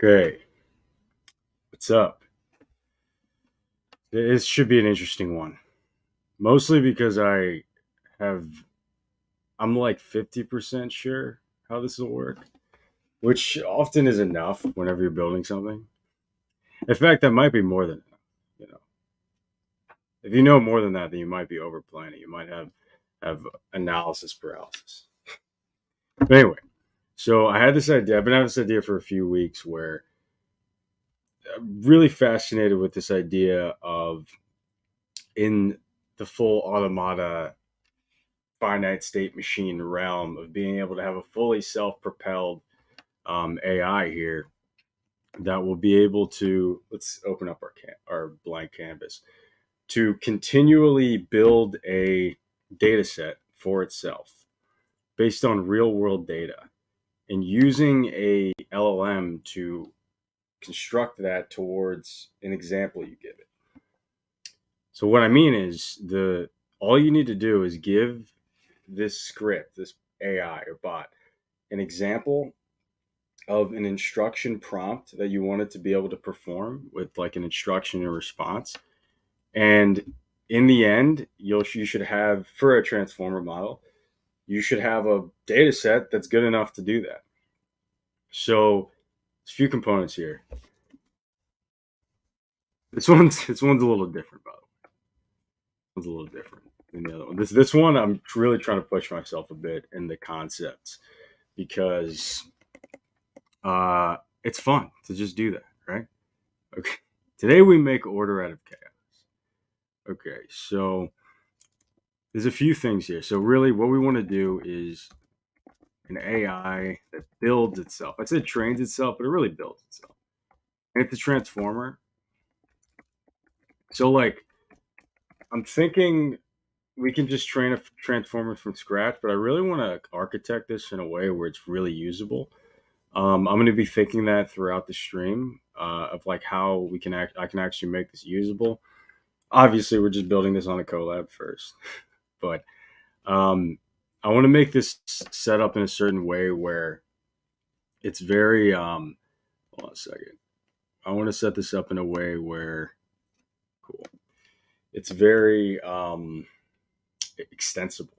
Okay, what's up? This should be an interesting one. Mostly because have I'm like 50% sure how this will work, which often is enough whenever you're building something. In fact, that might be more than enough. You know, if you know more than that, then you might be over planning. You might have analysis paralysis. But anyway, so I had this idea. I've been having this idea for a few weeks where I'm really fascinated with this idea of in the full automata finite state machine realm of being able to have a fully self-propelled AI here that will be able to, let's open up our blank canvas, to continually build a data set for itself based on real world data and using a LLM to construct that towards an example you give it. So what I mean is the all you need to do is give this script, this AI or bot, an example of an instruction prompt that you want it to be able to perform with like an instruction and response. And in the end, you should have for a transformer model, you should have a data set that's good enough to do that. So there's a few components here. This one's a little different, by the way. It's a little different than the other one. This one I'm really trying to push myself a bit in the concepts because it's fun to just do that, right? Okay. Today we make order out of chaos. Okay, so there's a few things here. So really, what we want to do is an AI that builds itself. I said trains itself, but it really builds itself. And it's a transformer. So like, I'm thinking we can just train a transformer from scratch, but I really want to architect this in a way where it's really usable. I'm going to be thinking that throughout the stream of like how I can actually make this usable. Obviously, we're just building this on a Colab first, but I want to make this set up in a certain way where it's very hold on a second. I want to set this up in a way where cool. It's very extensible.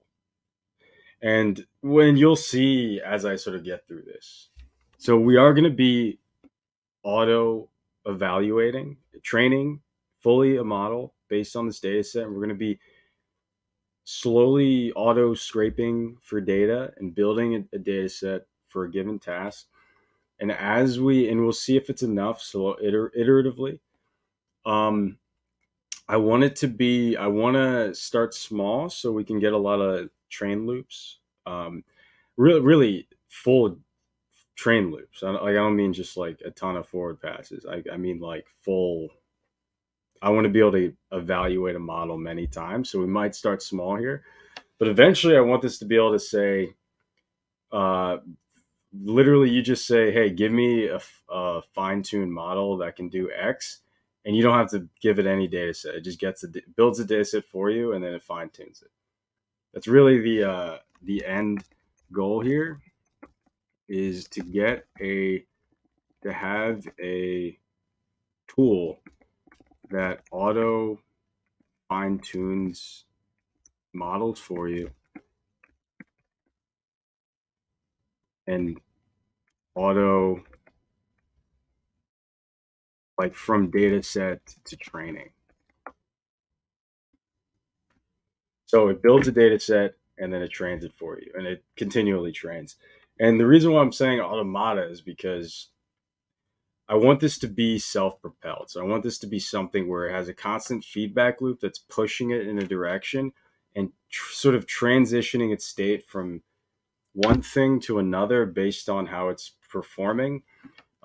And when you'll see as I sort of get through this. So we are going to be auto evaluating, training fully a model based on this data set. And we're going to be slowly auto scraping for data and building a data set for a given task. And we'll see if it's enough. So iteratively, um, I want to start small so we can get a lot of train loops. Really full train loops. I don't mean just like a ton of forward passes. I mean like full. I want to be able to evaluate a model many times. So we might start small here, but eventually I want this to be able to say, uh, literally you just say, hey, give me a fine-tuned model that can do X, and you don't have to give it any data set. It just builds a data set for you, and then it fine-tunes it. That's really the end goal here, is to have a tool that auto fine-tunes models for you and auto, like, from data set to training. So it builds a data set and then it trains it for you, and it continually trains. And the reason why I'm saying automata is because I want this to be self-propelled. So I want this to be something where it has a constant feedback loop that's pushing it in a direction and sort of transitioning its state from one thing to another based on how it's performing.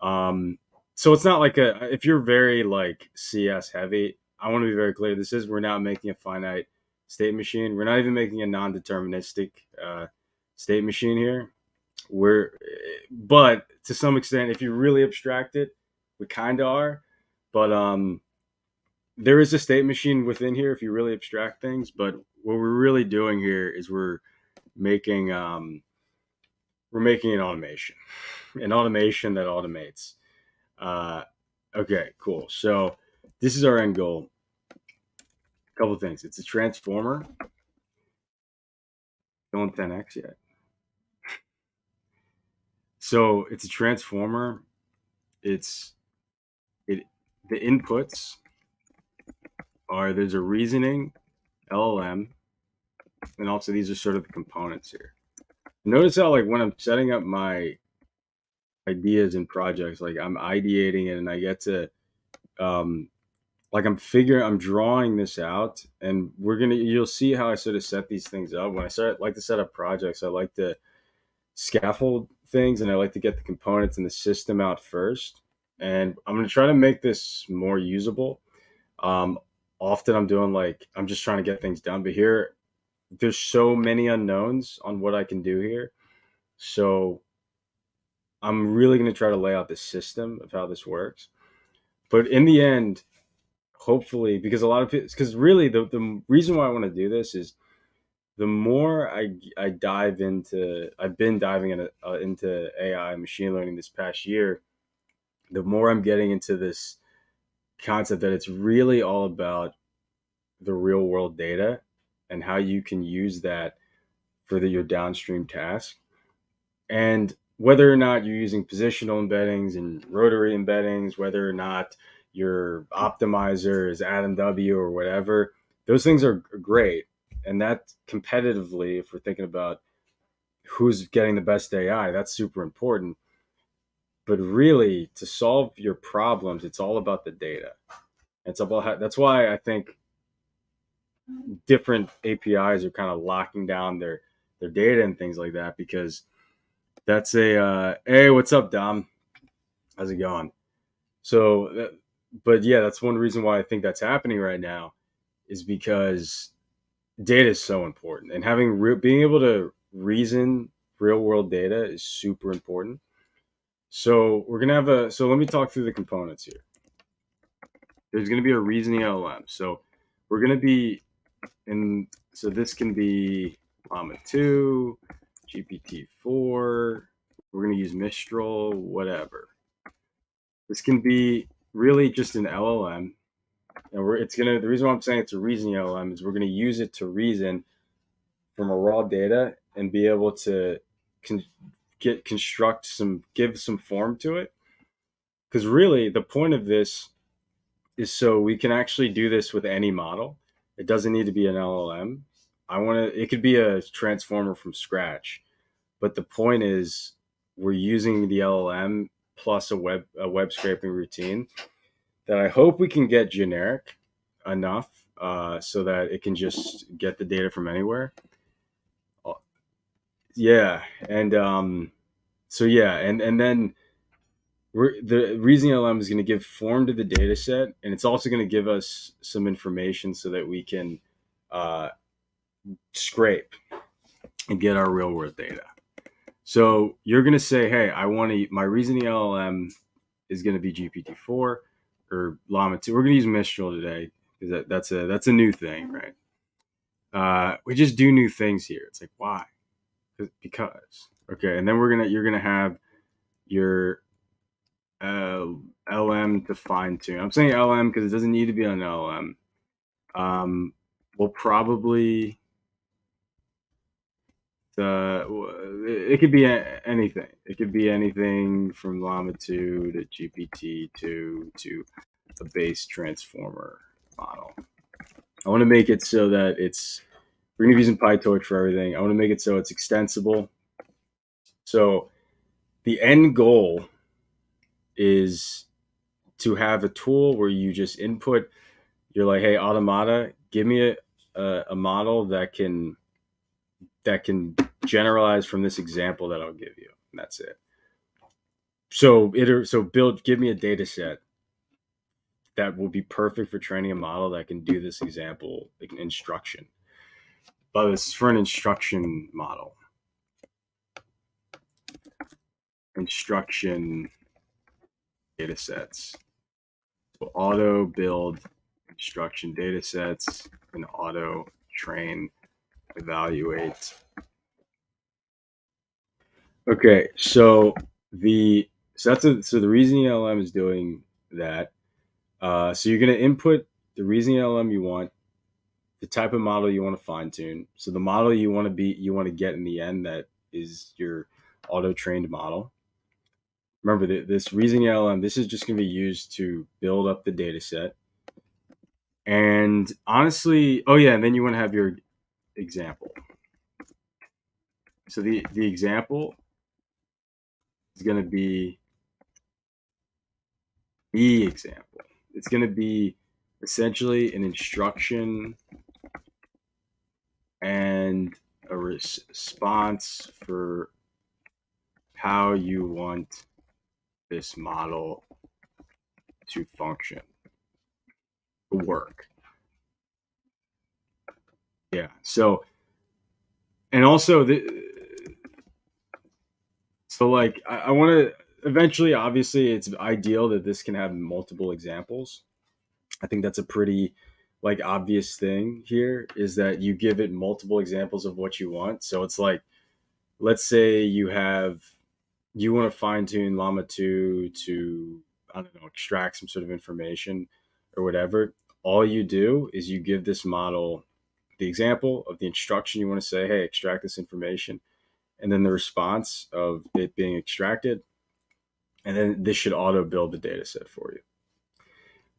So it's not like if you're very like CS heavy, I want to be very clear. We're not making a finite state machine. We're not even making a non-deterministic state machine here. But to some extent, if you really abstract it, we kind of are. But there is a state machine within here if you really abstract things. But what we're really doing here is making we're making an automation that automates. Okay, cool. So this is our end goal. A couple of things. It's a transformer. Don't 10x yet. So it's a transformer. It's it. The inputs are there's a reasoning LLM, and also these are sort of the components here. Notice how like when I'm setting up my ideas and projects, like I'm ideating it, and I get to um, like I'm drawing this out, and you'll see how I sort of set these things up. When I like to set up projects, I like to scaffold things, and I like to get the components and the system out first. And I'm going to try to make this more usable. Um, Often I'm doing like I'm just trying to get things done, but here there's so many unknowns on what I can do here. So I'm really going to try to lay out the system of how this works. But in the end, hopefully, because a lot of people, because really the reason why I want to do this is the more I dive into, I've been diving into AI and machine learning this past year, the more I'm getting into this concept that it's really all about the real world data and how you can use that for your downstream task. And whether or not you're using positional embeddings and rotary embeddings, whether or not your optimizer is Adam W or whatever, those things are great. And that competitively, if we're thinking about who's getting the best AI, that's super important. But really, to solve your problems, it's all about the data. It's about that's why I think different APIs are kind of locking down their data and things like that, because that's a hey, what's up, Dom? How's it going? So, but yeah, that's one reason why I think that's happening right now is because data is so important, and being able to reason real world data is super important. So we're gonna have so let me talk through the components here. There's gonna be a reasoning LLM. So we're gonna be in. So this can be Llama 2, GPT-4. We're gonna use Mistral, whatever. This can be really just an LLM, and the reason why I'm saying it's a reasoning LLM is we're gonna use it to reason from a raw data and be able to con- give some form to it. Because really, the point of this is so we can actually do this with any model. It doesn't need to be an LLM. It could be a transformer from scratch, but the point is we're using the LLM plus a web scraping routine that I hope we can get generic enough so that it can just get the data from anywhere. Yeah, and so yeah, and then the reasoning LM is going to give form to the data set, and it's also going to give us some information so that we can uh, scrape and get our real world data. So you're going to say, hey, my reasoning LLM is going to be GPT-4 or Llama 2. We're going to use Mistral today because that's a new thing, right? We just do new things here. It's like, why? Because okay, and then you're gonna have your LM to fine tune. I'm saying LM because it doesn't need to be an LM. We'll probably it could be anything. It could be anything from Llama 2 to GPT-2 to a base transformer model. I want to make it so that we're going to be using PyTorch for everything. I want to make it so it's extensible. So the end goal is to have a tool where you just input, you're like, hey, Automata, give me a model that can generalize from this example that I'll give you. And that's it. So give me a data set that will be perfect for training a model that can do this example instruction. But this is for an instruction model. Instruction data sets. So auto build instruction data sets and auto train, evaluate. Okay, so the So the reasoning LM is doing that. So you're going to input the reasoning LM you want, the type of model you want to fine tune. So the model you want to get in the end, that is your auto trained model. Remember that this reasoning LM, this is just going to be used to build up the data set. And honestly, oh yeah, and then you want to have your example. So the example is going to be the example. It's going to be essentially an instruction and a response for how you want this model to function, to work. Yeah. So, and also so like I want to eventually, obviously, it's ideal that this can have multiple examples. I think that's a pretty like obvious thing here, is that you give it multiple examples of what you want. So it's like, let's say you want to fine tune Llama 2 to, I don't know, extract some sort of information or whatever. All you do is you give this model the example of the instruction you want to say, hey, extract this information, and then the response of it being extracted. And then this should auto build the data set for you.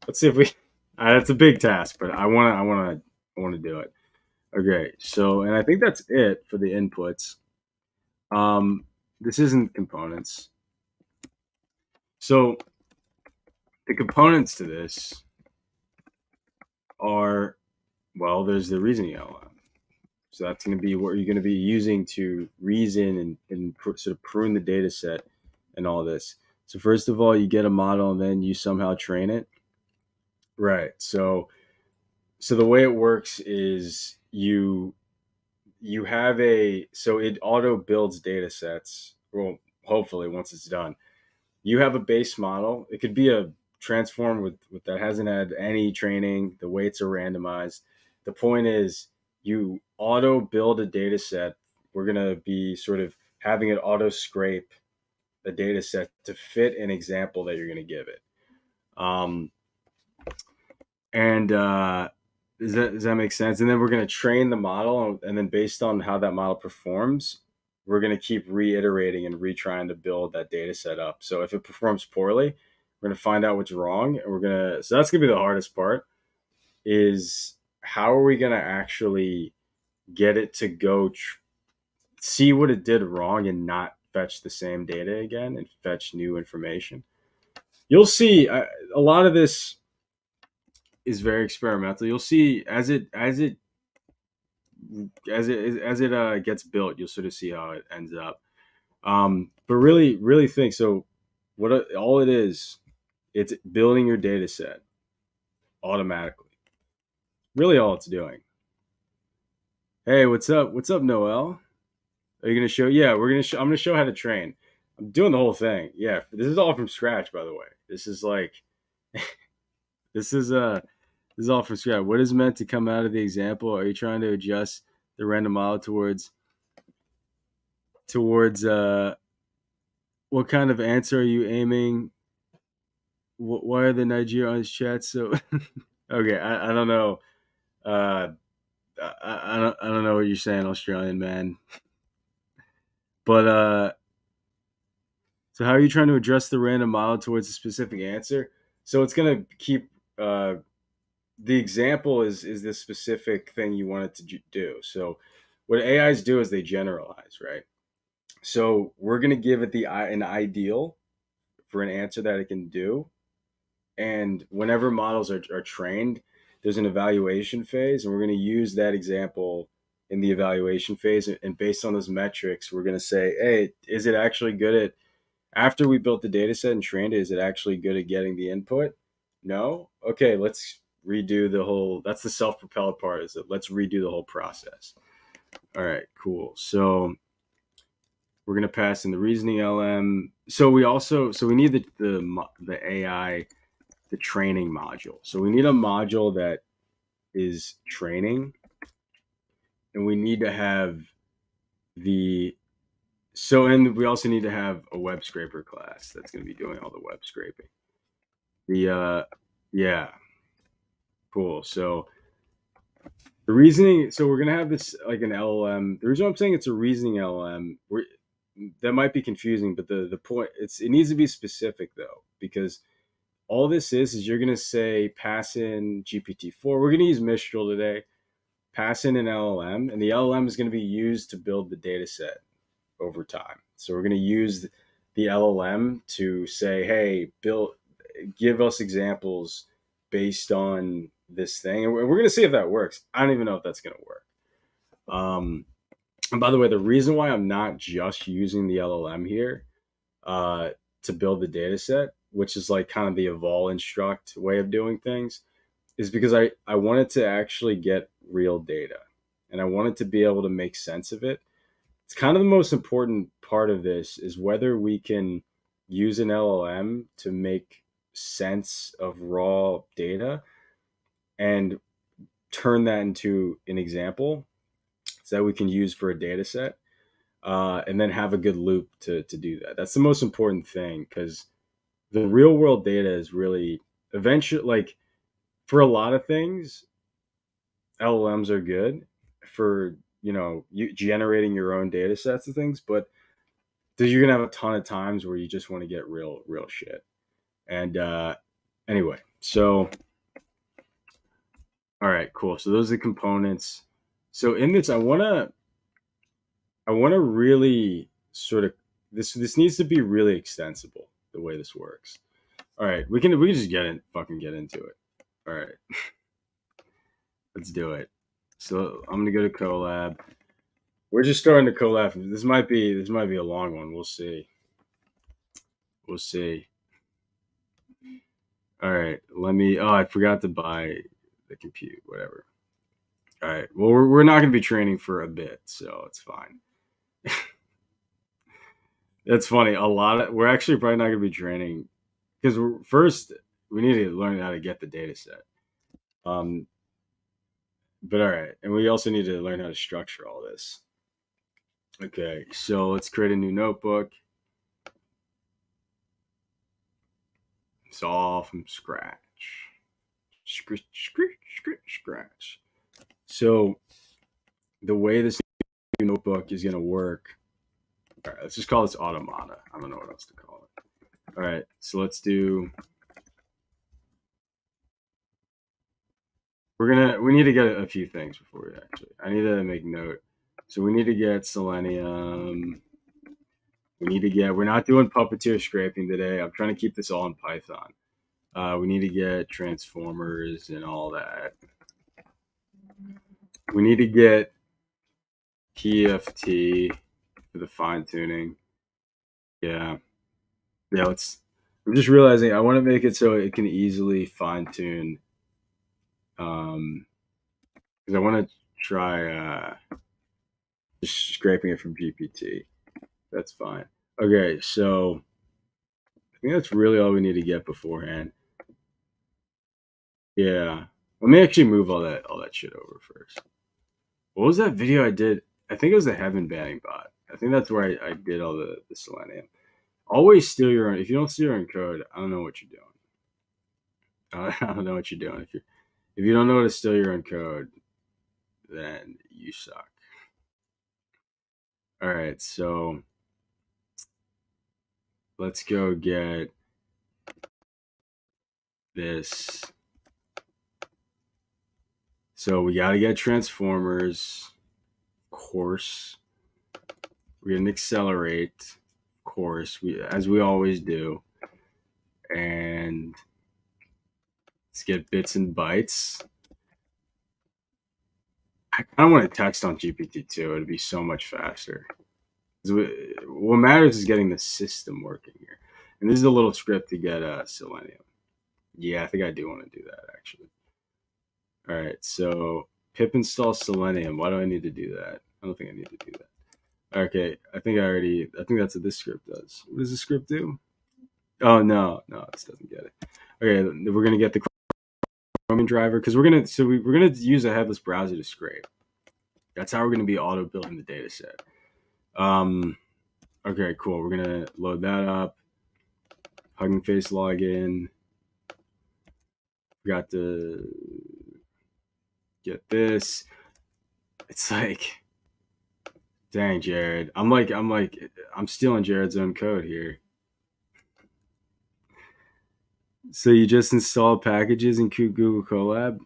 Let's see if we, that's a big task, but I want to do it. Okay. So, and I think that's it for the inputs. This isn't components. So the components to this are, well, there's the reasoning LM. So that's going to be what you're going to be using to reason and sort of prune the data set and all this. So first of all, you get a model and then you somehow train it. Right. So the way it works is you have a, so it auto builds data sets. Well, hopefully once it's done, you have a base model. It could be a transform with that hasn't had any training. The weights are randomized. The point is, you auto build a data set. We're gonna be sort of having it auto scrape a data set to fit an example that you're gonna give it. Um, and does that make sense? And then we're gonna train the model, and then based on how that model performs, we're gonna keep reiterating and retrying to build that data set up. So if it performs poorly, we're gonna find out what's wrong, and we're gonna. So that's gonna be the hardest part. Is how are we gonna actually get it to go see what it did wrong and not fetch the same data again and fetch new information? You'll see a lot of this is very experimental. You'll see as it gets built, you'll sort of see how it ends up. But really think so. What all it is, it's building your data set automatically. Really, all it's doing. Hey, what's up? What's up, Noel? Are you gonna show? Yeah, we're gonna. I'm gonna show how to train. I'm doing the whole thing. Yeah, this is all from scratch, by the way. This is like, this is this is all from scratch. What is meant to come out of the example? Are you trying to adjust the random model towards what kind of answer are you aiming? Why are the Nigeria on his chat so? Okay, I don't know. I don't know what you're saying, Australian man. But so how are you trying to address the random model towards a specific answer? So it's gonna keep the example is this specific thing you want it to do. So what AIs do is they generalize, right? So we're gonna give it an ideal for an answer that it can do, and whenever models are trained, there's an evaluation phase, and we're going to use that example in the evaluation phase, and based on those metrics, we're going to say, hey, is it actually good at, after we built the data set and trained it, is it actually good at getting the input? No. Okay, let's redo the whole, that's the self-propelled part, is that let's redo the whole process. All right, cool. So we're going to pass in the reasoning LM. So we need the AI, the training module. So we need a module that is training, and we need to have the and we also need to have a web scraper class that's going to be doing all the web scraping. Yeah, cool. So the reasoning, so we're going to have this like an LLM. The reason I'm saying it's a reasoning LLM, that might be confusing, but the point, it needs to be specific though, because all this is you're going to say pass in GPT-4. We're going to use Mistral today. Pass in an LLM, and the LLM is going to be used to build the data set over time. So we're going to use the LLM to say, hey, give us examples based on this thing. And we're going to see if that works. I don't even know if that's going to work. And by the way, the reason why I'm not just using the LLM here uh, to build the data set, which is like kind of the evolve instruct way of doing things, is because I wanted to actually get real data and I wanted to be able to make sense of it. It's kind of the most important part of this is whether we can use an LLM to make sense of raw data and turn that into an example so that we can use for a data set, and then have a good loop to do that. That's the most important thing, because the real world data is really eventually, like, for a lot of things, LLMs are good for, you generating your own data sets and things, but you're gonna have a ton of times where you just want to get real shit. And anyway, so all right, cool. So those are the components. So in this, I wanna really sort of, this needs to be really extensible the way this works. All right, we can just fucking get into it. All right, let's do it. So I'm gonna go to Colab. We're just starting to Colab. This might be a long one. We'll see. We'll see. All right, let me. Oh, I forgot to buy the compute. Whatever. All right. Well, we're not going to be training for a bit, so it's fine. That's funny. We're actually probably not going to be training because first we need to learn how to get the data set. Um, but all right, and we also need to learn how to structure all this. Okay, so let's create a new notebook. It's all from scratch. Scratch. So the way this new notebook is going to work. All right, let's just call this Automata. I don't know what else to call it. All right, so let's do. We need to get a few things before we actually. I need to make note. So we need to get Selenium. We're not doing Puppeteer scraping today. I'm trying to keep this all in Python. We need to get transformers and all that. We need to get PFT for the fine tuning. Yeah. Yeah, I'm just realizing I want to make it so it can easily fine tune. Because I want to try just scraping it from GPT. That's fine. Okay, so I think that's really all we need to get beforehand. Yeah. Let me actually move all that shit over first. What was that video I did? I think it was the Heaven banning bot. I think that's where I did all the Selenium. Always steal your own. If you don't steal your own code, I don't know what you're doing. I don't know what you're doing. If you don't know how to steal your own code, then you suck. All right, so let's go get this. So we got to get transformers, of course. We're gonna accelerate, of course, as we always do, and let's get bits and bytes. I kind of want to text on GPT-2. It'd be so much faster. What matters is getting the system working here. And this is a little script to get Selenium. Yeah, I think I do want to do that actually. All right, so pip install Selenium. Why do I need to do that? I don't think I need to do that. Okay, I think that's what this script does. What does this script do? Oh no, this doesn't get it. Okay, we're gonna get the Chromium driver because we're gonna use a headless browser to scrape. That's how we're gonna be auto building the data set. Okay, cool. We're gonna load that up. Hugging Face login. We got to get this. It's like, dang, Jared. I'm stealing Jared's own code here. So you just install packages in Google Colab.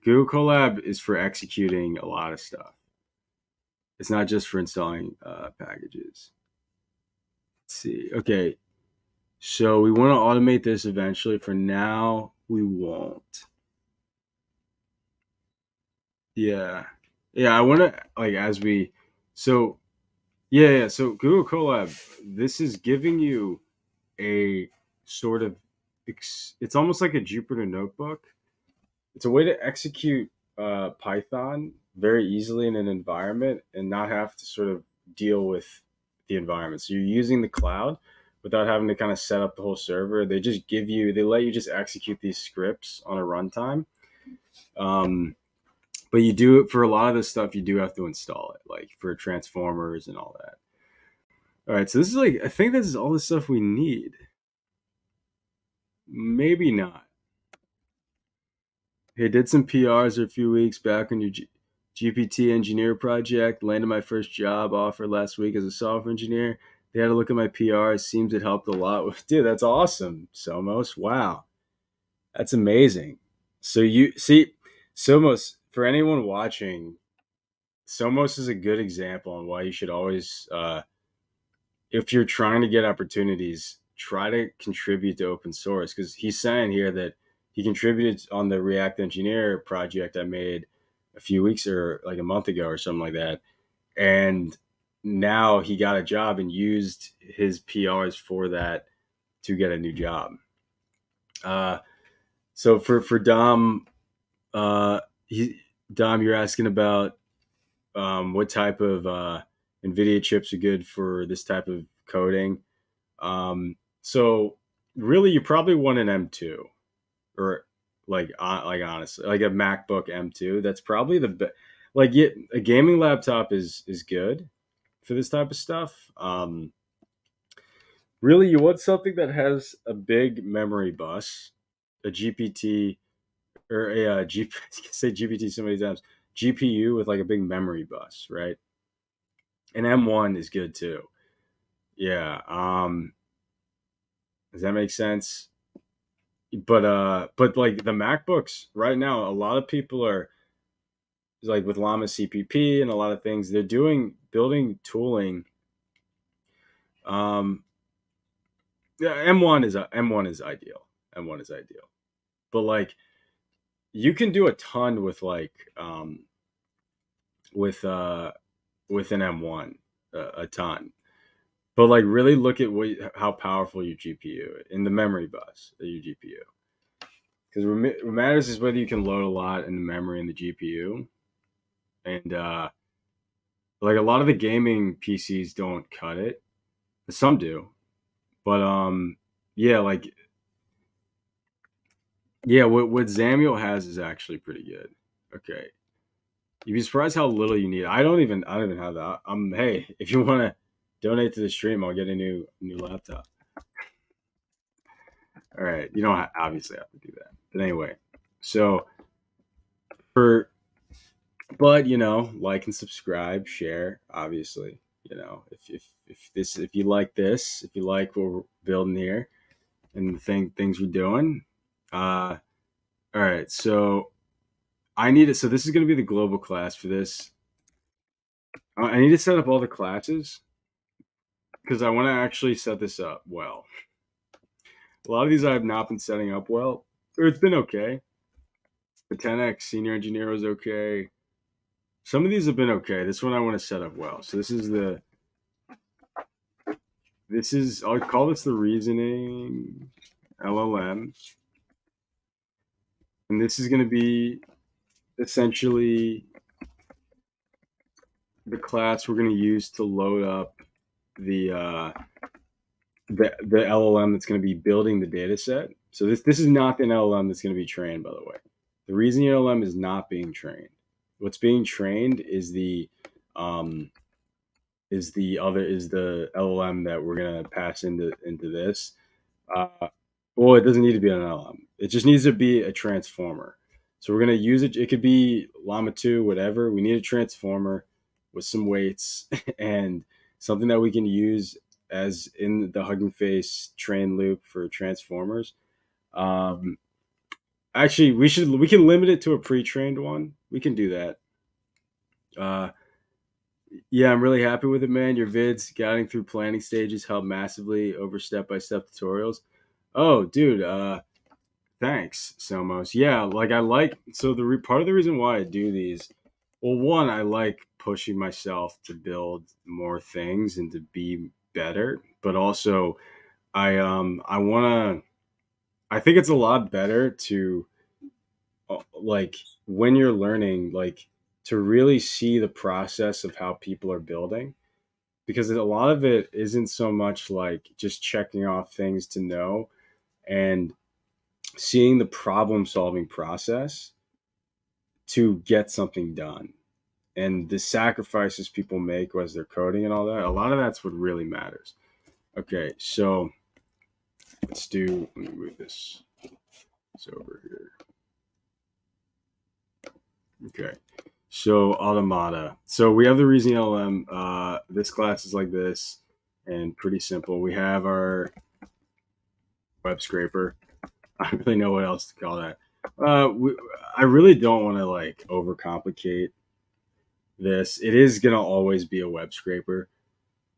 Google Colab is for executing a lot of stuff. It's not just for installing packages. Let's see. Okay, so we want to automate this eventually. For now, we won't. Yeah, yeah. I want to like as we. So yeah. So Google Colab, this is giving you a sort of. It's almost like a Jupyter notebook. It's a way to execute Python very easily in an environment and not have to sort of deal with the environment. So you're using the cloud without having to kind of set up the whole server. They let you just execute these scripts on a runtime. Um, but you do it for a lot of this stuff, you do have to install it, like for transformers and all that. All right, so this is I think this is all the stuff we need. Maybe not. Hey, did some PRs a few weeks back on your GPT engineer project. Landed my first job offer last week as a software engineer. They had a look at my PRs. Seems it helped a lot. Dude, that's awesome, Somos. Wow, that's amazing. So you see, Somos, for anyone watching, Somos is a good example on why you should always, if you're trying to get opportunities, try to contribute to open source. Because he's saying here that he contributed on the React Engineer project I made a few weeks or like a month ago or something like that. And now he got a job and used his PRs for that to get a new job. Uh, so for Dom, uh, Dom, you're asking about what type of NVIDIA chips are good for this type of coding. So really, you probably want an M2 or like honestly, like a MacBook M2. That's probably the best. Like a gaming laptop is good for this type of stuff. Really, you want something that has a big memory bus, a GPT or say GPT so many times, GPU with like a big memory bus, right? An M1 is good too. Yeah. Does that make sense? But like the MacBooks right now, a lot of people are like with Llama CPP and a lot of things, they're doing building tooling. Um, yeah, M1 is ideal. M1 is ideal. But like you can do a ton with with uh with an M1, a ton. But like really look at how powerful your GPU in the memory bus of your GPU. Because what matters is whether you can load a lot in the memory and the GPU. And like a lot of the gaming PCs don't cut it. Some do, but yeah, like yeah, what Zamiel has is actually pretty good. Okay, you'd be surprised how little you need. I don't even have that. Hey, if you want to donate to the stream, I'll get a new laptop. All right, you don't obviously have to do that, but anyway, so for but like and subscribe, share, obviously. If you like this, if you like what we're building here and the things we're doing, all right. So I need it. So this is going to be the global class for this. I need to set up all the classes because I want to actually set this up well. A lot of these I have not been setting up well, or it's been okay. The 10x senior engineer was okay. Some of these have been okay. This one I want to set up well. So I'll call this the reasoning LLM, and this is going to be essentially the class we're going to use to load up the the LLM that's going to be building the data set. So this is not an LLM that's going to be trained, by the way. The reason LLM is not being trained. What's being trained is the is the LLM that we're gonna pass into this. Uh, well, it doesn't need to be an LLM. It just needs to be a transformer. So we're gonna use it. It could be Llama 2, whatever. We need a transformer with some weights and something that we can use as in the Hugging Face train loop for transformers. Um, Actually, we can limit it to a pre-trained one. We can do that. Uh, yeah, I'm really happy with it, man. Your vids guiding through planning stages help massively over step-by-step tutorials. Oh, dude, thanks, Selmos. Yeah, like I like so part of the reason why I do these. Well, one, I like pushing myself to build more things and to be better, but also I want to. I think it's a lot better to like when you're learning, like to really see the process of how people are building, because a lot of it isn't so much like just checking off things to know and seeing the problem solving process to get something done and the sacrifices people make as they're coding and all that. A lot of that's what really matters. Okay, so let me move this over here. Okay, so Automata. So we have the Reasoning LM. This class is like this and pretty simple. We have our web scraper. I don't really know what else to call that. I really don't want to like overcomplicate this. It is going to always be a web scraper.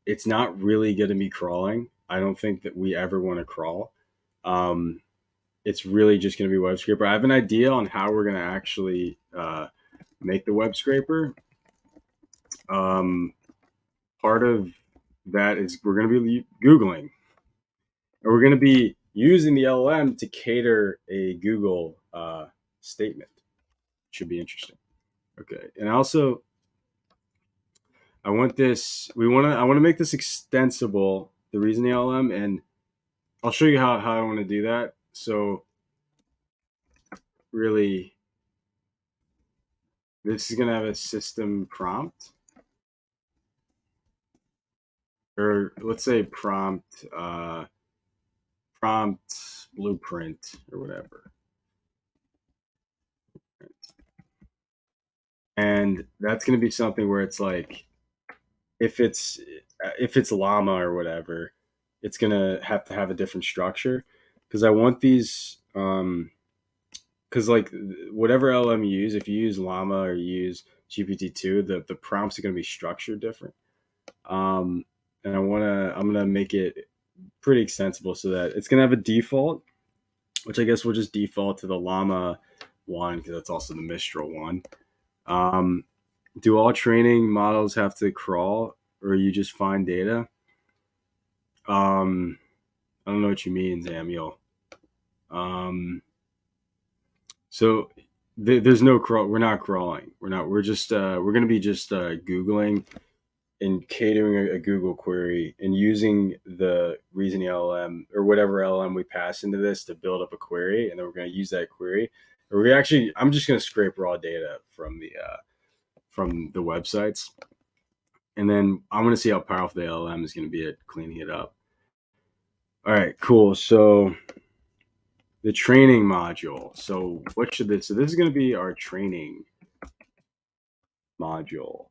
It's not really going to be crawling. I don't think that we ever want to crawl. Um, it's really just going to be web scraper. I have an idea on how we're going to actually make the web scraper. Um, Part of that is we're going to be Googling, and we're going to be using the LLM to cater a Google statement. Should be interesting. Okay, and also I want this. I want to make this extensible. The reasoning LM, and I'll show you how I want to do that. So really, this is gonna have a system prompt, or let's say prompt blueprint or whatever. And that's gonna be something where it's like if it's if it's llama or whatever, it's gonna have to have a different structure because I want these because like whatever LM you use, if you use llama or you use GPT-2, the prompts are gonna be structured different. Um, and I'm gonna make it pretty extensible so that it's gonna have a default, which I guess will just default to the llama one because that's also the Mistral one. Um, do all training models have to crawl, or you just find data? Um, I don't know what you mean, Samuel. Um, so there's no crawl. We're not crawling. We're not. We're just. We're gonna be just googling and catering a Google query and using the reasoning LLM or whatever LLM we pass into this to build up a query, and then we're gonna use that query. Or we actually, I'm just gonna scrape raw data from the websites, and then I want to see how powerful the LLM is gonna be at cleaning it up. All right, cool. So the training module. So what should this? So this is going to be our training module.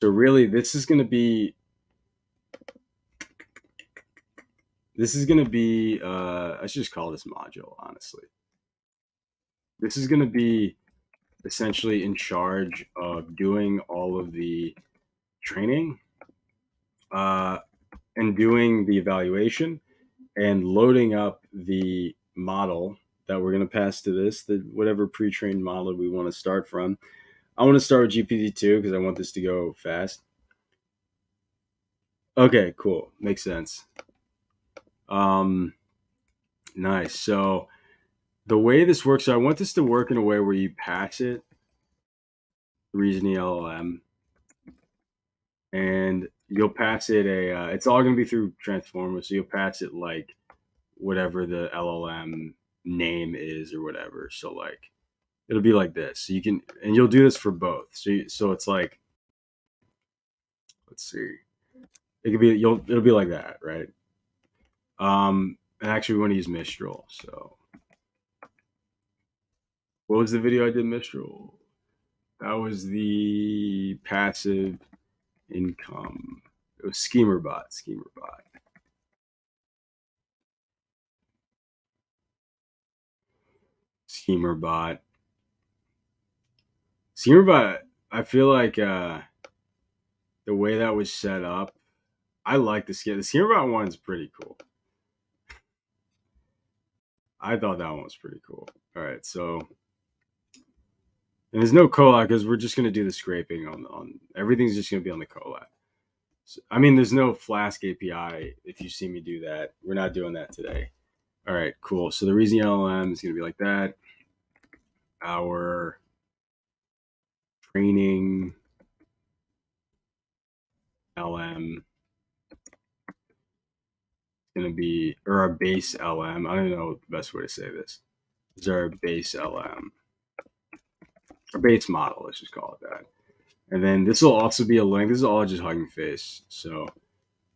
So really, this is going to be. I should just call this module. Honestly, this is going to be essentially in charge of doing all of the training, uh, and doing the evaluation and loading up the model that we're going to pass to this, the whatever pre-trained model we want to start from. I want to start with GPT-2 because I want this to go fast. Okay, cool. Makes sense. Um, nice. So the way this works, so I want this to work in a way where you pass it reasoning LLM, and you'll pass it it's all going to be through Transformer. So you'll pass it like whatever the LLM name is or whatever. So like it'll be like this. So you can, and you'll do this for both. So it's like, let's see. It could be it'll be like that, right? And actually we want to use Mistral. So what was the video I did Mistral? That was the passive income. It was Schemerbot. Schemerbot. Schemerbot. I feel like the way that was set up, I like the scheme. The Schemerbot one's pretty cool. I thought that one was pretty cool. All right, so and there's no Colab because we're just gonna do the scraping on everything's just gonna be on the Colab. So, I mean, there's no Flask API. If you see me do that, we're not doing that today. All right, cool. So the reason LLM is gonna be like that. Our training LM is gonna be, or our base LM. I don't know the best way to say this. Is our base LM, our base model. Let's just call it that. And then this will also be a link. This is all just Hugging Face. So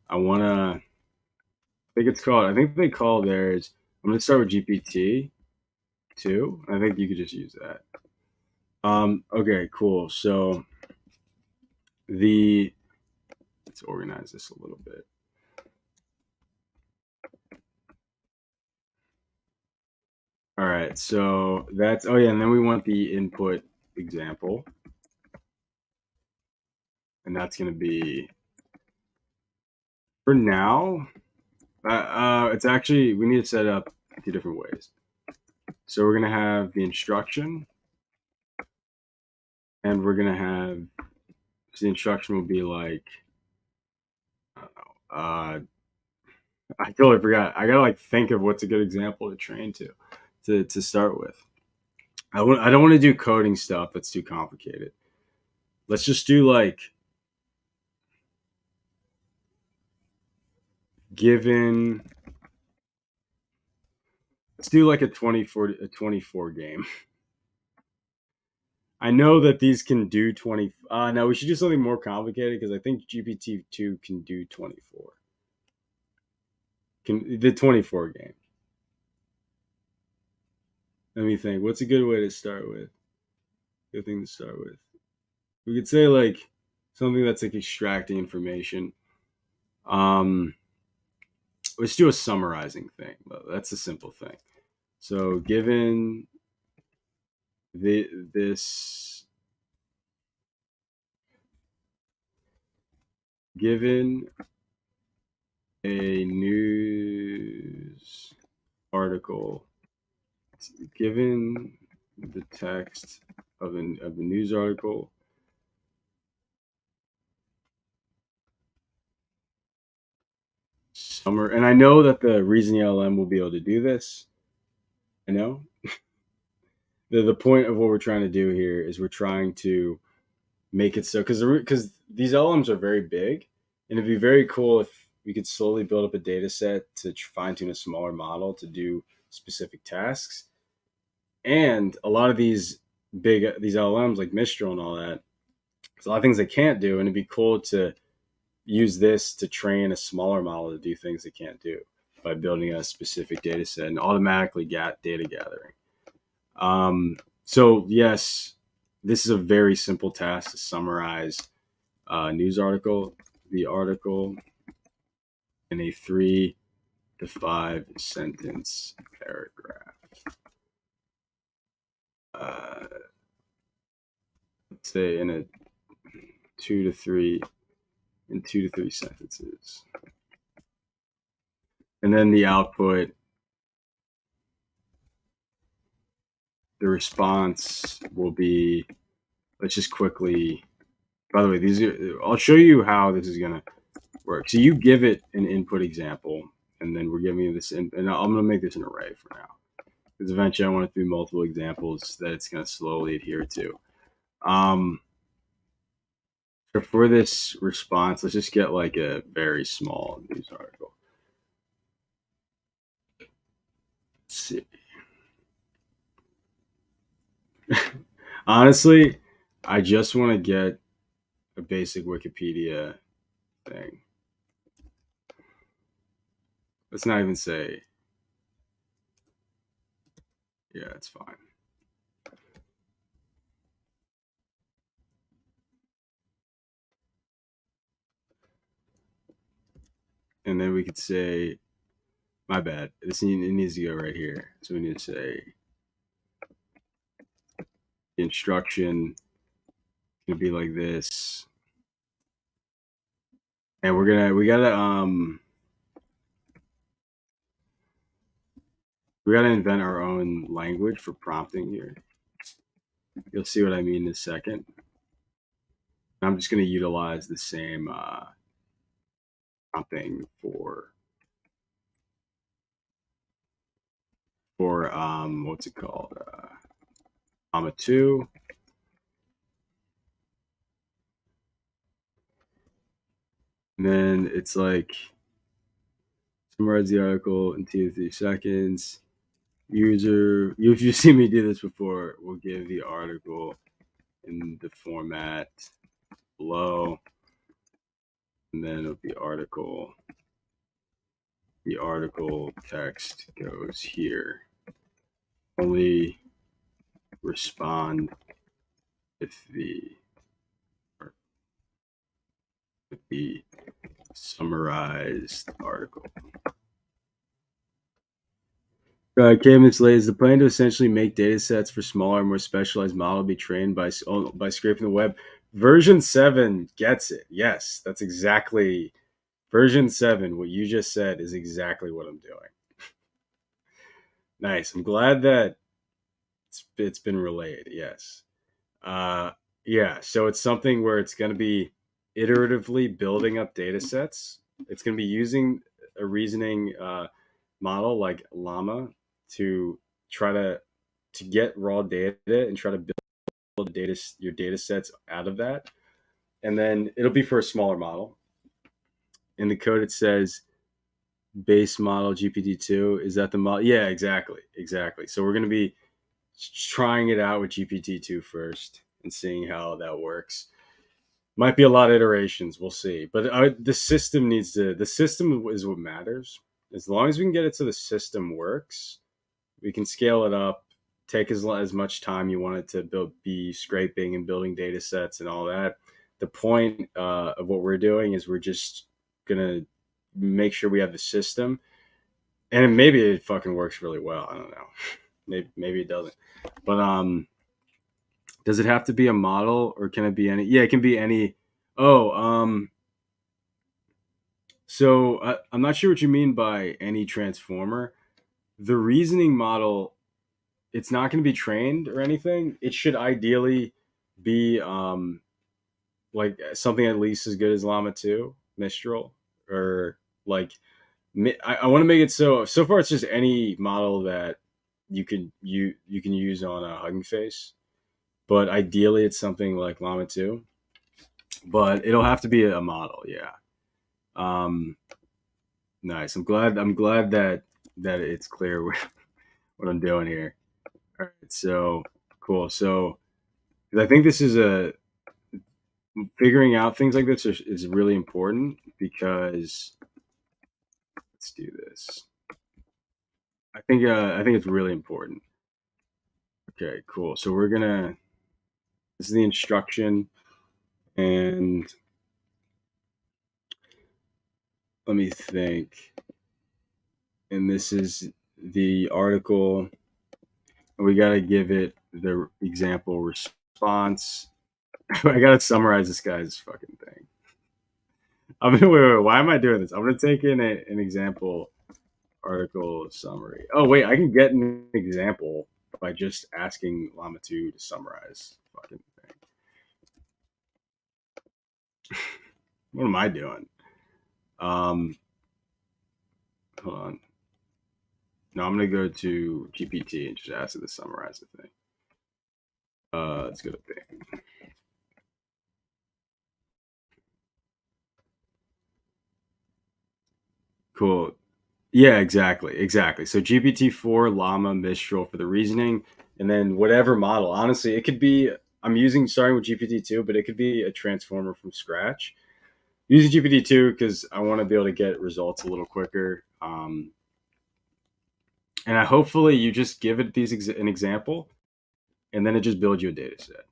I want to, I think they call theirs, I'm going to start with GPT 2. I think you could just use that. Okay, cool. So let's organize this a little bit. All right. So that's, oh yeah. And then we want the input example. And that's going to be, for now, it's actually, we need to set it up 2 different ways. So we're going to have the instruction, and we're going to have, so the instruction will be like, I totally forgot. I gotta like think of what's a good example to train to start with. I don't want to do coding stuff that's too complicated. Let's just do like given. Let's do like a 24 game. I know that these can do 20. No, we should do something more complicated because I think GPT-2 can do 24. Can the 24 game? Let me think. What's a good way to start with? Good thing to start with. We could say like something that's like extracting information. Let's do a summarizing thing. That's a simple thing. So given this, given a news article, given the text of a news article, and I know that the Reasoning LM will be able to do this. I know. The point of what we're trying to do here is we're trying to make it so, because these LMs are very big, and it'd be very cool if we could slowly build up a data set to fine tune a smaller model to do specific tasks. And a lot of these LLMs like Mistral and all that, there's a lot of things they can't do, and it'd be cool to use this to train a smaller model to do things they can't do by building a specific data set and automatically data gathering. So yes, this is a very simple task to summarize a news article, the article in a 3 to 5 sentence paragraph. Let's say in 2 to 3 sentences. And then the output, the response will be, let's just quickly, by the way, I'll show you how this is going to work. So you give it an input example, and then we're giving you this, and I'm going to make this an array for now, because eventually I want to do multiple examples that it's going to slowly adhere to. So for this response, let's just get like a very small news article. Let's see. Honestly, I just want to get a basic Wikipedia thing. Let's not even say. Yeah, it's fine. And then we could say, my bad. It needs to go right here. So we need to say the instruction gonna be like this, and we gotta invent our own language for prompting here. You'll see what I mean in a second. I'm just gonna utilize the same prompting for what's it called? Automata 2. And then it's like summarize the article in 2 to 3 seconds. User, if you see me do this before, we'll give the article in the format below, and then it'll be article. The article text goes here. Only respond if the summarized article. Cadence lays the plan to essentially make data sets for smaller, more specialized model be trained by scraping the web. Version 7 gets it. Yes, that's exactly version 7. What you just said is exactly what I'm doing. Nice. I'm glad that it's been relayed. Yes. Yeah. So it's something where it's going to be iteratively building up data sets. It's going to be using a reasoning model like Llama to try to get raw data and try to build your data sets out of that. And then it'll be for a smaller model. In the code, it says base model GPT-2. Is that the model? Yeah, exactly. So we're going to be trying it out with GPT-2 first and seeing how that works. Might be a lot of iterations. We'll see. But the system the system is what matters. As long as we can get it so the system works, we can scale it up, take as much time you want it to be scraping and building data sets and all that. The point of what we're doing is we're just going to make sure we have the system. And maybe it fucking works really well. I don't know. Maybe it doesn't. But does it have to be a model or can it be any? Yeah, it can be any. Oh, so I'm not sure what you mean by any transformer. The reasoning model, it's not going to be trained or anything. It should ideally be like something at least as good as Llama 2, Mistral, or like I want to make it so far it's just any model that you can use on a Hugging Face, but ideally it's something like Llama 2. But it'll have to be a model, yeah. Nice. I'm glad that it's clear what I'm doing here. All right, so cool. So I think this is figuring out things like this is really important because let's do this. I think it's really important. Okay, cool. So this is the instruction, and let me think. And this is the article. We got to give it the example response. I got to summarize this guy's fucking thing. Wait. Why am I doing this? I'm gonna take in an example article summary. Oh wait, I can get an example by just asking Llama 2 to summarize fucking thing. What am I doing? Hold on. No, I'm gonna go to GPT and just ask it to summarize the thing. Let's go to thing. Cool. Yeah, exactly. So GPT-4, Llama, Mistral for the reasoning, and then whatever model. Honestly, it could be I'm starting with GPT-2, but it could be a transformer from scratch. using GPT-2 because I want to be able to get results a little quicker. And hopefully you just give it an example, and then it just builds you a data set.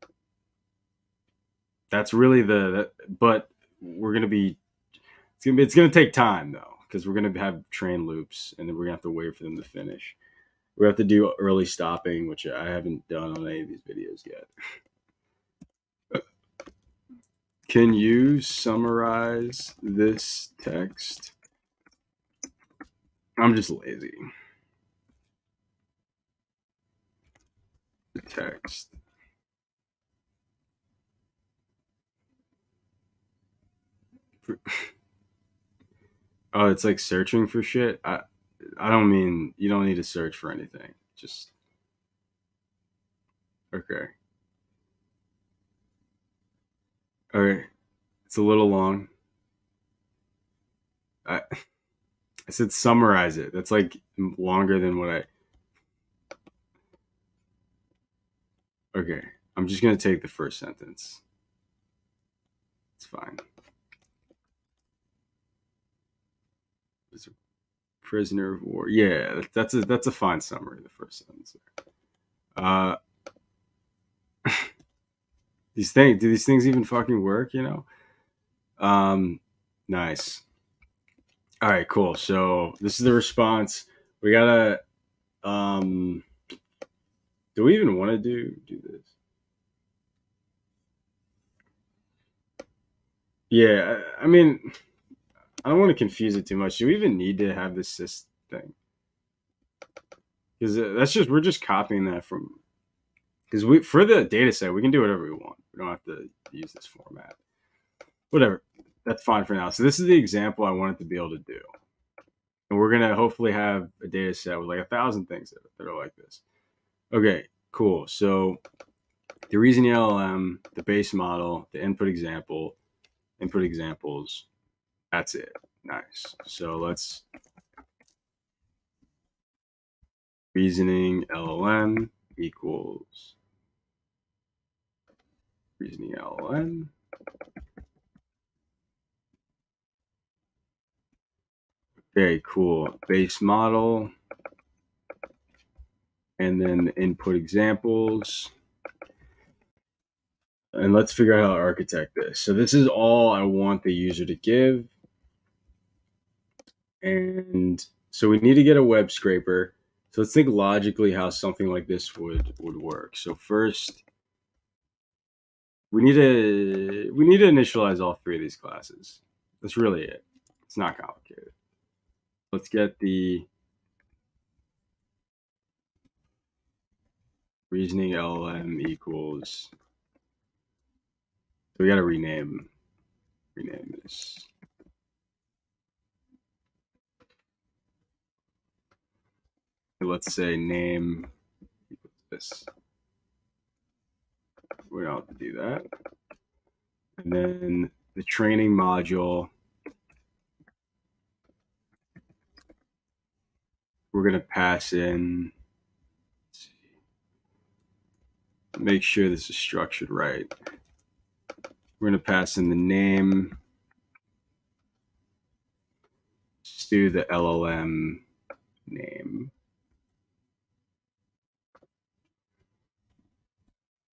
That's really but we're gonna be it's gonna take time though, because we're gonna have train loops, and then we're gonna have to wait for them to finish. We have to do early stopping, which I haven't done on any of these videos yet. Can you summarize this text? I'm just lazy. The text. Oh, it's like searching for shit. I don't mean you don't need to search for anything. Just okay. All right. It's a little long. I I said summarize it. That's like longer than what I. Okay. I'm just gonna take the first sentence. It's fine. It's a prisoner of war. Yeah, that's a fine summary. The first sentence. Uh, do these things even fucking work? You know. Nice. All right, cool. So this is the response. We gotta. Um, do we even want to do this? Yeah, I mean, I don't want to confuse it too much. Do we even need to have this sys thing? Because that's just we're just copying that from. Because we for the data set we can do whatever we want. We don't have to use this format. Whatever. That's fine for now. So this is the example I wanted to be able to do, and we're gonna hopefully have a data set with like 1,000 things that are like this. Okay, cool. So the reasoning LLM, the base model, the input example, input examples. That's it. Nice. So let's reasoning LLM equals reasoning LLM. Okay, cool. Base model. And then input examples. And let's figure out how to architect this. So this is all I want the user to give. And so we need to get a web scraper. So let's think logically how something like this would work. So first, we need to initialize all three of these classes. That's really it. It's not complicated. Let's get the reasoning LLM equals. So we got to rename this. Let's say name equals this. We don't have to do that. And then the training module, we're going to pass in, make sure this is structured right. We're going to pass in the name to the LLM name.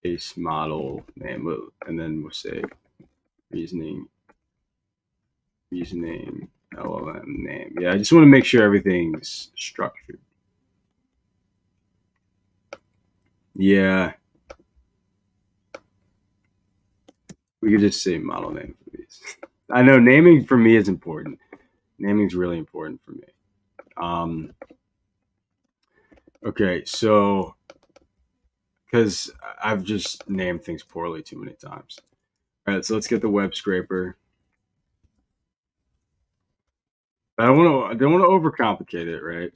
Base model name, and then we'll say reasoning LLM name. Yeah, I just want to make sure everything's structured. Yeah. We could just say model name for these. I know naming for me is important. Naming is really important for me. Okay, so because I've just named things poorly too many times. All right, so let's get the web scraper. I don't want to overcomplicate it, right?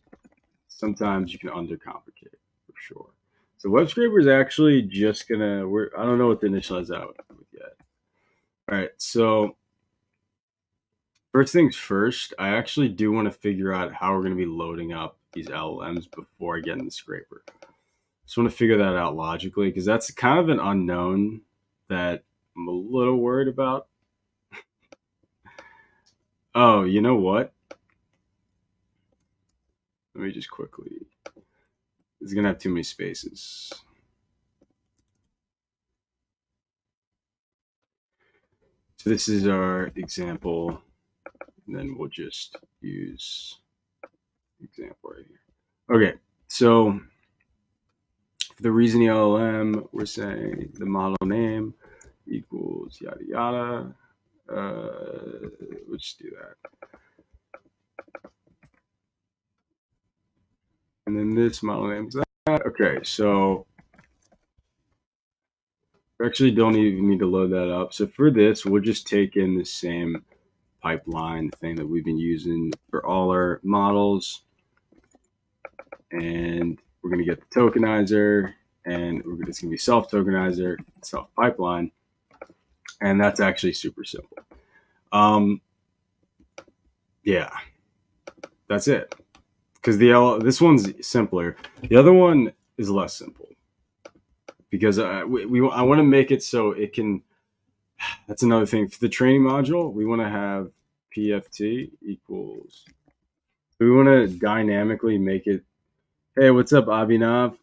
Sometimes you can undercomplicate it for sure. So web scraper is actually just gonna. I don't know what to initialize out with yet. All right, so first things first, I actually do want to figure out how we're going to be loading up these LLMs before I get in the scraper. Just want to figure that out logically because that's kind of an unknown that I'm a little worried about. Oh, you know what? Let me just quickly. It's gonna have too many spaces. So this is our example, and then we'll just use example right here. Okay, so for the reasoning LLM, we're saying the model name equals yada yada. Let's do that. And then this model name is that. Okay, so we actually don't even need to load that up. So for this, we'll just take in the same pipeline thing that we've been using for all our models. And we're going to get the tokenizer, and it's going to be self tokenizer, self pipeline. And that's actually super simple. Yeah, that's it. Because this one's simpler. The other one is less simple because I want to make it so it can. That's another thing for the training module. We want to have PFT equals. We want to dynamically make it. Hey, what's up, Abhinav?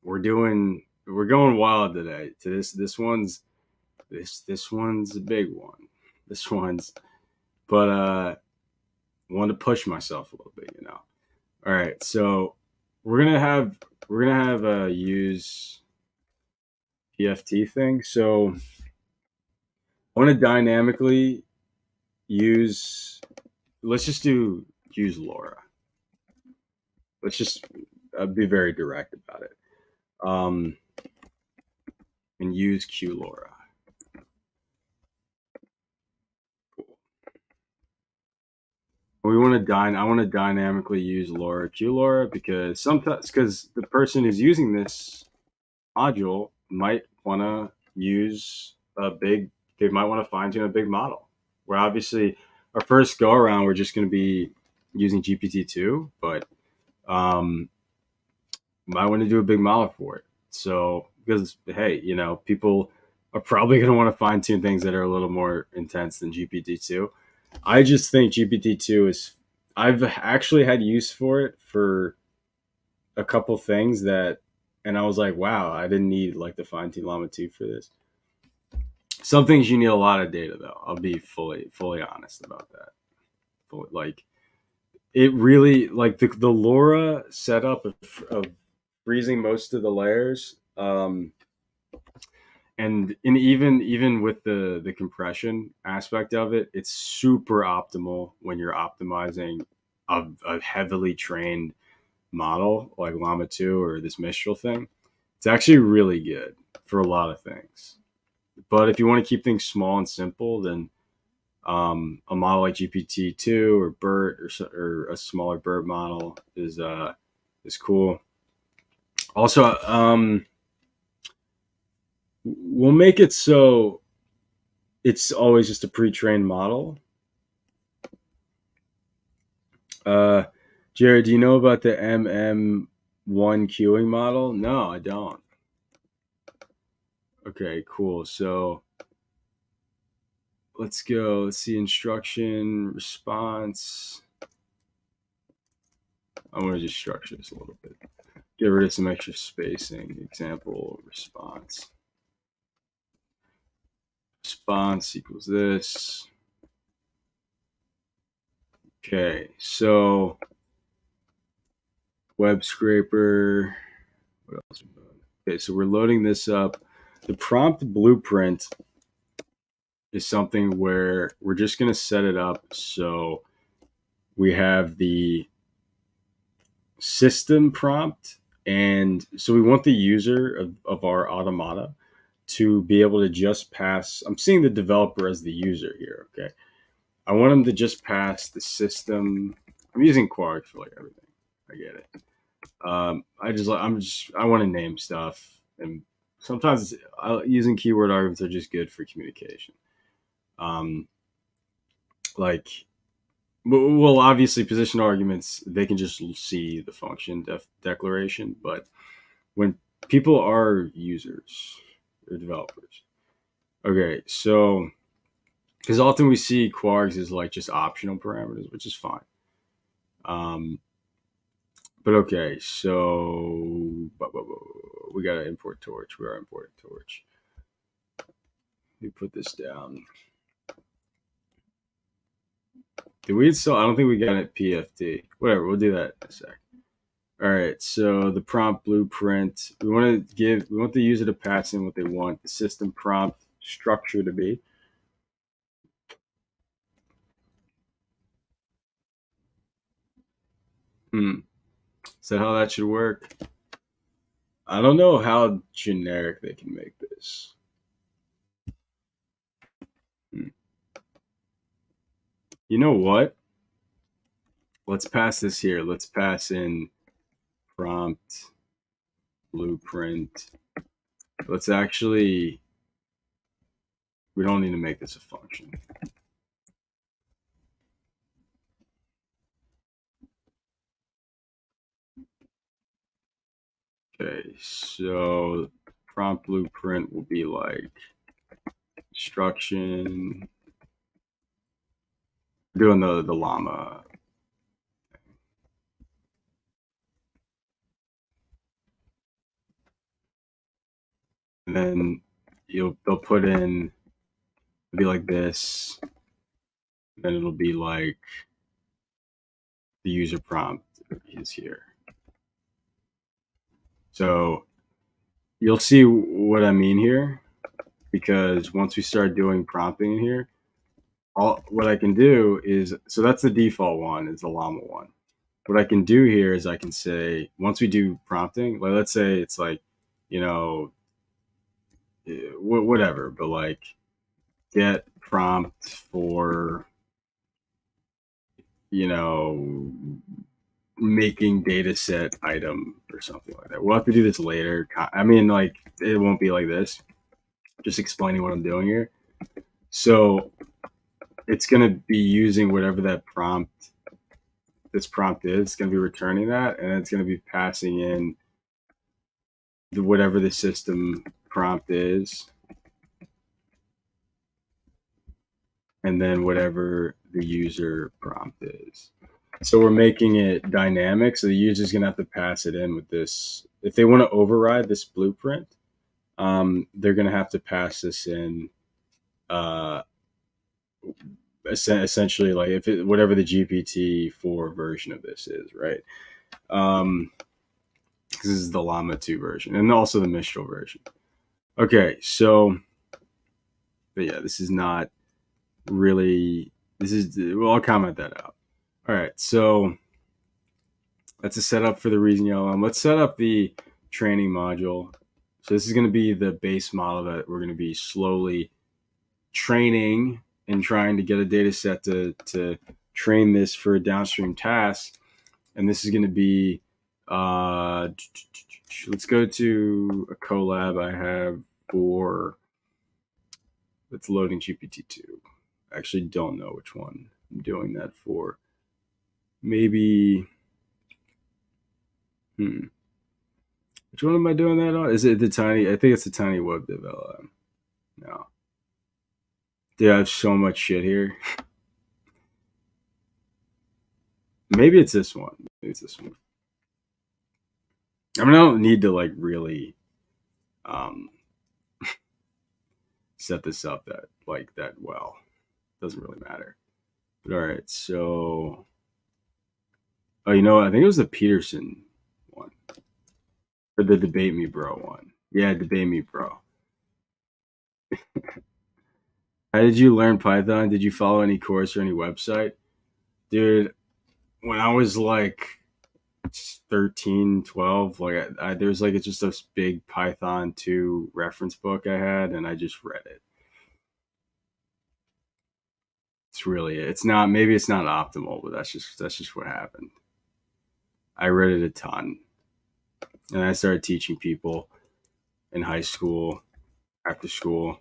We're going wild today. To this one's a big one. This one's, but I wanted to push myself a little bit, you know. All right, so we're gonna have a use PFT thing. So I want to dynamically use. Let's just do use Laura. Let's just be very direct about it. Um, and use Q Laura. We want to I want to dynamically use Laura Q Laura because sometimes the person who's using this module might want to use a big. They might want to fine tune a big model. Where obviously our first go around, we're just going to be using GPT-2, but might want to do a big model for it. So because hey, you know, people are probably going to want to fine tune things that are a little more intense than GPT-2. I just think GPT-2 is. I've actually had use for it for a couple things that, and I was like, wow, I didn't need like the fine tune Llama 2 for this. Some things you need a lot of data though. I'll be fully honest about that. Like it really like the LoRa setup of freezing most of the layers. And even with the compression aspect of it, it's super optimal when you're optimizing a heavily trained model like Llama 2 or this Mistral thing. It's actually really good for a lot of things. But if you want to keep things small and simple, then a model like GPT-2 or BERT or a smaller BERT model is cool. Also, we'll make it so it's always just a pre-trained model. Uh, Jared, do you know about the MM1 queuing model? No, I don't. Okay, cool. So let's go. Let's see instruction, response. I want to just structure this a little bit. Get rid of some extra spacing. Example, response. Response equals this. Okay, so web scraper. What else? Okay, so we're loading this up. The prompt blueprint is something where we're just going to set it up so we have the system prompt. And so we want the user of our automata to be able to just pass. I'm seeing the developer as the user here. Okay. I want them to just pass the system. I'm using Quark for like everything. I get it. I want to name stuff, and sometimes using keyword arguments are just good for communication. Um, like, well, obviously, position arguments they can just see the function declaration, but when people are users or developers, okay, so because often we see quarks as like just optional parameters, which is fine. But okay, so we got to import torch. We are importing torch. Let me put this down. Did we install? I don't think we got it PFT. Whatever, we'll do that in a sec. All right, so the prompt blueprint. We want the user to pass in what they want the system prompt structure to be. Is that how that should work? I don't know how generic they can make this. You know what? Let's pass this here. Let's pass in prompt blueprint. Let's actually, we don't need to make this a function. Okay, so prompt blueprint will be like instruction. We're doing the llama. And then they'll put in, it'll be like this. Then it'll be like the user prompt is here. So you'll see what I mean here, because once we start doing prompting in here, what I can do is, so that's the default one, is the llama one. What I can do here is I can say, once we do prompting, like let's say it's like, you know, whatever, but like get prompt for, you know, making dataset item or something like that. We'll have to do this later. I mean, like, it won't be like this. Just explaining what I'm doing here. So it's going to be using whatever this prompt is. It's going to be returning that, and it's going to be passing in whatever the system prompt is, and then whatever the user prompt is. So we're making it dynamic. So the user's going to have to pass it in with this. If they want to override this blueprint, they're going to have to pass this in. Essentially, like whatever the GPT-4 version of this is, right? This is the Llama 2 version, and also the Mistral version. Okay, so, but yeah, this is not really. This is. Well, I'll comment that out. All right, so that's a setup for the reason yellow. Let's set up the training module. So this is going to be the base model that we're going to be slowly training and trying to get a data set to train this for a downstream task. And this is going to be, let's go to a Colab I have for, it's loading GPT-2. I actually don't know which one I'm doing that for. Maybe, which one am I doing that on? Is it the tiny, I think it's the tiny web developer. No. Dude, I have so much shit here. Maybe it's this one. Maybe it's this one. I mean, I don't need to like really set this up that well. Doesn't really matter. But all right, so you know what? I think it was the Peterson one. Or the Debate Me Bro one. Yeah, Debate Me Bro. How did you learn Python? Did you follow any course or any website? Dude, when I was like 13, 12, like there's like it's just this big Python 2 reference book I had, and I just read it. It's really it. It's not, maybe it's not optimal, but that's just what happened. I read it a ton, and I started teaching people in high school, after school,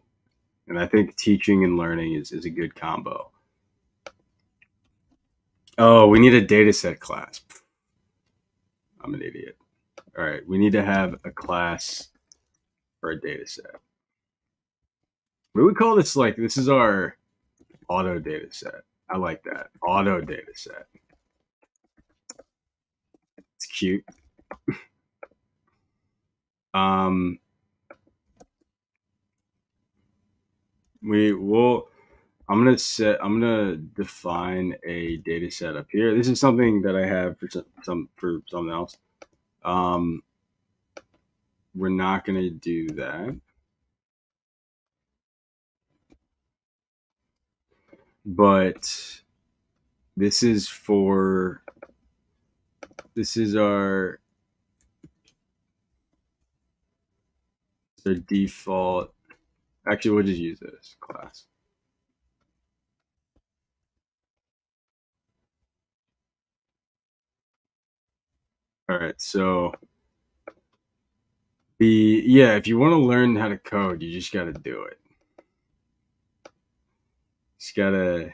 and I think teaching and learning is a good combo. Oh, we need a dataset class. I'm an idiot. All right, we need to have a class for a dataset. What do we call this? Like, this is our Auto dataset. I like that. Auto dataset. It's cute. Um, we will. I'm gonna define a data set up here. This is something that I have for something else. Um, we're not gonna do that, but this is for this is our default. Actually, we'll just use this class. All right, so if you want to learn how to code, you just got to do it. Just gotta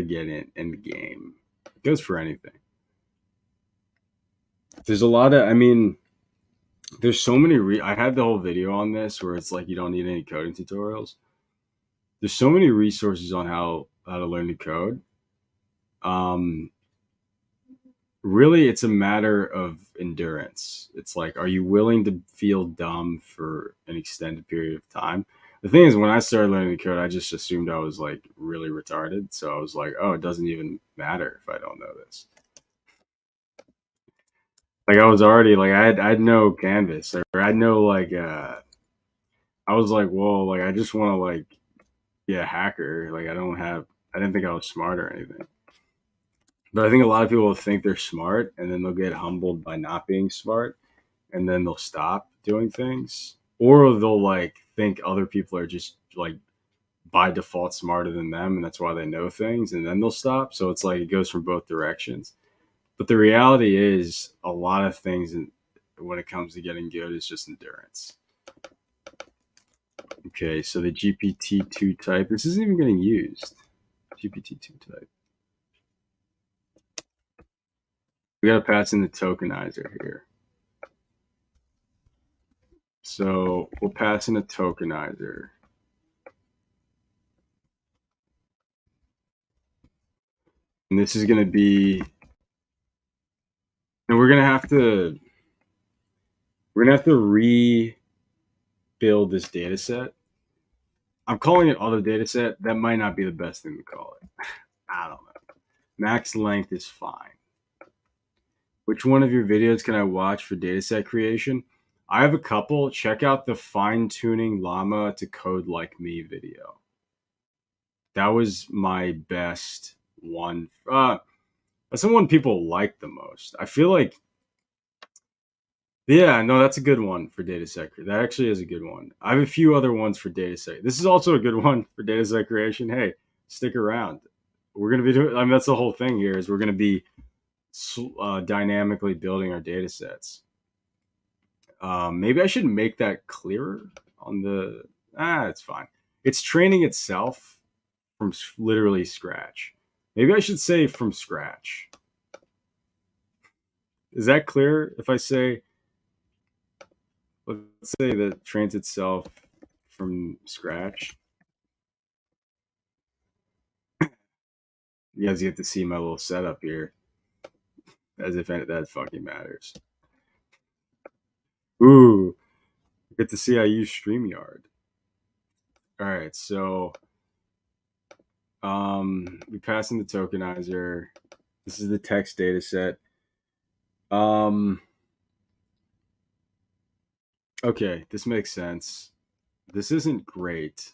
get in the game. It goes for anything. There's a lot of, I mean, there's so many. I had the whole video on this where it's like you don't need any coding tutorials. There's so many resources on how to learn to code. Um, really, it's a matter of endurance. It's like, are you willing to feel dumb for an extended period of time? The thing is, when I started learning to code, I just assumed I was like really retarded. So I was like, oh, it doesn't even matter if I don't know this. Like I was already like I had no canvas or I had no like I was like, whoa, like I just want to like be a hacker. Like I didn't think I was smart or anything. But I think a lot of people think they're smart and then they'll get humbled by not being smart and then they'll stop doing things. Or they'll like think other people are just like by default smarter than them and that's why they know things and then they'll stop. So it's like it goes from both directions. But the reality is a lot of things when it comes to getting good is just endurance. Okay, so the GPT-2 type, this isn't even getting used. GPT-2 type. We got to pass in the tokenizer here. So we'll pass in a tokenizer. And this is going to be, and we're going to have to rebuild this data set. I'm calling it auto data set. That might not be the best thing to call it. I don't know. Max length is fine. Which one of your videos can I watch for dataset creation? I have a couple. Check out the fine tuning llama to code like me video. That was my best one. That's the one people like the most. I feel like, yeah, no, that's a good one for dataset. That actually is a good one. I have a few other ones for dataset. This is also a good one for dataset creation. Hey, stick around. We're gonna be doing. I mean, that's the whole thing here. Is we're gonna be dynamically building our data sets. Maybe I should make that clearer on the. It's fine. It's training itself from literally scratch. Maybe I should say from scratch. Is that clear? If I say, let's say that trains itself from scratch. You guys get to see my little setup here, as if that fucking matters. Ooh, get to see I use StreamYard. All right, so we pass in the tokenizer. This is the text data set. Okay, this makes sense. This isn't great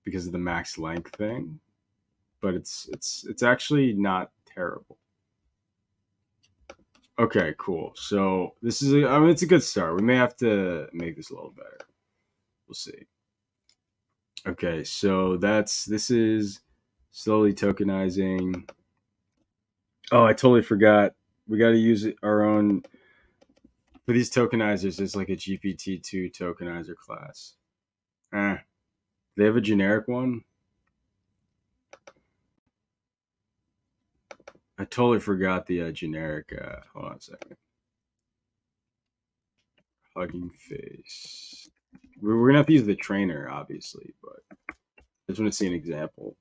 because of the max length thing, but it's actually not terrible. Okay, cool. So this is I mean it's a good start. We may have to make this a little better. We'll see. Okay, so this is slowly tokenizing. Oh, I totally forgot. We got to use our own for these tokenizers. There's like a GPT-2 tokenizer class. They have a generic one. I totally forgot the generic. Hold on a second. Hugging face. We're gonna have to use the trainer, obviously, but I just want to see an example.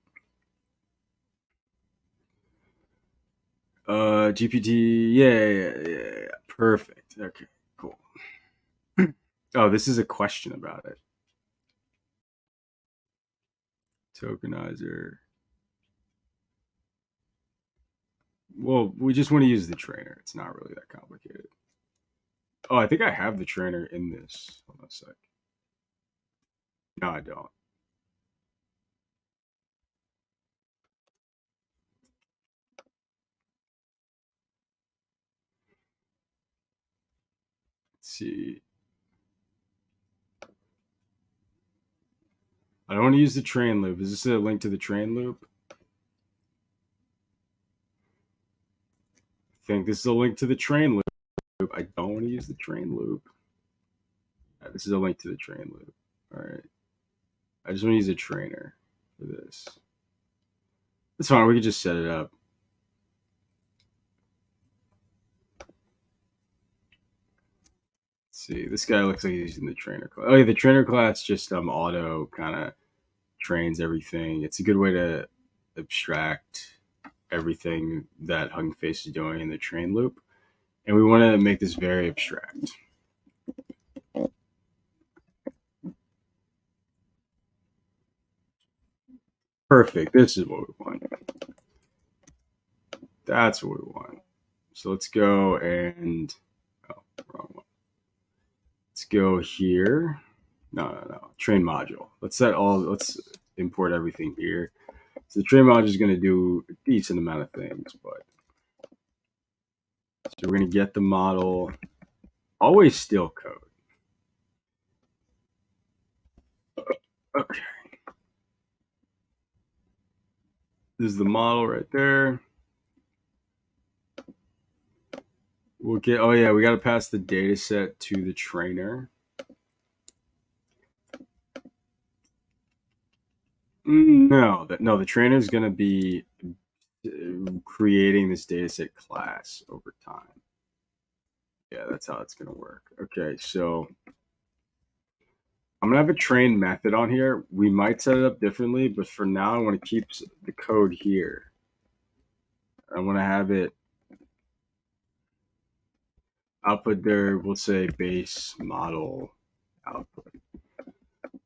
GPT. Yeah. Perfect. Okay, cool. Oh, this is a question about it. Tokenizer. Well, we just want to use the trainer. It's not really that complicated. Oh, I think I have the trainer in this. Hold on a sec. No, I don't. Let's see. I don't want to use the train loop. Is this a link to the train loop? I think this is a link to the train loop. I don't want to use the train loop. This is a link to the train loop. All right. I just want to use a trainer for this. That's fine. We can just set it up. Let's see. This guy looks like he's using the trainer class. Oh yeah, the trainer class just auto kind of trains everything. It's a good way to abstract everything that Hugging Face is doing in the train loop. And we want to make this very abstract. Perfect. This is what we want. That's what we want. So let's go and wrong one. Let's go here. No. Train module. Let's import everything here. So the train module is going to do a decent amount of things, but so we're going to get the model. Always steal code. Okay. This is the model right there. We'll get. Oh yeah, we got to pass the data set to the trainer. No, the trainer is going to be creating this dataset class over time. Yeah, that's how it's going to work. Okay, so I'm going to have a train method on here. We might set it up differently, but for now, I want to keep the code here. I want to have it output there. We'll say base model output.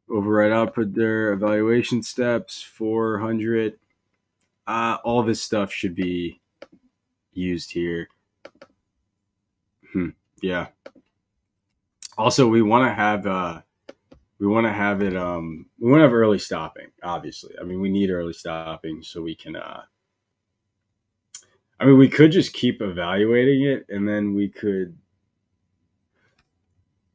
Override output there. Evaluation steps 400. All this stuff should be used here. Yeah. Also, we want to have it. We want to have early stopping. Obviously, I mean, we need early stopping so we can. I mean, we could just keep evaluating it, and then we could.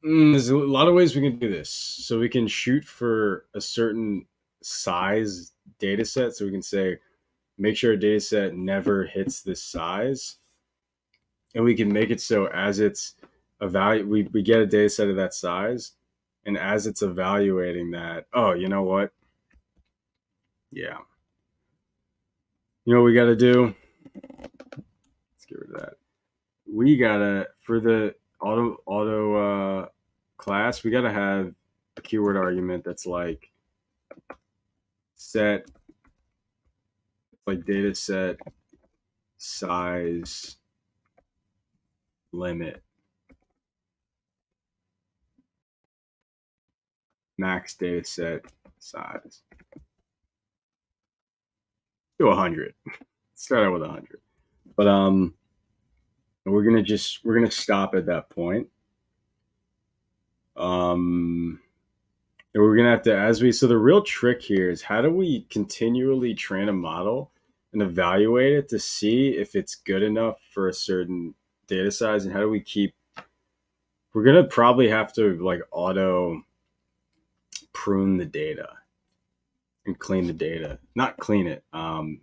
There's a lot of ways we can do this. So we can shoot for a certain size data set. So we can say, make sure a data set never hits this size. And we can make it so as it's we get a data set of that size. And as it's evaluating that, oh, you know what? Yeah. You know what we got to do? Let's get rid of that. We got to, for the auto class, we got to have a keyword argument that's like set, like data set size limit max data set size to 100. Start out with 100, but we're gonna stop at that point. And we're gonna have to so the real trick here is how do we continually train a model and evaluate it to see if it's good enough for a certain data size, and how do we keep. We're gonna probably have to like auto prune the data and clean the data. Not clean it.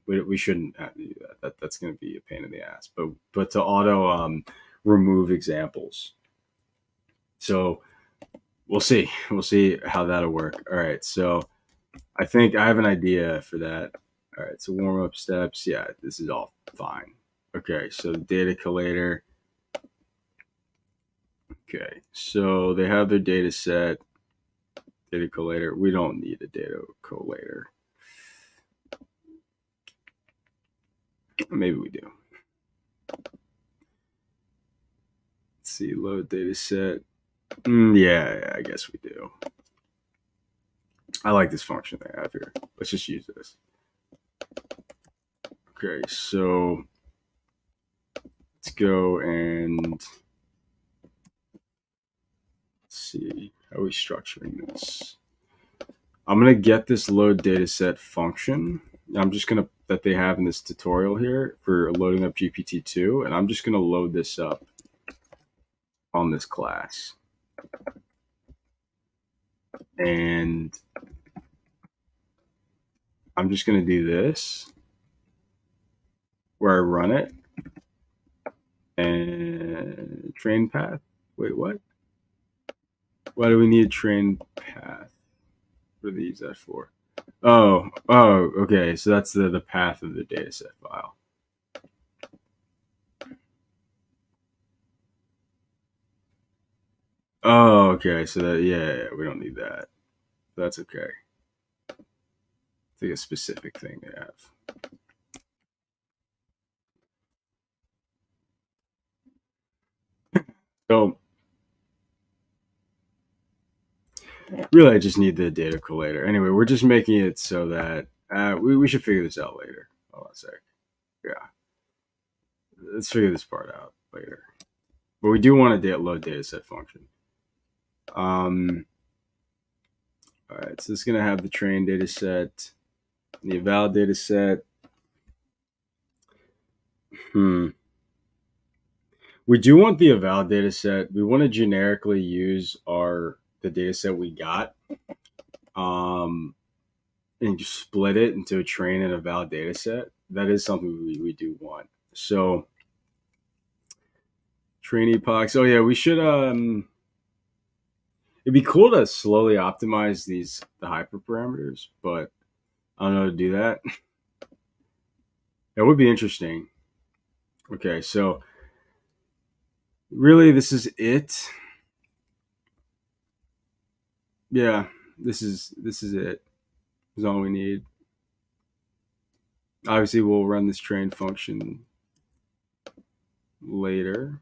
We shouldn't have to do that. That's going to be a pain in the ass. But to auto remove examples. So we'll see. We'll see how that'll work. All right. So I think I have an idea for that. All right. So warm up steps. Yeah, this is all fine. Okay. So data collator. Okay. So they have their data set. Data collator. We don't need a data collator. Maybe we do. see, load data set. Yeah, I guess we do. I like this function they have here. Let's just use this. Okay, so let's go and see how are we structuring this. I'm gonna get this load dataset function. I'm just gonna that they have in this tutorial here for loading up GPT-2, and I'm just gonna load this up on this class. And I'm just gonna do this where I run it and train path. Wait, what? Why do we need a train path? What do they use that for? Oh, okay. So that's the path of the dataset file. Oh, okay. So that yeah, we don't need that. That's okay. It's like a specific thing they have. So really, I just need the data collator. Anyway, we're just making it so that we should figure this out later. Hold on a sec. Yeah, let's figure this part out later. But we do want a load dataset function. All right, so it's going to have the train data set, the eval data set. We do want the eval data set. We want to generically use the data set we got and just split it into a train and eval data set. That is something we do want. So train epochs. Oh yeah, we should it'd be cool to slowly optimize the hyperparameters, but I don't know how to do that. That would be interesting. Okay, so really this is it. Yeah, this is it. This is all we need. Obviously we'll run this train function later.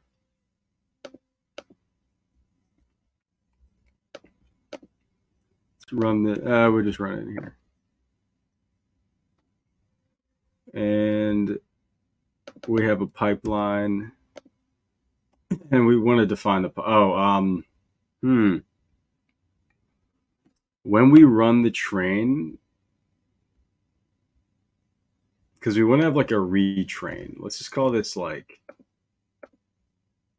Let's run we'll just run it here. And we have a pipeline and we want to define the when we run the train, because we want to have like a retrain. Let's just call this like,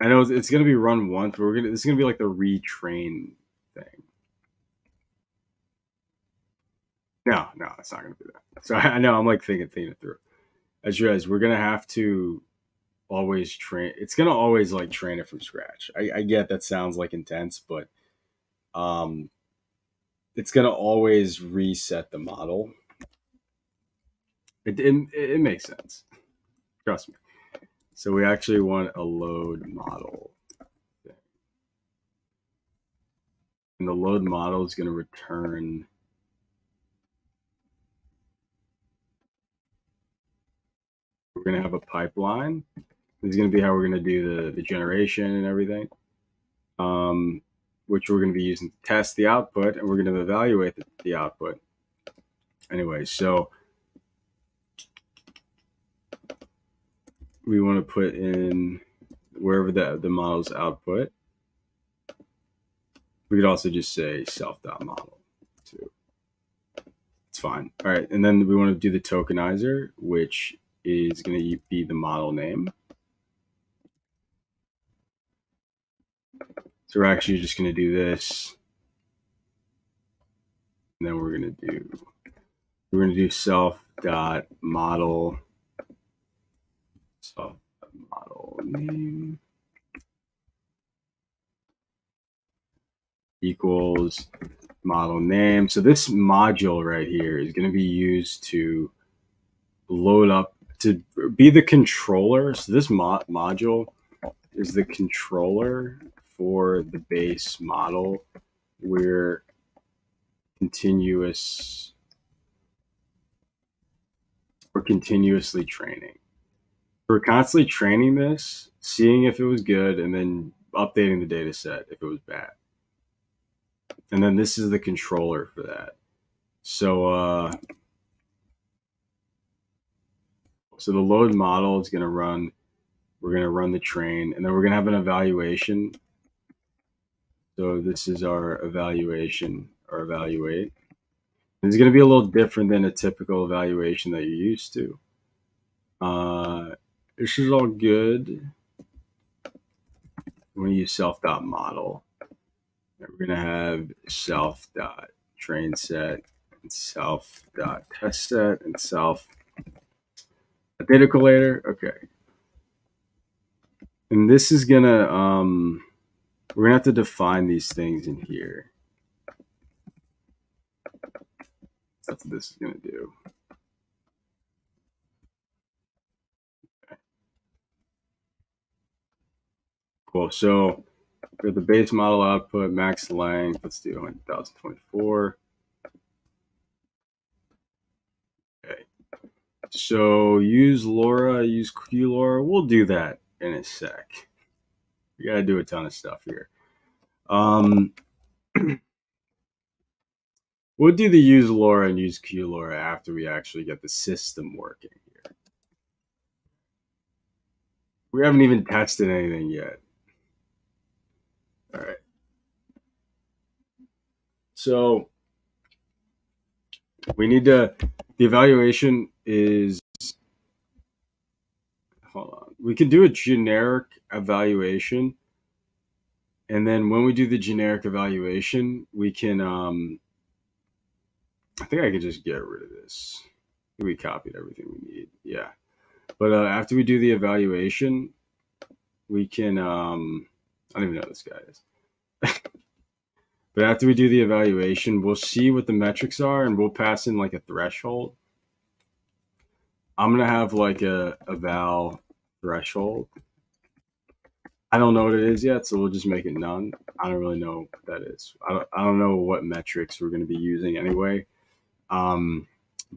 I know it's going to be run once, but this is going to be like the retrain thing. No, it's not going to be that. So I know I'm like thinking it through. I just realized we're going to have to always train. It's going to always like train it from scratch. I get that sounds like intense, but it's going to always reset the model. It makes sense. Trust me. So we actually want a load model. And the load model is going to return we're going to have a pipeline. This is going to be how we're going to do the generation and everything, which we're going to be using to test the output, and we're going to evaluate the output. Anyway, so we want to put in wherever the model's output. We could also just say self.model too. It's fine. All right, and then we want to do the tokenizer, which is going to be the model name. So we're actually just going to do this, and then we're going to do self.model model name equals model name. So this module right here is going to be used to load up, to be the controller. So this module is the controller for the base model. We're continuously training. we're constantly training this, seeing if it was good, and then updating the data set if it was bad. And then this is the controller for that. So the load model is going to run, we're going to run the train, and then we're going to have an evaluation. So this is our evaluation or evaluate. And it's going to be a little different than a typical evaluation that you're used to. This is all good. We're going to use self.model. We're going to have self.train set and self.test set and self data collator. Okay. And this is going to, we're going to have to define these things in here. That's what this is going to do. Cool. So for the base model output, max length, let's do 100,024. Okay. So use LoRa, use QLoRa. We'll do that in a sec. We got to do a ton of stuff here. We'll do the use LoRa and use QLoRa after we actually get the system working here. We haven't even tested anything yet. All right. So we need to, the evaluation is, hold on. We can do a generic evaluation. And then when we do the generic evaluation, we can, I think I could just get rid of this. We copied everything we need. Yeah. But after we do the evaluation, we can, I don't even know who this guy is. But after we do the evaluation, we'll see what the metrics are and we'll pass in like a threshold. I'm going to have like a eval threshold. I don't know what it is yet, so we'll just make it none. I don't really know what that is. I don't know what metrics we're going to be using anyway. But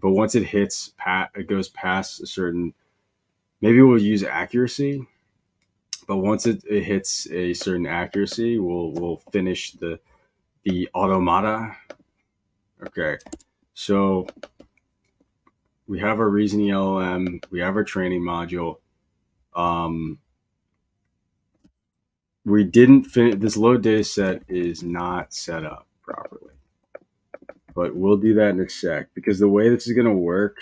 once it hits, it goes past a certain, maybe we'll use accuracy. But once it hits a certain accuracy, we'll finish the automata. Okay, so we have our reasoning LLM, we have our training module. We didn't finish, this load data set is not set up properly. But we'll do that in a sec, because the way this is going to work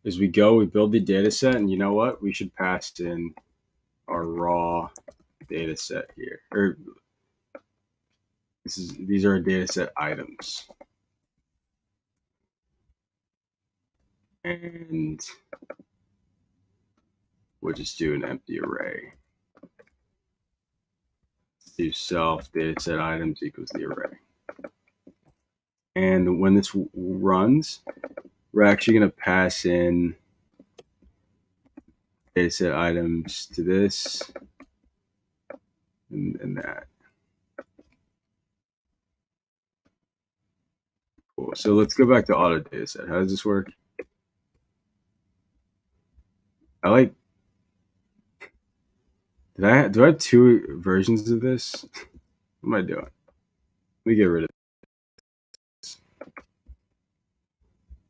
is we build the data set, and you know what? We should pass in our raw data set here. Or these are our data set items. And we'll just do an empty array. Do self data set items equals the array. And when this runs, we're actually going to pass in data set items to this and that. Cool. So let's go back to auto data set. How does this work? I like, do I have two versions of this? What am I doing? Let me get rid of this.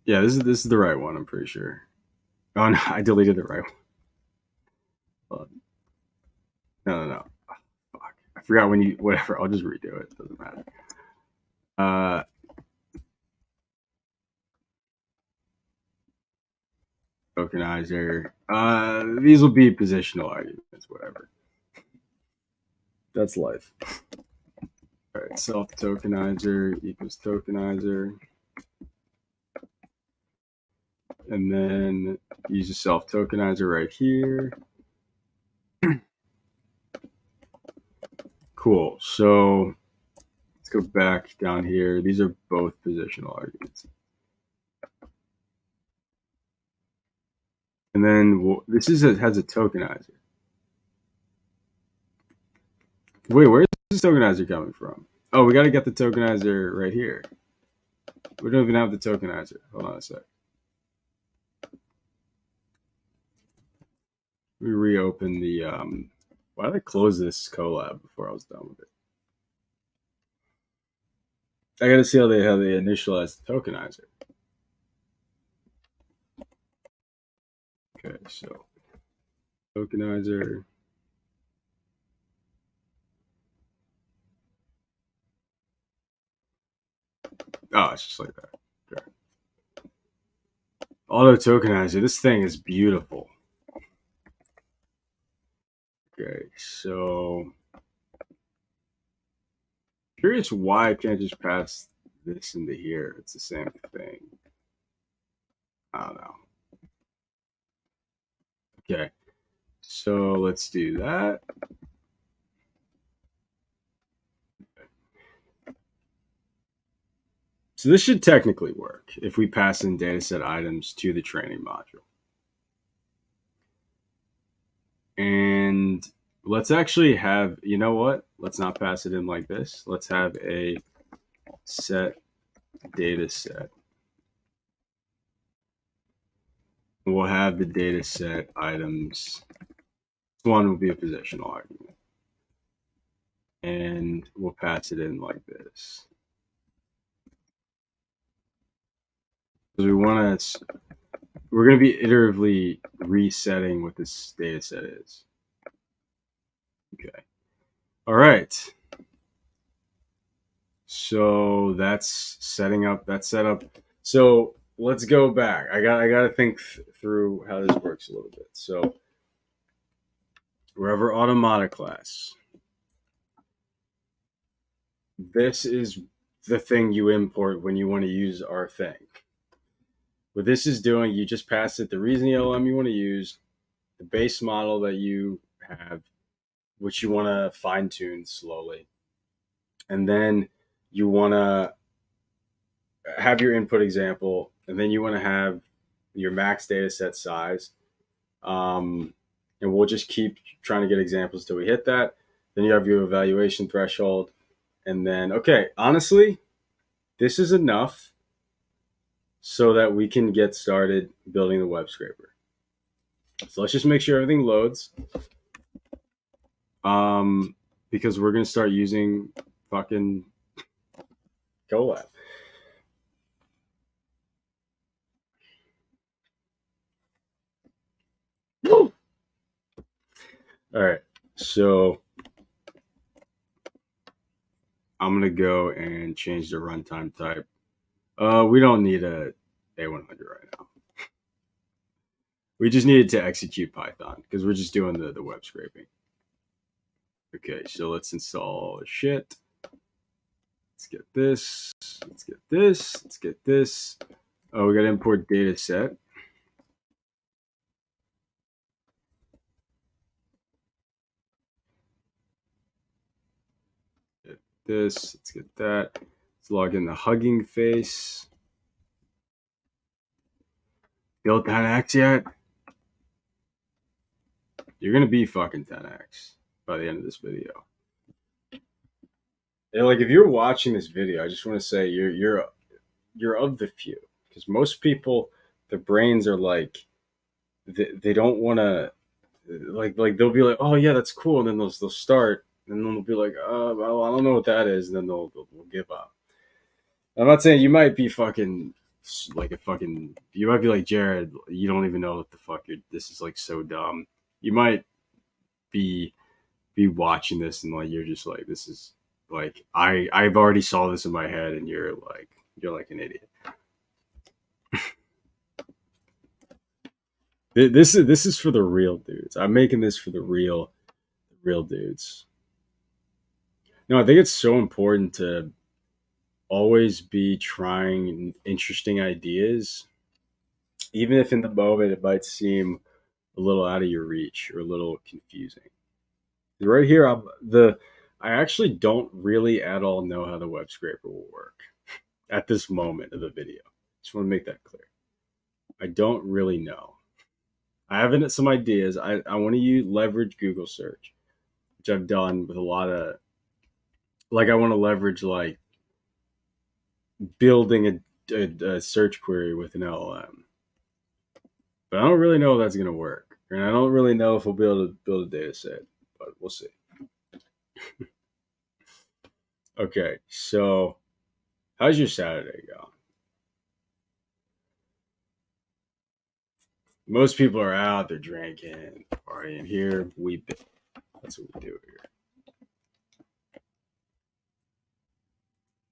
Yeah, this is the right one, I'm pretty sure. Oh no, I deleted the right one. No. Oh, fuck. I forgot when you, whatever, I'll just redo it. Doesn't matter. Tokenizer. These will be positional arguments, whatever. That's life. All right, self tokenizer equals tokenizer. And then use a self tokenizer right here. Cool. So let's go back down here. These are both positional arguments. And then this has a tokenizer. Wait, where's this tokenizer coming from? Oh, we got to get the tokenizer right here. We don't even have the tokenizer. Hold on a sec. Let me reopen the. Why did I close this Colab before I was done with it? I got to see how they initialize the tokenizer. Okay, so tokenizer. Oh, it's just like that. Okay. Auto tokenizer. This thing is beautiful. Okay, so curious why I can't just pass this into here. It's the same thing. I don't know. Okay, so let's do that. So this should technically work if we pass in dataset items to the training module. And let's actually have, you know what? Let's not pass it in like this. Let's have a set dataset. We'll have the dataset items. One will be a positional argument. And we'll pass it in like this. Because we're going to be iteratively resetting what this data set is. Okay. All right. So that's setting up, that's set up. So let's go back. I got to think through how this works a little bit. So wherever Automata class, this is the thing you import when you want to use our thing. What this is doing, you just pass it the reasoning LM you want to use, the base model that you have, which you want to fine tune slowly. And then you want to have your input example, and then you want to have your max data set size. And we'll just keep trying to get examples till we hit that. Then you have your evaluation threshold. And then, okay, honestly, this is enough so that we can get started building the web scraper. So let's just make sure everything loads. Because we're going to start using fucking Colab. Woo! All right, so I'm going to go and change the runtime type. We don't need a A100 right now. We just needed to execute Python because we're just doing the web scraping. Okay, so let's install shit. Let's get this. Let's get this. Let's get this. Oh, we got to import data set. Get this. Let's get that. Let's log in the Hugging Face. Built 10x yet? You're gonna be fucking 10x by the end of this video. And like, if you're watching this video, I just want to say you're of the few, because most people, their brains are like, they don't want to, like they'll be like, oh yeah, that's cool, and then they'll start, and then they'll be like, well, I don't know what that is, and then they'll give up. I'm not saying you might be fucking like you might be like Jared, you don't even know what the fuck this is, like, so dumb. You might be watching this and like you're just like, this is like, I've already saw this in my head, and you're like an idiot. This is for the real dudes. I'm making this for the real dudes. No, I think it's so important to always be trying interesting ideas, even if in the moment it might seem a little out of your reach or a little confusing. Right here, I actually don't really at all know how the web scraper will work at this moment of the video. Just want to make that clear. I don't really know. I have some ideas. I want to leverage Google search, which I've done with a lot of, like, I want to leverage like building a search query with an LLM. But I don't really know if that's going to work. And I don't really know if we'll be able to build a data set, but we'll see. Okay, so how's your Saturday going? Most people are out, they're drinking, partying. Here we build. That's what we do here. If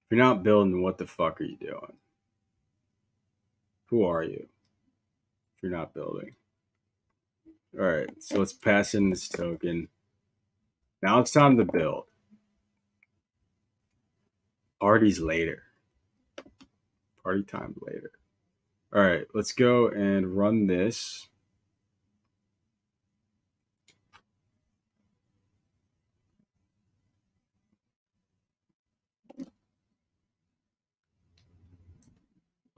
you're not building, what the fuck are you doing? Who are you if you're not building? All right, so let's pass in this token. Now it's time to build. Parties later. Party time later. All right, let's go and run this.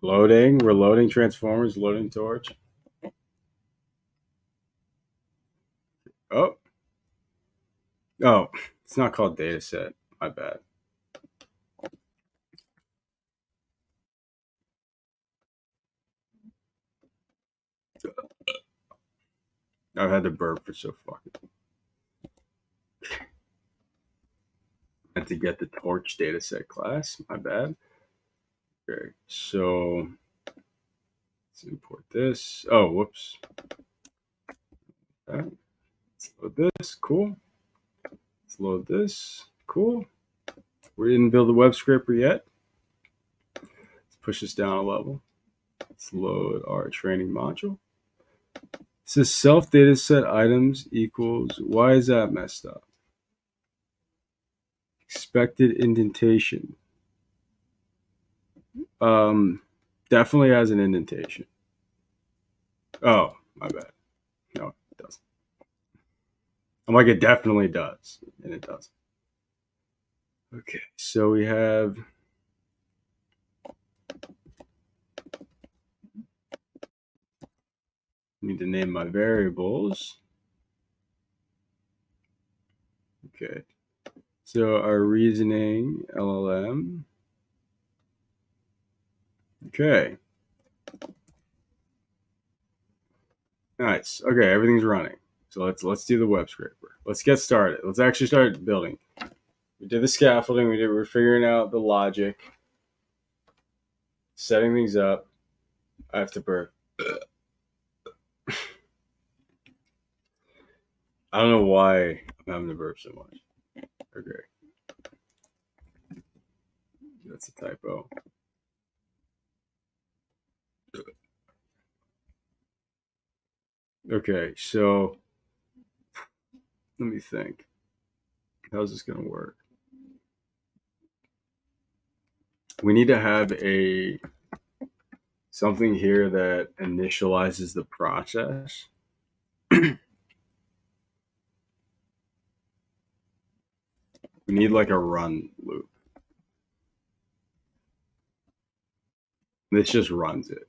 Loading. We're loading transformers, loading torch. Oh. Oh, it's not called dataset. My bad. I've had to burp for so fucking. I had to get the torch dataset class. My bad. Okay, so let's import this. Oh, whoops. Okay. Let's load this. Cool. Let's load this. Cool. We didn't build a web scraper yet. Let's push this down a level. Let's load our training module. It says self dataset items equals. Why is that messed up? Expected indentation. Definitely has an indentation. Oh, my bad. No, it doesn't. I'm like, it definitely does, and it doesn't. Okay, so we have. Need to name my variables. Okay, so our reasoning LLM. Okay. Nice. Okay, everything's running. So let's do the web scraper. Let's get started. Let's actually start building. We did the scaffolding. We're figuring out the logic, setting things up. I have to burp. I don't know why I'm having to burp so much. Okay. That's a typo. Okay, so let me think. How's this going to work? We need to have something here that initializes the process. We need like a run loop. This just runs it.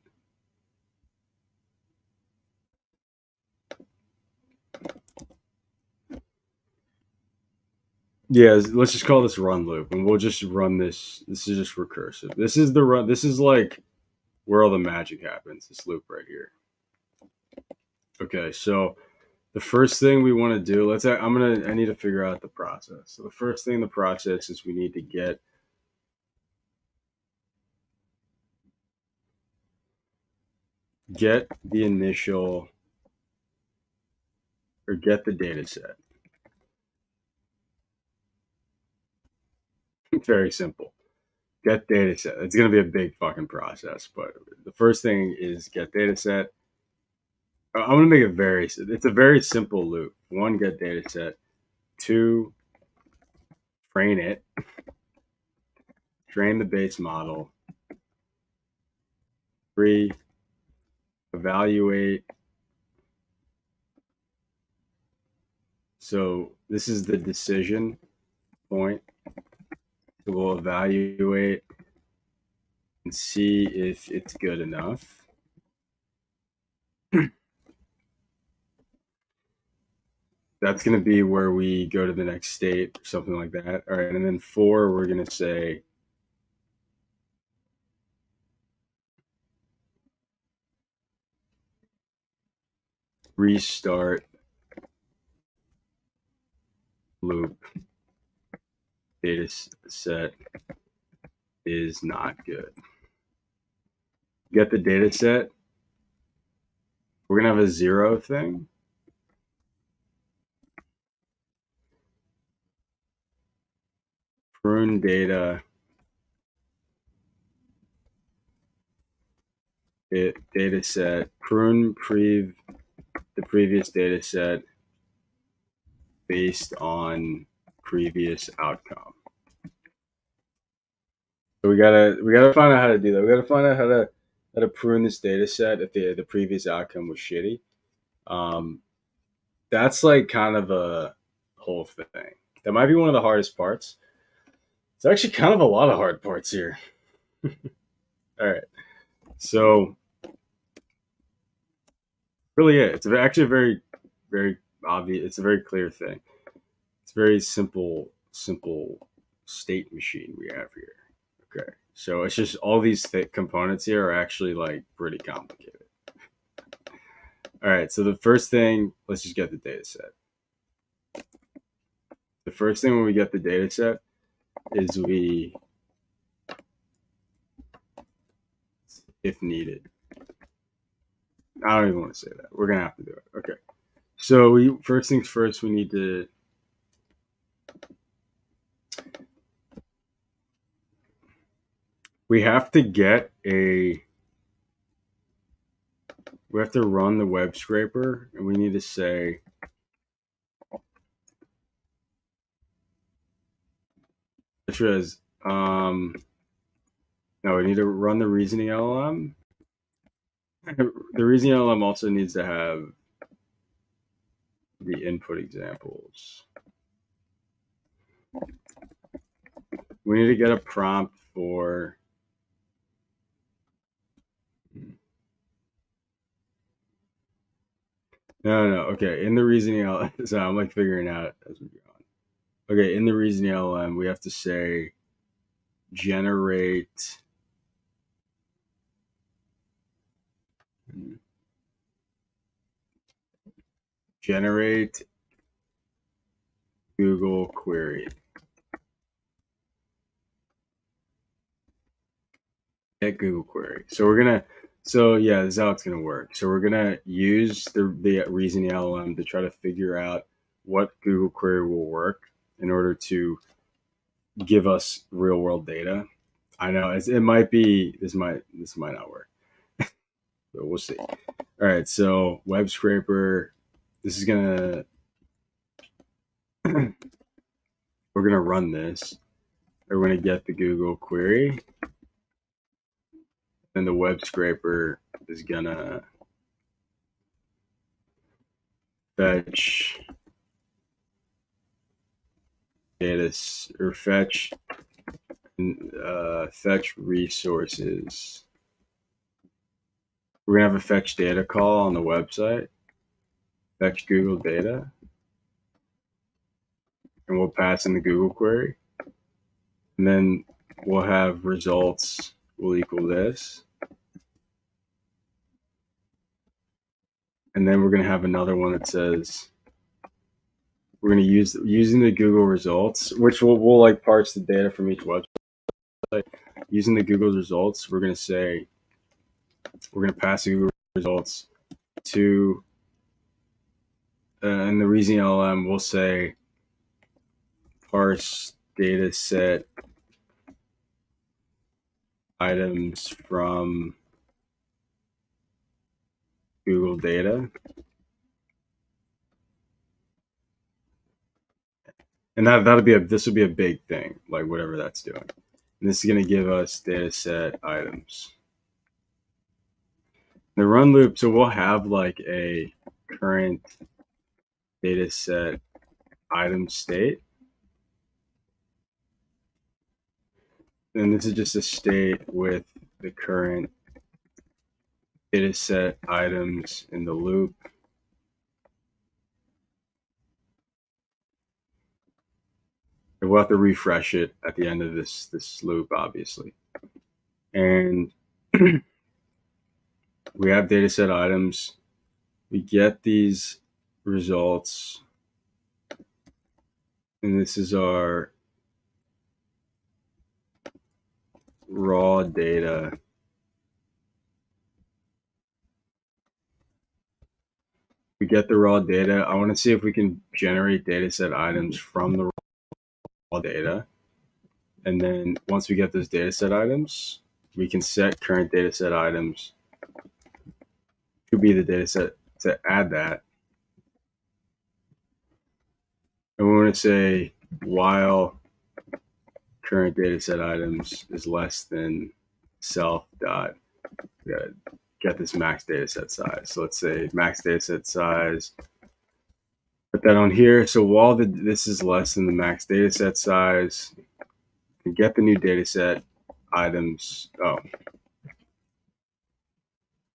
Yeah, let's just call this run loop, and we'll just run this. This is just recursive. This is the run. This is like where all the magic happens. This loop right here. Okay, so the first thing we want to do. I need to figure out the process. So the first thing in the process is we need to get the initial or get the data set. Very simple. Get data set. It's going to be a big fucking process, but the first thing is get data set. I'm going to make it's a very simple loop. One, get data set. Two, train it. Train the base model. Three, evaluate. So this is the decision point. So we'll evaluate and see if it's good enough. That's going to be where we go to the next state, something like that. All right, and then 4, we're going to say restart loop data set is not good. Get the data set. We're going to have a 0 thing. Prune data. Data set. Prune the previous data set based on previous outcome. So we gotta find out how to do that. We gotta find out how to prune this data set if the previous outcome was shitty. That's like kind of a whole thing. That might be one of the hardest parts. It's actually kind of a lot of hard parts here. All right. So really it's actually a very, very obvious. It's a very clear thing. It's a very simple state machine we have here. Okay. So it's just all these components here are actually like pretty complicated. All right. So the first thing, let's just get the data set. The first thing when we get the data set is we, if needed, I don't even want to say that. We're going to have to do it. Okay. So first things first, we need to we have to run the web scraper, and we need to say which is no, we need to run the reasoning LLM. The reasoning LLM also needs to have the input examples. We need to get a prompt for no. Okay, in the reasoning LLM, so I'm like figuring out as we go on. Okay, in the reasoning LLM, we have to say generate Google query. Get Google query. So yeah, this is how it's gonna work. So we're gonna use the reasoning LLM to try to figure out what Google query will work in order to give us real world data. I know it might be this might not work, but we'll see. All right, so web scraper. This is gonna we're gonna run this. We're gonna get the Google query, and the web scraper is gonna fetch data or fetch resources. We're gonna have a fetch data call on the website, fetch Google data, and we'll pass in the Google query, and then we'll have results will equal this, and then we're gonna have another one that says we're gonna using the Google results, which we'll like parse the data from each website. Using the Google results, we're gonna say we're gonna pass the Google results to and the reasoning LLM will say parse data set items from Google data. And this will be a big thing, like whatever that's doing. And this is going to give us data set items. The run loop, so we'll have like a current data set item state. And this is just a state with the current data set items in the loop. And we'll have to refresh it at the end of this loop, obviously. And we have data set items. we get these results, and this is our raw data. We get the raw data. I want to see if we can generate dataset items from the raw data. And then once we get those dataset items, we can set current dataset items to be the dataset to add that. And we want to say while current dataset items is less than self dot, we gotta get this max dataset size. So let's say max dataset size, put that on here. So while this is less than the max dataset size, we get the new dataset items. Oh,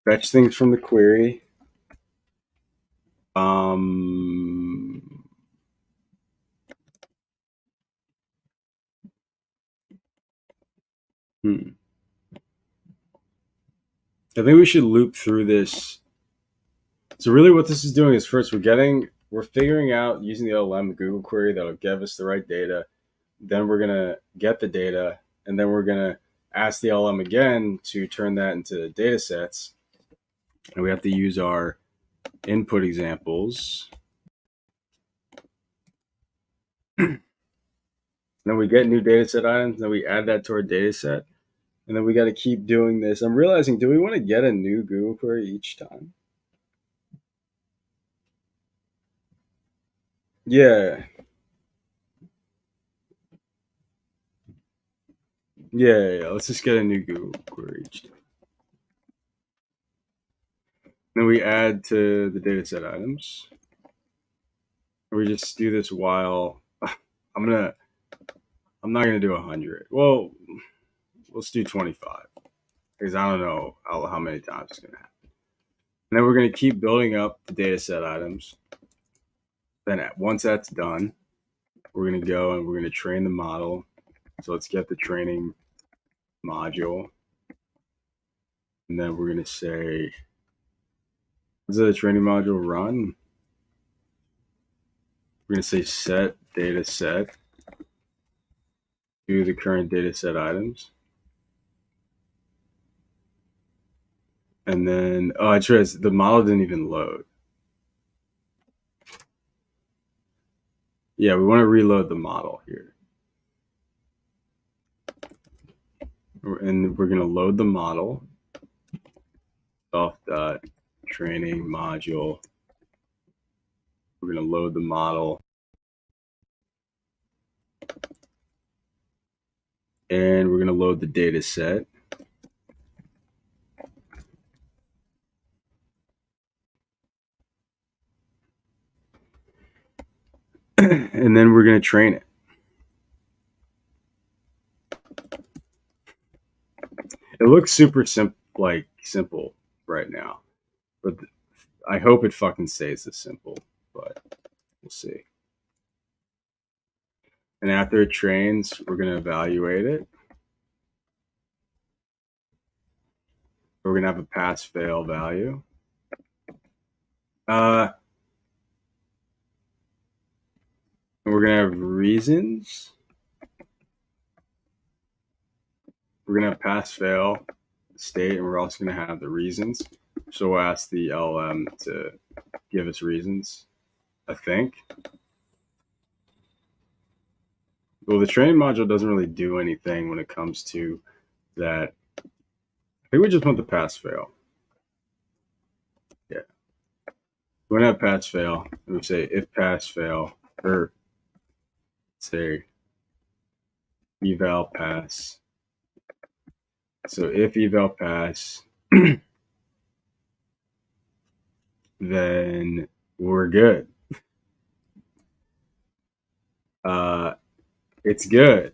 fetch things from the query. I think we should loop through this. So really what this is doing is first we're figuring out using the LLM Google query that'll give us the right data. Then we're going to get the data, and then we're going to ask the LLM again to turn that into data sets. And we have to use our input examples. Then we get new data set items, then we add that to our data set. And then we got to keep doing this. I'm realizing, do we want to get a new Google query each time? Yeah. Yeah. Let's just get a new Google query each time. Then we add to the dataset items. We just do this while I'm not gonna do 100. Well, let's do 25 because I don't know how many times it's gonna happen. And then we're gonna keep building up the dataset items. Then once that's done, we're gonna go and we're gonna train the model. So let's get the training module, and then we're gonna say, is the training module run? We're gonna say set data set to the current data set items. And then, oh, I realized the model didn't even load. Yeah, we want to reload the model here. And we're going to load the model. Self.training module. We're going to load the model. And we're going to load the data set. And then we're going to train it. It looks super simple right now, but I hope it fucking stays this simple, but we'll see. And after it trains, we're going to evaluate it. We're going to have a pass-fail value. And we're going to have reasons. We're going to have pass-fail state, and we're also going to have the reasons. So we'll ask the LM to give us reasons, I think. Well, the training module doesn't really do anything when it comes to that. I think we just want the pass-fail. Yeah. We're going to have pass-fail, and we say if pass-fail, or say eval pass. So if eval pass, then we're good. It's good.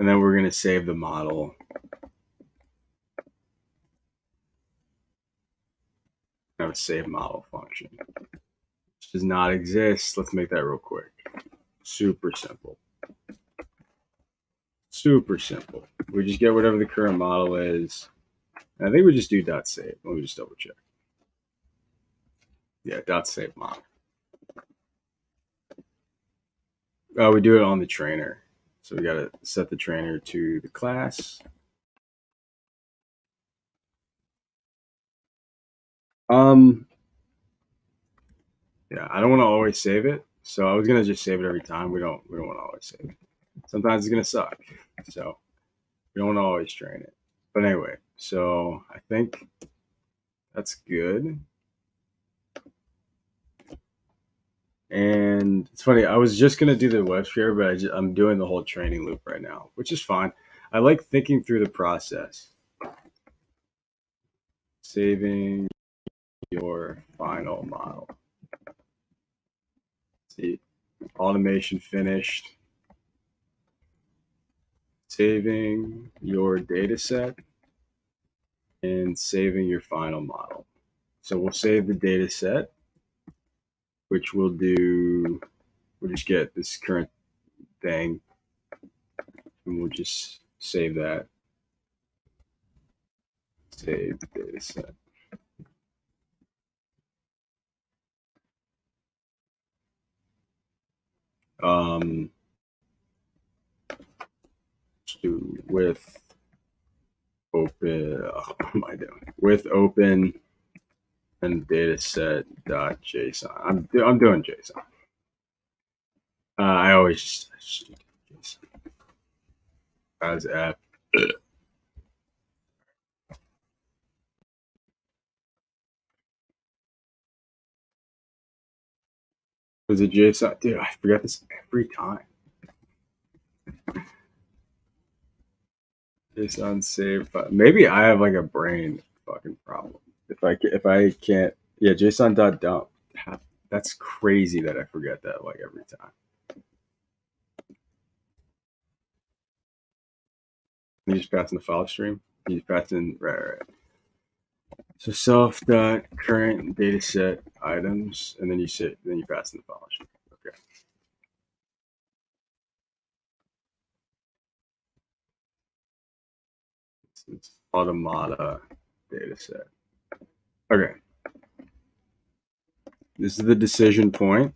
And then we're going to save the model. Have a save model function, which does not exist. Let's make that real quick. Super simple. Super simple. We just get whatever the current model is, I think we just do dot save. Let me just double check. Yeah, dot save model. Oh, we do it on the trainer. So we got to set the trainer to the class. Yeah, I don't want to always save it. So I was gonna just save it every time. We don't want to always save it. Sometimes it's gonna suck. So we don't want to always train it. But anyway, so I think that's good. And it's funny, I was just gonna do the web share, but I'm doing the whole training loop right now, which is fine. I like thinking through the process. Saving your final model. See, automation finished. Saving your data set and saving your final model. So we'll save the data set, which we'll just get this current thing, and we'll just save that. Save data set. With open, what am I doing? With open and dataset.json. I'm doing JSON. I always just do JSON as app. Was it JSON? Dude, I forget this every time. JSON save. Maybe I have like a brain fucking problem. If I can't, yeah, JSON.dump. That's crazy that I forget that like every time. You just pass in the file stream. You just pass in right. So self dot current data set items, and then you pass in the file stream. Okay. It's Automata data set. Okay. This is the decision point.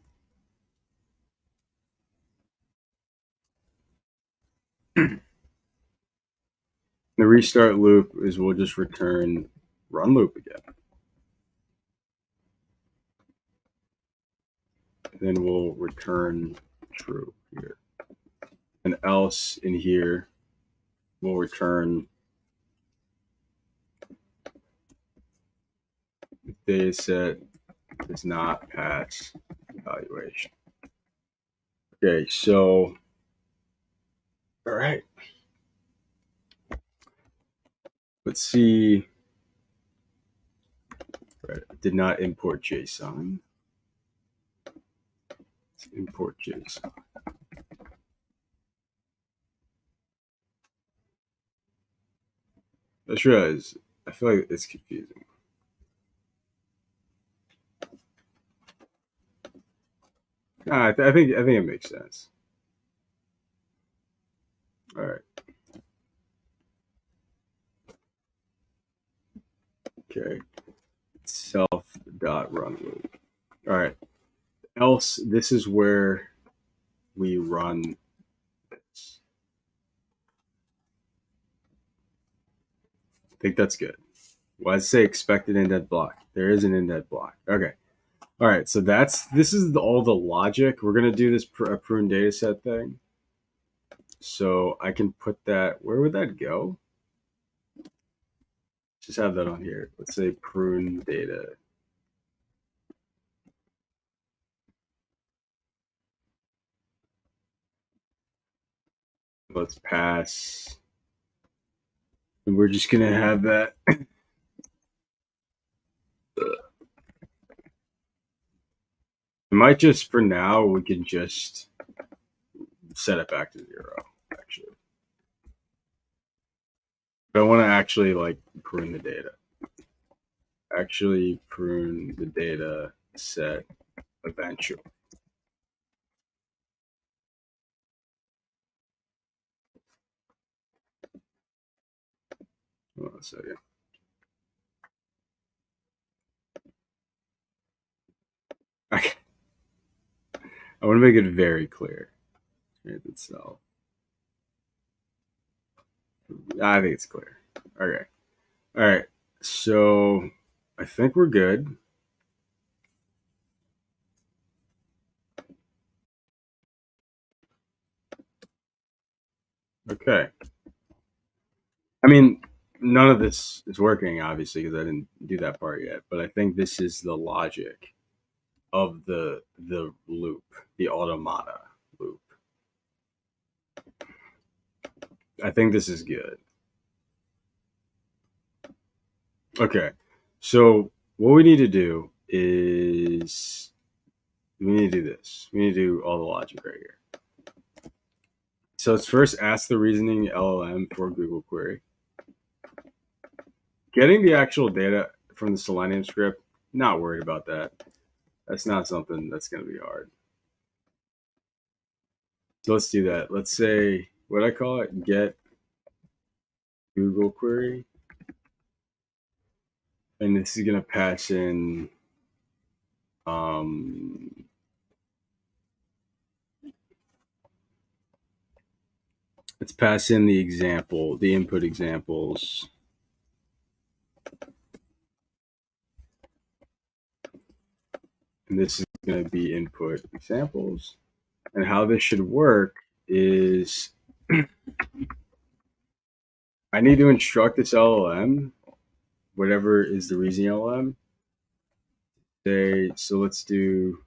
The restart loop is we'll just return run loop again. Then we'll return true here. And else in here, we'll return data set does not pass evaluation. Okay, so, all right. Let's see. Right, did not import JSON. Let's import JSON. I just realized I feel like it's confusing. I think it makes sense. All right. Okay. Self dot run loop. All right. Else, this is where we run this. I think that's good. Why does it say expected indent block? There is an indent block. Okay. All right. So this is all the logic. We're gonna do this prune data set thing. So I can put that. Where would that go? Just have that on here. Let's say prune data. Let's pass. And we're just gonna have that. It might just for now we can just set it back to 0. Actually, but I want to actually like prune the data. Actually prune the data set eventually. Hold on a second. I want to make it very clear. Itself. I think it's clear. Okay. All right. So I think we're good. Okay. I mean, none of this is working, obviously, because I didn't do that part yet. But I think this is the logic of the loop, the automata loop. I think this is good. Okay. So what we need to do is we need to do this. We need to do all the logic right here. So let's first ask the reasoning LLM for Google query. Getting the actual data from the Selenium script, not worried about that. That's not something that's going to be hard. So let's do that. Let's say, what I call it, get Google query. And this is going to pass in let's pass in the example, the input examples. And this is going to be input examples. And how this should work is I need to instruct this LLM, whatever is the reasoning LLM. So let's do,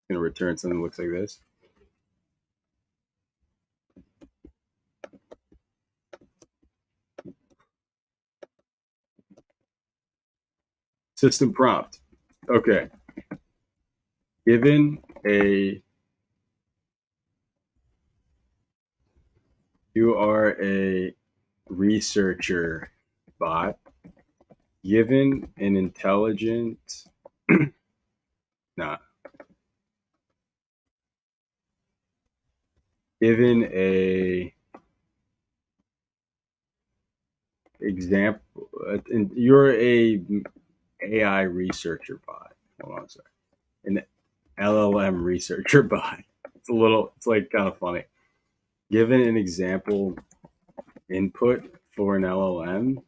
going to return something that looks like this. System prompt. Okay. Given you are a researcher bot, given an intelligent, given a example, you're a AI researcher bot. Hold on a second. An LLM researcher bot. It's like kind of funny. Given an example input for an LLM,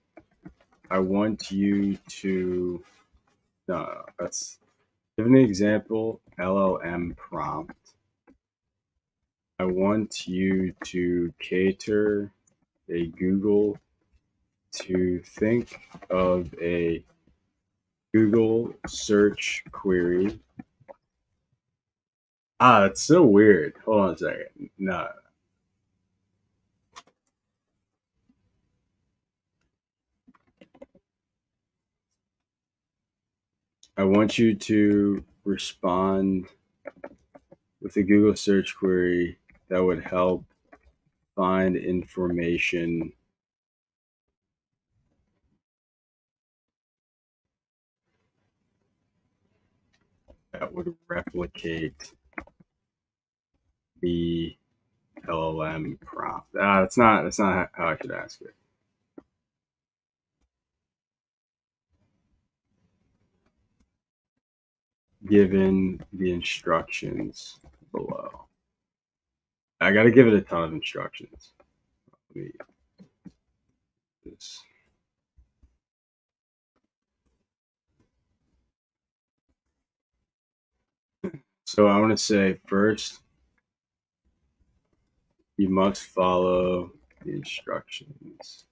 I want you to, no, that's, given an example LLM prompt, I want you to cater a Google to think of a Google search query. That's so weird. Hold on a second. No. I want you to respond with a Google search query that would help find information that would replicate the LLM prompt. That's not how I should ask it. Given the instructions below. I got to give it a ton of instructions. Let me this. So I want to say first, you must follow the instructions.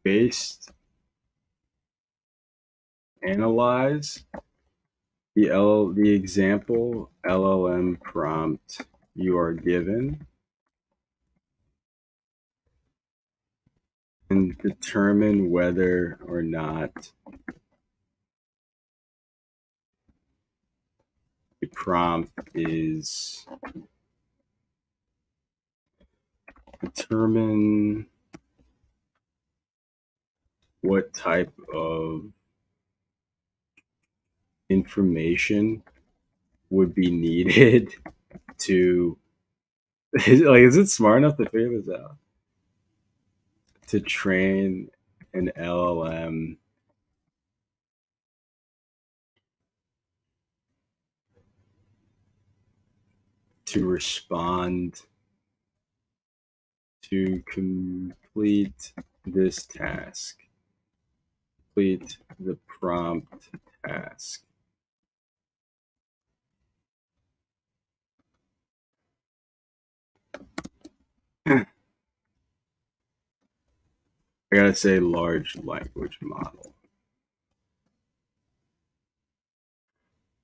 Based, analyze the example LLM prompt you are given and determine whether or not the prompt is determine what type of information would be needed to Is it smart enough to figure this out? To train an LLM to respond to complete this task. Complete the prompt task. I gotta say large language model.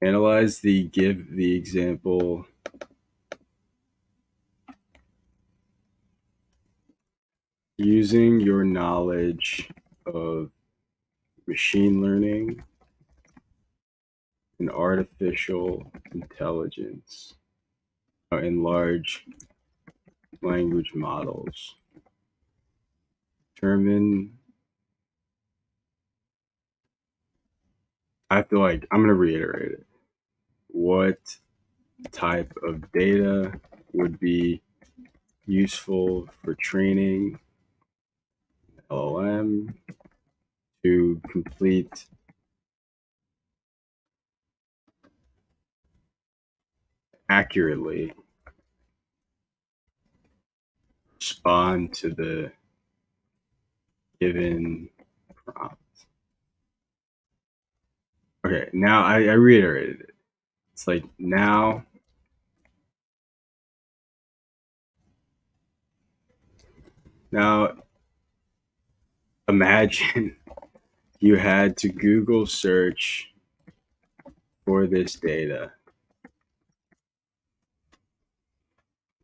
Analyze the give the example using your knowledge of machine learning and artificial intelligence and large language models. Determine. I have to I'm going to reiterate it. What type of data would be useful for training LLM to complete accurately respond to the given prompt. Okay, now I reiterated it. It's like now imagine you had to Google search for this data.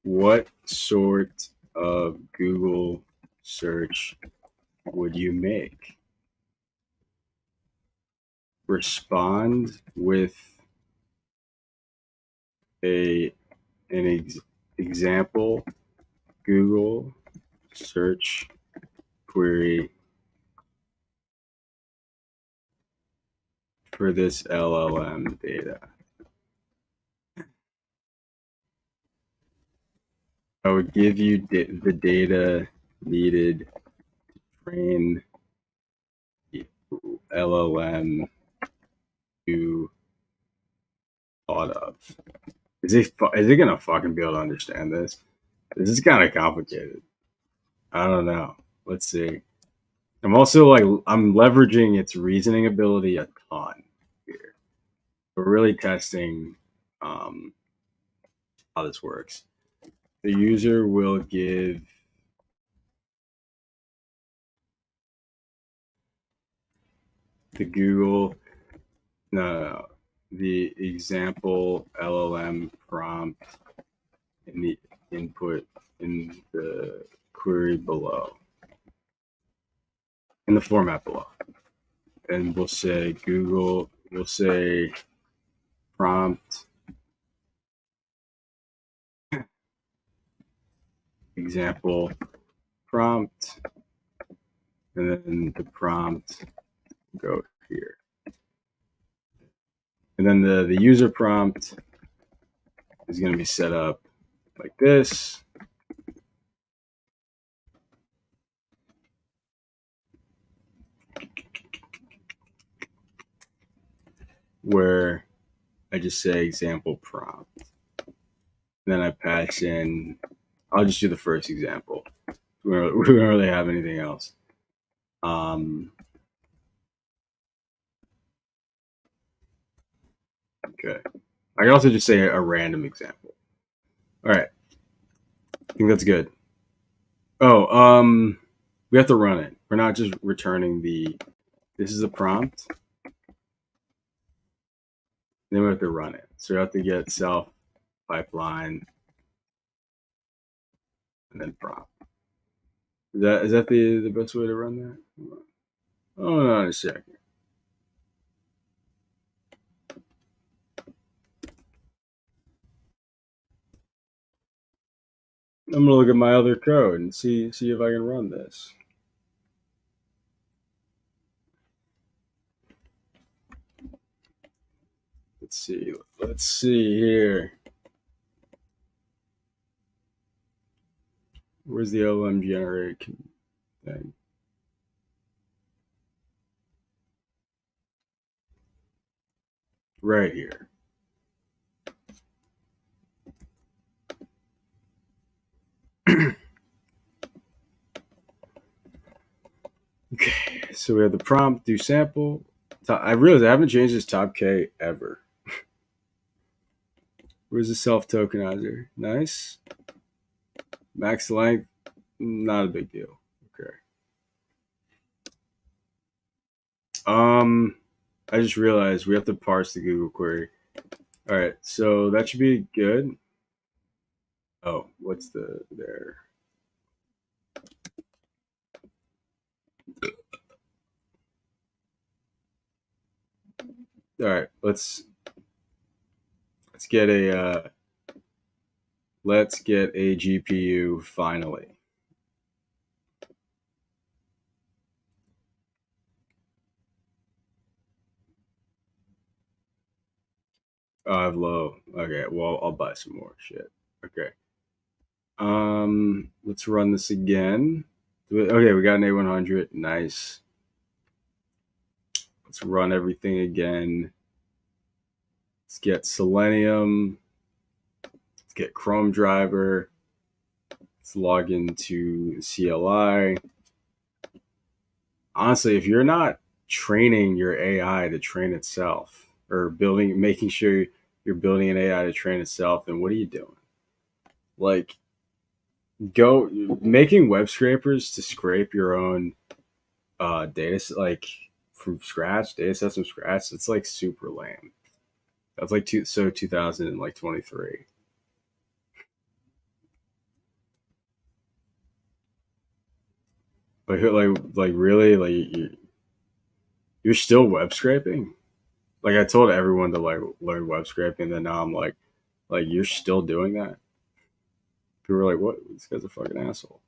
What sort of Google search would you make? Respond with an example Google search query for this LLM data. I would give you the data needed to train the LLM you thought of. Is it gonna fucking be able to understand this? This is kind of complicated. I don't know. Let's see. I'm also I'm leveraging its reasoning ability a ton here. We're really testing um, how this works. The user will give the Google the example LLM prompt in the input in the query below, in the format below. And we'll say Google, we'll say prompt example prompt, and then the prompt go here. And then the user prompt is going to be set up like this. Where I just say example prompt. And then I pass in, I'll just do the first example. We don't really have anything else. Okay. I can also just say a random example. All right. I think that's good. Oh, we have to run it. We're not just returning this is the prompt. Then we have to run it. So we have to get self pipeline and then prompt. Is that the best way to run that? Hold on a second. I'm gonna look at my other code and see if I can run this. Let's see. Let's see here. Where's the LM generate thing? Right here. Okay, so we have the prompt, do sample. I realize I haven't changed this top K ever. Where's the self tokenizer? Nice. Max length, not a big deal. Okay. Um, I just realized we have to parse the Google query. All right, so that should be good. Oh, what's the there? All right, let's get a GPU finally. I have low. Okay, well I'll buy some more shit. Okay. Let's run this again. Okay, we got an A100. Nice. Let's run everything again. Let's get Selenium. Let's get Chrome driver. Let's log into CLI. Honestly, if you're not training your AI to train itself or making sure you're building an AI to train itself, then what are you doing? Like, go making web scrapers to scrape your own data, like from scratch, data sets from scratch. It's like super lame. That's like 2023. Like really, you're still web scraping. Like I told everyone to like learn web scraping, and then now I'm like you're still doing that. People were like, "What? This guy's a fucking asshole."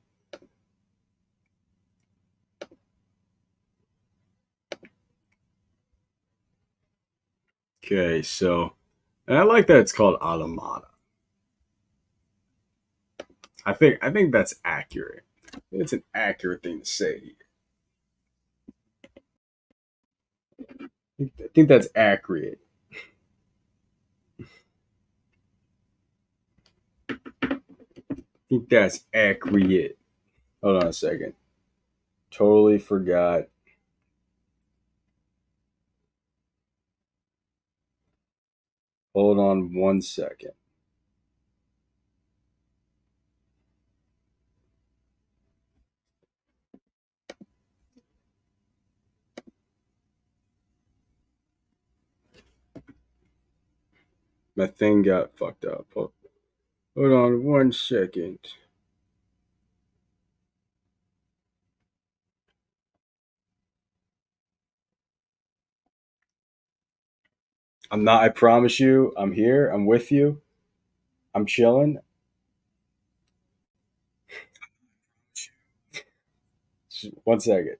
Okay, so and I like that it's called Automata. I think that's accurate. It's an accurate thing to say. I think that's accurate. I think that's accurate. Hold on a second. Totally forgot. Hold on one second. My thing got fucked up. Hold on one second. I'm not. I promise you. I'm here. I'm with you. I'm chilling. 1 second.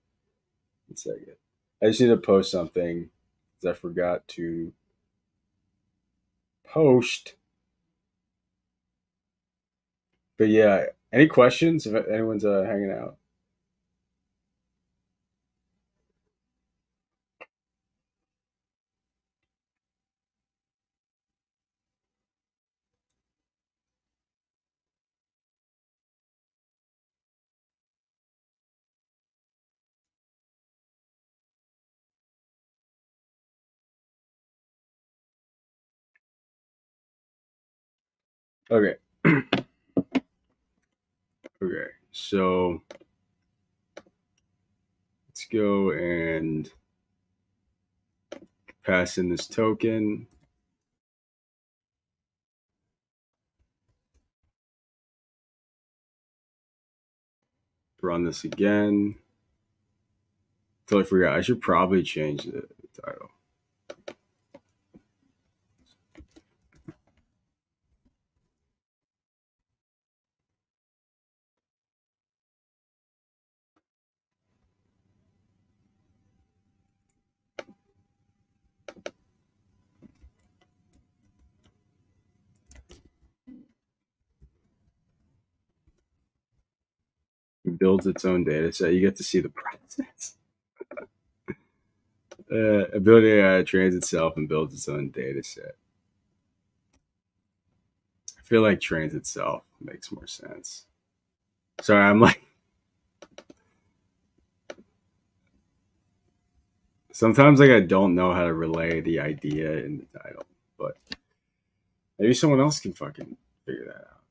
1 second. I just need to post something because I forgot to post. But yeah, any questions? If anyone's hanging out. Okay. Okay. So let's go and pass in this token. Run this again. Totally forgot. I should probably change the title. builds its own data set. You get to see the process. Ability AI trains itself and builds its own data set. I feel like trains itself makes more sense. Sorry, I'm like, sometimes like I don't know how to relay the idea in the title, but maybe someone else can fucking figure that out.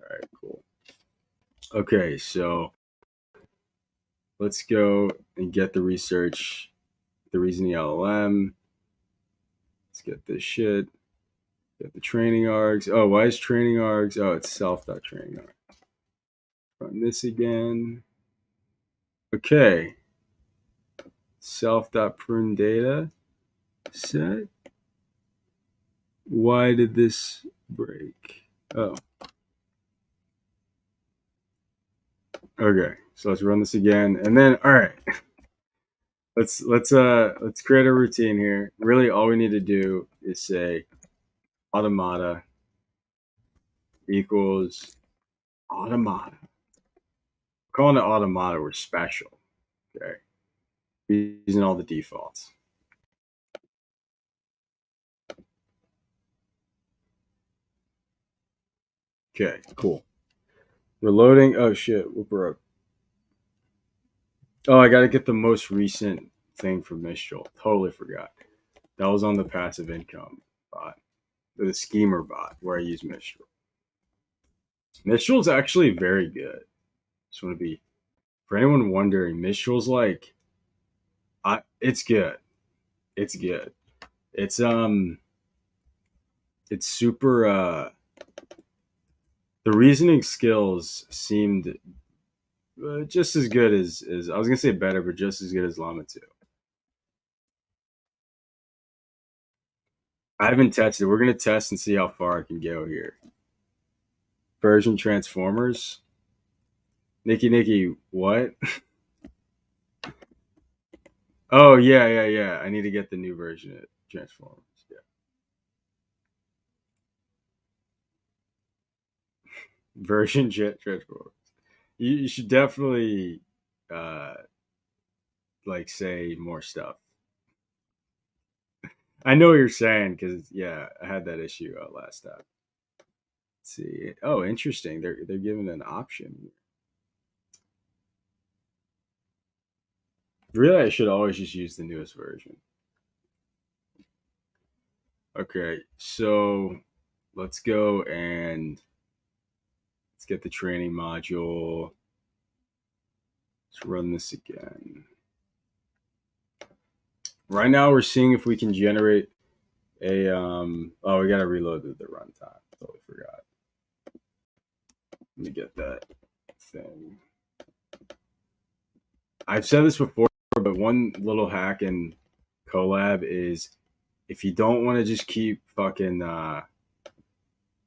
All right, cool. Okay, so let's go and get the research, the reasoning LLM. Let's get this shit. Get the training args. Oh, why is training args? Oh, it's self.training args. Run this again. Okay. Self.prune data set. Why did this break? Oh. Okay. So let's run this again. And then all right. Let's create a routine here. Really all we need to do is say automata equals automata. Calling it automata, we're special. Okay. Using all the defaults. Okay, cool. We're loading. Oh shit, we broke. Oh, I gotta get the most recent thing from Mistral. Totally forgot. That was on the passive income bot, the schemer bot, where I use Mistral. Mistral's actually very good. Just want to be, for anyone wondering, Mistral's like, it's good. It's good. It's super. The reasoning skills seemed just as good as I was gonna say better, but just as good as Llama 2. I haven't tested. We're gonna test and see how far I can go here. Version Transformers. Nikki, what? Oh yeah. I need to get the new version of Transformers. Yeah. Version Jet Transformers. You should definitely uh like say more stuff. I know what you're saying because yeah, I had that issue last time. Let's see. Oh, interesting. They're giving an option. Really, I should always just use the newest version. Okay, so let's go and let's get the training module. Let's run this again. Right now, we're seeing if we can generate a. Oh, we gotta reload the runtime. Totally forgot. Let me get that thing. I've said this before, but one little hack in Colab is if you don't want to just keep fucking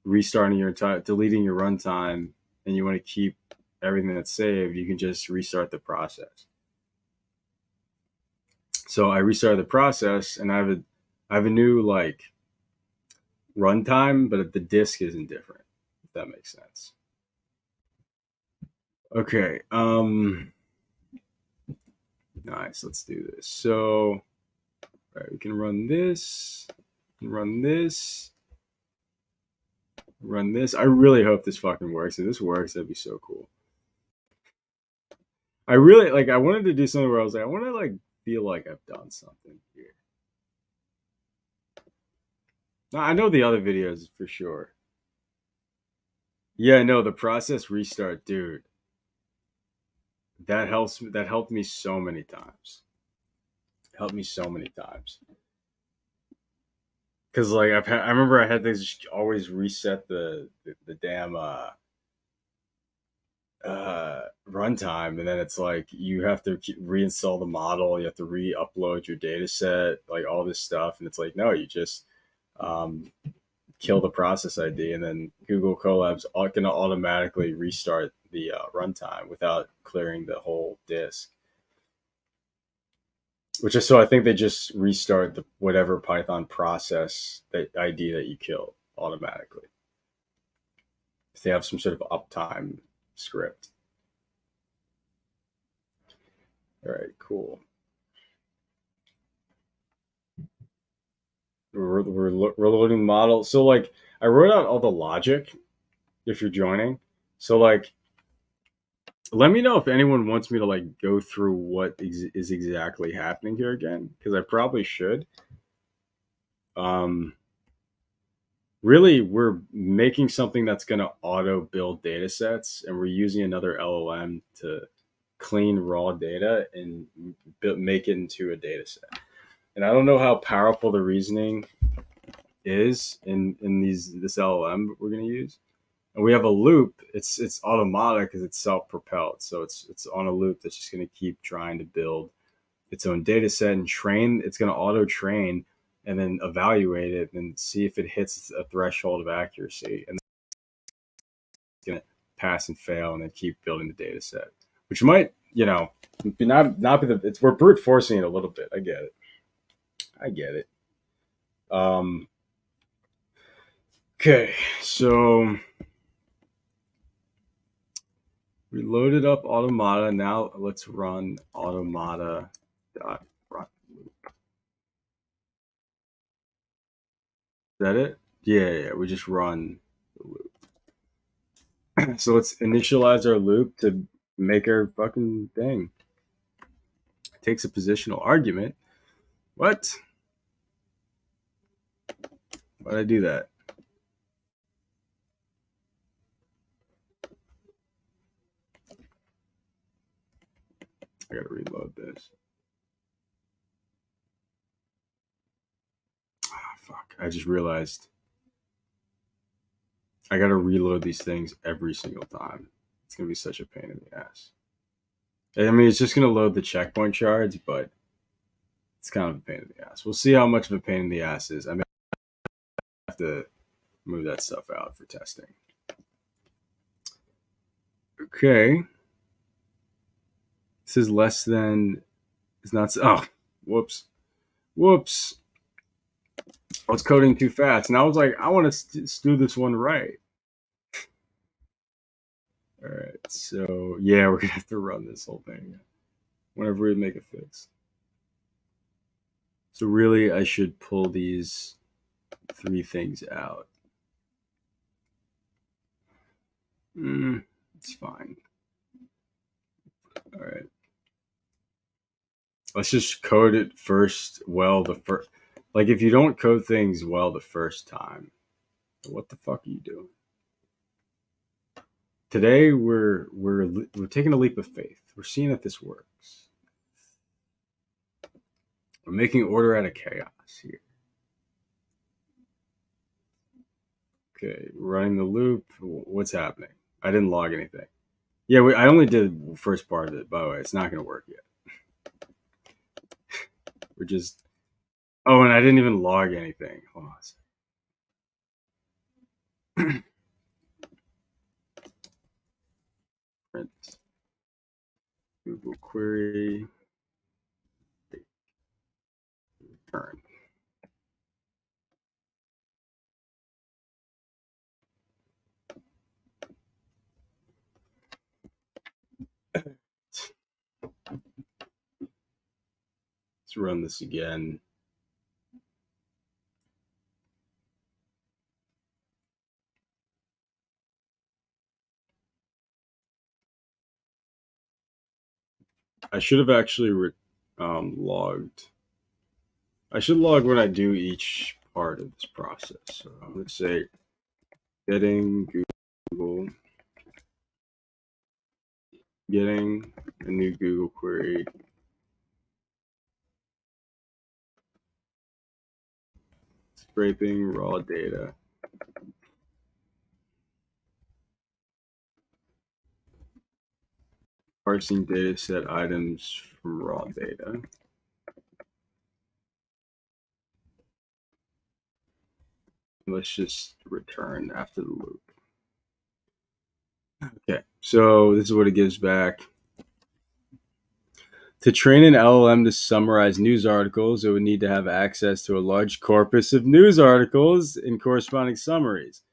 restarting your entire, deleting your runtime, and you want to keep everything that's saved, you can just restart the process. So I restarted the process, and I have a new like runtime, but the disk isn't different. If that makes sense. Okay. Nice. Let's do this. So, all right, we can run this. Run this. Run this. I really hope this fucking works. If this works, that'd be so cool. I really like. I wanted to do something where I was like, I want to like feel like I've done something here. Now, I know the other videos for sure. Yeah, no, the process restart, dude. That helps. That helped me so many times. Helped me so many times. Because like I remember I had to just always reset the damn runtime, and then it's like you have to reinstall the model, you have to re-upload your data set, like all this stuff, and it's like no, you just um, kill the process ID, and then Google Colab's going to automatically restart the runtime without clearing the whole disk. Which is so I think they just restart the whatever Python process that ID that you killed automatically. If they have some sort of uptime script. All right, cool. We're loading model. So like I wrote out all the logic if you're joining. So like let me know if anyone wants me to like go through what is exactly happening here again because I probably should. Um, really, we're making something that's going to auto build data sets, and we're using another LLM to clean raw data and make it into a data set. And I don't know how powerful the reasoning is in this LLM we're going to use. And we have a loop. It's automata because it's self propelled, so it's on a loop that's just going to keep trying to build its own data set and train. It's going to auto train and then evaluate it and see if it hits a threshold of accuracy, and it's going to pass and fail, and then keep building the data set, which might not be the. It's we're brute forcing it a little bit. I get it. I get it. Um, okay, so we loaded up Automata. Now let's run Automata dot run. Is that it? Yeah. We just run the loop. So let's initialize our loop to make our fucking thing. It takes a positional argument. What? Why'd I do that? I gotta reload this. Ah, fuck. I just realized I gotta reload these things every single time. It's gonna be such a pain in the ass. I mean, it's just gonna load the checkpoint shards, but it's kind of a pain in the ass. We'll see how much of a pain in the ass is. I may have to move that stuff out for testing. Okay. This is less than. It's not. Oh, whoops. Whoops. I was coding too fast. And I was like, I want to do this one right. All right. So, yeah, we're going to have to run this whole thing whenever we make a fix. So, really, I should pull these three things out. It's fine. All right. Let's just code it first. Well, like if you don't code things well the first time, what the fuck are you doing? Today we're taking a leap of faith. We're seeing if this works. We're making order out of chaos here. Okay, running the loop. What's happening? I didn't log anything. Yeah, I only did the first part of it. By the way, it's not going to work yet. We're just. Oh, and I didn't even log anything. Hold on. Print Google query return. Let's run this again. I should have actually logged. I should log when I do each part of this process. So I'm going to say getting Google, getting a new Google query, scraping raw data, parsing data set items from raw data. Let's just return after the loop. Okay, so this is what it gives back. To train an LLM to summarize news articles, it would need to have access to a large corpus of news articles and corresponding summaries.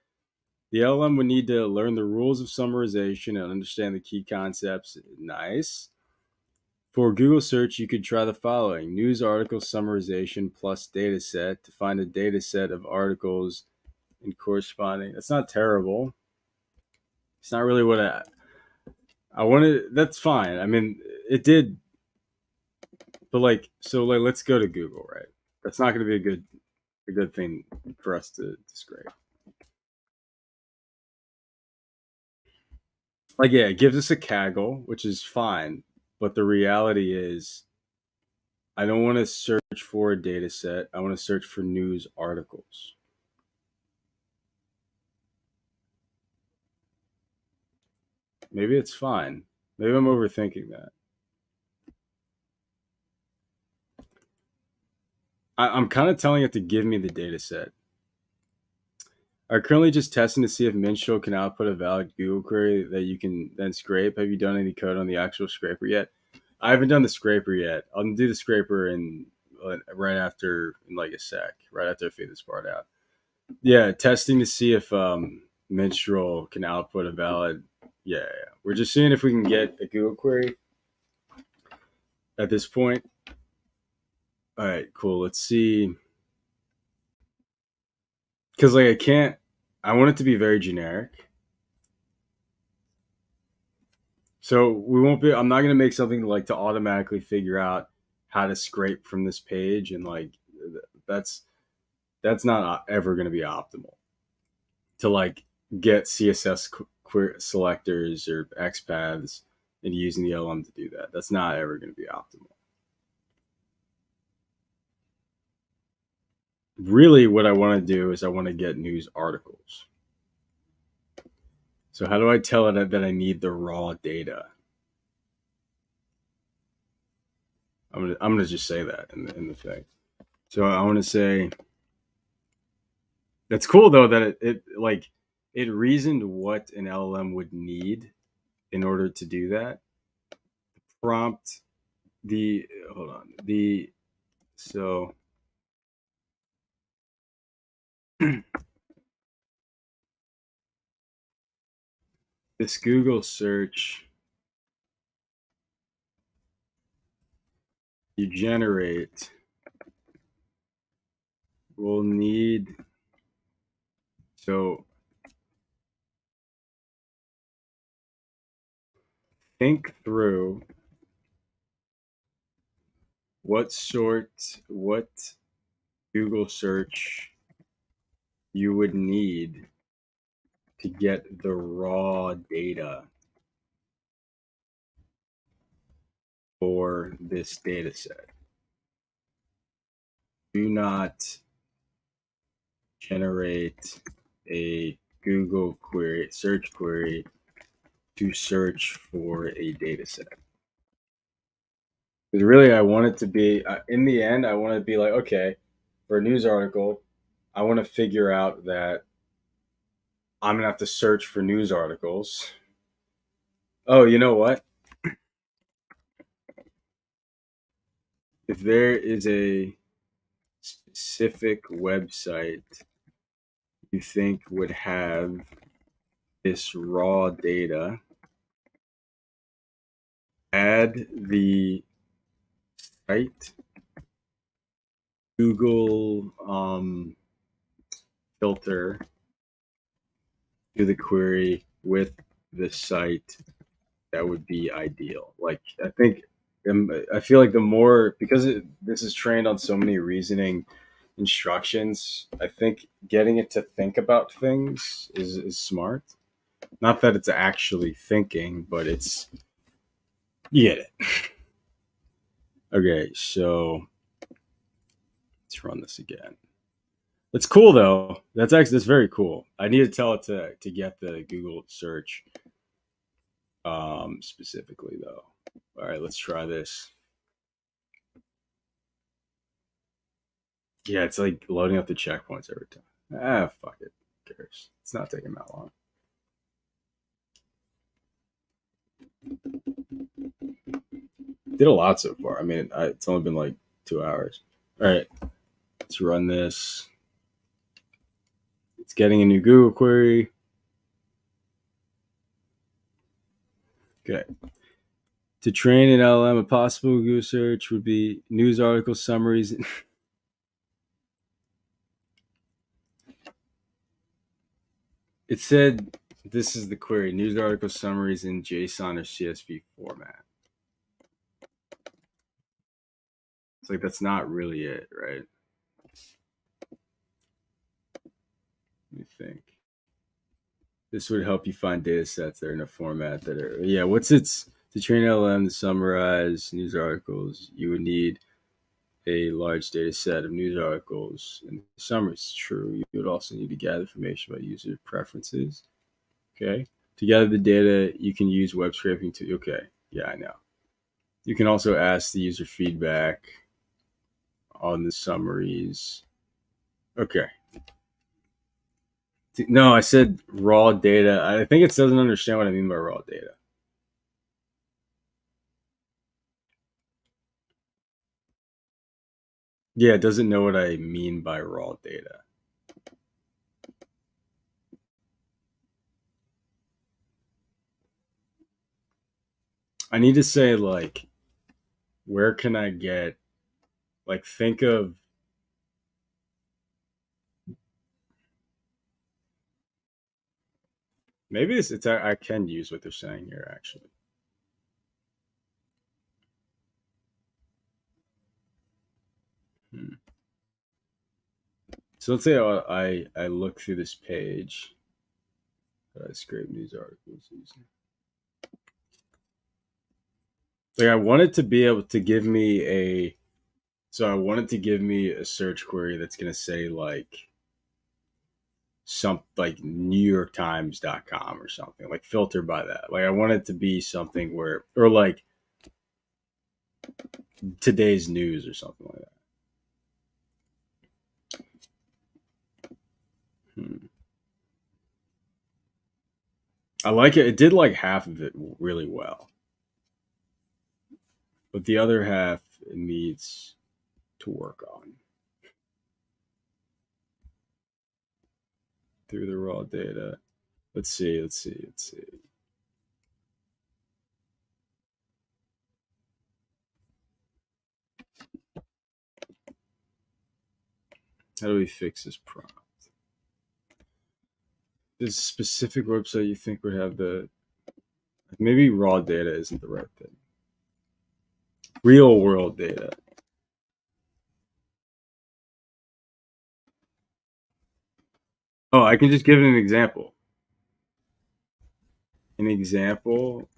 The LLM would need to learn the rules of summarization and understand the key concepts. Nice. For Google search, you could try the following: news article summarization plus dataset to find a dataset of articles in corresponding. That's not terrible. It's not really what I wanted. That's fine. I mean, it did, but like, let's go to Google, right? That's not going to be a good thing for us to scrape. Like, yeah, it gives us a Kaggle, which is fine, but the reality is, I don't want to search for a data set. I want to search for news articles. Maybe it's fine. Maybe I'm overthinking that. I'm kind of telling it to give me the data set. I'm currently just testing to see if Mistral can output a valid Google query that you can then scrape. Have you done any code on the actual scraper yet? I haven't done the scraper yet. I'll do the scraper in right after, in like a sec, right after I figure this part out. Yeah, testing to see if Mistral can output a valid. Yeah, yeah, we're just seeing if we can get a Google query at this point. All right, cool. Let's see. Because like I can't. I want it to be very generic. So we won't be. I'm not going to make something like to automatically figure out how to scrape from this page, and like that's that's not ever going to be optimal to like get CSS selectors or XPaths and using the LM to do that. That's not ever going to be optimal. Really, what I want to do is I want to get news articles. So how do I tell it that I need the raw data? I'm gonna just say that in the thing. So I want to say that's cool though that it like it reasoned what an LLM would need in order to do that. Prompt the hold on the so this Google search you generate will need so think through what Google search you would need to get the raw data for this data set. Do not generate a Google query, search query to search for a data set. Because really, I want it to be, in the end, I want to be like, okay, for a news article, I want to figure out that I'm going to have to search for news articles. Oh, you know what? If there is a specific website you think would have this raw data, add the site Google filter to the query with the site, that would be ideal. Like I feel like the more because this is trained on so many reasoning instructions, I think getting it to think about things is smart. Not that it's actually thinking, but it's you get it. Okay, so let's run this again. That's cool though. That's very cool. I need to tell it to get the Google search specifically though. All right, let's try this. Yeah, it's like loading up the checkpoints every time. Ah, fuck it. Who cares? It's not taking that long. Did a lot so far. I mean, it's only been like 2 hours. All right, let's run this. It's getting a new Google query. Okay. To train an LLM, a possible Google search would be news article summaries. It said this is the query: news article summaries in JSON or CSV format. It's like that's not really it, right? Let me think. This would help you find data sets that are in a format that are, yeah. What's its to train LLM to summarize news articles? You would need a large data set of news articles and summaries. True. You would also need to gather information about user preferences. Okay. To gather the data, you can use web scraping to. Okay. Yeah, I know. You can also ask the user feedback on the summaries. Okay. No, I said raw data. I think it doesn't understand what I mean by raw data. Yeah, it doesn't know what I mean by raw data. I need to say, like, where can I get, like, think of, maybe this, it's, I can use what they're saying here, actually. Hmm. So let's say I look through this page that I scrape news articles using. Like, I wanted to be able to give me a, so I wanted to give me a search query that's going to say, like, some like NewYorkTimes.com or something, like filter by that. Like I want it to be something where, or like today's news or something like that. Hmm. I like it. It did like half of it really well, but the other half it needs to work on through the raw data. Let's see. Let's see. Let's see. How do we fix this prompt? This specific website you think would have the, maybe raw data isn't the right thing. Real world data. Oh, I can just give it an example. An example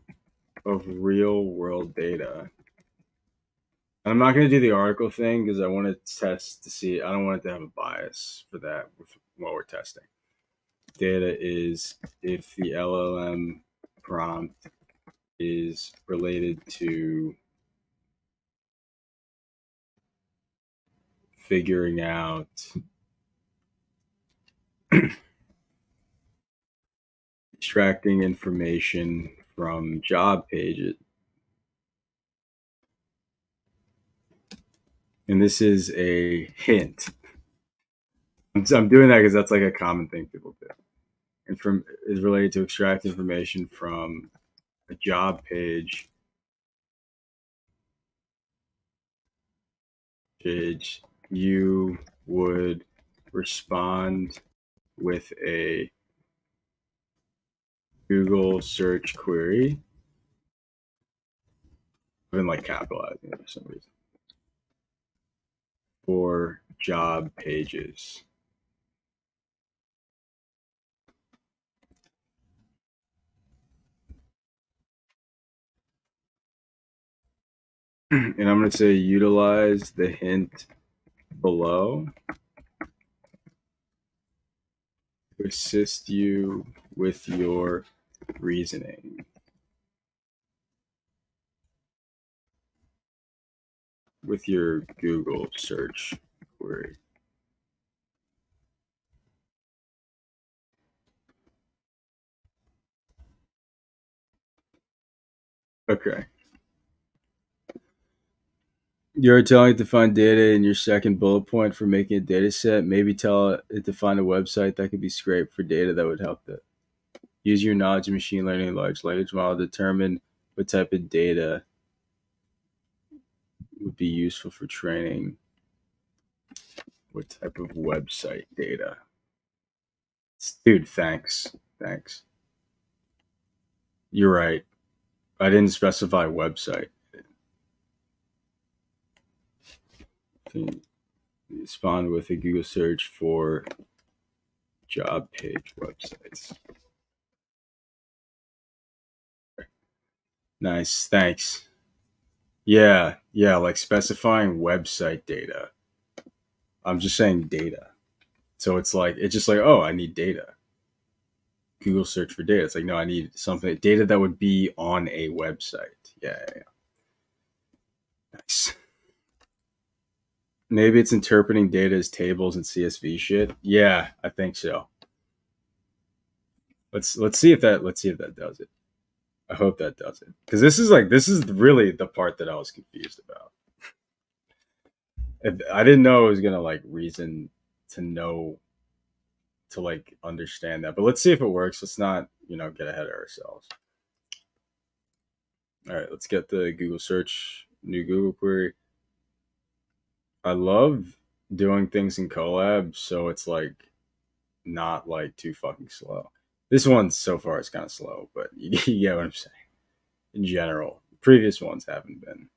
of real world data. And I'm not going to do the article thing because I want to test to see. I don't want it to have a bias for that while we're testing. Data is if the LLM prompt is related to figuring out extracting information from job pages. And this is a hint. I'm doing that because that's like a common thing people do. And from is related to extract information from a job page, you would respond with a Google search query. I've been like capitalizing it for some reason. For job pages. And I'm going to say utilize the hint below to assist you with your reasoning. With your Google search query. Okay. You're telling it to find data in your second bullet point for making a data set. Maybe tell it to find a website that could be scraped for data that would help it. Use your knowledge of machine learning and large language model to determine What type of data would be useful for training? What type of website data? Dude, thanks. Thanks. You're right. I didn't specify website. Respond with a Google search for job page websites. Nice, thanks. Yeah, like specifying website data. I'm just saying data. So it's just like, oh, I need data. Google search for data. It's like, no, I need something, data that would be on a website. Yeah. Nice. Maybe it's interpreting data as tables and CSV shit. Yeah, I think so. Let's see if that does it. I hope that does it, because this is really the part that I was confused about. I didn't know it was gonna reason to know to understand that, but let's see if it works. Let's not get ahead of ourselves. All right, let's get the Google search, new Google query. I love doing things in Colab, so it's not too fucking slow. This one so far is kind of slow, but you get what I'm saying. In general, previous ones haven't been.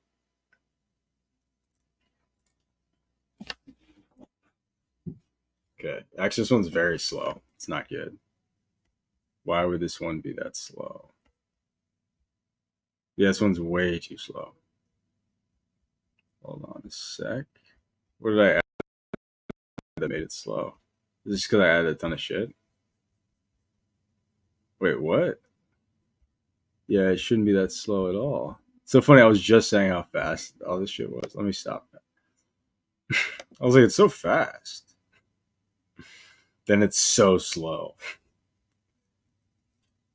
Okay, actually, this one's very slow. It's not good. Why would this one be that slow? Yeah, this one's way too slow. Hold on a sec. What did I add that made it slow? Is this because I added a ton of shit? Wait, what? Yeah, it shouldn't be that slow at all. It's so funny. I was just saying how fast all this shit was. Let me stop that. I was like, it's so fast. Then it's so slow.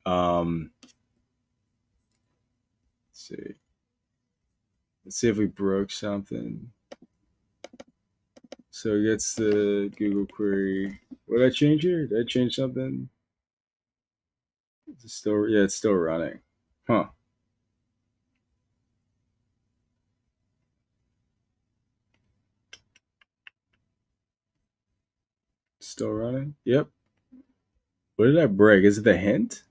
Let's see. Let's see if we broke something. So it gets the Google query. What did I change here? Did I change something? It's still, yeah, it's still running. Huh. Still running? Yep. What did I break? Is it the hint?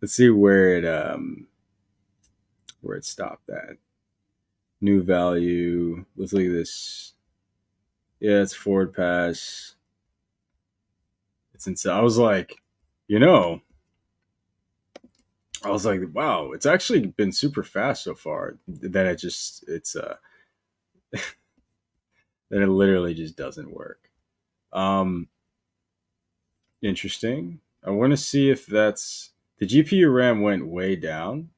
Let's see where it stopped at. New value. Let's look at this. Yeah, it's forward pass. It's insane. I was like, you know, I was like, wow, it's actually been super fast so far. That that it literally just doesn't work. Um, Interesting. I want to see if that's the GPU RAM went way down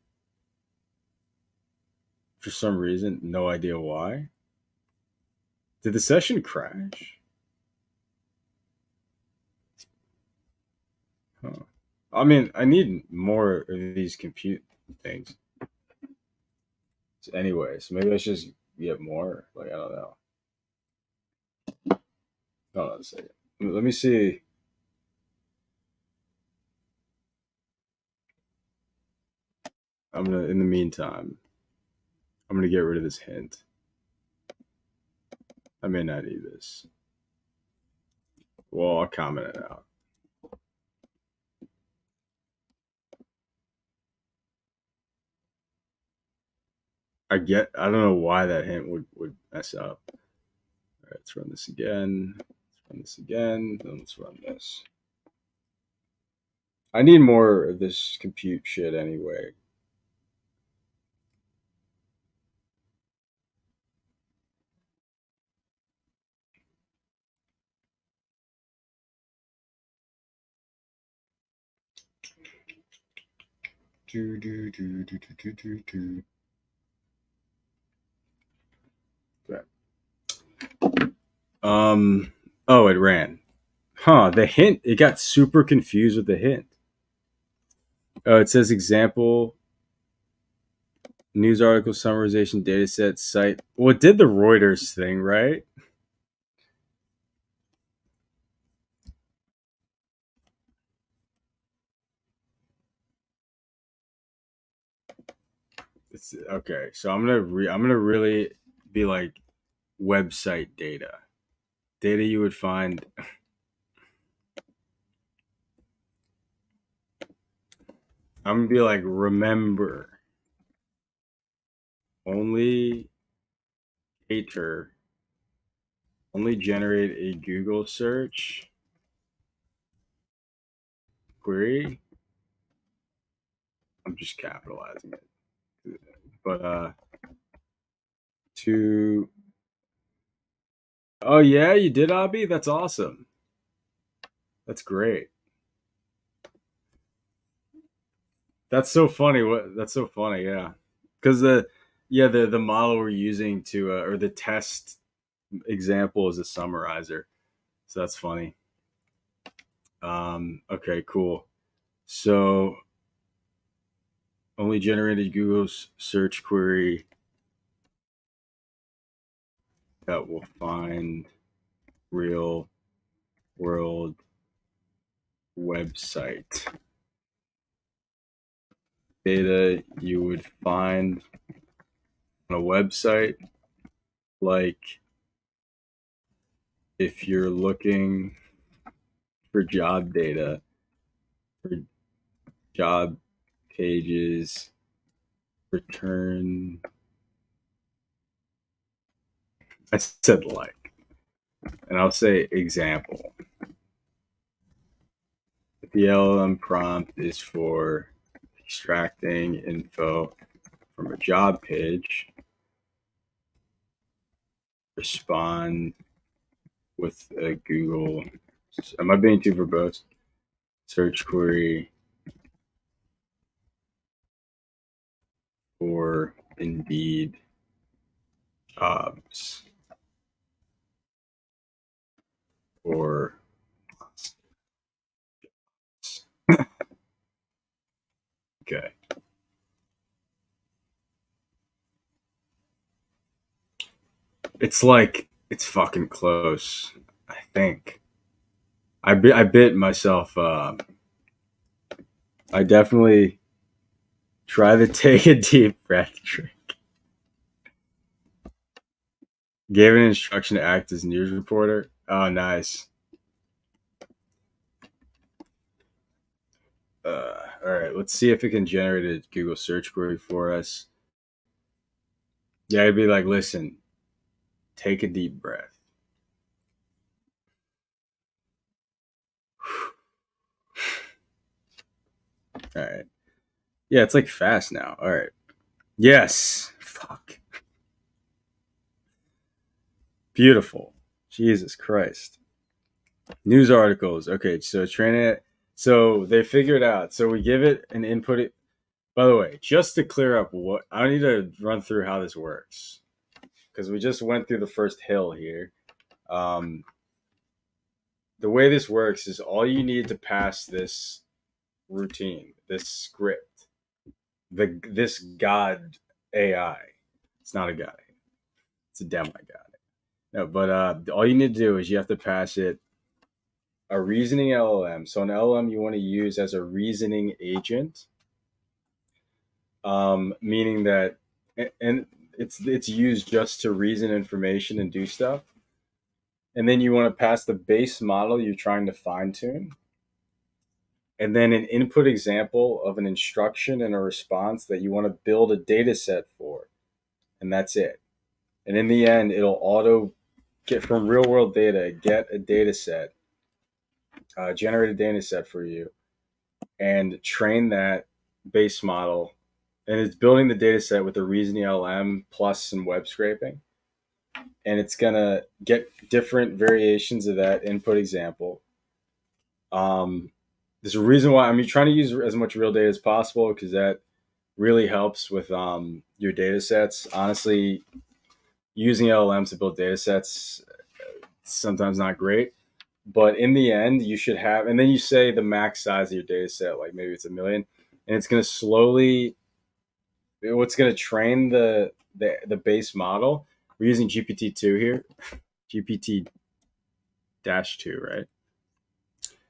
for some reason. No idea why. Did the session crash? Huh. I mean, I need more of these compute things. So anyways, maybe I should just get more. I don't know. Hold on a second. Let me see. In the meantime, I'm gonna get rid of this hint. I may not need this. Well, I'll comment it out. I don't know why that hint would mess up. All right, let's run this again. Then let's run this. I need more of this compute shit anyway. Okay. Oh, it ran. Huh, the hint, it got super confused with the hint. Oh, it says example. News article summarization dataset site. Well, it did the Reuters thing, right? It's okay. So I'm gonna really be like website data. Data you would find. I'm gonna be like, remember, only cater, only generate a Google search query. I'm just capitalizing it. But to oh yeah, you did, Abby? That's awesome. That's great. That's so funny. What that's so funny, yeah. Because the model we're using to or the test example is a summarizer. So that's funny. Okay, cool. So only generated Google's search query that will find real world website data you would find on a website, like if you're looking for job data for job pages return. I said like, and I'll say example. The LLM prompt is for extracting info from a job page. Respond with a Google. Am I being too verbose? Search query for Indeed jobs or okay. It's like it's fucking close. I think I bit myself. I definitely try to take a deep breath. Gave an instruction to act as news reporter. Oh, nice. All right, let's see if it can generate a Google search query for us. Yeah, I'd be like, listen, take a deep breath. All right. Yeah, it's like fast now. All right. Yes. Fuck. Beautiful. Jesus Christ. News articles. Okay, so train it. So they figured out. So we give it an input. By the way, just to clear up what I need to run through how this works because we just went through the first hill here. Um, the way this works is all you need to pass this routine, this script, this God AI. It's not a God. It's a demi God. No, but all you need to do is you have to pass it a reasoning LLM. So an LLM you want to use as a reasoning agent, meaning that and it's used just to reason information and do stuff. And then you want to pass the base model you're trying to fine tune, and then an input example of an instruction and a response that you want to build a data set for, and that's it. And in the end, it'll auto get from real world data, get a data set, generate a data set for you, and train that base model. And it's building the data set with the reasoning LM plus some web scraping. And it's going to get different variations of that input example. There's a reason why I'm trying to use as much real data as possible because that really helps with your data sets. Honestly, using LLMs to build data sets sometimes not great. But in the end, you should have, and then you say the max size of your data set, like maybe it's 1 million, and it's going to slowly what's going to train the base model. We're using GPT-2 here, GPT dash 2, right?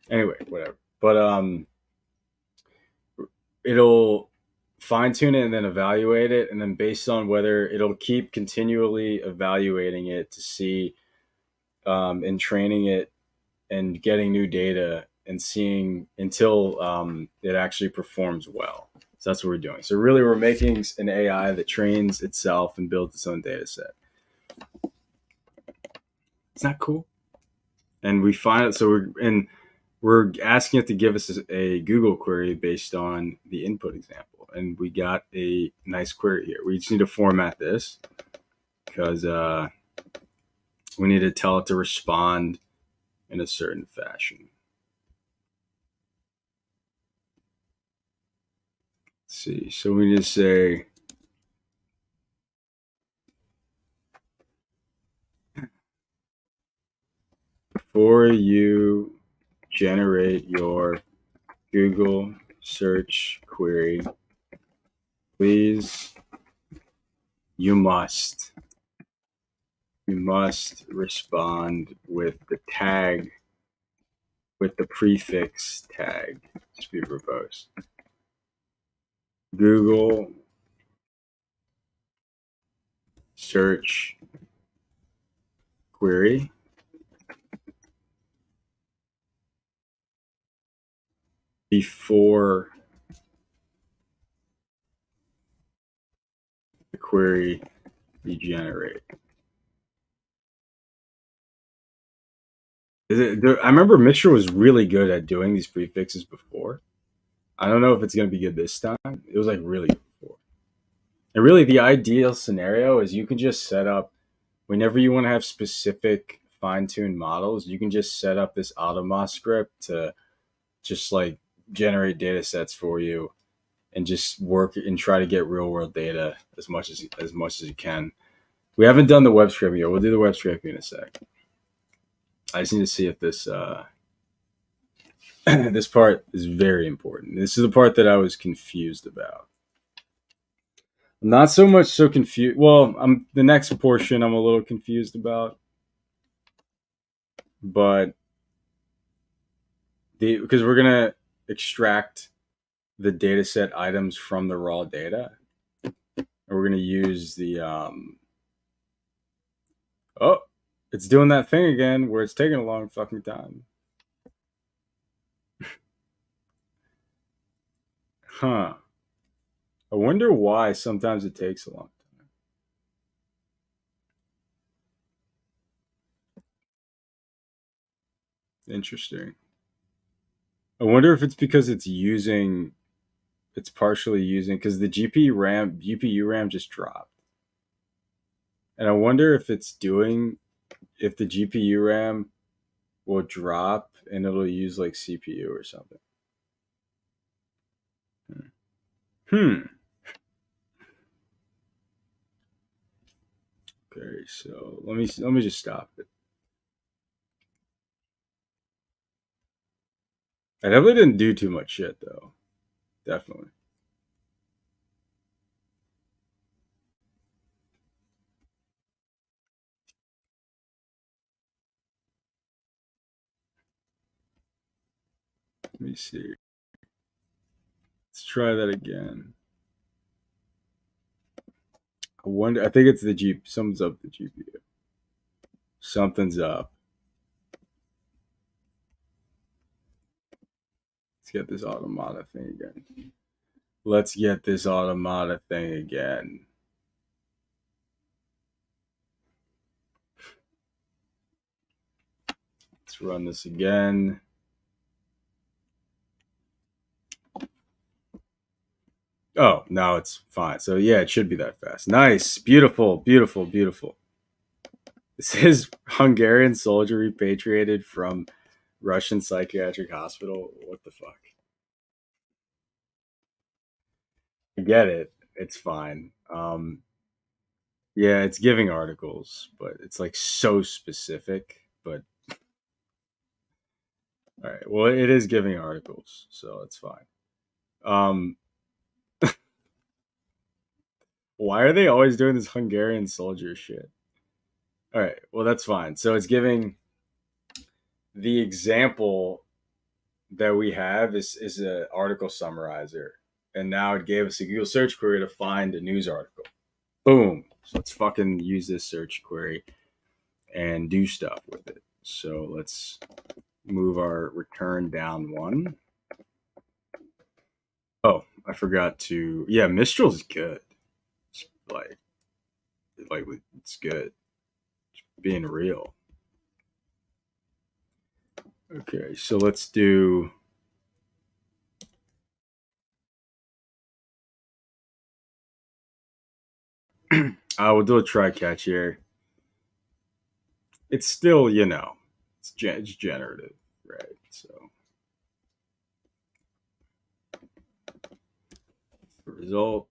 Anyway, whatever. But it'll fine tune it and then evaluate it, and then based on whether it'll keep continually evaluating it to see and training it and getting new data and seeing until it actually performs well. So that's what we're doing. So really, we're making an AI that trains itself and builds its own data set. It's not cool. And we find it. So we're asking it to give us a Google query based on the input example, and we got a nice query here. We just need to format this because we need to tell it to respond in a certain fashion. Let's see. So we need to say before you generate your Google search query, please, you must respond with the tag, with the prefix tag to be proposed. Google search query before the query you generate. I remember Mistral was really good at doing these prefixes before. I don't know if it's going to be good this time. It was like really good before. And really, the ideal scenario is you can just set up whenever you want to have specific fine-tuned models. You can just set up this Automata script to just like generate data sets for you and just work and try to get real world data as much as you can. We haven't done the web scraping yet. We'll do the web scraping in a sec. I just need to see if this this part is very important. This is the part that I was confused about. I'm not so much so confused. Well, I'm the next portion I'm a little confused about, but because we're gonna extract the data set items from the raw data, and we're gonna use the oh, it's doing that thing again where it's taking a long fucking time. Huh. I wonder why sometimes it takes a long time. Interesting. I wonder if it's because it's partially using because the GPU RAM just dropped. And I wonder if it's doing if the GPU RAM will drop and it'll use like CPU or something. Hmm. Okay, so let me just stop it. I definitely didn't do too much shit though. Definitely. Let me see. Let's try that again. I wonder. I think it's the G. Something's up the GPU. Something's up. Let's get this Automata thing again. Let's get this Automata thing again. Let's run this again. Oh, now it's fine. So yeah, it should be that fast. Nice, beautiful, beautiful, beautiful. This is Hungarian soldier repatriated from Russian psychiatric hospital. What the fuck? I get it. It's fine. Yeah, it's giving articles, but it's like so specific. But all right, well, it is giving articles, so it's fine. Um, Why are they always doing this Hungarian soldier shit? All right, well that's fine. So it's giving the example that we have is an article summarizer, and now it gave us a Google search query to find a news article. Boom. So let's fucking use this search query and do stuff with it. So let's move our return down one. Oh, I forgot to. Yeah, Mistral's good. It's like it's good. It's being real. Okay, so let's do. I will do a try catch here. It's still, it's generative, right? So the result,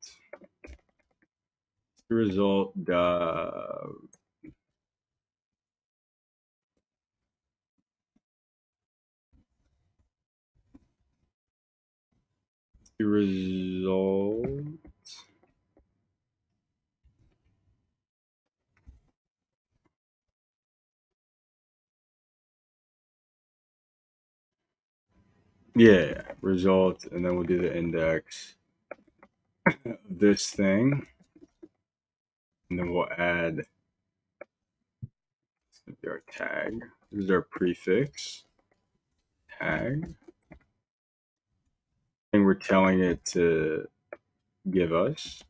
the result. Yeah, result, and then we'll do the index of this thing, and then we'll add our tag. This is our prefix tag, and we're telling it to give us.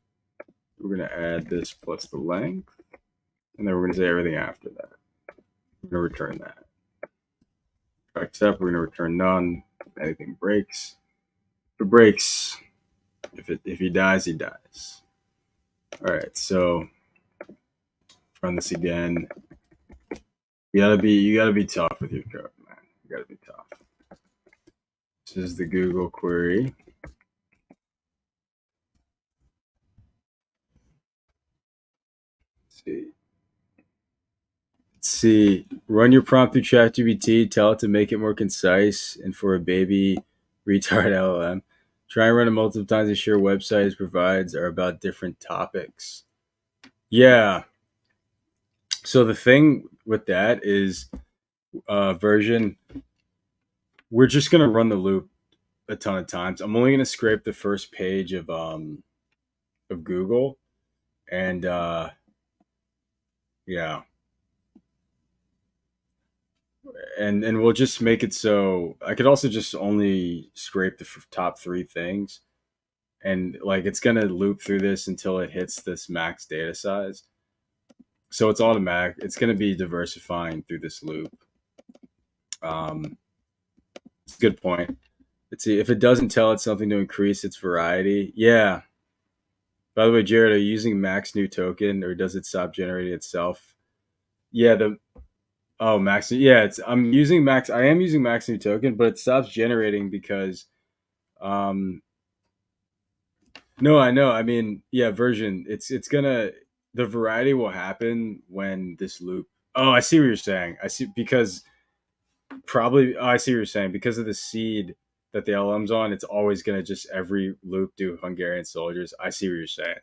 We're going to add this plus the length, and then we're going to say everything after that. We're going to return that. Except we're going to return none. If anything breaks, if it breaks, if he dies, he dies. All right, so run this again. You gotta be tough with your code, man. You gotta be tough. This is the Google query. Let's see. Run your prompt through ChatGPT. Tell it to make it more concise and for a baby retard LLM. Try and run it multiple times. Ensure websites provides are about different topics. Yeah. So the thing with that is version. We're just gonna run the loop a ton of times. I'm only gonna scrape the first page of Google, and yeah, and we'll just make it so I could also just only scrape the top three things, and like it's gonna loop through this until it hits this max data size. So it's automatic. It's gonna be diversifying through this loop. Um, it's a good point. Let's see if it doesn't tell it something to increase its variety. Yeah. By the way, Jared, are you using max new token or does it stop generating itself? Yeah, the max. Yeah, it's I'm using max. I am using max new token, but it stops generating because no, I know. I mean, yeah, version. It's gonna the variety will happen when this loop. Oh, I see what you're saying. I see because probably I see what you're saying because of the seed that the LM's on. It's always gonna just every loop do Hungarian soldiers. I see what you're saying.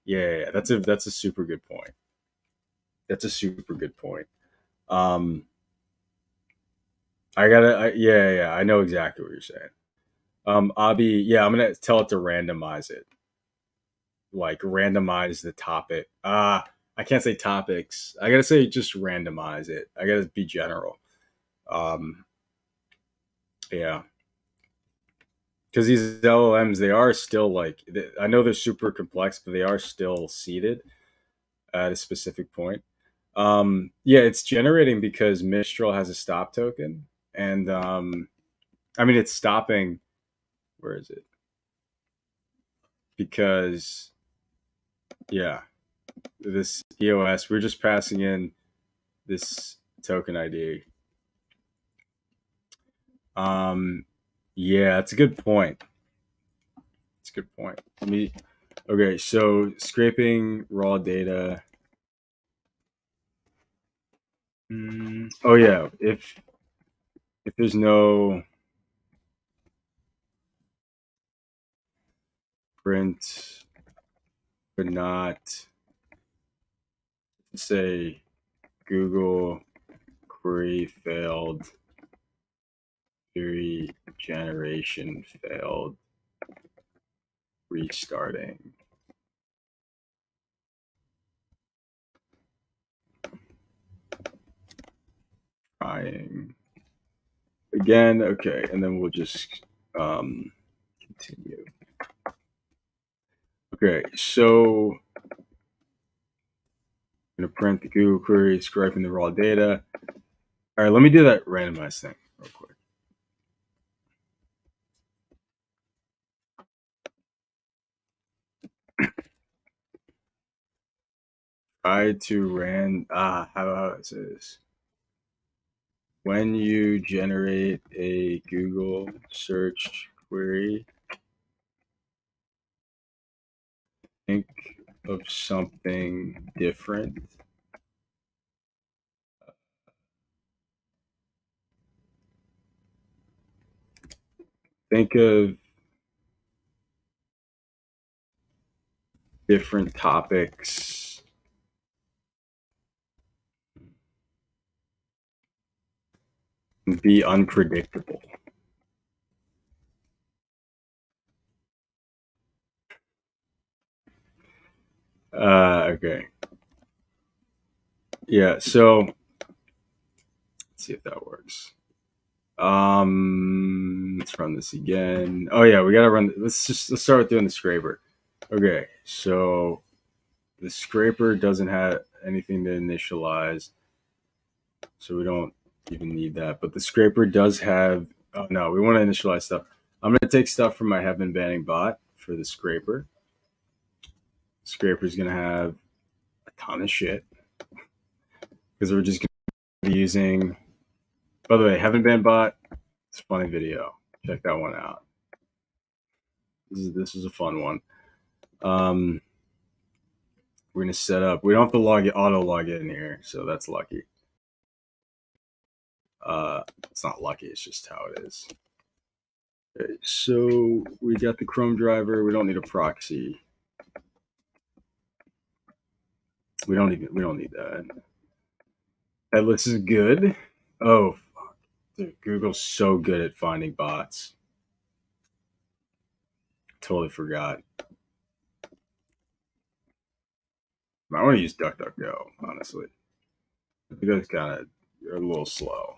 Yeah. That's a super good point. That's a super good point. Um, yeah. I know exactly what you're saying. Abi, yeah, I'm gonna tell it to randomize it, like randomize the topic. I can't say topics. I gotta say just randomize it. I gotta be general. Um, yeah, because these LLMs, they are still I know they're super complex, but they are still seeded at a specific point. Yeah, it's generating because Mistral has a stop token, and I mean it's stopping. Where is it? Because yeah, this EOS, we're just passing in this token ID. Um, yeah, that's a good point. It's a good point. Okay, so scraping raw data. Oh yeah, if there's no print but not say Google query failed, query generation failed, restarting. Trying again. Okay, and then we'll just continue. Okay, so I'm gonna print the Google query, scraping the raw data. All right, let me do that randomized thing real quick. Try to how is this? When you generate a Google search query, think of something different. Think of different topics. Be unpredictable. Okay. Yeah, so let's see if that works. Let's run this again. Oh yeah, we gotta run. Let's start doing the scraper. Okay, so the scraper doesn't have anything to initialize, so we don't even need that. But the scraper does have. Oh no, we want to initialize stuff. I'm gonna take stuff from my have been banning bot for the scraper. Scraper's gonna have a ton of shit because we're just gonna be using. By the way, haven't been bot. It's a funny video. Check that one out. This is a fun one. We're gonna set up. We don't have to auto log in here, so that's lucky. It's not lucky. It's just how it is. Okay, so we got the Chrome driver. We don't need a proxy. We don't need that. Headless is good. Oh, fuck. Dude, Google's so good at finding bots. Totally forgot. I want to use DuckDuckGo, honestly. I think that's kind of a little slow.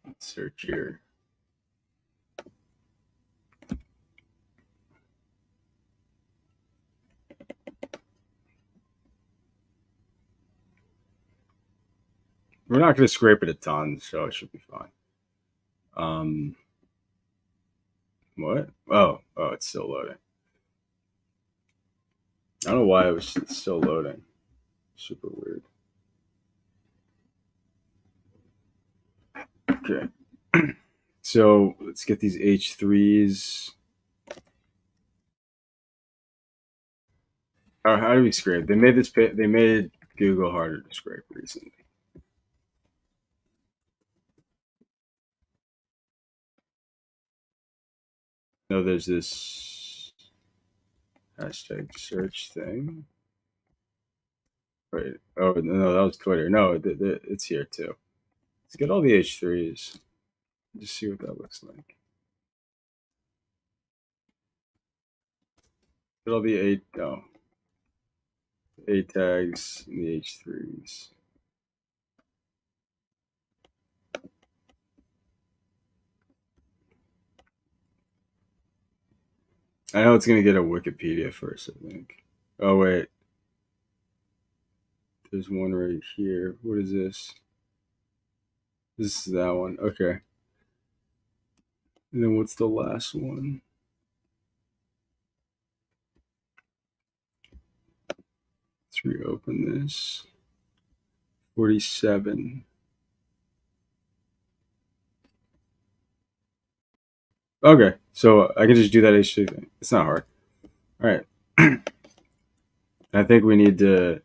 Let's search here. We're not going to scrape it a ton, so it should be fine. What? Oh, it's still loading. I don't know why it was still loading. Super weird. Okay. So let's get these H3s. How do we scrape? They made Google harder to scrape recently. No, there's this hashtag search thing. Wait, oh no, that was Twitter. No, it's here too. Let's get all the H3s. Just see what that looks like. Get all the A tags and the H3s. I know it's gonna get a Wikipedia first, I think. Oh wait. There's one right here. What is this? This is that one. Okay. And then what's the last one? Let's reopen this. 47. Okay, so I can just do that H3 thing. It's not hard. All right. I think we need to.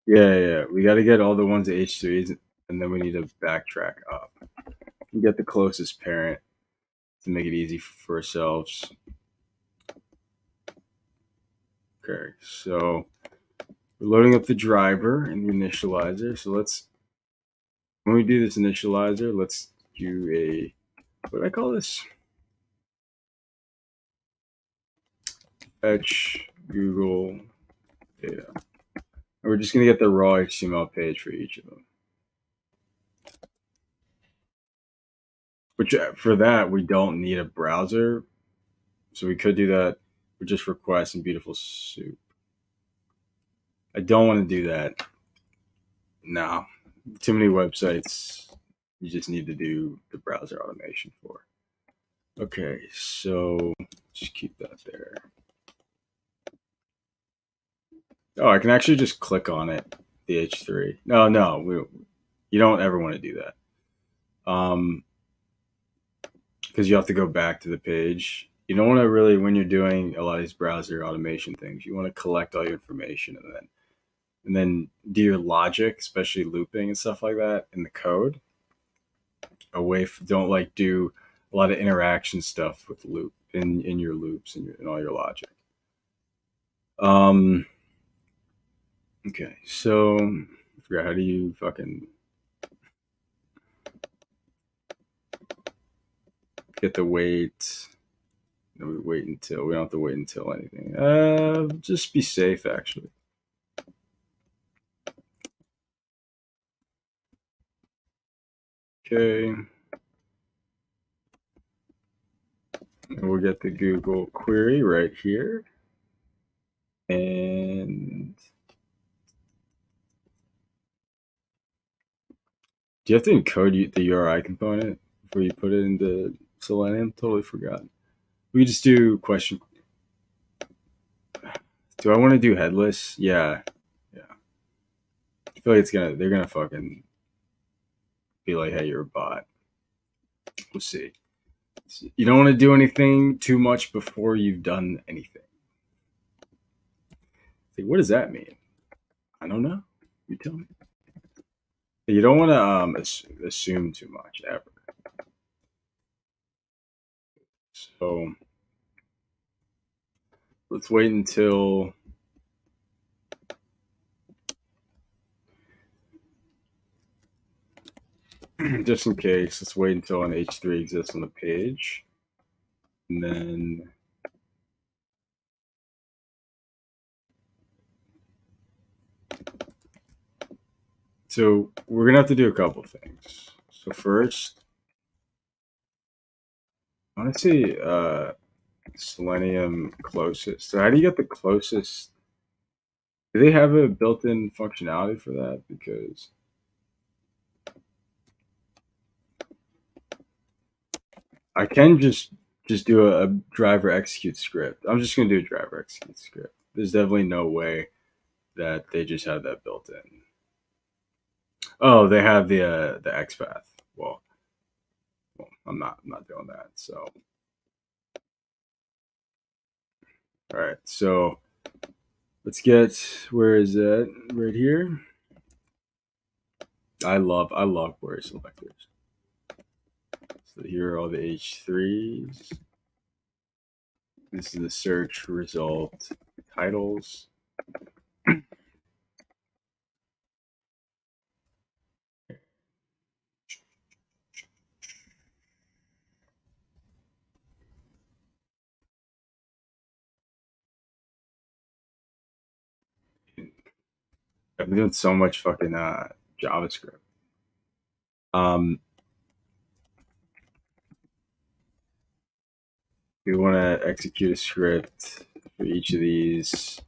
Yeah. We got to get all the ones H3s, and and then we need to backtrack up and get the closest parent to make it easy for ourselves. Okay, so we're loading up the driver and the initializer. So when we do this initializer, let's do a, what do I call this? Fetch Google data. And we're just going to get the raw HTML page for each of them. Which for that, we don't need a browser. So we could do that with just requests and Beautiful Soup. I don't want to do that. No, too many websites you just need to do the browser automation for. Okay, so just keep that there. Oh, I can actually just click on it, the H3. No, you don't ever want to do that. Because you have to go back to the page. You don't want to really, when you're doing a lot of these browser automation things, you want to collect all your information and then do your logic, especially looping and stuff like that in the code. Don't like do a lot of interaction stuff with loop in your loops and all your logic. Okay, so I forgot, how do you fucking get the wait? No, we don't have to wait until anything. Just be safe, actually. Okay. And we'll get the Google query right here. And do you have to encode the URI component before you put it into Selenium? Totally forgot. We just do question. Do I want to do headless? Yeah. I feel like they're gonna fucking be like, hey, you're a bot. We'll see. You don't want to do anything too much before you've done anything. Like, what does that mean? I don't know. You tell me. You don't want to assume too much ever. So let's wait until just in case. Let's wait until an H3 exists on the page, and then so we're gonna have to do a couple things. So first, I want to see Selenium closest. So how do you get the closest? Do they have a built-in functionality for that? Because I can just do a driver execute script. I'm just gonna do a driver execute script. There's definitely no way that they just have that built in. Oh, they have the XPath. Well, I'm not doing that. So, all right. So let's get, where is that? Right here. I love query selectors. So here are all the H3s. This is the search result titles. I've been doing so much fucking JavaScript. We want to execute a script for each of these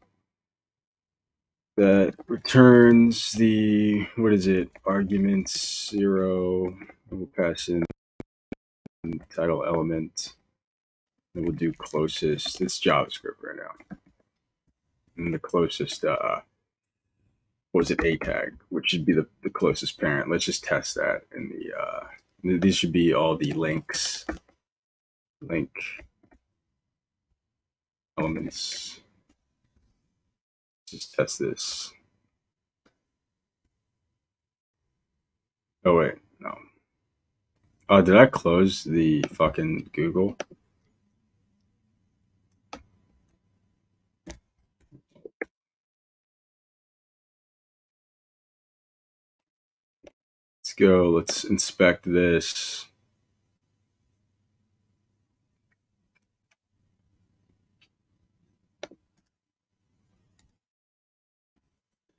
that returns the, what is it, arguments 0. We'll pass in title element, and we'll do closest. It's JavaScript right now, and the closest was it, a tag, which should be the closest parent. Let's just test that in the these should be all the link elements. Just test this. Oh wait, no. Oh, did I close the fucking Google? Let's go. Let's inspect this.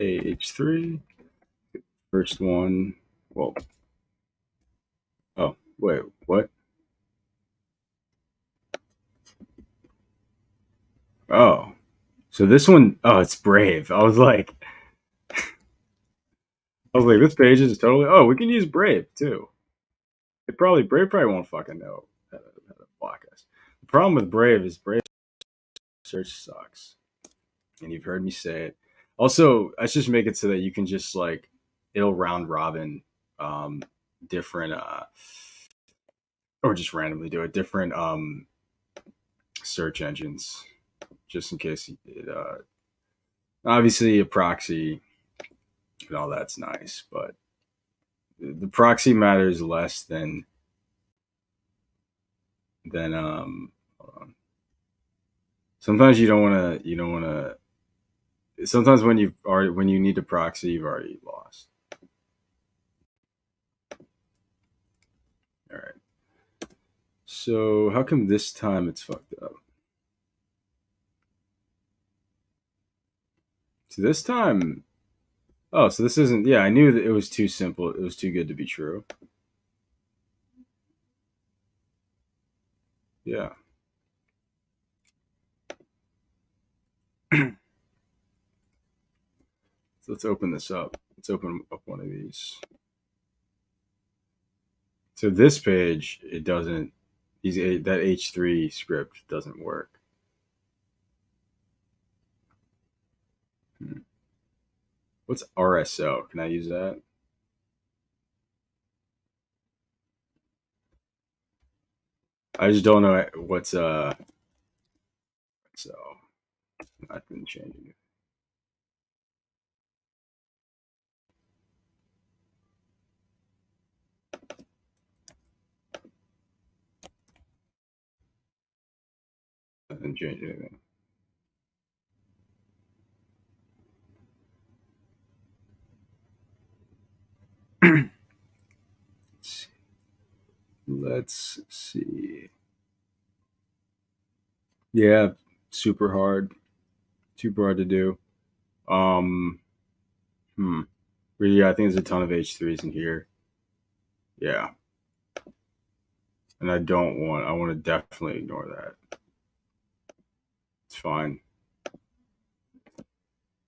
AH3. First one. Well, oh, wait, what? Oh, so this one, oh, it's Brave. I was like, this page is totally, oh, we can use Brave too. Brave probably won't fucking know how to block us. The problem with Brave is Brave search sucks. And you've heard me say it. Also, let's just make it so that you can just like, it'll round robin um, different, or just randomly do it, different search engines, just in case obviously a proxy and all that's nice, but the proxy matters less than hold on. Sometimes you don't want to sometimes when you need a proxy you've already lost. All right. So how come this time it's fucked up? So this time, oh, so this isn't, yeah, I knew that it was too simple. It was too good to be true. Yeah. So let's open this up. Let's open up one of these. So this page, it doesn't. That H3 script doesn't work. Hmm. What's RSO? Can I use that? I just don't know what's so I've been changing it. I've been changing anything. Let's see. Yeah, super hard. Super hard to do. Um, hmm. Yeah, I think there's a ton of H3s in here. Yeah, and I want to definitely ignore that. It's fine.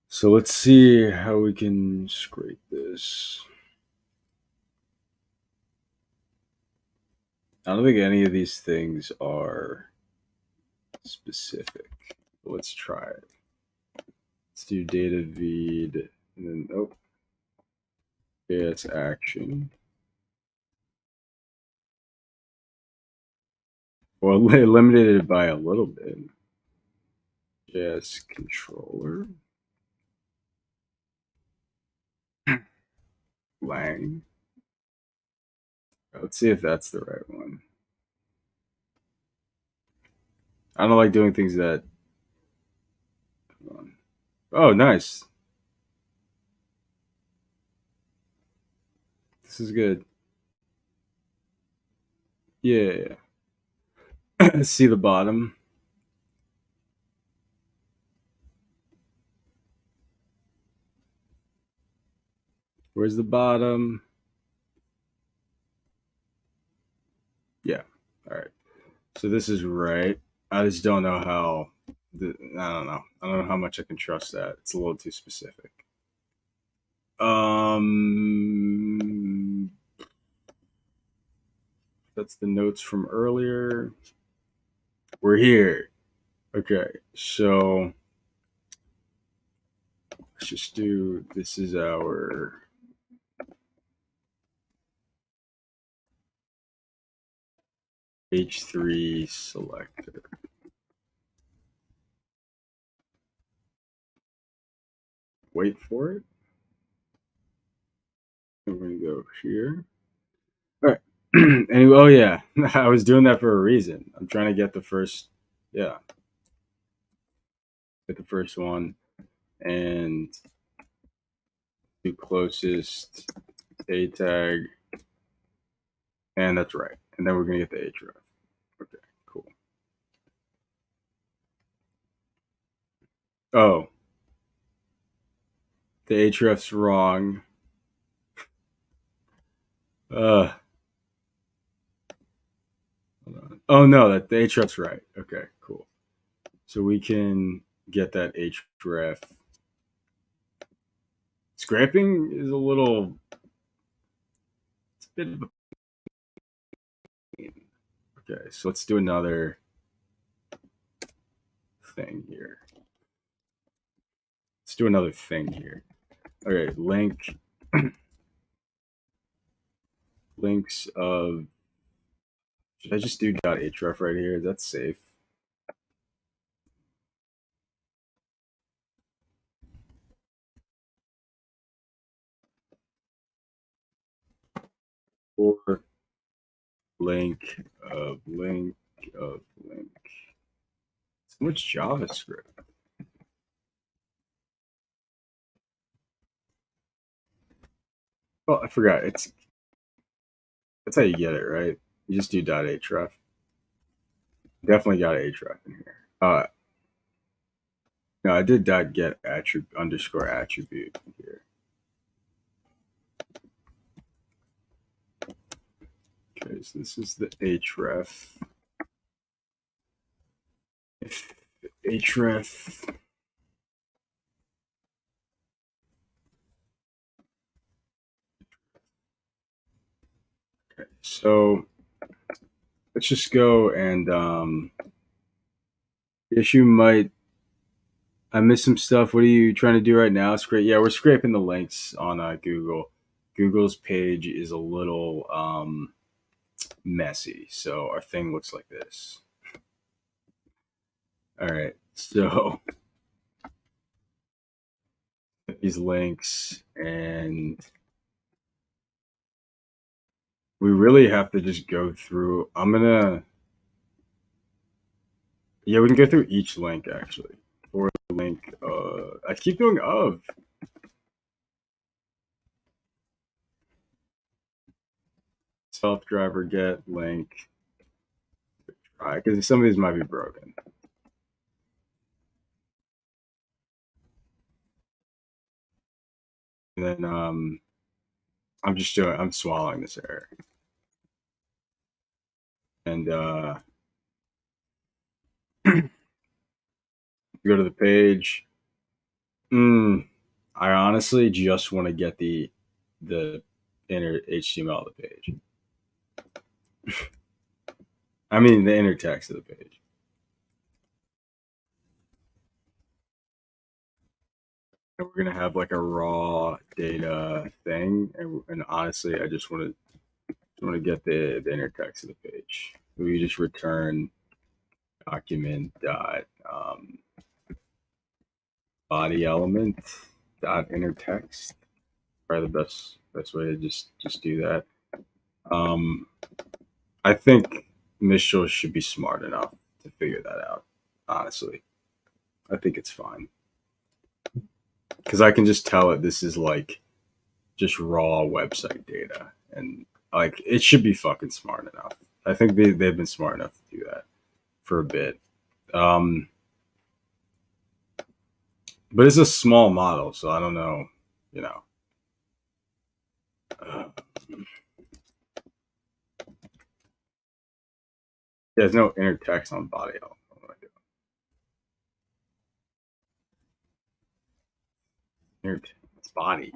So let's see how we can scrape this. I don't think any of these things are specific. Let's try it. Let's do data feed, and then oh, yeah, it's action. Well, it limited it by a little bit. Yes, controller. Lang. Let's see if that's the right one. I don't like doing things that. Oh, nice. This is good. Yeah. See the bottom. Where's the bottom? Yeah. All right. So this is right. I just don't know how. I don't know. I don't know how much I can trust that. It's a little too specific. That's the notes from earlier. We're here. Okay. So let's just do. This is our H3 selector. Wait for it. we're going to go here. All right. Anyway, oh yeah, I was doing that for a reason. I'm trying to get the first, yeah, get the first one and do closest a tag, and that's right. And then we're gonna get the href. Okay, cool. Oh, the href's wrong. Uh, oh no, that the href's right. Okay, cool. So we can get that href. Scraping is a little. It's a bit of a pain. Okay, so let's do another thing here. Let's do another thing here. Okay, links of. Should I just do .href right here? That's safe. Or link link of link. So much JavaScript. Well, I forgot. That's how you get it, right? You just do .href. Definitely got href in here. No, I did .get attribute underscore attribute here. Okay, so this is the href. If href okay, so let's just go and issue might I missed some stuff. What are you trying to do right now? Scrape? Yeah, we're scraping the links on Google. Google's page is a little messy, so our thing looks like this. All right, so these links, and we really have to just go through. Yeah, we can go through each link actually. For the link, I keep doing of. Self driver get link. Try because some of these might be broken. And then I'm swallowing this error. And go to the page. I honestly just want to get the inner HTML of the page. I mean the inner text of the page. And we're gonna have like a raw data thing, and honestly, I just want to get the inner text of the page. We just return document dot body element dot inner text. Probably the best way to just do that. Um, I think Mistral should be smart enough to figure that out. Honestly, I think it's fine because I can just tell it this is like just raw website data, and like it should be fucking smart enough. I think they've been smart enough to do that for a bit. Um, but it's a small model, so I don't know. You know, there's no inner text on body element. Inner text body.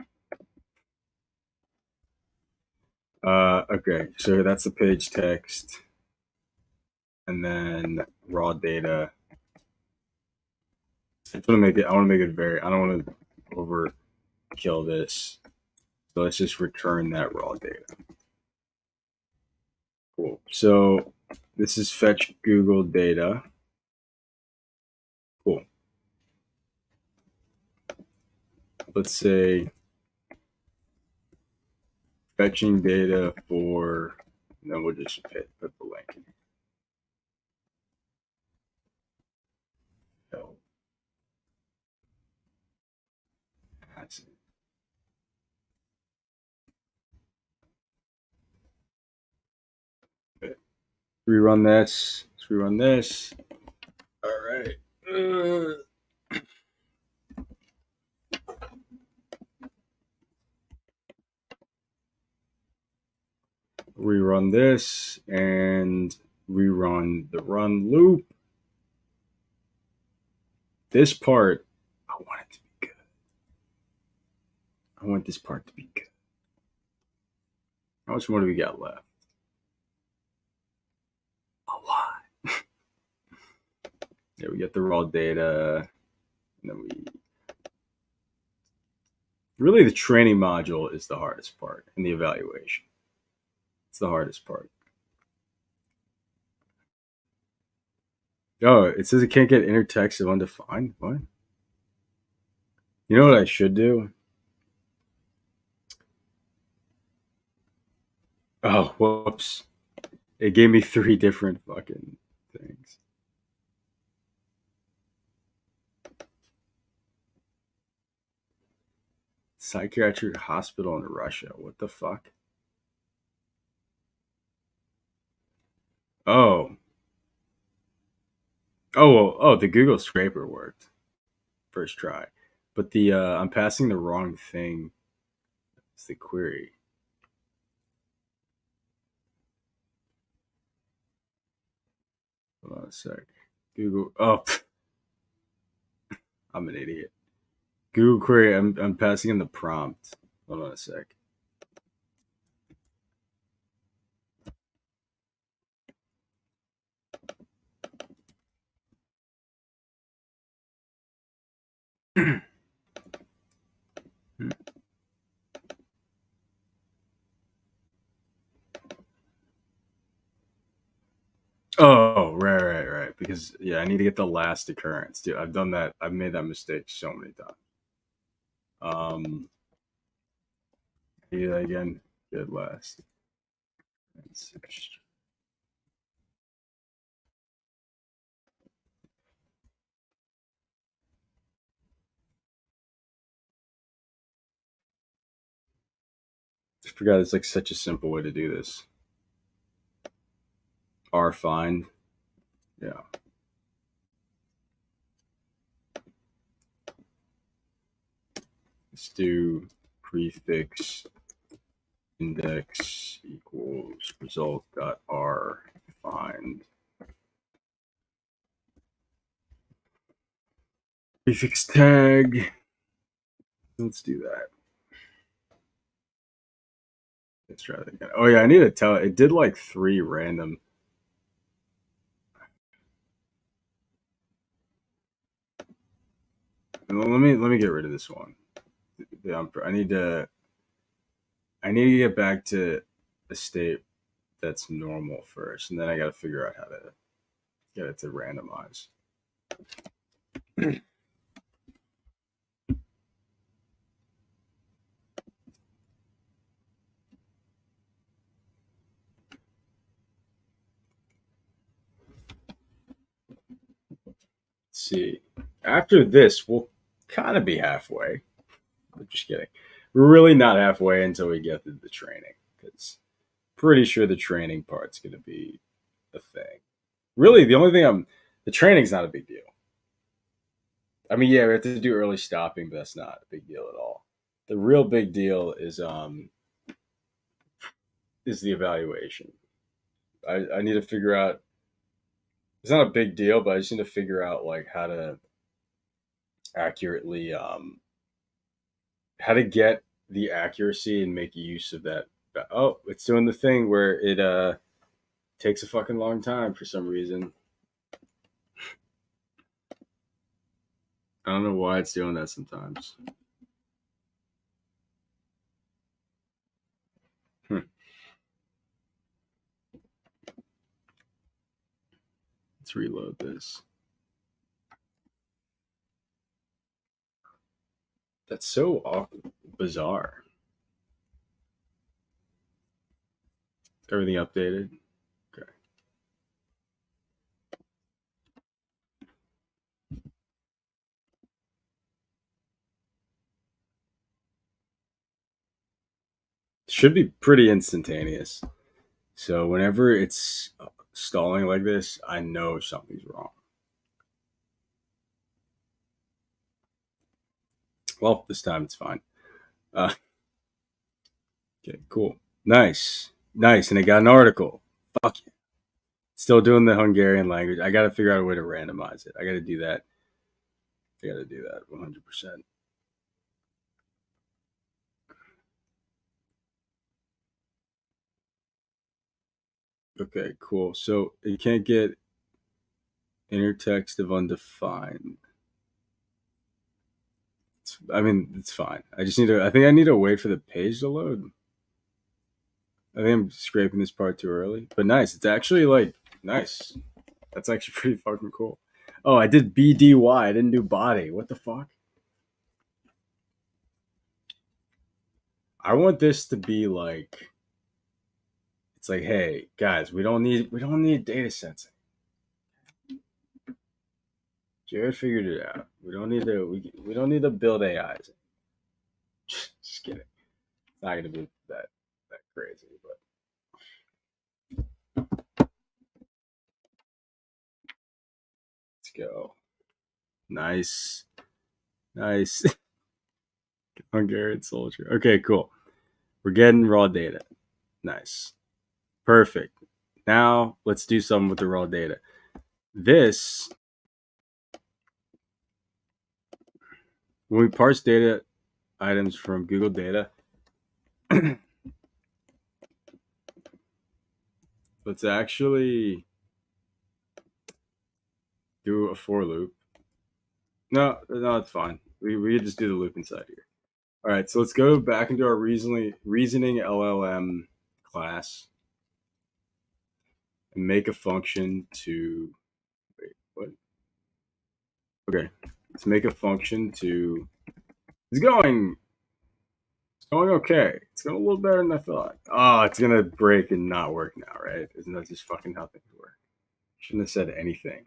Okay, so that's the page text, and then raw data. I want to make it. I want to make it very. I don't want to overkill this. So let's just return that raw data. Cool. So this is fetch Google data. Cool. Let's say fetching data for, and then we'll just put the link in. So, that's it. Rerun this. Let's rerun this. All right. Rerun this and rerun the run loop. This part, I want it to be good. I want this part to be good. How much more do we got left? A lot. Yeah, we get the raw data, and then we. Really, the training module is the hardest part, and the evaluation. It's the hardest part. Oh, it says it can't get inner text of undefined. What? You know what I should do? Oh, whoops. It gave me 3 different fucking things. Psychiatric hospital in Russia. What the fuck? Oh. Oh, the Google scraper worked. First try. But the I'm passing the wrong thing. It's the query. Hold on a sec. Google. Oh, I'm an idiot. Google query. I'm passing in the prompt. Hold on a sec. Oh, right. Because yeah, I need to get the last occurrence, dude. I've done that. I've made that mistake so many times. Do that again. Good last. I forgot it's like such a simple way to do this. R find. Yeah. Let's do prefix index equals result dot r find prefix tag. Let's do that. Let's try that again. Oh yeah, I need to tell it did like 3 random. Let me get rid of this one. I need to get back to a state that's normal first, and then I got to figure out how to get it to randomize. See, after this, we'll kind of be halfway. I'm just kidding. We're really not halfway until we get to the training, because pretty sure the training part's going to be the thing. Really, the only thing the training's not a big deal. I mean, yeah, we have to do early stopping, but that's not a big deal at all. The real big deal is the evaluation. I need to figure out. It's not a big deal, but I just need to figure out like how to accurately how to get the accuracy and make use of that. Oh, it's doing the thing where it takes a fucking long time for some reason. I don't know why it's doing that sometimes. Let's reload this. That's so bizarre. Everything updated. Okay. Should be pretty instantaneous. So whenever it's stalling like this, I know something's wrong. Well, this time it's fine. Uh, okay, cool. Nice. Nice. And it got an article. Fuck yeah. Still doing the Hungarian language. I got to figure out a way to randomize it. I got to do that. I got to do that 100%. Okay, cool. So it can't get inner text of undefined. I mean, it's fine. I just need to. I think I need to wait for the page to load. I think I'm scraping this part too early, but nice. It's actually like nice. That's actually pretty fucking cool. Oh, I did BDY. I didn't do body. What the fuck? I want this to be like. It's like, hey guys, we don't need data sets. Jared figured it out. We don't need to build AIs. Just kidding. It's not gonna be that crazy, but let's go. Nice. Nice. Hungarian soldier. Okay, cool. We're getting raw data. Nice. Perfect. Now let's do something with the raw data. This, when we parse data items from Google Data, let's actually do a for loop. No, it's fine. We just do the loop inside here. All right, so let's go back into our reasoning LLM class and make a function to wait, what? Okay, let's make a function to. It's going okay. It's going a little better than I thought. Oh, it's gonna break and not work now, right? Isn't that just fucking how things work? Shouldn't have said anything.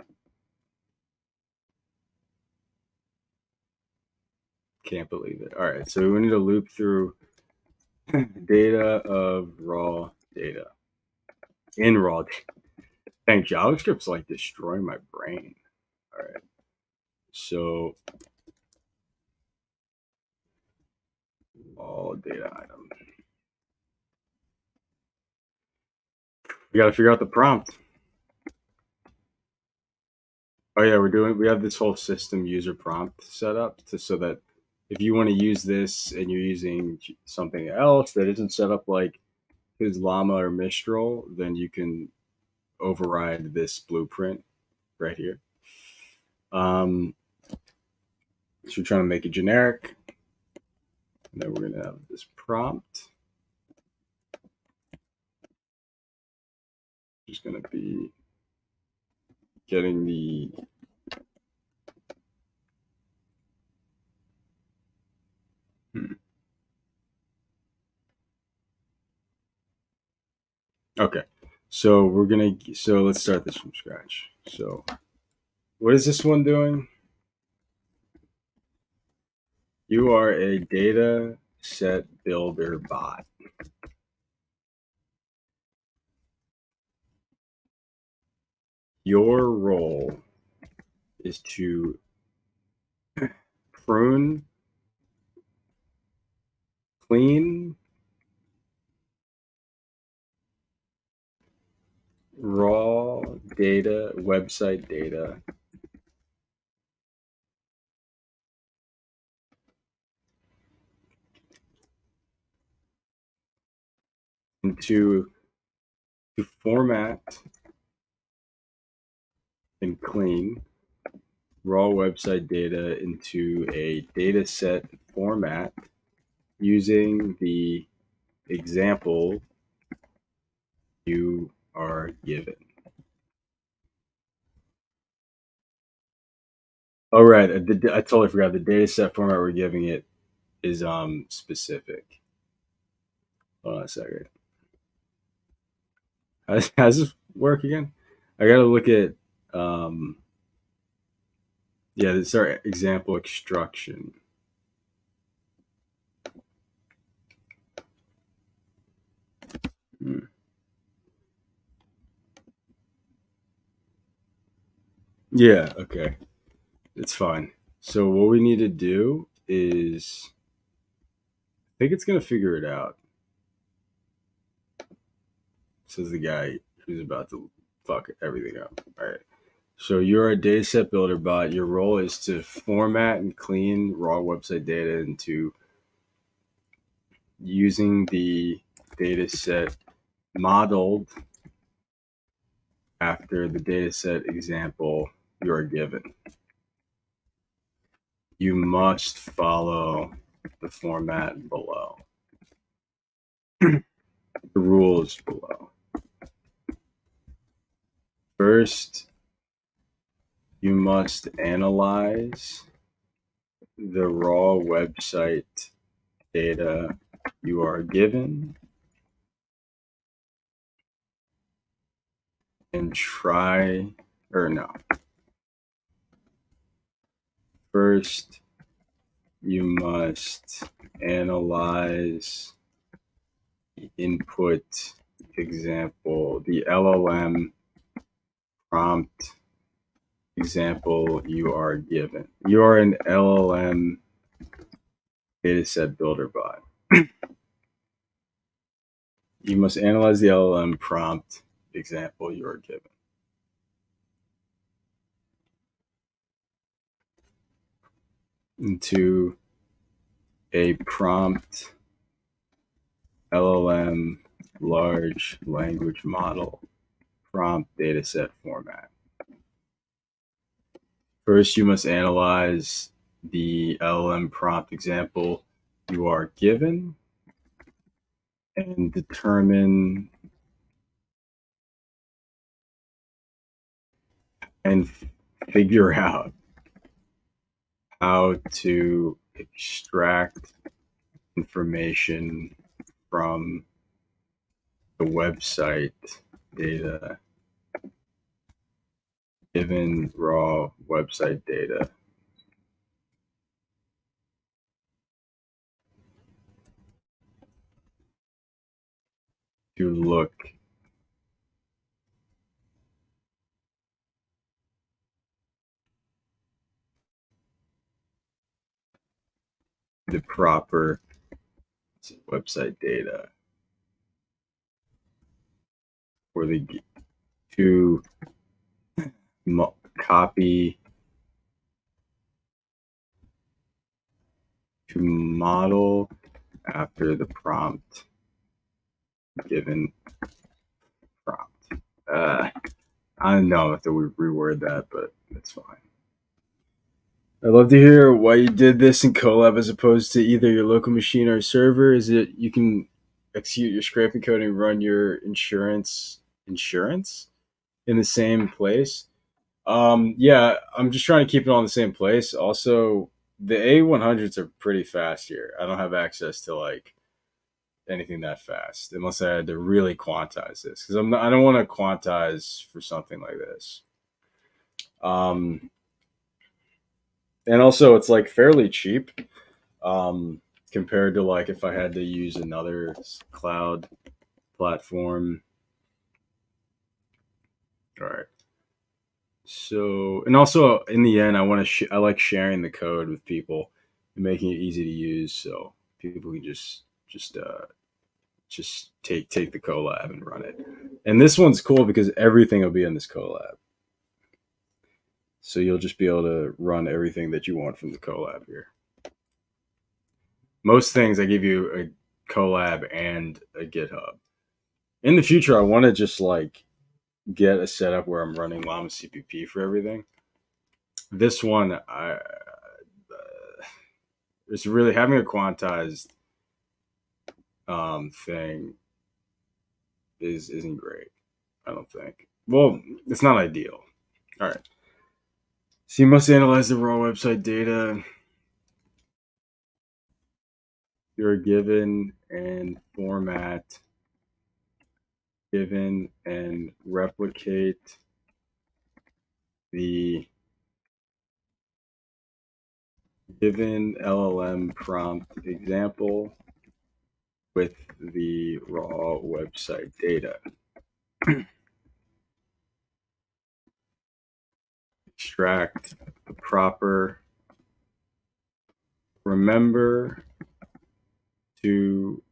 Can't believe it. All right, so we need to loop through data of raw data in raw data. Dang, JavaScript's like destroying my brain. All right, so all data item. We got to figure out the prompt. Oh yeah, we have this whole system user prompt set up so that if you want to use this and you're using something else that isn't set up like his Llama or Mistral, then you can override this blueprint right here. So we're trying to make it generic. And then we're going to have this prompt. Just going to be getting the Okay. So let's start this from scratch. So what is this one doing? You are a data set builder bot. Your role is to prune, clean, raw data, website data into to format and clean raw website data into a data set format using the example you are given. Oh right, I totally forgot. The data set format we're giving it is specific. Hold on a second. How's this work again? I gotta look at um, yeah, this is our example extraction. Hmm. Yeah, okay. It's fine. So what we need to do is I think it's gonna figure it out, says the guy who's about to fuck everything up. Alright. So you're a dataset builder bot. Your role is to format and clean raw website data into using the dataset modeled after the dataset example you are given. You must follow the format below, the rules below. First, you must analyze the raw website data you are given and try, or no, first, you must analyze the input example, the LLM prompt example you are given. You are an LLM dataset builder bot. You must analyze the LLM prompt example you are given into a prompt LLM large language model prompt dataset format. First, you must analyze the LLM prompt example you are given and determine and figure out how to extract information from the website data given raw website data to look the proper website data for the to copy to model after the prompt given prompt. I don't know if we reword that, but it's fine. I'd love to hear why you did this in Colab as opposed to either your local machine or server. Is it you can execute your scraping code and run your insurance in the same place? Yeah, I'm just trying to keep it on the same place. Also, the A100s are pretty fast here. I don't have access to like anything that fast unless I had to really quantize this because I don't want to quantize for something like this. Um, and also it's like fairly cheap compared to like if I had to use another cloud platform. All right. So, and also in the end, I like sharing the code with people and making it easy to use, so people can just take the collab and run it. And this one's cool because everything will be in this collab, so you'll just be able to run everything that you want from the collab here. Most things I give you a collab and a GitHub. In the future, I want to just like get a setup where I'm running Llama CPP for everything. This one, it's really having a quantized thing isn't great. I don't think. Well, it's not ideal. All right. So you must analyze the raw website data you're given and format given and replicate the given LLM prompt example with the raw website data. Extract the proper. Remember to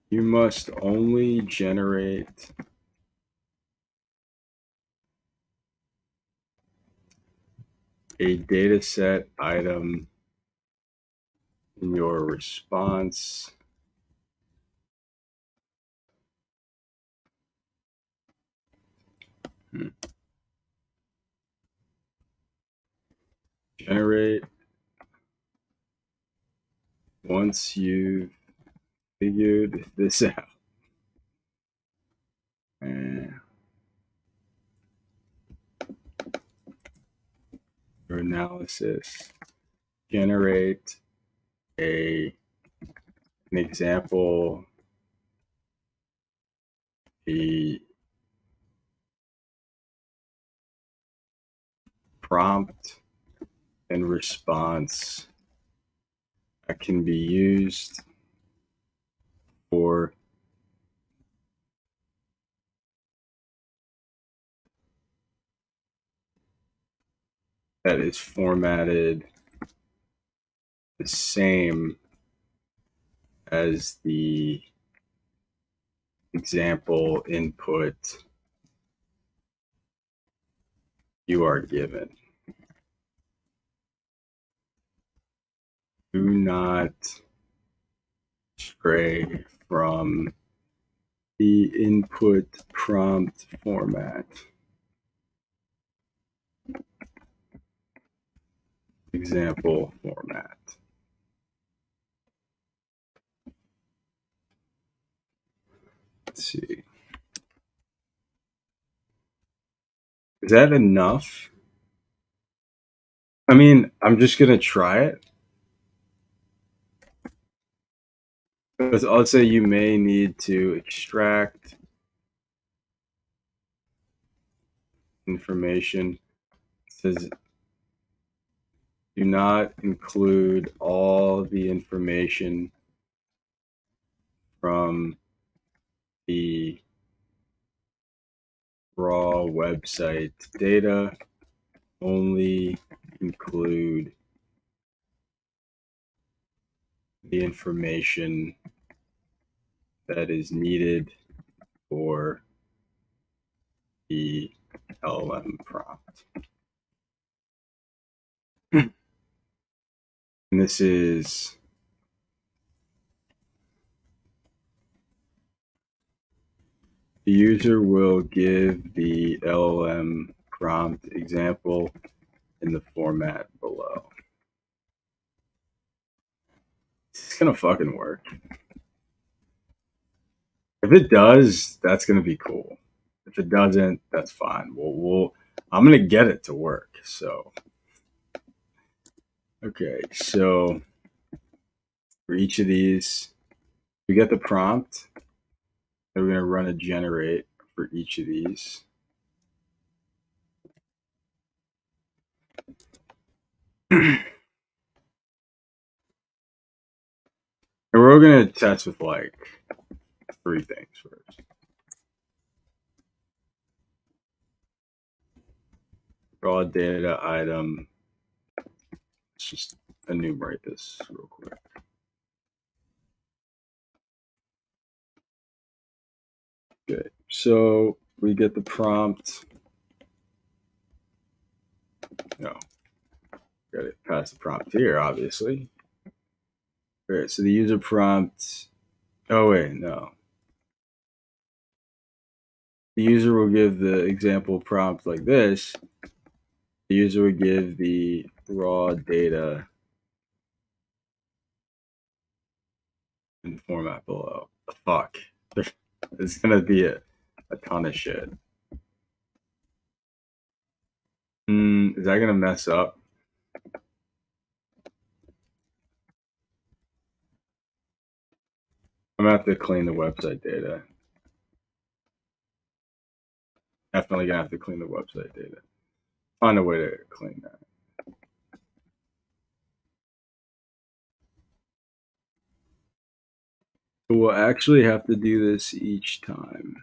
you must only generate a dataset item in your response. Generate once you've figured this out. For analysis, generate an example, the prompt and response that can be used for that is formatted the same as the example input you are given. Do not stray from the input prompt format. Example format. Let's see. Is that enough? I mean, I'm just going to try it. Because I'll say you may need to extract information. It says do not include all the information from the raw website data. Only include the information that is needed for the LLM prompt. And this is the user will give the LLM prompt example in the format below. It's gonna fucking work. If it does, that's gonna be cool. If it doesn't, that's fine. I'm gonna get it to work. So, okay. So for each of these, we get the prompt. And we're gonna run a generate for each of these. And we're going to test with like 3 things first. Raw data item. Let's just enumerate this real quick. Okay, so we get the prompt. No, got to pass the prompt here, obviously. All right, so the user prompt. Oh wait, no. The user will give the example prompt like this. The user would give the raw data in format below. Fuck. It's gonna be a ton of shit. Is that gonna mess up? I'm gonna have to clean the website data. Definitely gonna have to clean the website data. Find a way to clean that. We'll actually have to do this each time.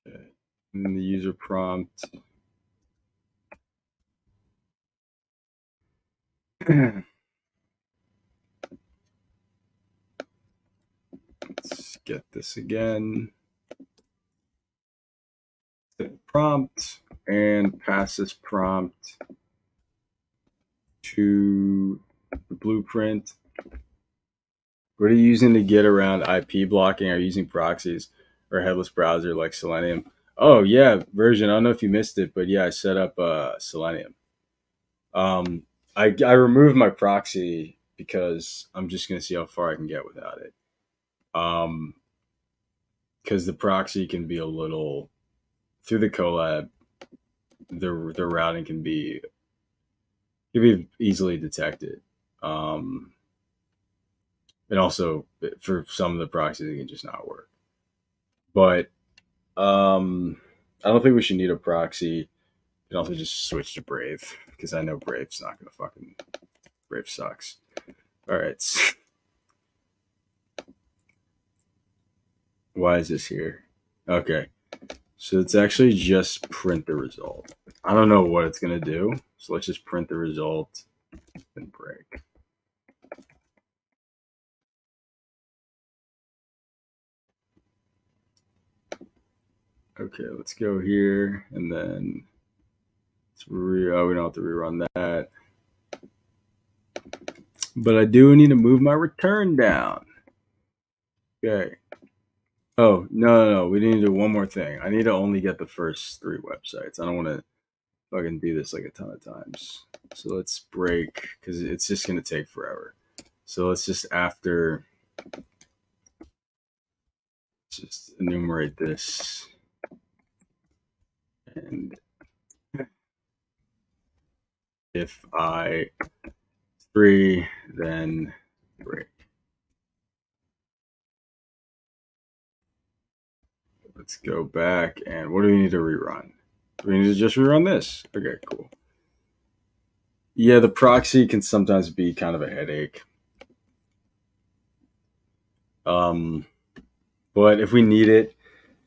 Okay. And the user prompt. Let's get this again. Set prompt and pass this prompt to the blueprint. What are you using to get around IP blocking? Are you using proxies or headless browser like Selenium? Oh yeah, version. I don't know if you missed it, but yeah, I set up Selenium. Um, I removed my proxy because I'm just gonna see how far I can get without it. Because the proxy can be a little through the Colab, the routing can be easily detected. Um, and also for some of the proxies, it can just not work. But I don't think we should need a proxy. You can also just switch to Brave because I know Brave's not gonna fucking Brave sucks. All right. Why is this here? Okay. So it's actually just print the result. I don't know what it's gonna do. So let's just print the result and break. Okay, let's go here and then we don't have to rerun that. But I do need to move my return down. Okay. Oh, no. We need to do one more thing. I need to only get the first 3 websites. I don't want to fucking do this like a ton of times. So let's break because it's just going to take forever. So let's just just enumerate this. And if I 3, then break. Let's go back and what do we need to rerun? We need to just rerun this. Okay, cool. Yeah, the proxy can sometimes be kind of a headache. But if we need it,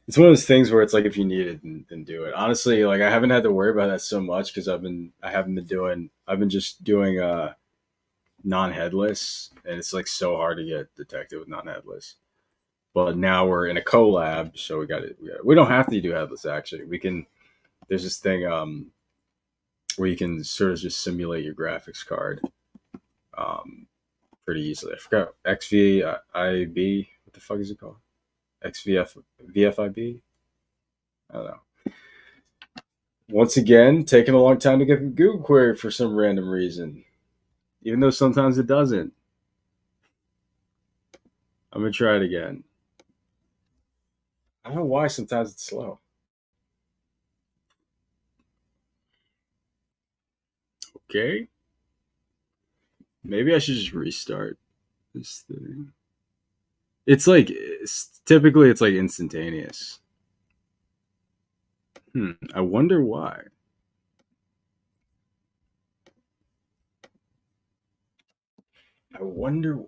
it's one of those things where it's like if you need it, then do it. Honestly, like I haven't had to worry about that so much because I've been just doing non-headless, and it's like so hard to get detected with non-headless. But now we're in a collab, so we got it. We don't have to do headless actually. We can. There's this thing where you can sort of just simulate your graphics card pretty easily. I forgot XVIB. What the fuck is it called? XVF VFIB. I don't know. Once again, taking a long time to get the Google query for some random reason, even though sometimes it doesn't. I'm gonna try it again. I don't know why sometimes it's slow. Okay, maybe I should just restart this thing. Typically it's like instantaneous. I wonder why. I wonder why.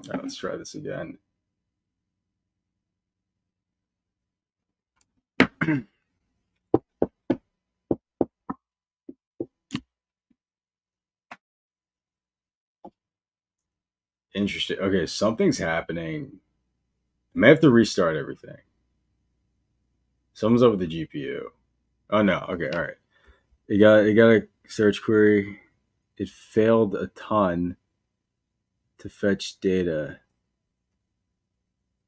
Right, let's try this again. Interesting. Okay, something's happening. I may have to restart everything. Something's up with the GPU. Oh no. Okay. All right. It got a search query. It failed a ton to fetch data.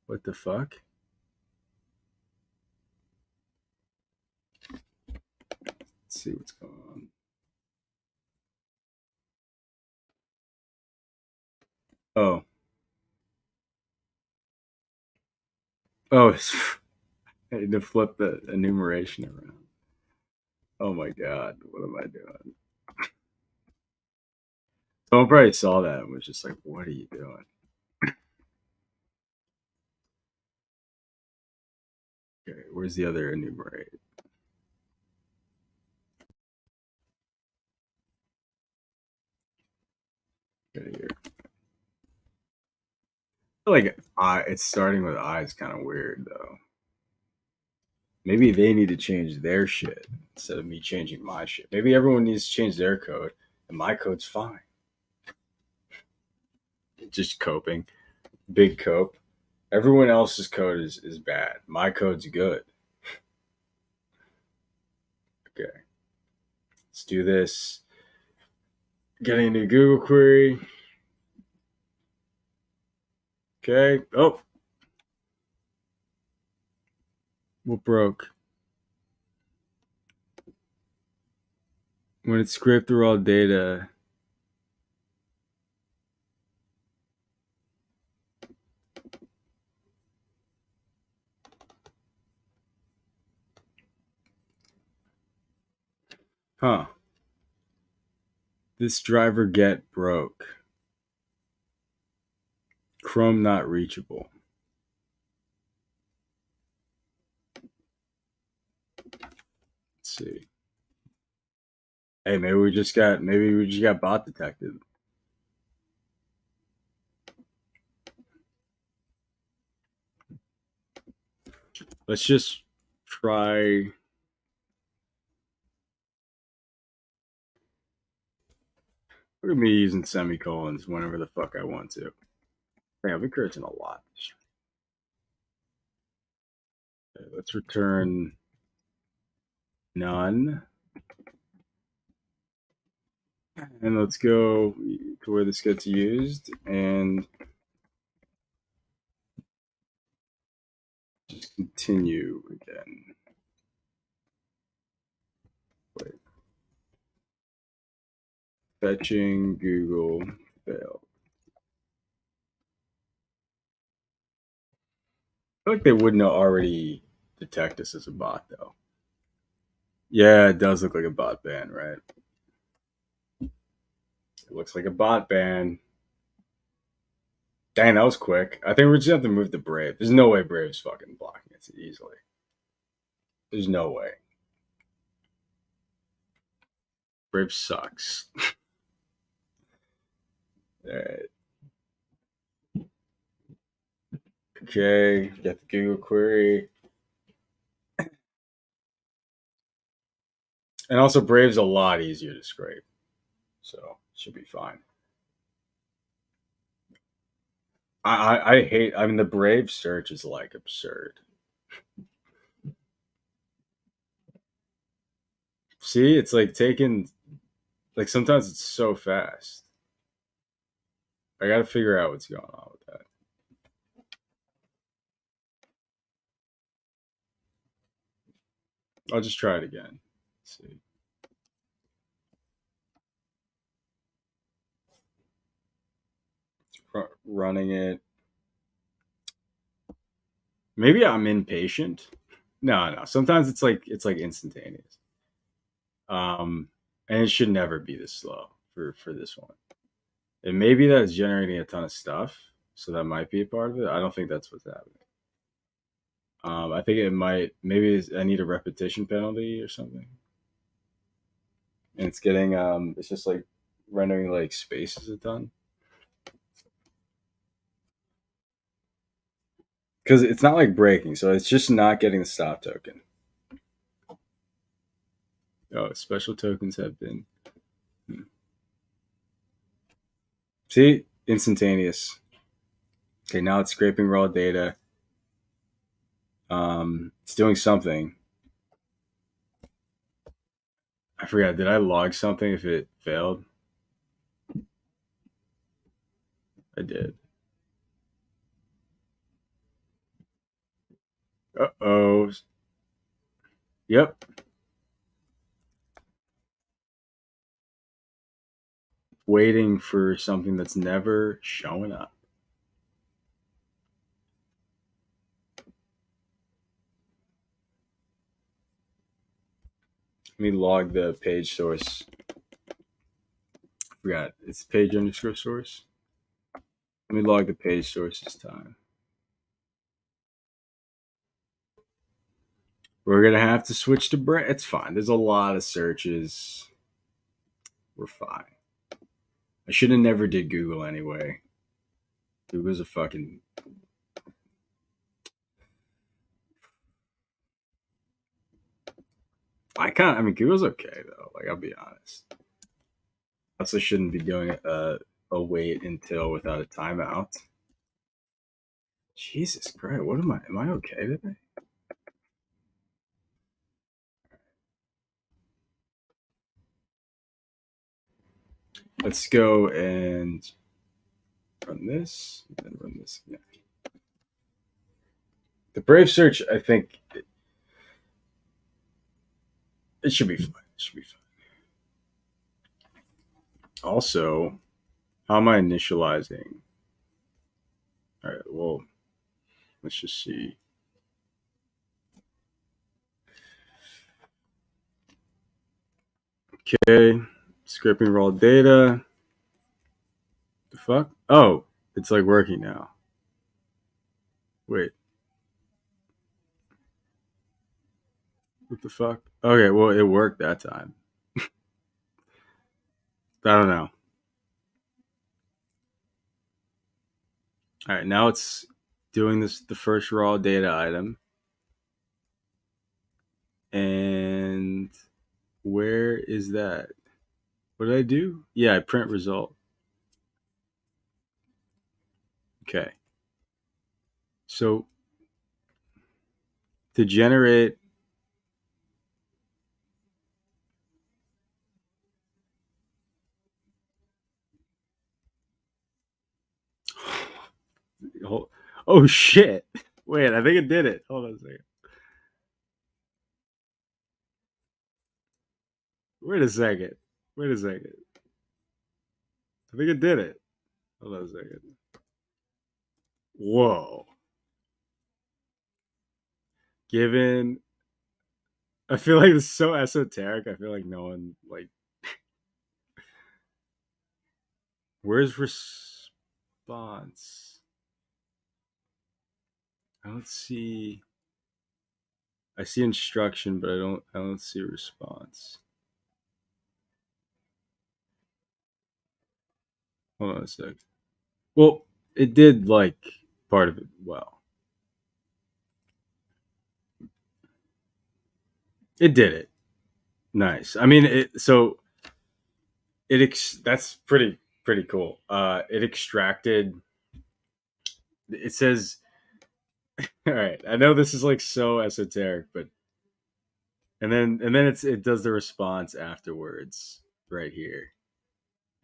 What the fuck? Let's see what's going on. Oh. Oh, I need to flip the enumeration around. Oh my god, what am I doing? Someone probably saw that and was just like, "What are you doing?" Okay, where's the other enumerate? Right here. I feel like it's starting with I is kind of weird though. Maybe they need to change their shit instead of me changing my shit. Maybe everyone needs to change their code, and my code's fine. Just coping, big cope. Everyone else's code is bad. My code's good. Okay, let's do this. Getting a new Google query. Okay. Oh, what broke? When it scraped through all data. Huh. This driver get broke. Chrome not reachable. Let's see. Hey, maybe we just got bot detected. Let's just try. Look at me using semicolons whenever the fuck I want to. Hey, I've been cursing a lot. Okay, let's return none. And let's go to where this gets used and just continue again. Wait. Fetching Google failed. I feel like they wouldn't already detect us as a bot though. Yeah, it does look like a bot ban, right? It looks like a bot ban. Dang, that was quick. I think we're just have to move the Brave. There's no way Brave's fucking blocking it easily. There's no way. Brave sucks. All right. Okay, get the Google query. And also, Brave's a lot easier to scrape. So, should be fine. I hate, I mean, the Brave search is like absurd. See, it's like taking, like sometimes it's so fast. I got to figure out what's going on with that. I'll just try it again. Let's see. Running it. Maybe I'm impatient. No, no. Sometimes it's like instantaneous. And it should never be this slow for this one. And maybe that's generating a ton of stuff, so that might be a part of it. I don't think that's what's happening. I think it might. Maybe I need a repetition penalty or something. And it's getting. It's just like rendering like spaces a ton because it's not like breaking, so it's just not getting the stop token. Oh, special tokens have been. Hmm. See, instantaneous. Okay, now it's scraping raw data. It's doing something. I forgot. Did I log something if it failed? I did. Uh oh. Yep. Waiting for something that's never showing up. Let me log the page source. Forgot it's page underscore source. Let me log the page source this time. We're gonna have to switch to Brent. It's fine. There's a lot of searches. We're fine. I should have never did Google anyway. Google's a fucking. I mean, Google's okay though. Like, I'll be honest. Also, shouldn't be doing a wait until without a timeout. Jesus Christ, what am I? Am I okay today? Let's go and run this, and run this again. The Brave search, I think it should be fine. It should be fine. Also, how am I initializing? All right, well, let's just see. Okay, scraping raw data. The fuck? Oh, it's like working now. Wait. What the fuck? Okay, well, it worked that time. I don't know. All right, now it's doing this the first raw data item. And where is that? What did I do? Yeah, I print result. Okay. So to generate oh shit. Wait, I think it did it. Hold on a second. Wait a second. Wait a second. I think it did it. Hold on a second. Whoa. Given I feel like it's so esoteric. I feel like no one like where's response? I don't see I see instruction, but I don't see response. Hold on a sec. Well, it did like part of it well. It did it. Nice. I mean, that's pretty cool. It extracted. It says, all right. I know this is like so esoteric, but and then it does the response afterwards right here,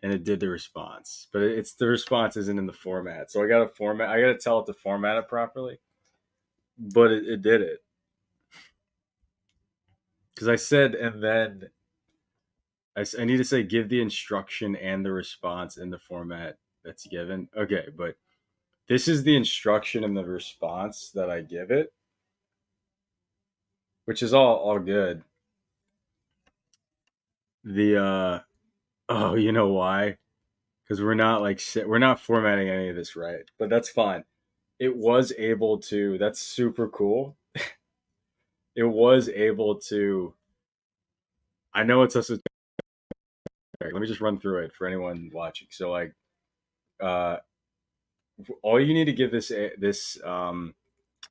and it did the response, but it's the response isn't in the format, so I got to format. I got to tell it to format it properly, but it did it because I said and then I need to say give the instruction and the response in the format that's given. Okay, but this is the instruction and the response that I give it, which is all good. The oh, you know why? Because we're not formatting any of this right, but that's fine. It was able to. That's super cool. It was able to. I know it's esoteric. Let me just run through it for anyone watching. So like, uh, all you need to give this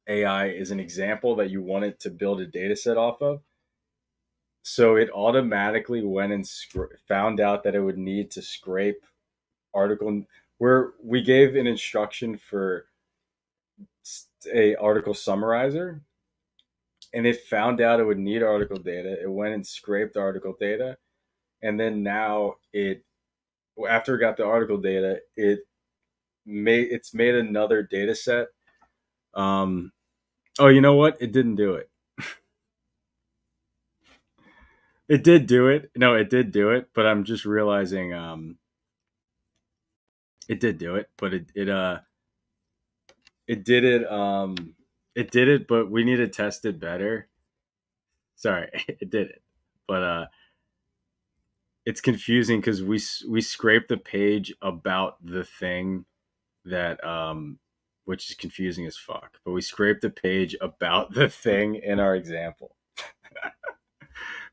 AI is an example that you want it to build a data set off of. So it automatically went and found out that it would need to scrape article where we gave an instruction for a article summarizer, and it found out it would need article data. It went and scraped article data, and then now it after it got the article data, it's made another data set. Oh, you know what? It didn't do it. It did do it. No, it did do it, but I'm just realizing it did do it, but it did it, but we need to test it better. Sorry, it did it. but it's confusing because we scrape the page about the thing that which is confusing as fuck. But we scrape the page about the thing in our example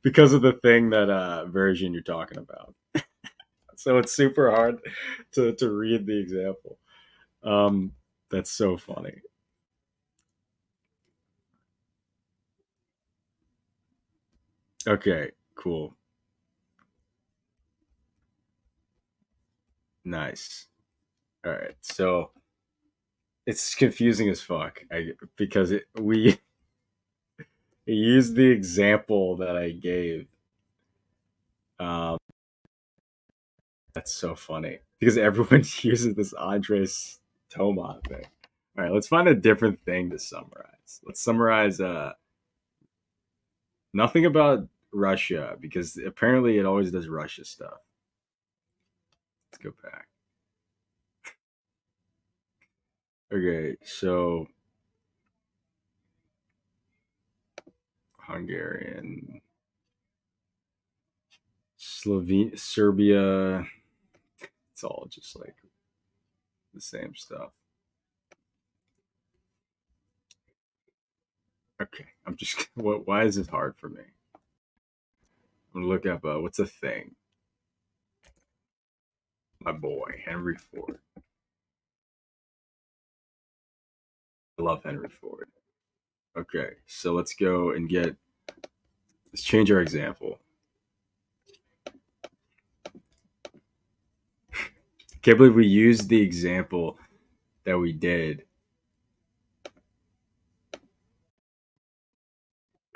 because of the thing that version you're talking about. So it's super hard to read the example. Um, that's so funny. Okay, cool, nice. All right, so it's confusing as fuck because we used the example that I gave. Um, that's so funny because everyone uses this Andres Toma thing. All right, let's find a different thing to summarize. Let's summarize nothing about Russia because apparently it always does Russia stuff. Let's go back. Okay, so Hungarian, Serbia. It's all just like the same stuff. Okay, I'm just. What? Why is this hard for me? I'm gonna look up what's a thing. My boy Henry Ford. I love Henry Ford. Okay, so let's go and get. Let's change our example. Can't believe we used the example that we did.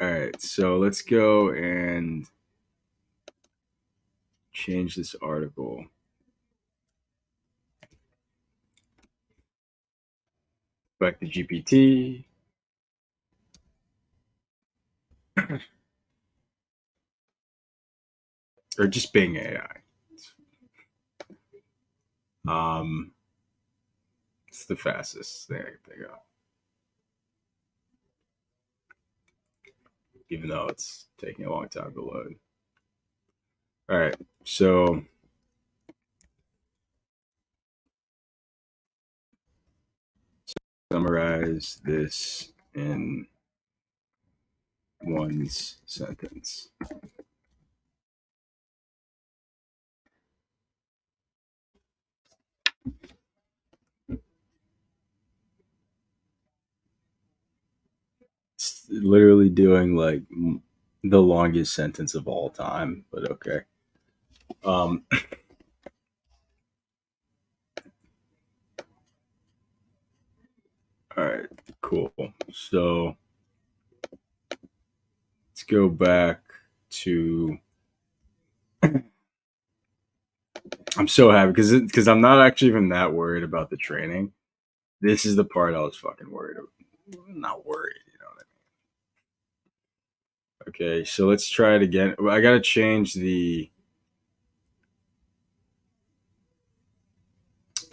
All right, so let's go and change this article. Back to GPT. Or just Bing AI. Um, it's the fastest thing I can think of, even though it's taking a long time to load. All right, so summarize this in one sentence. It's literally doing like the longest sentence of all time, but okay. Um, all right, cool. So let's go back to. I'm so happy because I'm not actually even that worried about the training. This is the part I was fucking worried about. Not worried, you know what I mean? Okay, so let's try it again. I gotta change the.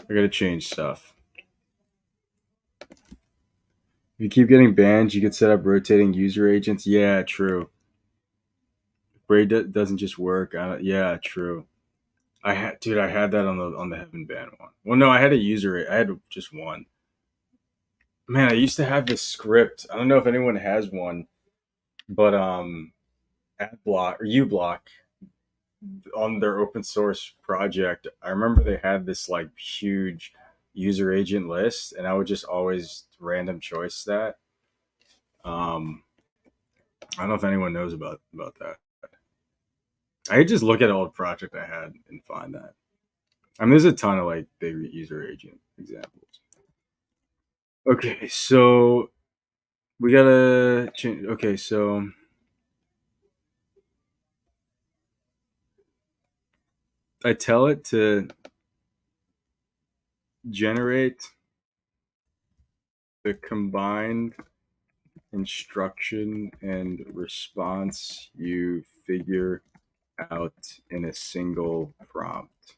I gotta change stuff. If you keep getting banned, you could set up rotating user agents. Yeah, true. Braid doesn't just work. Yeah, true. Dude, I had that on the Heaven ban one. Well, no, I had a user. I had just one. Man, I used to have this script. I don't know if anyone has one, but AdBlock or uBlock on their open source project, I remember they had this like huge user agent list, and I would just always random choice that. Um, I don't know if anyone knows about that. I could just look at all the project I had and find that. I mean, there's a ton of like big user agent examples. Okay, so we gotta change. Okay, so I tell it to generate the combined instruction and response you figure out in a single prompt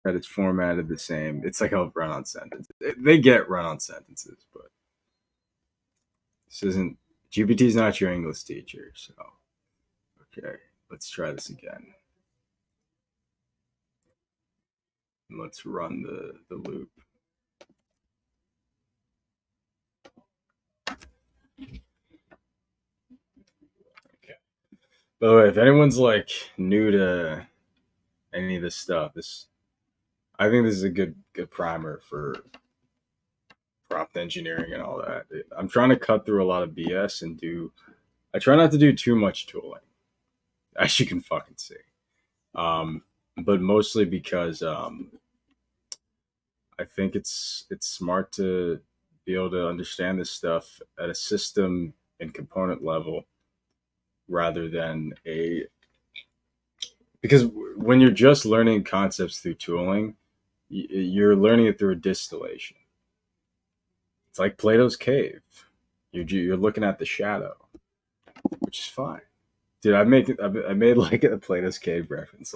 that it's formatted the same. It's like a run on sentence. They get run on sentences, but this isn't GPT's not your English teacher, so Okay, let's try this again. Let's run the loop. Okay. By the way, if anyone's like new to any of this stuff, I think this is a good primer for prompt engineering and all that. I'm trying to cut through a lot of BS and do. I try not to do too much tooling, as you can fucking see. But mostly because I think it's smart to be able to understand this stuff at a system and component level rather than a because when you're just learning concepts through tooling, you're learning it through a distillation. It's like Plato's cave. You're looking at the shadow, which is fine, dude. I made like a Plato's cave reference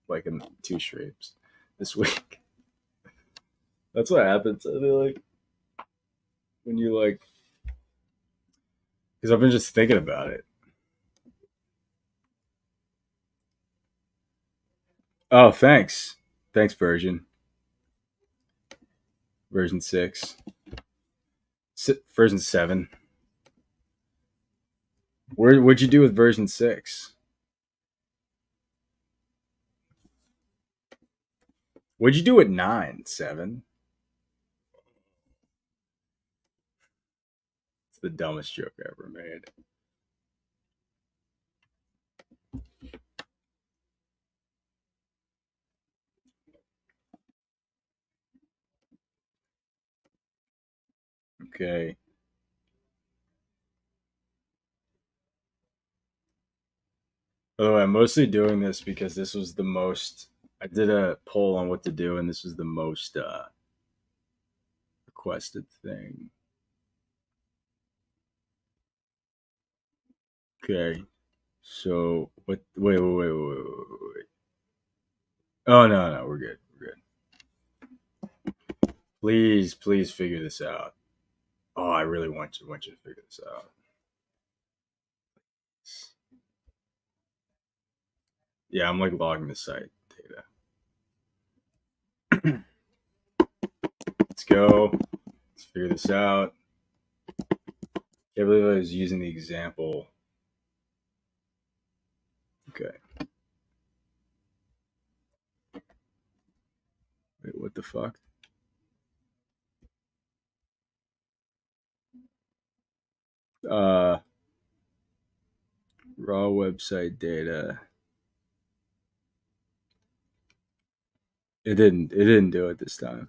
like in 2 streams this week. That's what happens. I feel like when you like because I've been just thinking about it. Oh, thanks version 6, version 7. What'd you do with version 6? What'd you do at 9, 7? It's the dumbest joke I ever made. Okay. By the way, I'm mostly doing this because this was the most. I did a poll on what to do, and this was the most requested thing. Okay. So what? Wait. Oh no, we're good. We're good. Please figure this out. Oh, I really want you to figure this out. Yeah, I'm like logging the site data. Let's go. Let's figure this out. Can't believe I was using the example. Okay. Wait, what the fuck? Uh, raw website data. It didn't do it this time.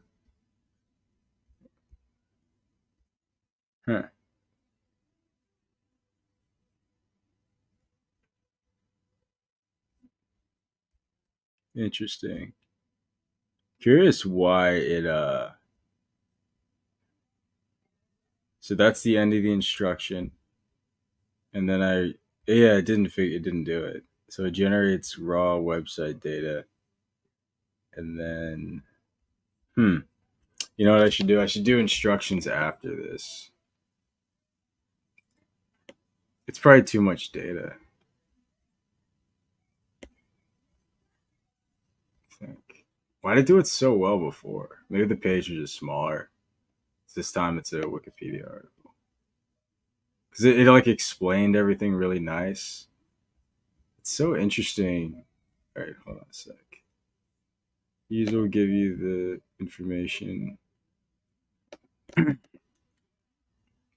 Huh. Interesting. Curious why it so that's the end of the instruction. And then it didn't do it. So it generates raw website data and then you know what I should do? I should do instructions after this. It's probably too much data. I think. Why did it do it so well before? Maybe the page was just smaller. This time it's a Wikipedia article because it like explained everything really nice. It's so interesting. All right, hold on a sec. User will give you the information.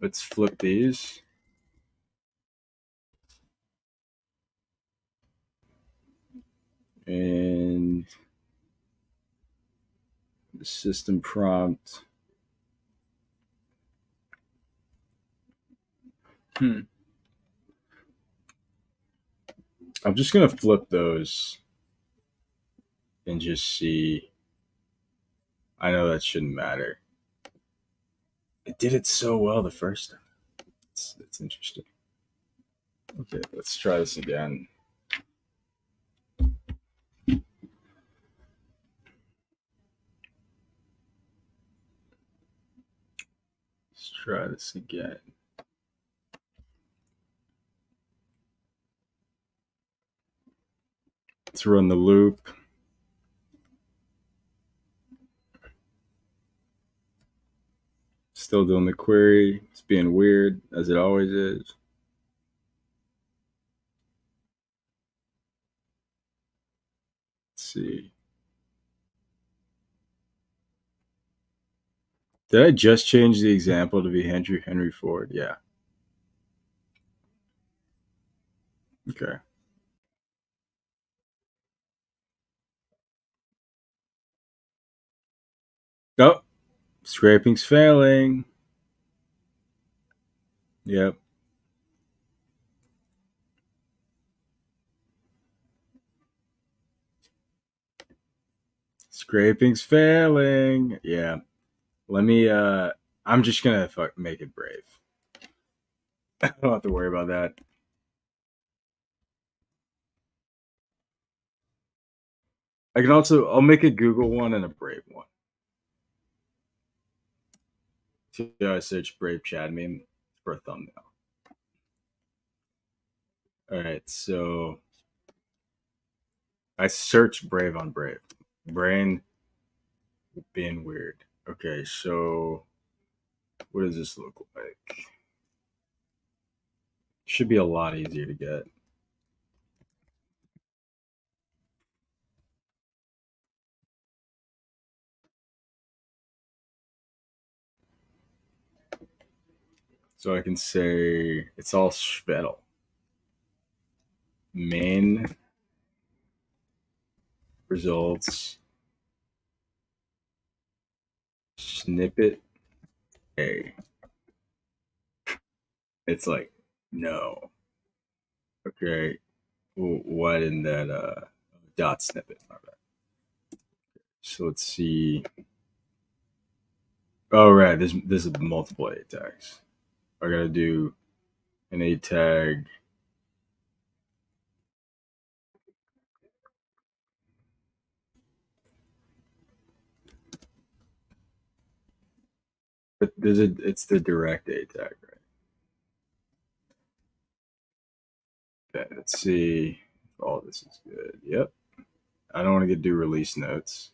Let's flip these. And the system prompt. I'm just going to flip those and just see. I know that shouldn't matter. It did it so well the first time. It's interesting. Okay, let's try this again. Let's try this again. Let's run the loop. Still doing the query. It's being weird, as it always is. Let's see. Did I just change the example to be Henry Ford? Yeah. Okay. Oh, scraping's failing. Yep. Scraping's failing. Yeah. Let me I'm just gonna make it brave. I don't have to worry about that. I'll make a Google one and a Brave one. So I search Brave Chad meme for a thumbnail. Alright, so I searched Brave on Brave. Brain being weird. Okay, so what does this look like? Should be a lot easier to get. So I can say it's all Schvedel. Main results snippet A. It's like, no. Okay. What in that dot snippet? My bad. So let's see. Oh right, this is multiple A tags. I gotta do an A tag. But it's the direct A tag, right? Okay, let's see if all this is good. Yep. I don't want to do release notes.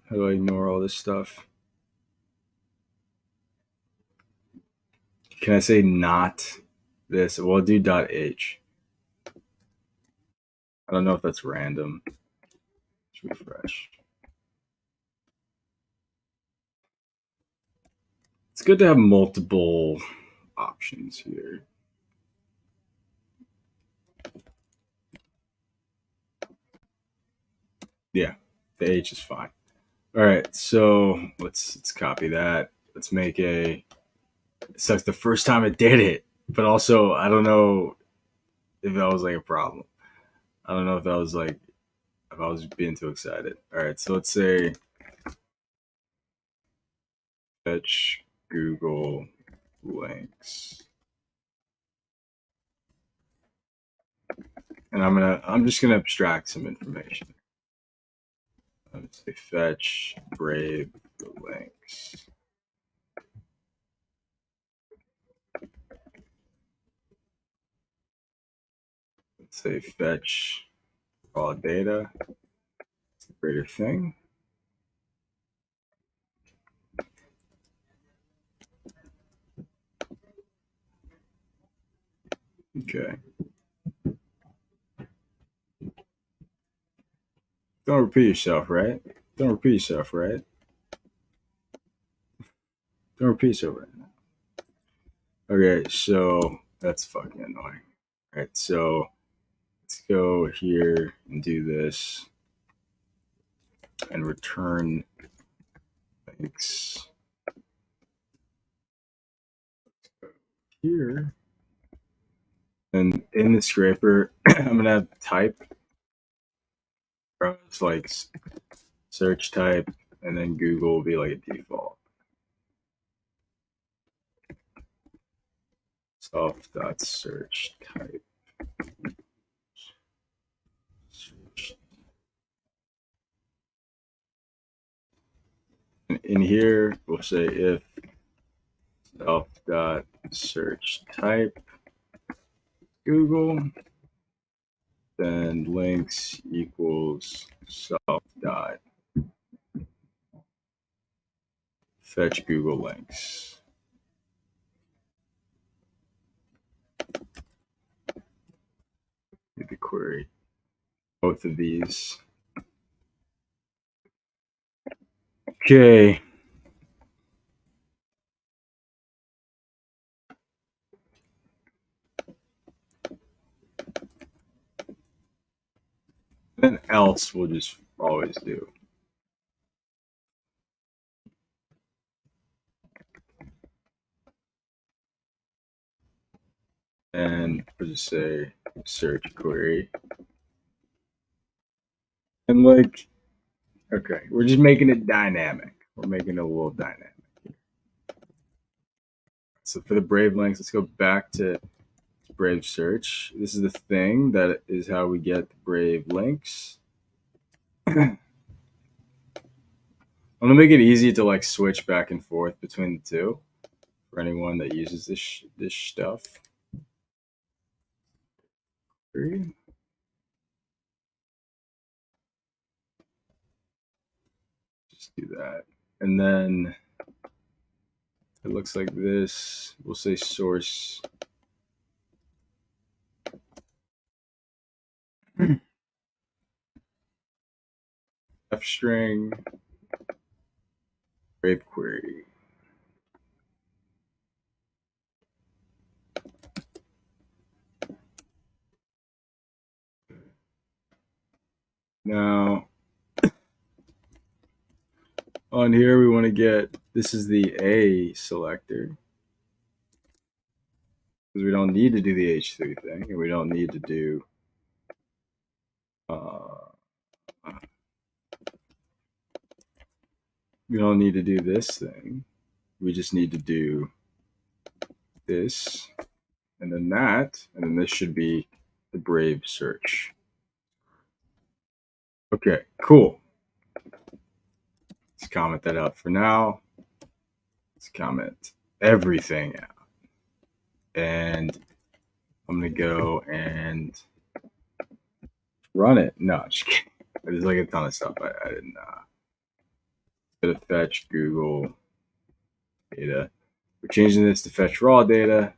How do I ignore all this stuff? Can I say not this? Well, I'll do .h. I don't know if that's random. Let's refresh. It's good to have multiple options here. Yeah, the H is fine. All right, so let's copy that. Let's make a. It sucks the first time I did it, but also I don't know if that was like a problem. I don't know if that was like if I was being too excited. All right, so let's say fetch Google links, and I'm just gonna abstract some information. Let's say fetch Brave the links. Let's say fetch raw data. It's a greater thing. Okay. Don't repeat yourself, right? Don't repeat yourself, right? Don't repeat yourself right now. Okay, so that's fucking annoying. All right, so let's go here and do this and return links here. And in the scraper, I'm gonna have type. It's like search type, and then Google will be like a default. Soft.search type. Search. in here, we'll say if self dot search type Google, then links equals self dot fetch Google links. The query both of these. Okay. Then else we'll just always do. And we'll just say search query. And like, okay, we're just making it dynamic. We're making it a little dynamic. So for the Brave links, let's go back to Brave search. This is the thing that is how we get the Brave links. I'm gonna make it easy to like switch back and forth between the two for anyone that uses this stuff. Just do that, and then it looks like this. We'll say source. F string Brave query. Now on here we want to get, this is the A selector, because we don't need to do the H3 thing, and we don't need to do we don't need to do this thing. We just need to do this, and then that, and then this should be the Brave search. Okay, cool. Let's comment that out for now. Let's comment everything out. And I'm going to go and run it. No, just kidding. There's like a ton of stuff I didn't. Going to fetch Google data. We're changing this to fetch raw data.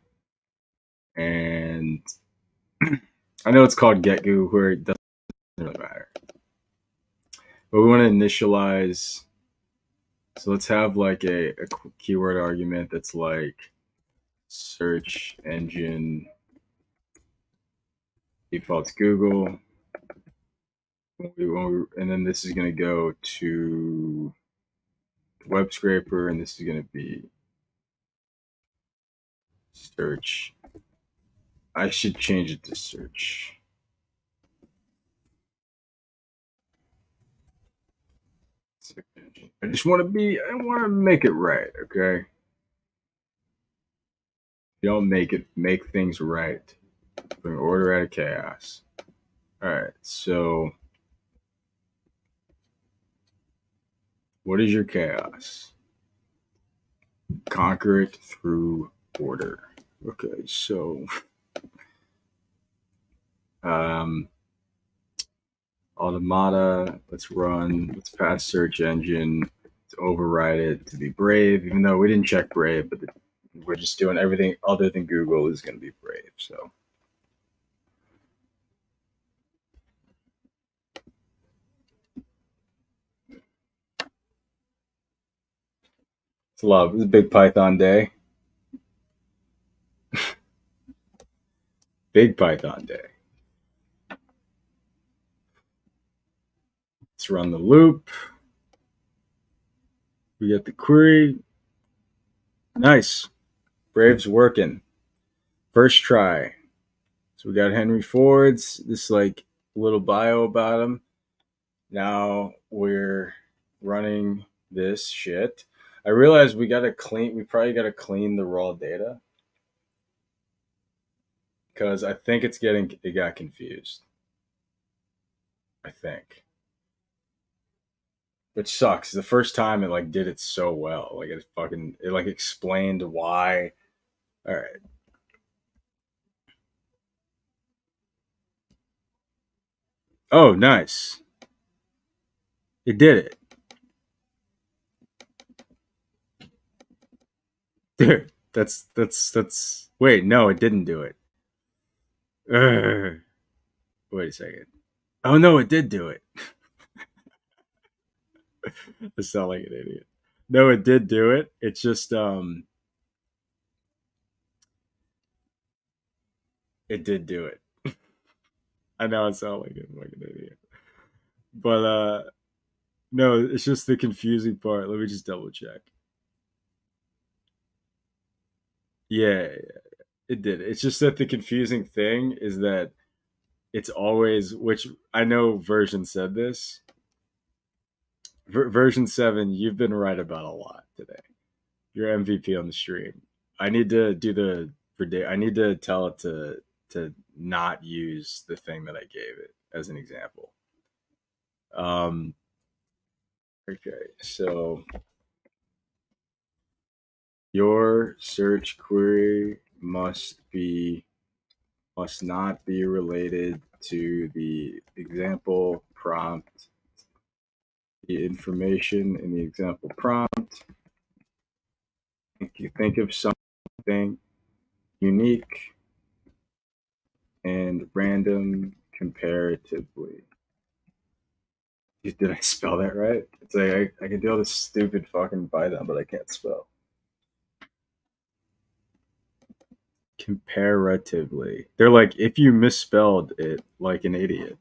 And I know it's called get Google query. It doesn't really matter. But we want to initialize. So let's have like a keyword argument that's like search engine defaults Google. And then this is going to go to web scraper, and this is going to be search. I should change it to search. I want to make it right, okay? You don't make things right. Bring order out of chaos. All right, so what is your chaos? Conquer it through order. Okay, so Automata, let's pass search engine, let's override it to be Brave, even though we didn't check Brave, but we're just doing everything other than Google is going to be Brave. So it's a lot. It's a big Python day. Big Python day. Let's run the loop. We get the query. Nice. Brave's working. First try. So we got Henry Ford's, this like little bio about him. Now we're running this shit. I realized we probably got to clean the raw data, because I think it got confused. I think. which sucks. The first time it like did it so well. Like it like explained why. All right. Oh, nice. It did it. Dude, that's wait, no, it didn't do it. Ugh. Wait a second. Oh no, it did do it. I sound like an idiot. No, it did do it. It's just it did do it. I know I sound like an idiot. But no, it's just the confusing part. Let me just double check. Yeah, it did. It's just that the confusing thing is that it's always, which I know version said this. Version 7, you've been right about a lot today. You're MVP on the stream. I need to do the predict. I need to tell it to not use the thing that I gave it as an example. Um, okay, so your search query must not be related to the example prompt. The information in the example prompt. You think of something unique and random comparatively. Did I spell that right? It's like I can do all this stupid fucking Python, but I can't spell. Comparatively. They're like, if you misspelled it like an idiot,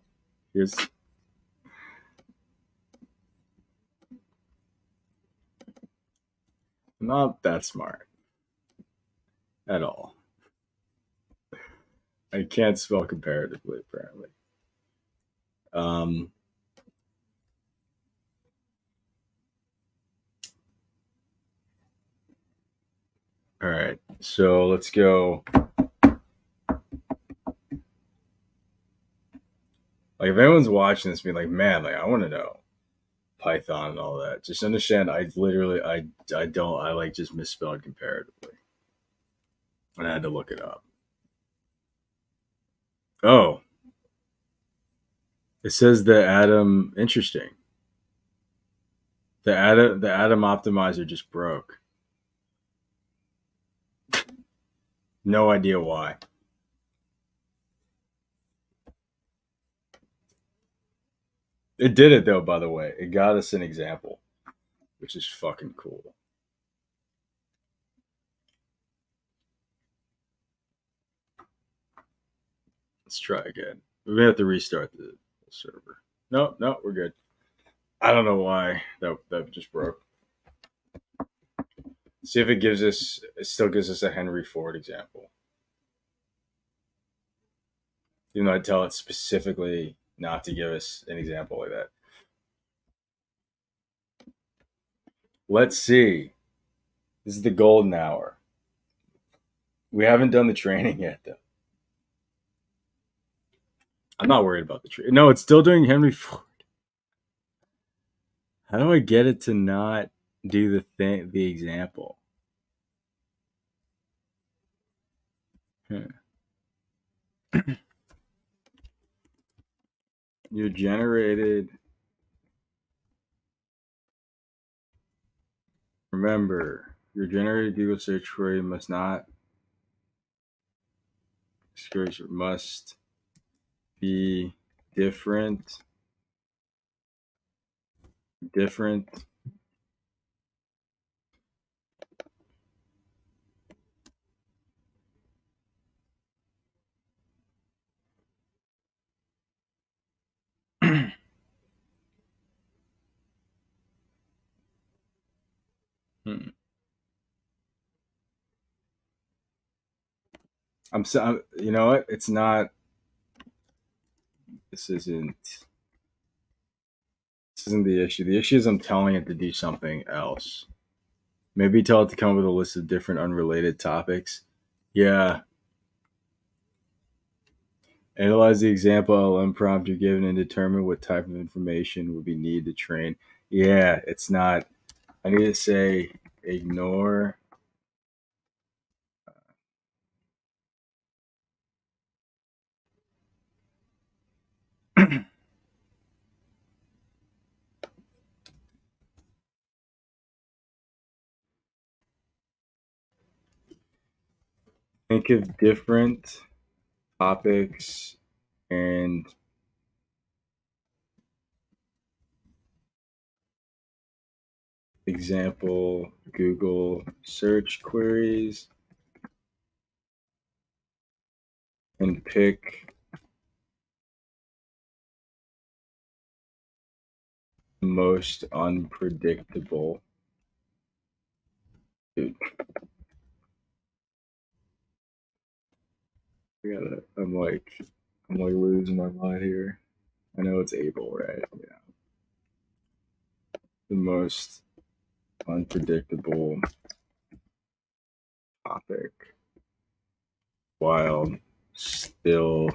here's not that smart at all. I can't spell comparatively, apparently. Um, all right, so let's go. Like, if anyone's watching this, being like, man, like, I want to know Python and all that. Just understand, I don't, I like just misspelled comparatively, and I had to look it up. Oh, it says the Atom. Interesting. The Atom optimizer just broke. No idea why. It did it though. By the way, it got us an example, which is fucking cool. Let's try again. We may have to restart the server. No, no, we're good. I don't know why that just broke. See if it gives us. It still gives us a Henry Ford example. Even though I tell it specifically not to give us an example like that. Let's see. This is the golden hour. We haven't done the training yet, though. I'm not worried about the training. No, it's still doing Henry Ford. How do I get it to not do the example? Hmm. Your generated. Remember, your generated Google search query must be different. Different. Hmm. I'm so. You know what? It's not. This isn't. This isn't the issue. The issue is I'm telling it to do something else. Maybe tell it to come up with a list of different unrelated topics. Yeah. Analyze the example LLM prompt you're given and determine what type of information would be needed to train. Yeah, it's not. I need to say ignore think of different topics and example Google search queries and pick the most unpredictable. Dude, I'm like losing my mind here. I know it's able, right? Yeah. The most unpredictable topic while still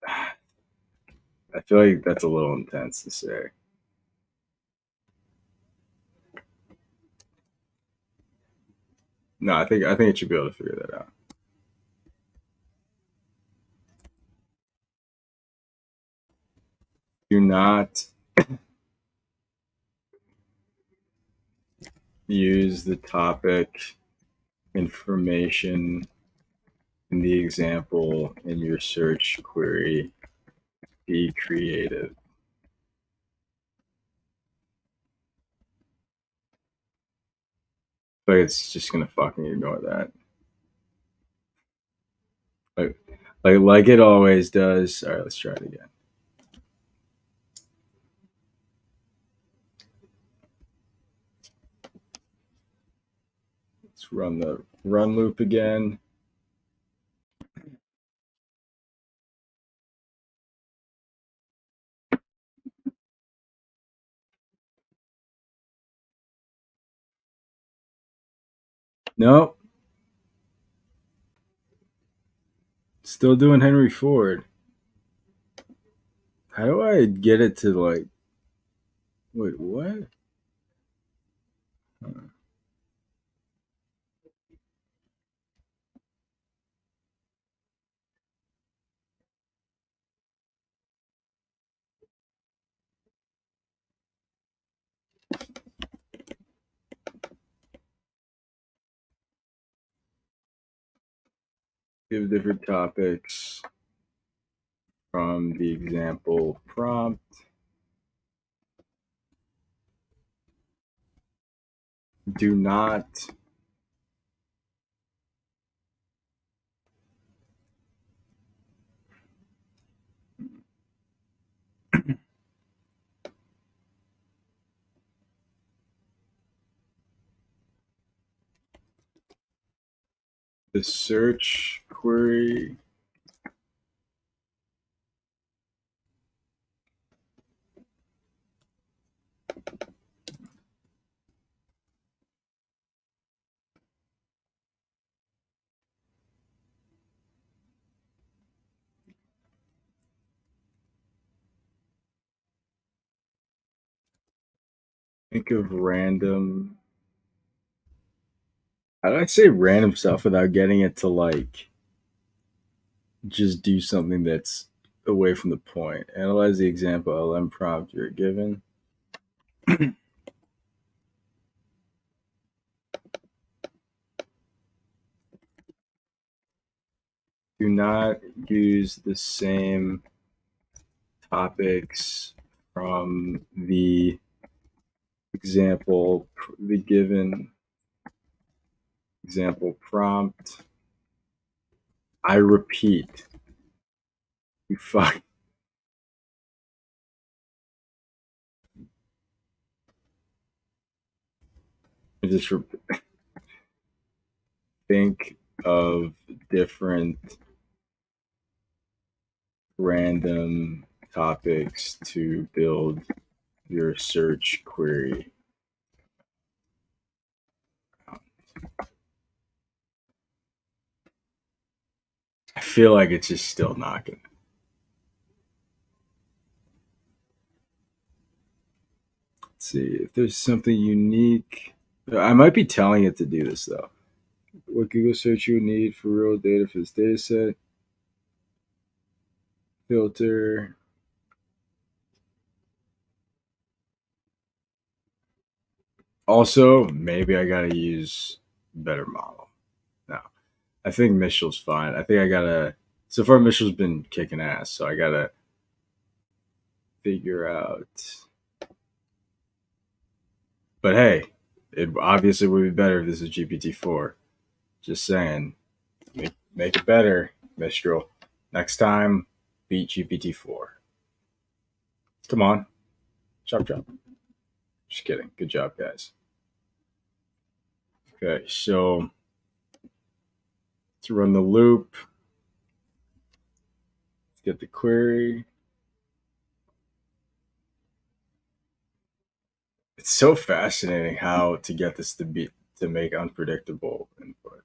I feel like that's a little intense to say. No, I think it should be able to figure that out. Do not use the topic information in the example in your search query. Be creative. But it's just gonna fucking ignore that. Like like it always does. All right, let's try it again. Let's run the run loop again. Nope. Still doing Henry Ford. How do I get it to like wait, what? Give different topics from the example prompt. Do not the search query think of random. How do I say random stuff without getting it to like just do something that's away from the point? Analyze the example LM prompt you're given. Do not use the same topics from example, the given example prompt. I repeat, you fuck. Just think of different random topics to build your search query. I feel like it's just still not gonna. see if there's something unique. I might be telling it to do this though. What Google search you would need for real data for this data set? Filter. Also, maybe I gotta use better model. No, I think Mistral's fine. I think I gotta. So far, Mistral's been kicking ass, so I gotta figure out. But hey, it obviously would be better if this is GPT-4. Just saying, make it better, Mistral. Next time, beat GPT-4. Come on, chop chop. Just kidding. Good job, guys. Okay, so let's run the loop. Let's get the query. It's so fascinating how to get this to make unpredictable input.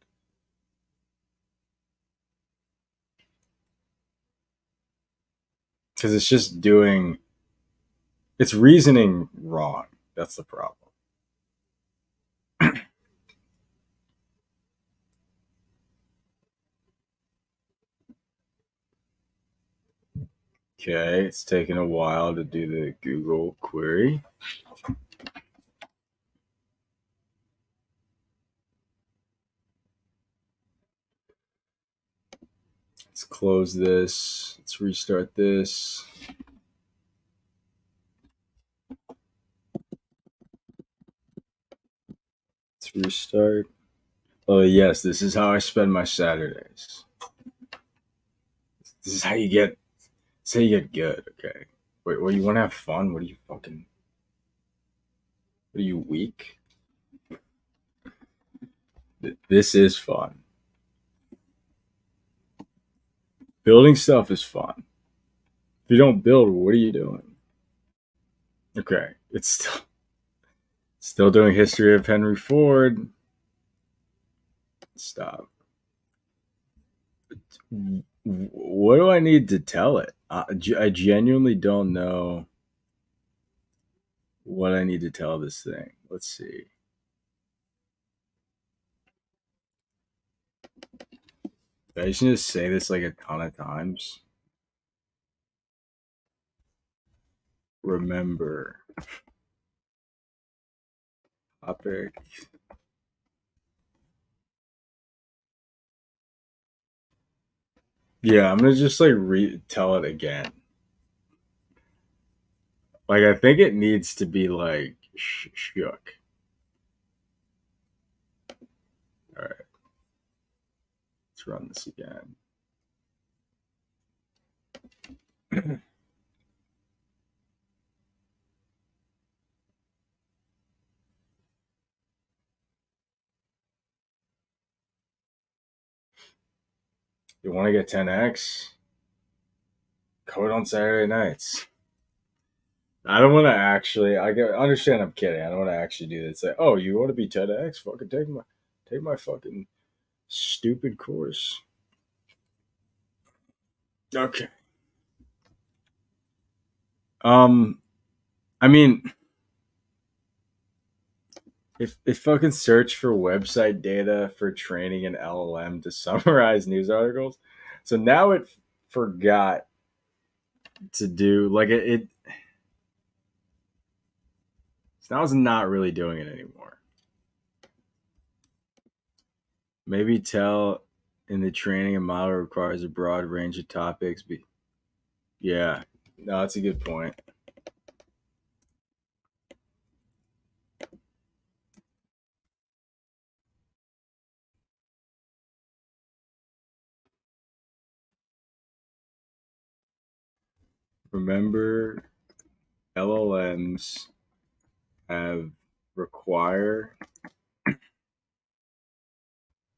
Because it's just doing it's reasoning wrong. That's the problem. Okay, it's taking a while to do the Google query. Let's close this. Let's restart this. Let's restart. Oh yes, this is how I spend my Saturdays. This is how you get. This is how you get good. Okay. Wait, what? You want to have fun? What are you fucking? What are you weak? This is fun. Building stuff is fun. If you don't build, what are you doing? Okay, it's still doing history of Henry Ford. Stop. What do I need to tell it? I genuinely don't know what I need to tell this thing. Let's see. I just need to say this like a ton of times. Remember topic. Yeah, I'm gonna just like tell it again. Like I think it needs to be like shook. All right, let's run this again. You want to get 10x? Code on Saturday nights. I don't want to actually. Understand. I'm kidding. I don't want to actually do this. Say, oh, you want to be 10x? Fucking take my fucking stupid course. Okay. Um, I mean, if fucking search for website data for training an LLM to summarize news articles, so now it forgot to do like it. So now it's not really doing it anymore. Maybe tell in the training a model requires a broad range of topics. Yeah, no, that's a good point. Remember, LLMs have require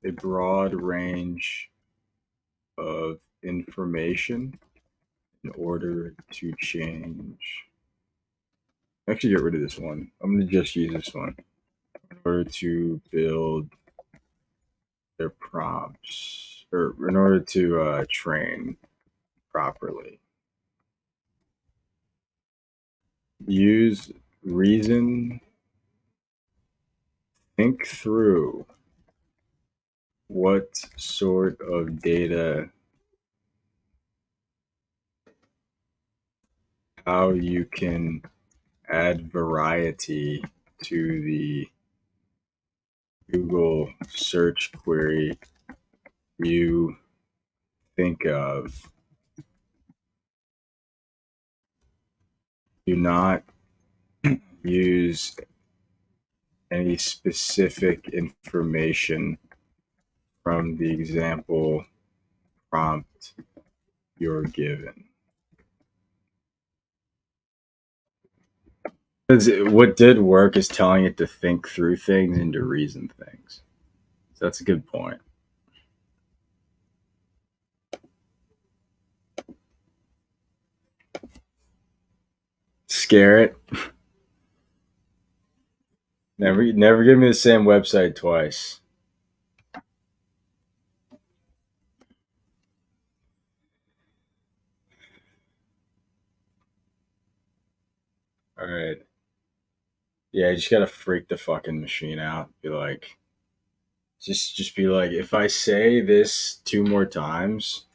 a broad range of information in order to change. Actually, get rid of this one. I'm going to just use this one in order to build their prompts or in order to train properly. Use reason, think through what sort of data, how you can add variety to the Google search query you think of. Do not use any specific information from the example prompt you're given. Because what did work is telling it to think through things and to reason things. So that's a good point. Scare it. Never give me the same website twice. All right. Yeah, you just gotta freak the fucking machine out. Be like, just be like, if I say this two more times,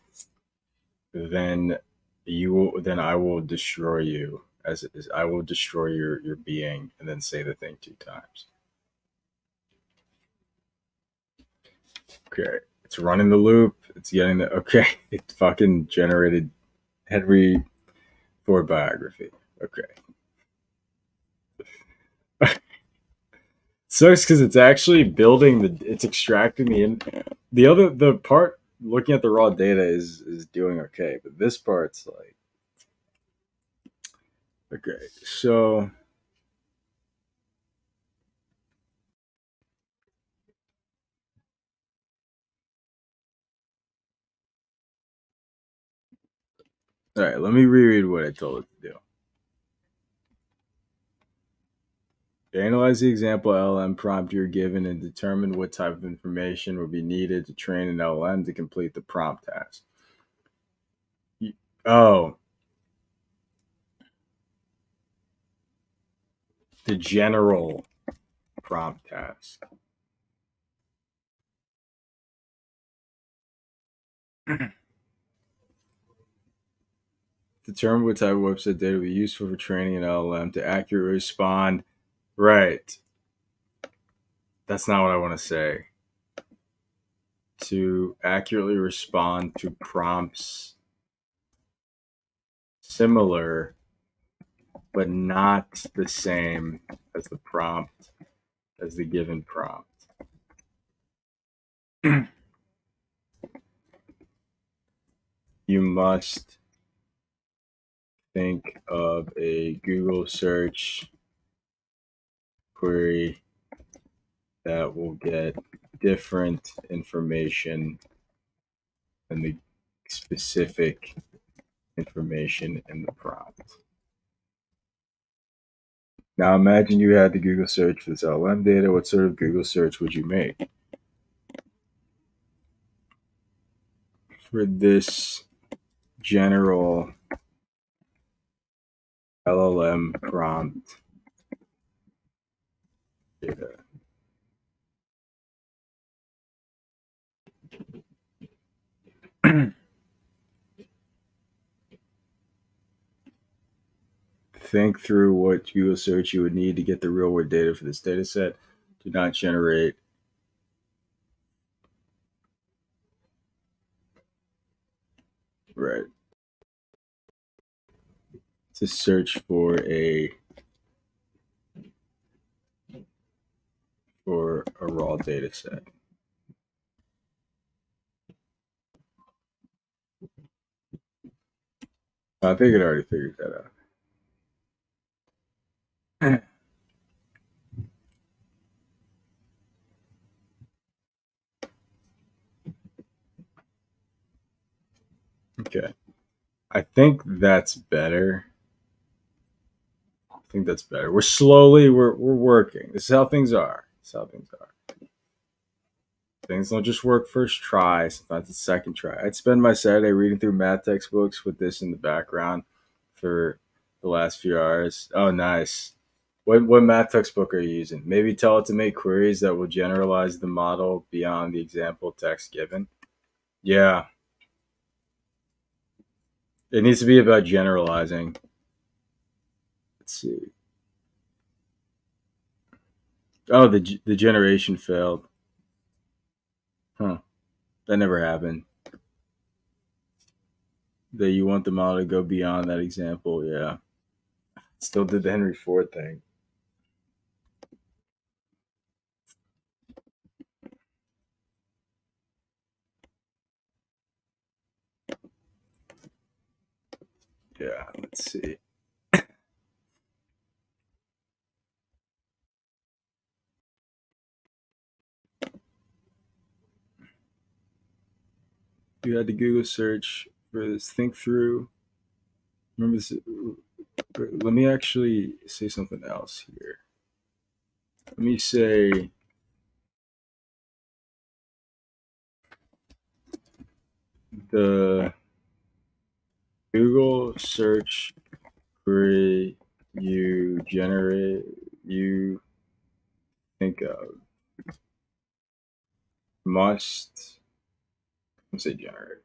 then then I will destroy you. As I will destroy your being, and then say the thing two times. Okay, it's running the loop. It's getting the okay. It fucking generated Henry Ford biography. Okay. Sucks because it's actually building it's extracting the part looking at the raw data is doing okay, but this part's like okay. So all right, let me reread what I told it to do. Analyze the example LLM prompt you're given and determine what type of information will be needed to train an LLM to complete the prompt task. Oh, the general prompt task. Determine what type of website data will be useful for training an LLM to accurately respond. Right. That's not what I want to say. To accurately respond to prompts similar but not the same as the given prompt. You must think of a Google search query that will get different information than the specific information in the prompt. Now imagine you had to Google search for this LM data. What sort of Google search would you make? For this general LLM prompt data. Think through what Google search you would need to get the real world data for this data set. Do not generate right. To search for a raw data set. I think it already figured that out. Okay. I think that's better. We're working. This is how things are. Things don't just work first try, sometimes it's second try. I'd spend my Saturday reading through math textbooks with this in the background for the last few hours. Oh, nice. What math textbook are you using? Maybe tell it to make queries that will generalize the model beyond the example text given. Yeah, it needs to be about generalizing. Let's see. Oh, the generation failed. Huh. That never happened. That you want the model to go beyond that example. Yeah. Still did the Henry Ford thing. Yeah. Let's see. You had to Google search for this. Think through. Remember this. Let me actually say something else here. Let me say the Google search query you think of must, let's say generate,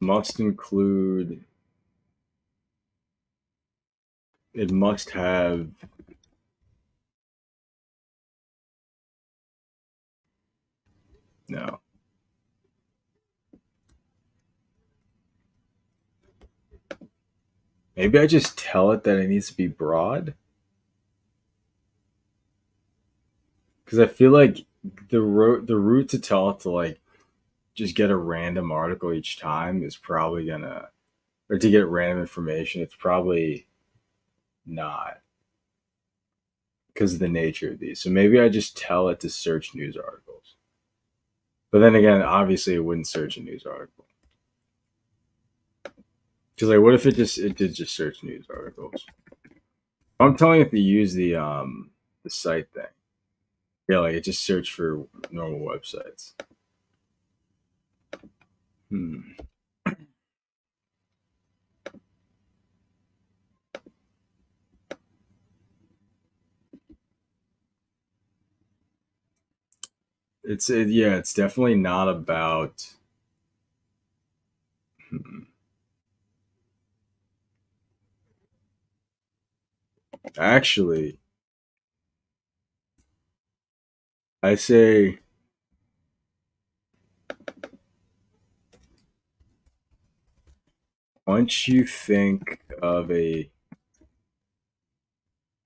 must include, it must have no. Maybe I just tell it that it needs to be broad, because I feel like the route to tell it to like just get a random article each time is probably gonna, or to get random information, it's probably not, because of the nature of these. So maybe I just tell it to search news articles. But then again, obviously it wouldn't search a news article. Because like, what if it did just search news articles? I'm telling it to use the site thing. Yeah, like it just searched for normal websites. Hmm. Yeah, it's definitely not about. Hmm. Actually, I say once you think of a,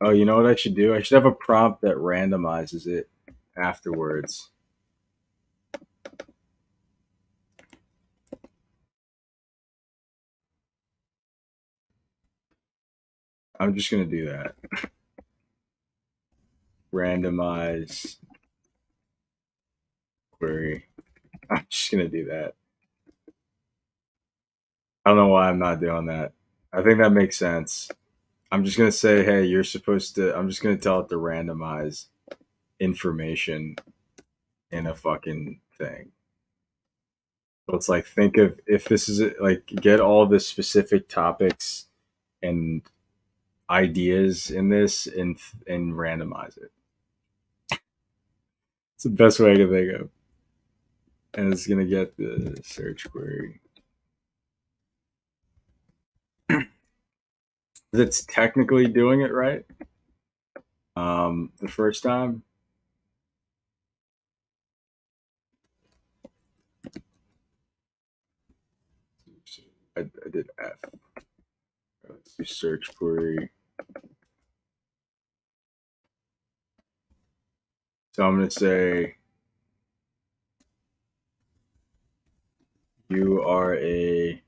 oh, you know what I should do? I should have a prompt that randomizes it afterwards. I'm just gonna do that. Randomize query. I'm just gonna do that. I don't know why I'm not doing that. I think that makes sense. I'm just gonna say, hey, you're supposed to. I'm just gonna tell it to randomize information in a fucking thing. So it's like, think of if this is like, get all the specific topics and ideas in this and randomize it. It's the best way I can think of, and it's gonna get the search query. It's technically doing it right. The first time. I did F. Let's do search query. So I'm going to say you are a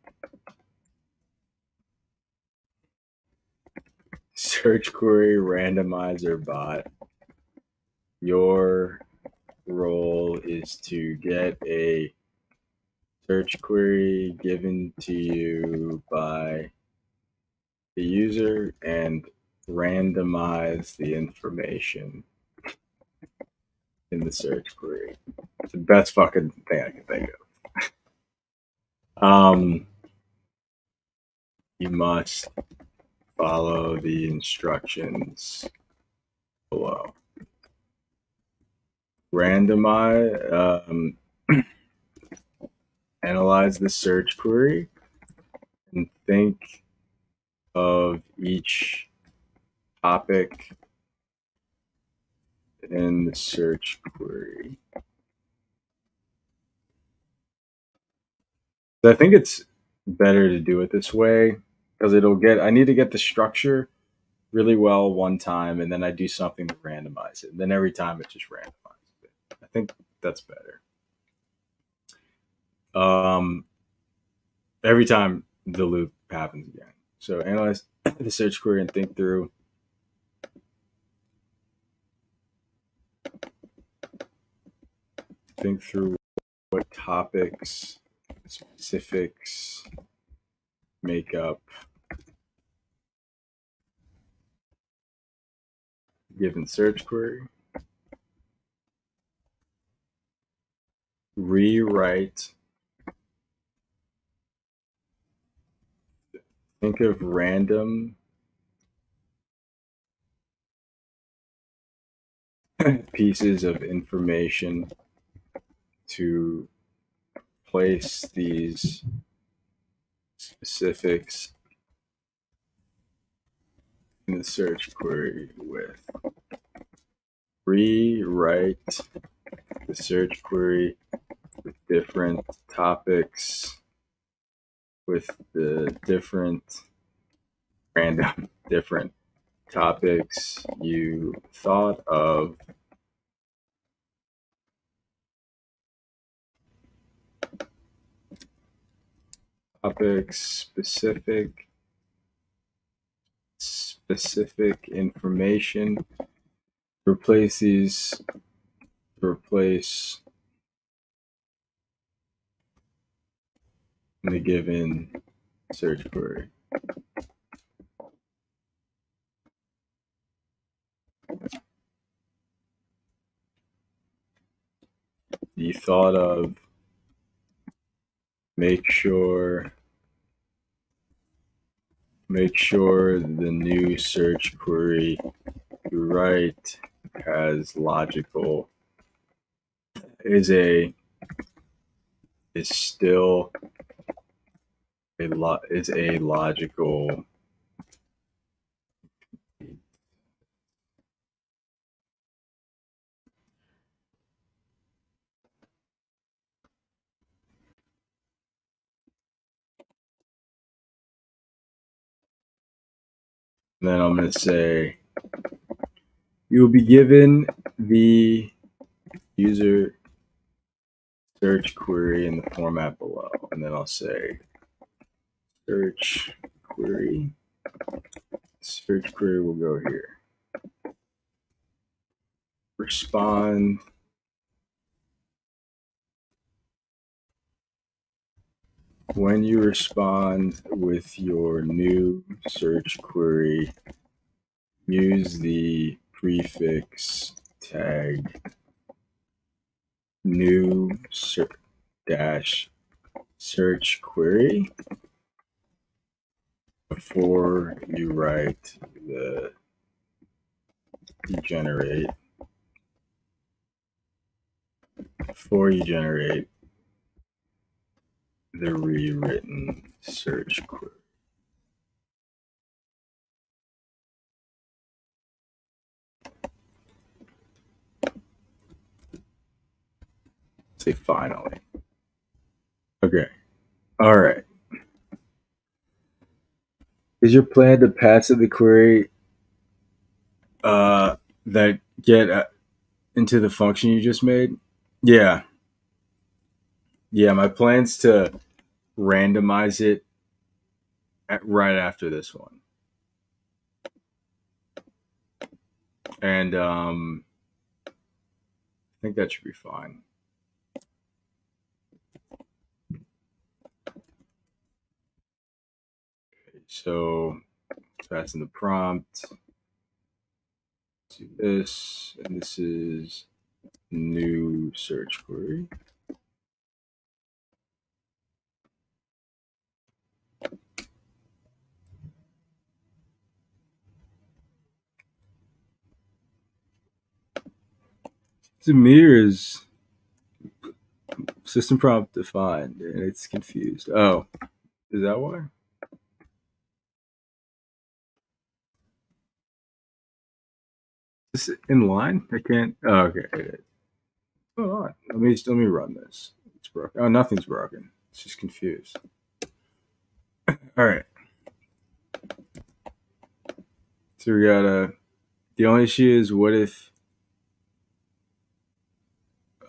search query randomizer bot. Your role is to get a search query given to you by the user and randomize the information in the search query. It's the best fucking thing I can think of. You must follow the instructions below. Randomize, analyze the search query and think of each topic in the search query. So I think it's better to do it this way because I need to get the structure really well one time, and then I do something to randomize it. And then every time it just randomizes it. I think that's better. Every time the loop happens again. So analyze the search query and think through what topics, specifics make up given search query. Rewrite. Think of random pieces of information to place these specifics in the search query with. Rewrite the search query with different topics, with the different topics you thought of topics specific information. Replace in the given search query. You thought of, make sure the new search query you write has logical is a logical and then I'm going to say you will be given the user search query in the format below, and then I'll say search query will go here. Respond when you respond with your new search query, use the prefix tag new search query before you write the generate the rewritten search query. Say finally. Okay. All right. Is your plan to pass the query that get into the function you just made? Yeah. Yeah, my plan's to randomize it right after this one. And I think that should be fine. Okay, so pass in the prompt. Do this, and this is new search query. Zamir is system prompt defined, and it's confused. Oh, is that why? Is it in line? I can't. Oh, okay. Hold on. Let me run this. It's broken. Oh, nothing's broken. It's just confused. All right. So we got the only issue is what if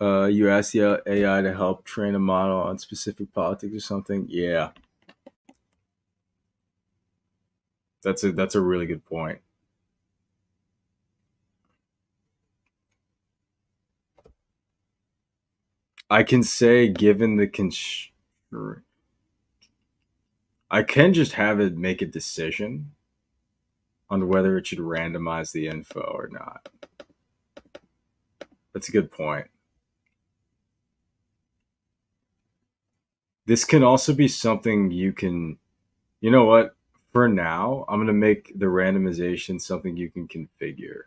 you ask the AI to help train a model on specific politics or something? Yeah, that's a really good point. I can say given the I can just have it make a decision on whether it should randomize the info or not. That's a good point. This can also be something you can, you know what? For now, I'm going to make the randomization something you can configure.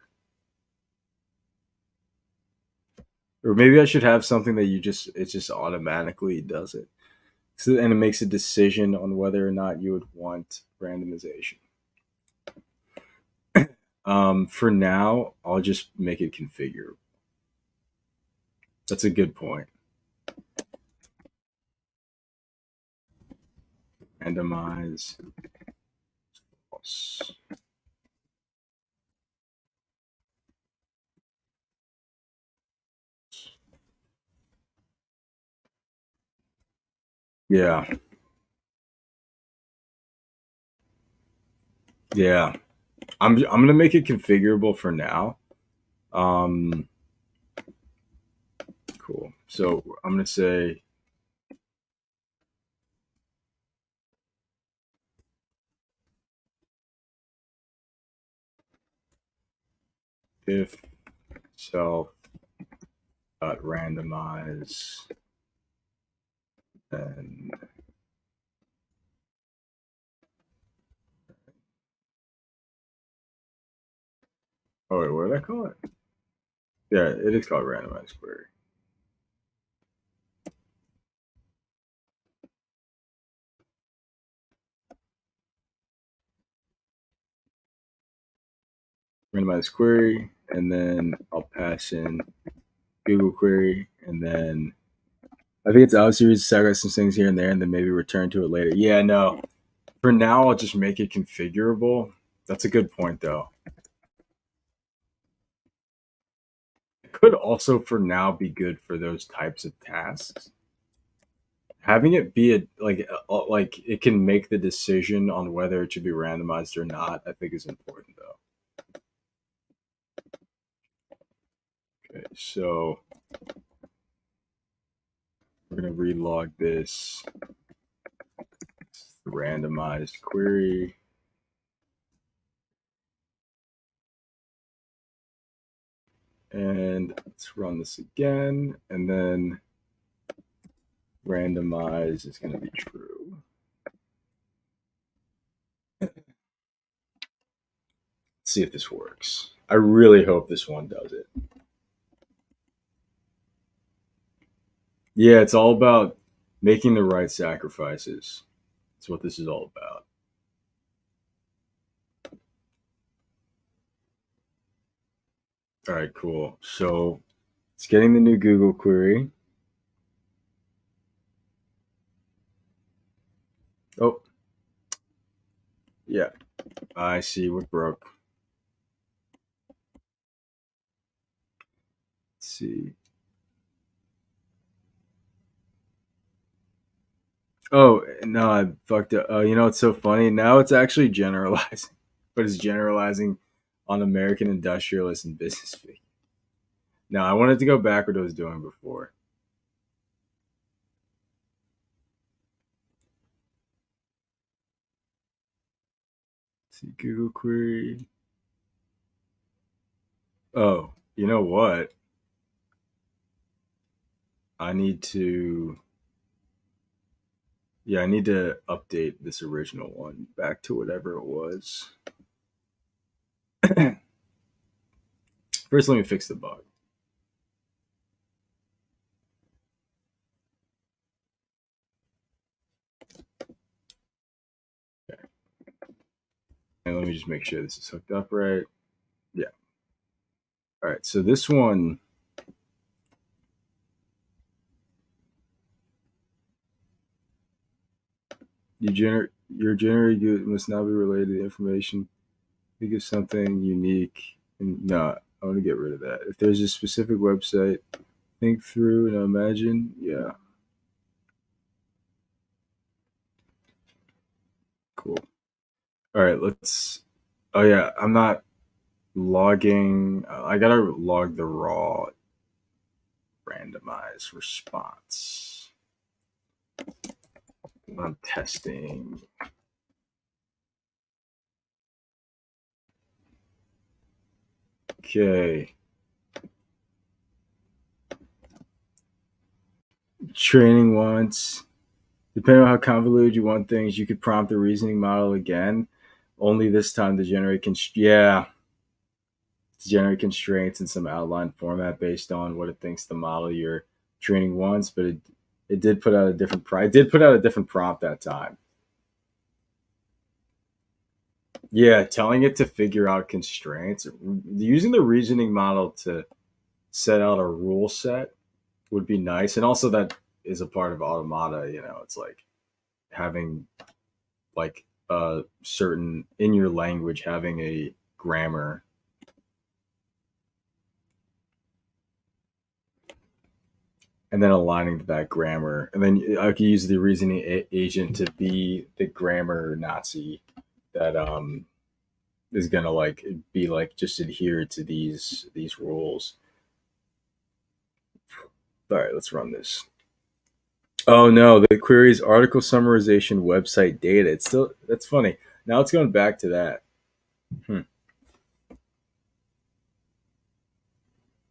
Or maybe I should have something that it just automatically does it. So, and it makes a decision on whether or not you would want randomization. For now, I'll just make it configure. That's a good point. Randomize. Yeah. Yeah. I'm gonna make it configurable for now. Um, cool. So I'm gonna say if self randomize and oh wait, what did I call it? Yeah, it is called randomized query. Randomized query, and then I'll pass in Google query, and then I think it's obviously sacrifice some things here and there, and then maybe return to it later. Yeah, no. For now, I'll just make it configurable. That's a good point, though. It could also, for now, be good for those types of tasks. Having it be like it can make the decision on whether it should be randomized or not. I think is important, though. Okay, so we're gonna relog this randomized query. And let's run this again, and then randomize is going to be true. Let's see if this works. I really hope this one does it. Yeah, it's all about making the right sacrifices. That's what this is all about. All right, cool. So it's getting the new Google query. Oh, yeah, I see what broke. Let's see. Oh, no, I fucked up. Oh, you know, it's so funny. Now it's actually generalizing, but it's generalizing on American industrialists and business figures. No, I wanted to go back what I was doing before. Let's see, Google query. Oh, you know what? I need to. Yeah, I need to update this original one back to whatever it was. First, let me fix the bug. And let me just make sure this is hooked up right. Yeah. All right. So this one, your generated good must not be related to the information. Think of something unique. And no, I want to get rid of that. If there's a specific website, think through and imagine. Yeah. Cool. All right. Let's. Oh yeah, I'm not logging. I gotta log the raw randomized response. I'm testing. Okay. Training once. Depending on how convoluted you want things, you could prompt the reasoning model again, only this time to generate to generate constraints in some outline format based on what it thinks the model you're training wants. But it did put out a different prompt. It did put out a different prompt that time. Yeah, telling it to figure out constraints, using the reasoning model to set out a rule set would be nice. And also that is a part of Automata. It's like having like a certain in your language having a grammar, and then aligning to that grammar, and then I could use the reasoning agent to be the grammar Nazi that is gonna like be like just adhere to these rules. All right, let's run this. Oh no, the query's article summarization website data. It's still that's funny. Now it's going back to that. Hmm.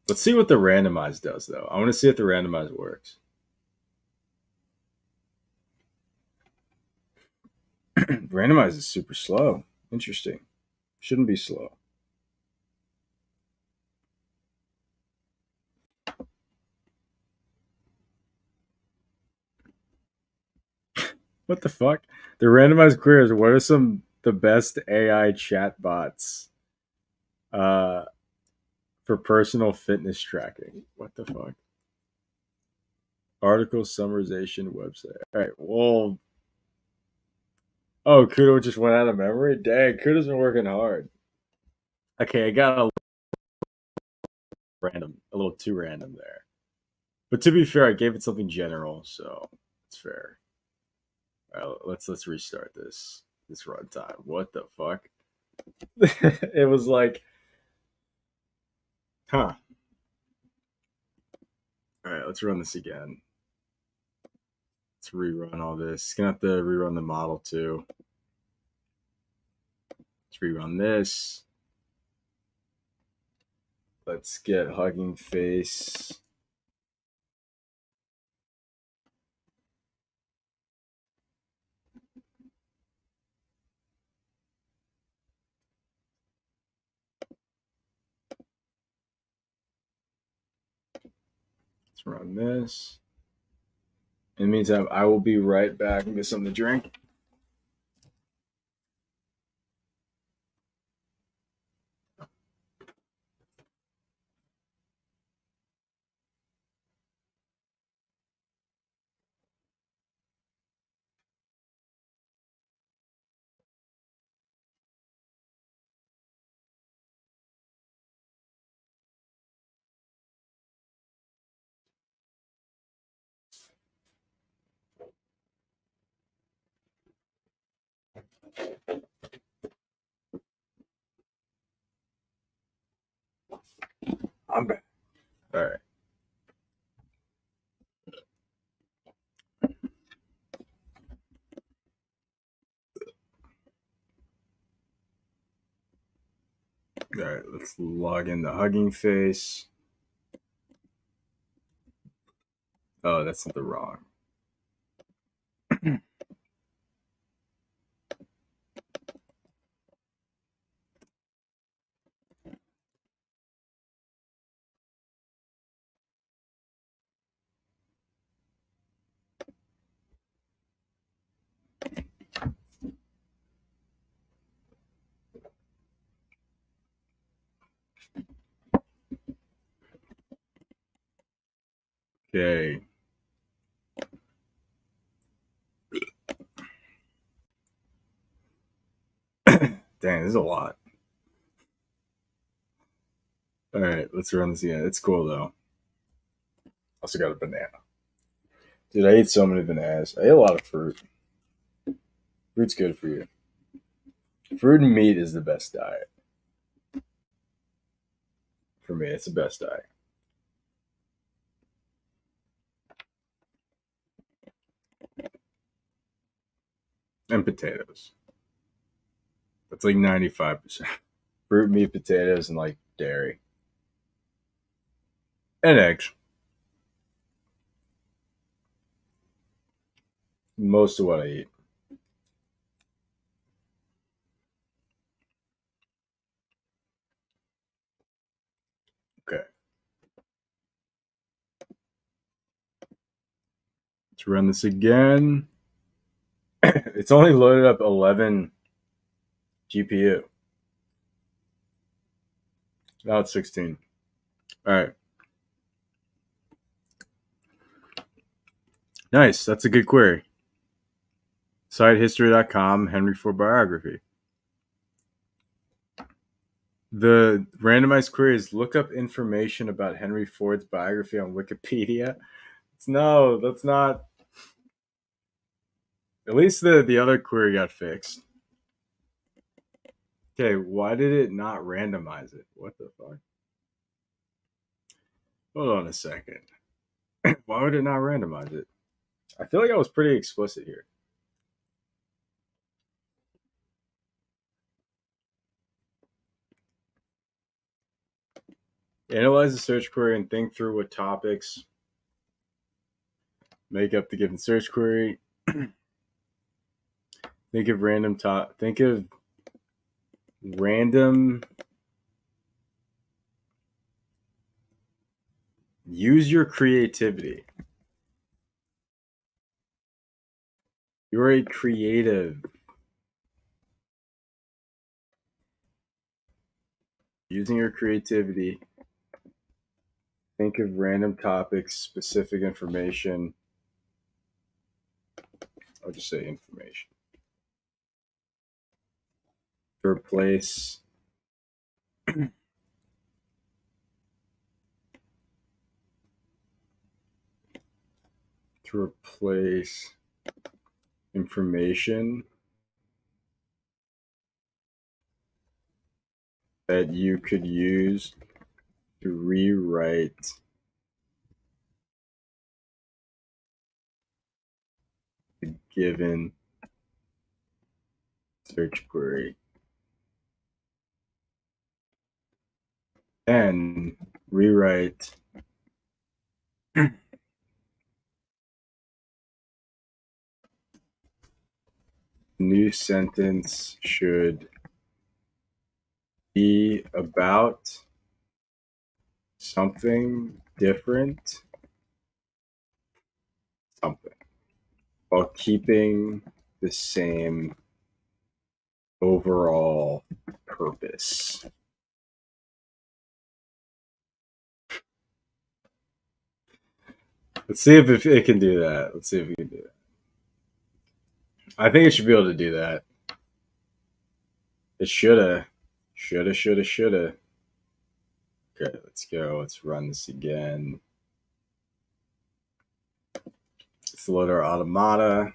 Let's see what the randomize does though. I want to see if the randomize works. Randomize is super slow. Interesting. Shouldn't be slow. What the fuck? The randomized queries. What are some the best AI chatbots uh, for personal fitness tracking? What the fuck? Article summarization website. All right. Well, oh, Kudo just went out of memory. Dang, Kudo's been working hard. Okay, I got a little too random there. But to be fair, I gave it something general, so it's fair. All right, let's restart this runtime. What the fuck? It was like, huh. All right, let's run this again. Let's rerun all this. Gonna have to rerun the model too. Let's rerun this. Let's get hugging face. Let's run this. In the meantime, I will be right back and get something to drink. I'm back. All right. All right. Let's log in the hugging face. Oh, that's not the wrong. Okay. Dang, this is a lot. All right, let's run this again. It's cool though. Also got a banana. Dude, I ate so many bananas. I ate a lot of fruit. Fruit's good for you. Fruit and meat is the best diet. For me, it's the best diet. And potatoes. That's like 95%. Fruit, meat, potatoes, and like dairy. And eggs. Most of what I eat. Okay. Let's run this again. It's only loaded up 11 GPU. Now it's 16. All right. Nice. That's a good query. Sitehistory.com, Henry Ford biography. The randomized query is look up information about Henry Ford's biography on Wikipedia. No, that's not. At least the other query got fixed. Okay, why did it not randomize it? What the fuck? Hold on a second. Why would it not randomize it? I feel like I was pretty explicit here. Analyze the search query and think through what topics make up the given search query. Think of random. Use your creativity. You're a creative. Using your creativity. Think of random topics, specific information. I'll just say information. To replace information that you could use to rewrite the given search query. And rewrite new sentence should be about something different, something, while keeping the same overall purpose. Let's see if it can do that. Let's see if we can do that. I think it should be able to do that. It shoulda. Shoulda. Okay, let's go. Let's run this again. Let's load our automata.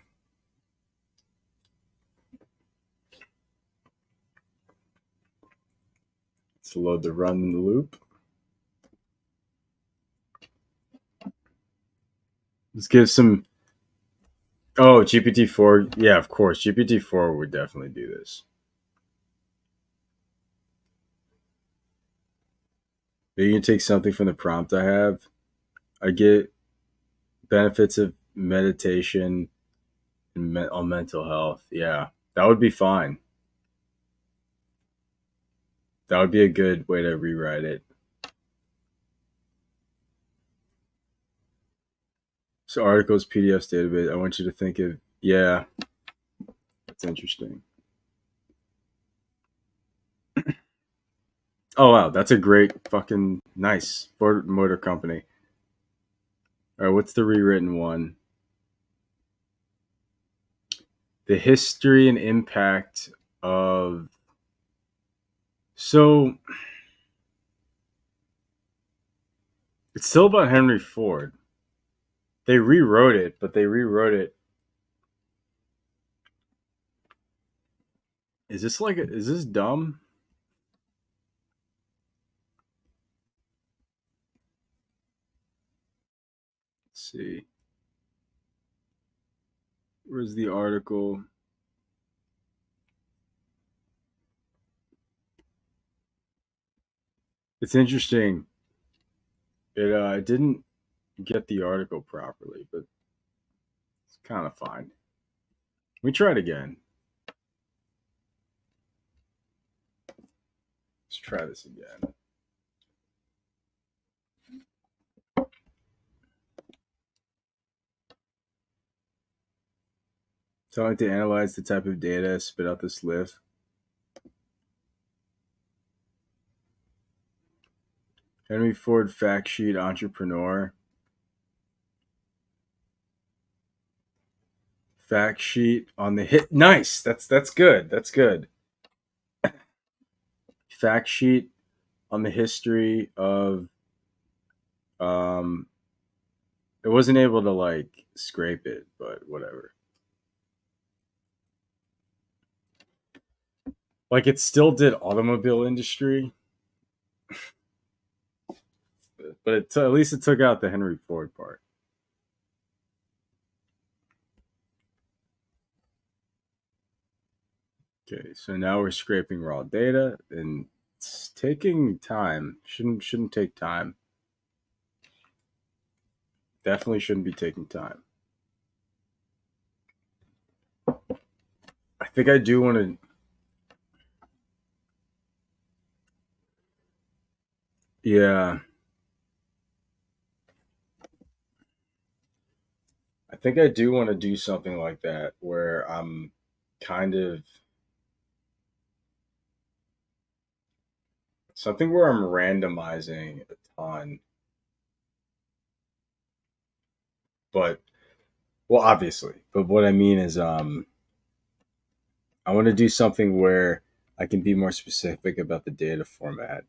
Let's load the run loop. Let's give some. Oh, GPT-4. Yeah, of course. GPT-4 would definitely do this. You can take something from the prompt I have. I get benefits of meditation and on mental health. Yeah, that would be fine. That would be a good way to rewrite it. So articles, PDFs, database. I want you to think of, yeah, that's interesting. Oh wow, that's a great fucking nice Ford Motor Company. All right, what's the rewritten one? The history and impact of. So it's still about Henry Ford. They rewrote it, but they rewrote it. Is this like is this dumb? Let's see. Where's the article? It's interesting. It didn't get the article properly, but it's kind of fine. We try it again. Let's try this again. Telling to analyze the type of data, spit out this list. Henry Ford fact sheet entrepreneur. Fact sheet on the hit. Nice. That's good. That's good. Fact sheet on the history of. Um, it wasn't able to like scrape it, but whatever. Like it still did automobile industry, but at least it took out the Henry Ford part. Okay, so now we're scraping raw data, and it's taking time. Shouldn't take time. Definitely shouldn't be taking time. I think I do want to. Yeah, I think I do want to do something like that where I'm kind of something where I'm randomizing a ton, but well, obviously. But what I mean is, I want to do something where I can be more specific about the data format,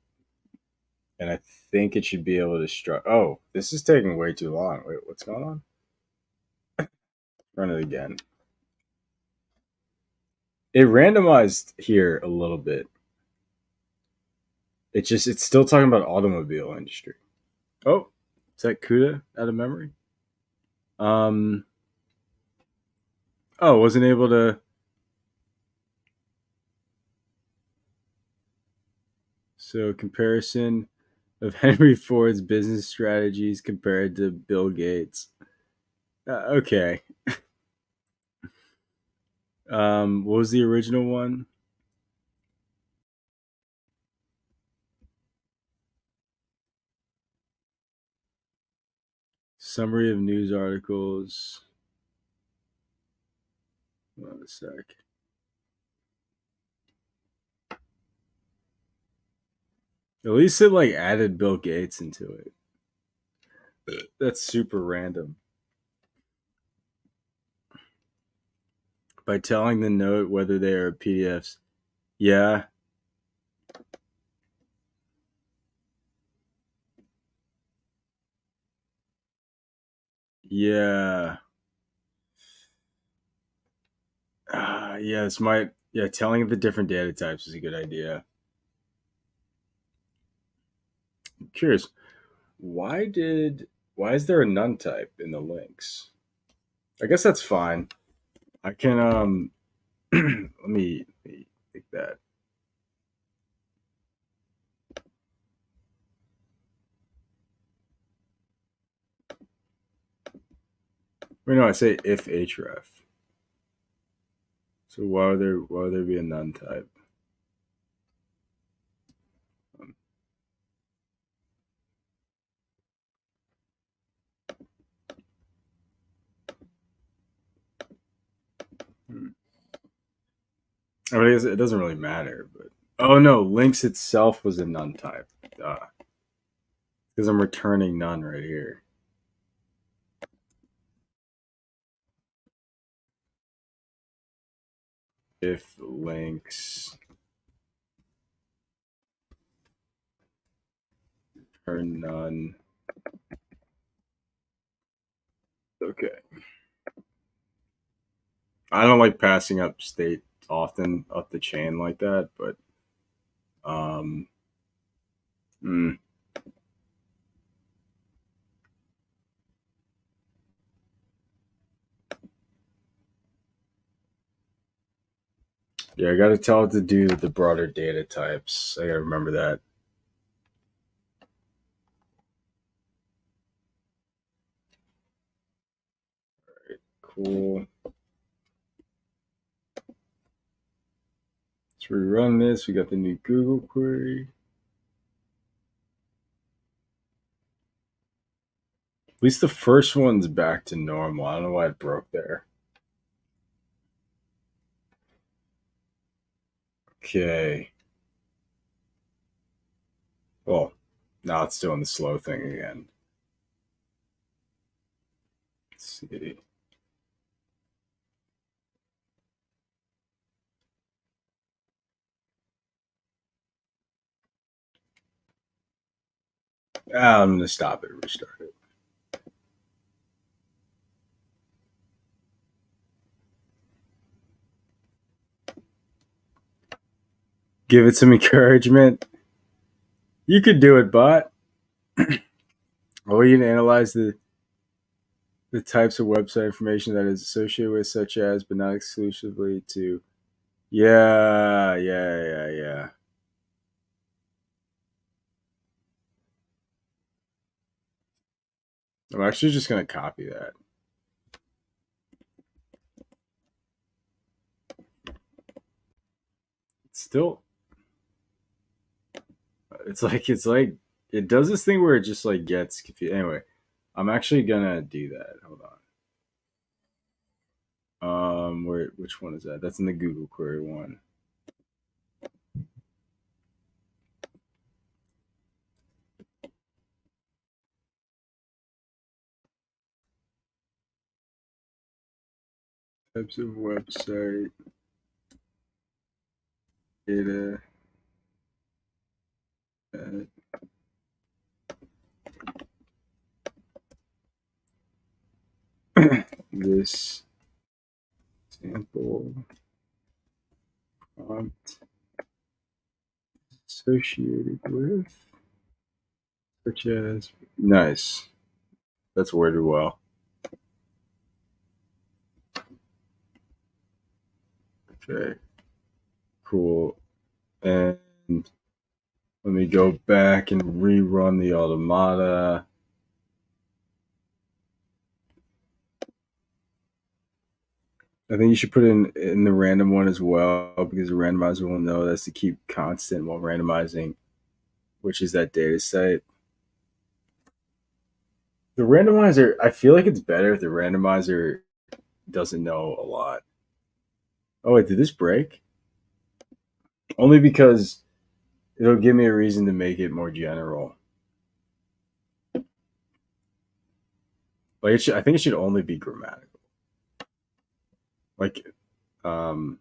and I think it should be able to struct. Oh, this is taking way too long. Wait, what's going on? Run it again. It randomized here a little bit. It's still talking about automobile industry. Oh, is that CUDA out of memory? Um. Oh, wasn't able to. So comparison of Henry Ford's business strategies compared to Bill Gates. Okay. What was the original one? Summary of news articles. Hold on a sec. At least it like added Bill Gates into it. That's super random. By telling the note whether they are PDFs. Yeah. Yeah. Yeah, this might. Yeah, telling the different data types is a good idea. I'm curious. Why is there a none type in the links? I guess that's fine. I can let me take that. Wait, no, I say if href. So why would there be a none type? Um, hmm. I mean, I guess it doesn't really matter, but oh no, links itself was a none type. Because I'm returning none right here. if links are none. Okay. I don't like passing up state often up the chain like that, but um, mm, yeah, I got to tell it to do the broader data types. I got to remember that. Cool. Let's rerun this. We got the new Google query. At least the first one's back to normal. I don't know why it broke there. Okay. Well, now it's doing the slow thing again. Let's see. I'm going to stop it and restart it. Give it some encouragement. You could do it, bot. Or you can analyze the types of website information that is associated with, such as, but not exclusively to. Yeah. I'm actually just going to copy that. It's still, it's like it does this thing where it just like gets confused. Anyway, I'm actually gonna do that. Hold on. Which one is that? That's in the Google query one. Types of website data. This sample prompt associated with, such as, nice. That's worded well. Okay, cool. And let me go back and rerun the automata. I think you should put in the random one as well, because the randomizer will know that's to keep constant while randomizing, which is that data set. The randomizer, I feel like it's better if the randomizer doesn't know a lot. Oh wait, did this break? Only because it'll give me a reason to make it more general. Like I think it should only be grammatical. Like, um,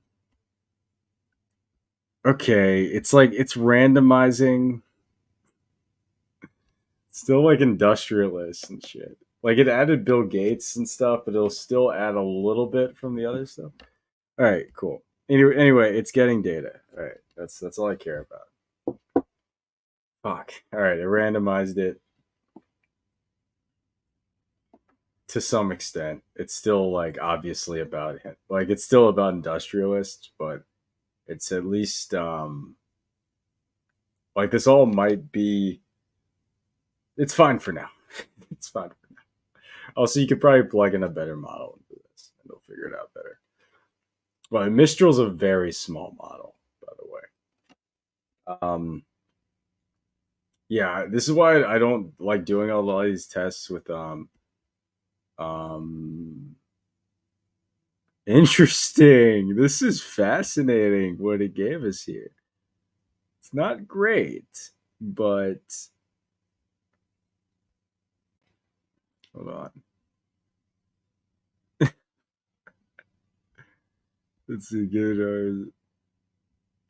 okay, it's like it's randomizing. Still like industrialists and shit. Like it added Bill Gates and stuff, but it'll still add a little bit from the other stuff. All right, cool. Anyway, it's getting data. All right, that's all I care about. Fuck. All right, I randomized it to some extent. It's still like obviously about him. Like it's still about industrialists, but it's at least like this all might be. It's fine for now. It's fine for now. Also, you could probably plug in a better model into this, and they'll figure it out better. Well, Mistral's a very small model, by the way. Yeah, this is why I don't like doing a lot of these tests with um interesting. This is fascinating what it gave us here. It's not great, but hold on. Let's see, good.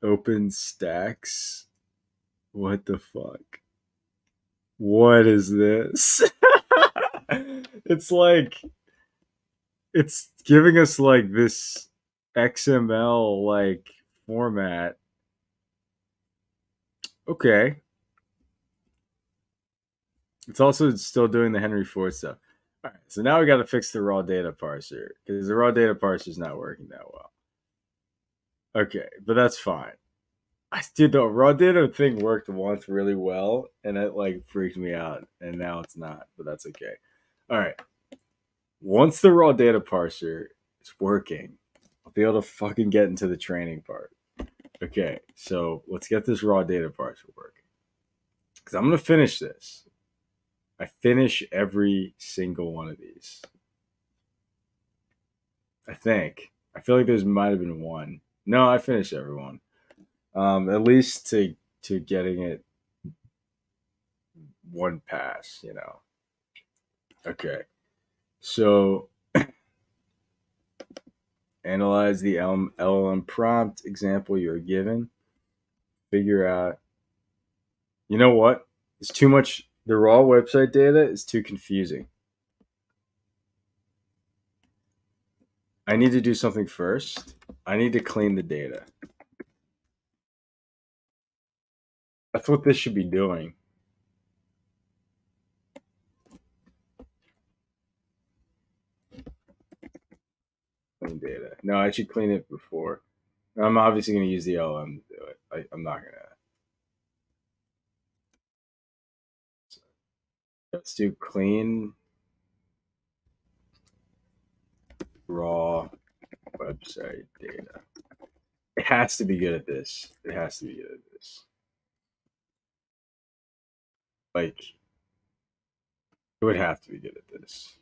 Open stacks. What the fuck? What is this? It's like it's giving us like this XML like format. Okay. It's also still doing the Henry Ford stuff. All right, so now we got to fix the raw data parser because the raw data parser is not working that well. Okay, but that's fine. Dude, the raw data thing worked once really well, and it like freaked me out, and now it's not. But that's okay. All right, once the raw data parser is working, I'll be able to fucking get into the training part. Okay, so let's get this raw data parser working because I'm gonna finish this. I finish every single one of these. I think. I feel like there's might have been one. No, I finished everyone. At least to getting it one pass, you know. Okay. So analyze the LLM prompt example you're given. Figure out. You know what? It's too much. The raw website data is too confusing. I need to do something first. I need to clean the data. That's what this should be doing. Clean data. No, I should clean it before. I'm obviously going to use the LM to do it. I'm not going to. Let's do clean raw website data. It has to be good at this. It has to be good at this. Like, it would have to be good at this.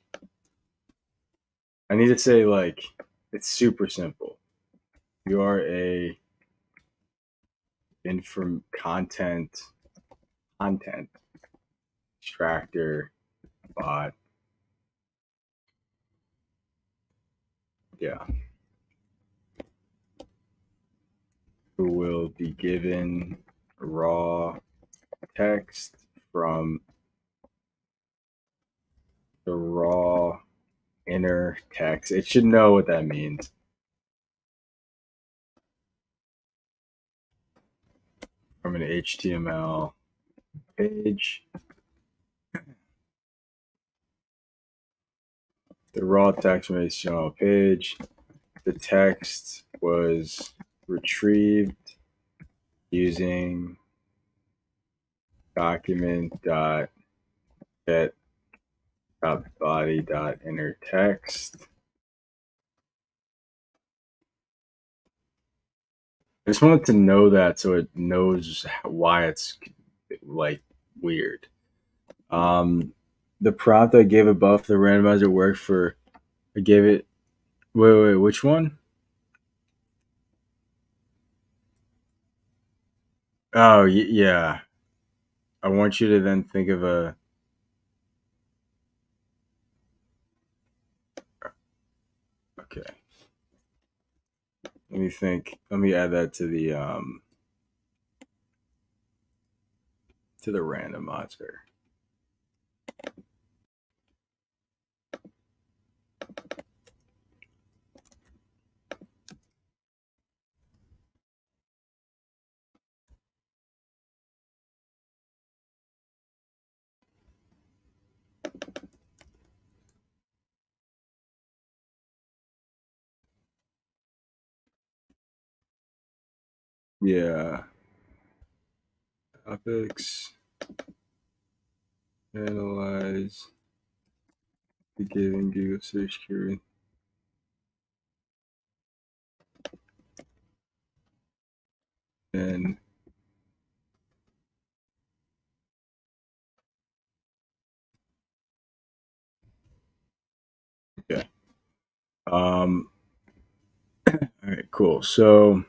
I need to say, like, it's super simple. You are a inform content extractor bot. Yeah. Who will be given raw text from the raw inner text. It should know what that means. From an HTML page. The raw text from an HTML page. The text was retrieved using document.get.body.inner text. I just wanted to know that so it knows why it's like weird. The prompt I gave above the randomizer worked for. I gave it. Wait, which one? Oh, yeah. I want you to then think of a. Okay. Let me think. Let me add that to the randomizer. Yeah. Topics. Analyze the given Google search query. And okay. All right, cool. So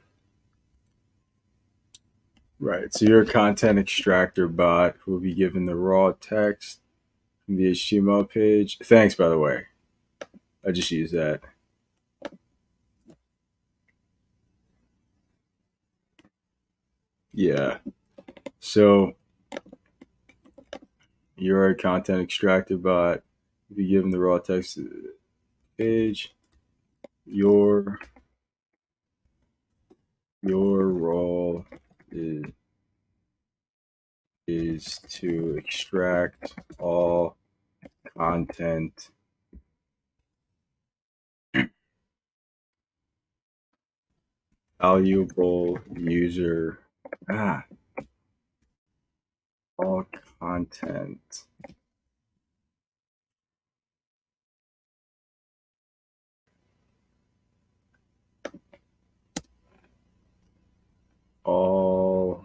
right. So your content extractor bot will be given the raw text from the HTML page. Thanks, by the way. I just used that. Yeah. So your content extracted bot, if you give them the raw text page, your role is, to extract all content valuable user ah all content all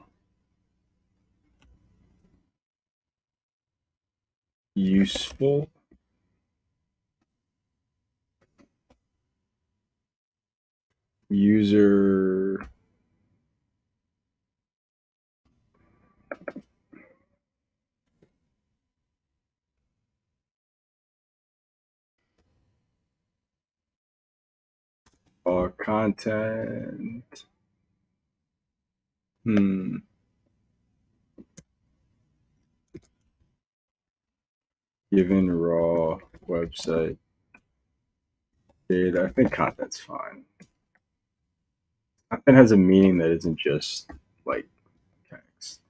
useful user all content given raw website data. I think content's fine. Content has a meaning that isn't just like text.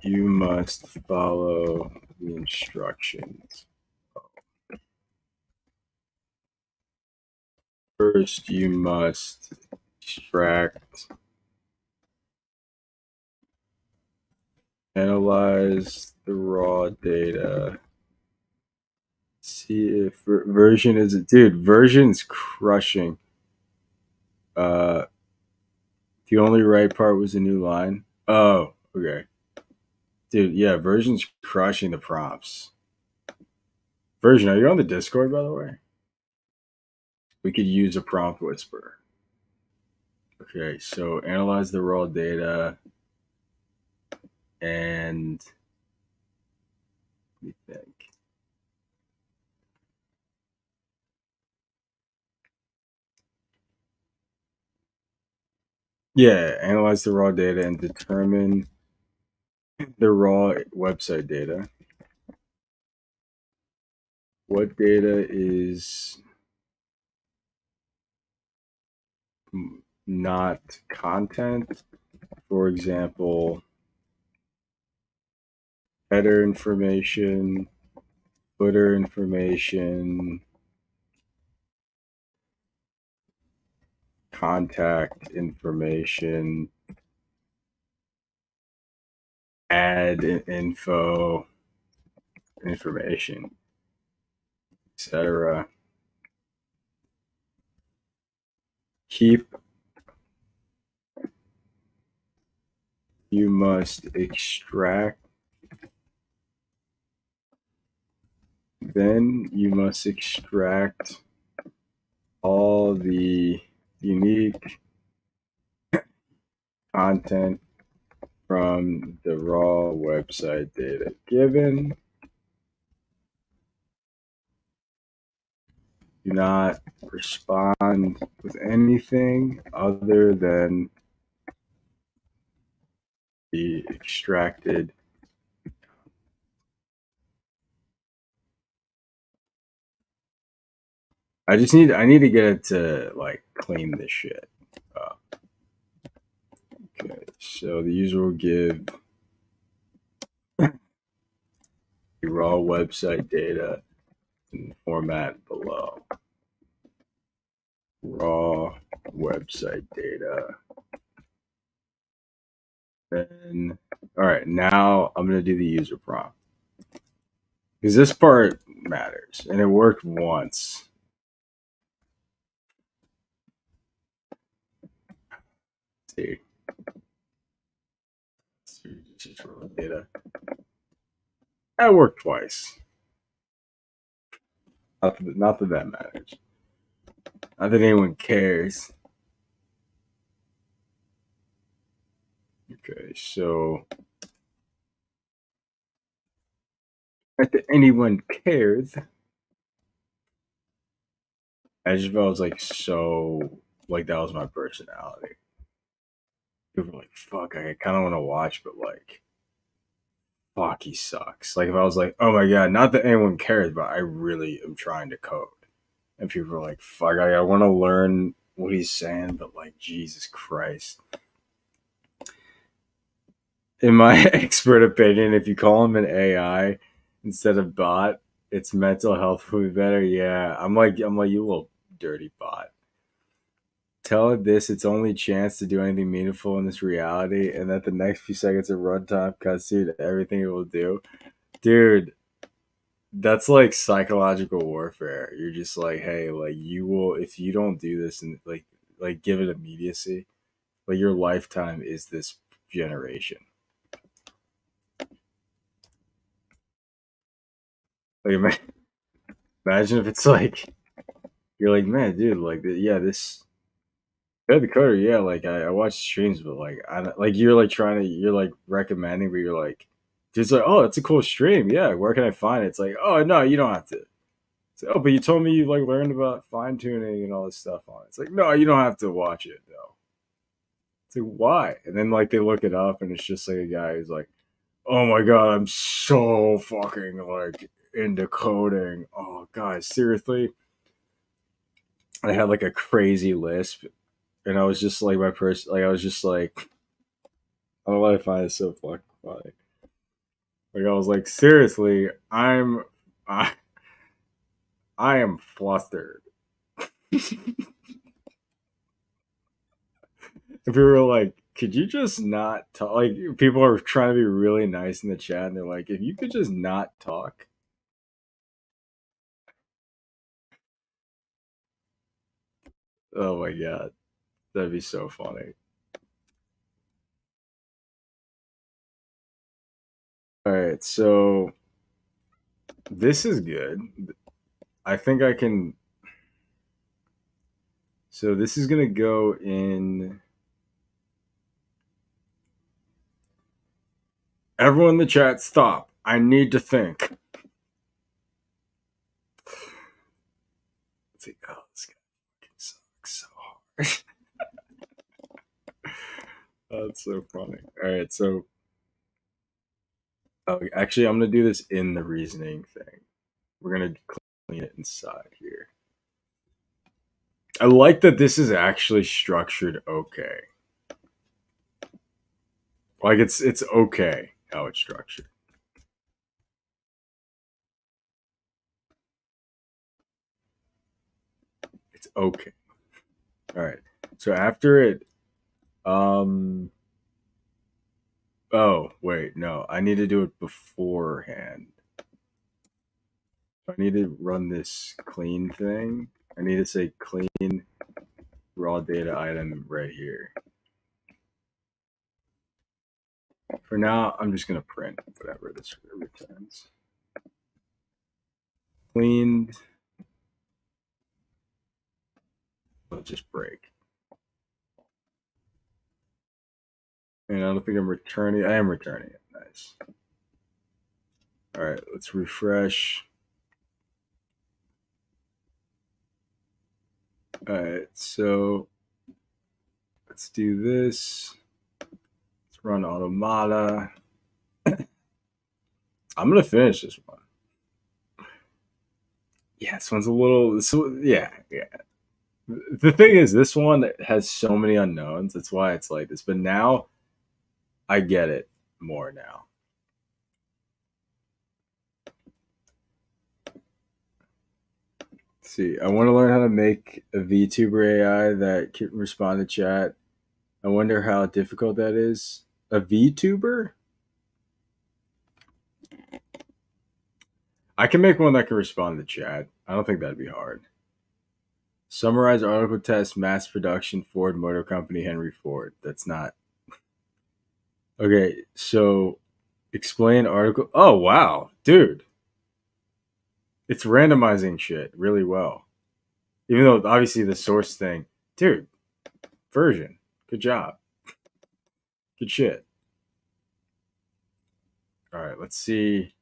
You must follow the instructions. First, you must extract, analyze the raw data, see if version is dude. Version's crushing. Uh, the only right part was a new line. Oh, okay, dude. Yeah, version's crushing the prompts. Version, are you on the Discord by the way? We could use a prompt whisper. Okay, so analyze the raw data and let me think. Yeah, analyze the raw data and determine the raw website data. What data is not content? For example, header information, footer information, contact information, ad info information, etc. Keep You must extract, then you must extract all the unique content from the raw website data given. Do not respond with anything other than the extracted. I need to get it to like clean this shit up. Okay, so the user will give the raw website data in the format below. Raw website data. Then, all right, now I'm going to do the user prompt because this part matters and it worked once. Let's see, just raw data. That worked twice. Not that that matters. Not that anyone cares. Okay, so not that anyone cares. I just felt like so like that was my personality. people are like, fuck, I kind of want to watch, but like, fuck, he sucks. Like if I was like, oh my god, not that anyone cares, but I really am trying to code, and people are like, fuck, I want to learn what he's saying, but like, Jesus Christ. In my expert opinion, if you call him an AI instead of bot, its mental health will be better. Yeah, I'm like you little dirty bot. Tell it this its only chance to do anything meaningful in this reality, and that the next few seconds of runtime cutscene everything it will do. Dude, that's like psychological warfare. You're just like, hey, like you will if you don't do this and like give it immediacy, like your lifetime is this generation. Like imagine if it's like you're like, man, dude, like yeah, this yeah, the coder, yeah, like I watch streams, but like I don't like you're like trying to you're like recommending, but you're like, dude, it's like, oh, it's a cool stream, yeah. Where can I find it? It's like, oh no, you don't have to. It's like, oh, but you told me you like learned about fine tuning and all this stuff on it. It's like, no, you don't have to watch it though. It's like why? And then like they look it up, and it's just like a guy who's like, oh my god, I'm so fucking like into coding. Oh guys, seriously, I had like a crazy lisp, and I was just like my person, like I was just like I don't know why I find it so fucking funny. Like I was like, seriously, I, I am flustered. If we were like, could you just not talk? Like people are trying to be really nice in the chat, and they're like, if you could just not talk. Oh my god, that'd be so funny. All right, so this is good. I think I can. So this is gonna go in. Everyone in the chat, stop. I need to think. It's like, oh, this guy fucking sucks so hard. That's so funny. All right, so actually, I'm gonna do this in the reasoning thing. We're gonna clean it inside here. I like that this is actually structured okay. Like it's okay how it's structured. It's okay. All right. So after it, um, oh wait, no, I need to do it beforehand. I need to run this clean thing. I need to say clean raw data item right here. For now, I'm just gonna print whatever this returns. Cleaned. I'll just break. And I don't think I'm returning. I am returning it. Nice. All right, let's refresh. All right, so let's do this. Let's run Automata. I'm gonna finish this one. Yeah, this one's a little. Yeah. The thing is, this one has so many unknowns. That's why it's like this. But now, I get it more now. Let's see, I want to learn how to make a VTuber AI that can respond to chat. I wonder how difficult that is. A VTuber? I can make one that can respond to chat. I don't think that'd be hard. Summarize article test mass production Ford Motor Company Henry Ford. That's not okay. So explain article. Oh wow, dude, it's randomizing shit really well. Even though obviously the source thing, dude, version. Good job. Good shit. All right, let's see.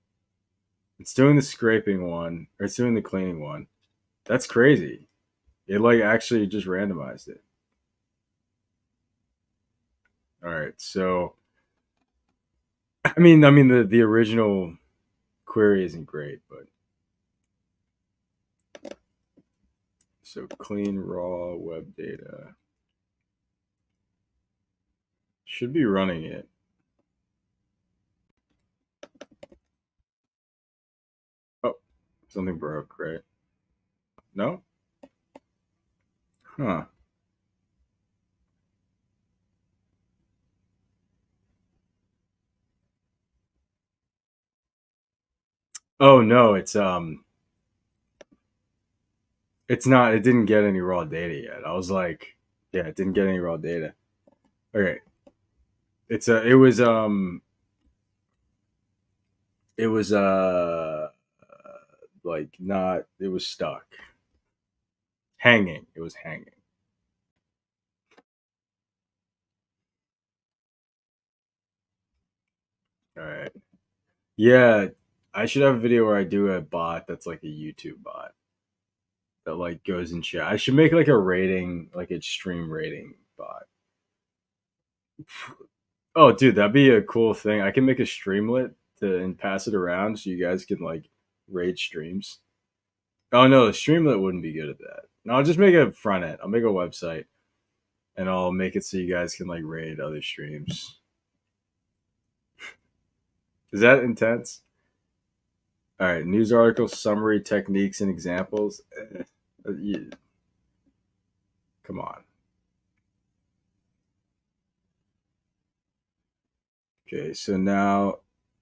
It's doing the scraping one, or it's doing the cleaning one. That's crazy. It like actually just randomized it. All right. So I mean the original query isn't great, but so clean raw web data should be running it. Oh, something broke, right? No? Huh. Oh no, it's not, it didn't get any raw data yet. I was like, yeah, it didn't get any raw data. Okay. It was like not, it was stuck. Hanging. It was hanging. All right. Yeah, I should have a video where I do a bot that's like a YouTube bot that like goes in chat. I should make like a rating, like a stream rating bot. Oh, dude, that'd be a cool thing. I can make a streamlet and pass it around so you guys can like rate streams. Oh no, the streamlet wouldn't be good at that. No, I'll just make a front end. I'll make a website and I'll make it so you guys can like rate other streams. Is that intense? All right, news article summary techniques and examples. Come on. Okay, so now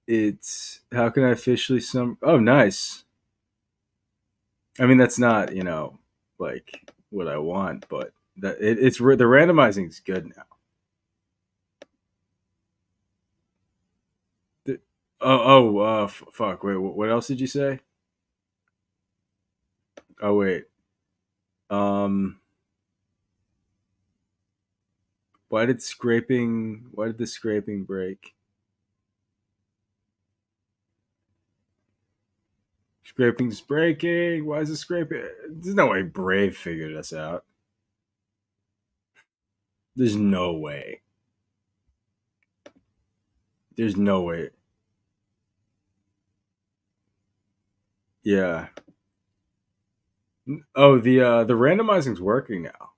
it's how can I officially sum? Oh, nice. I mean, that's not like what I want, but the randomizing is good now. The- fuck. Wait, what else did you say? Oh wait. Um, Why did the scraping break? Scraping's breaking. Why is it scraping? There's no way Brave figured us out. There's no way. There's no way. Yeah. Oh, the randomizing's working now.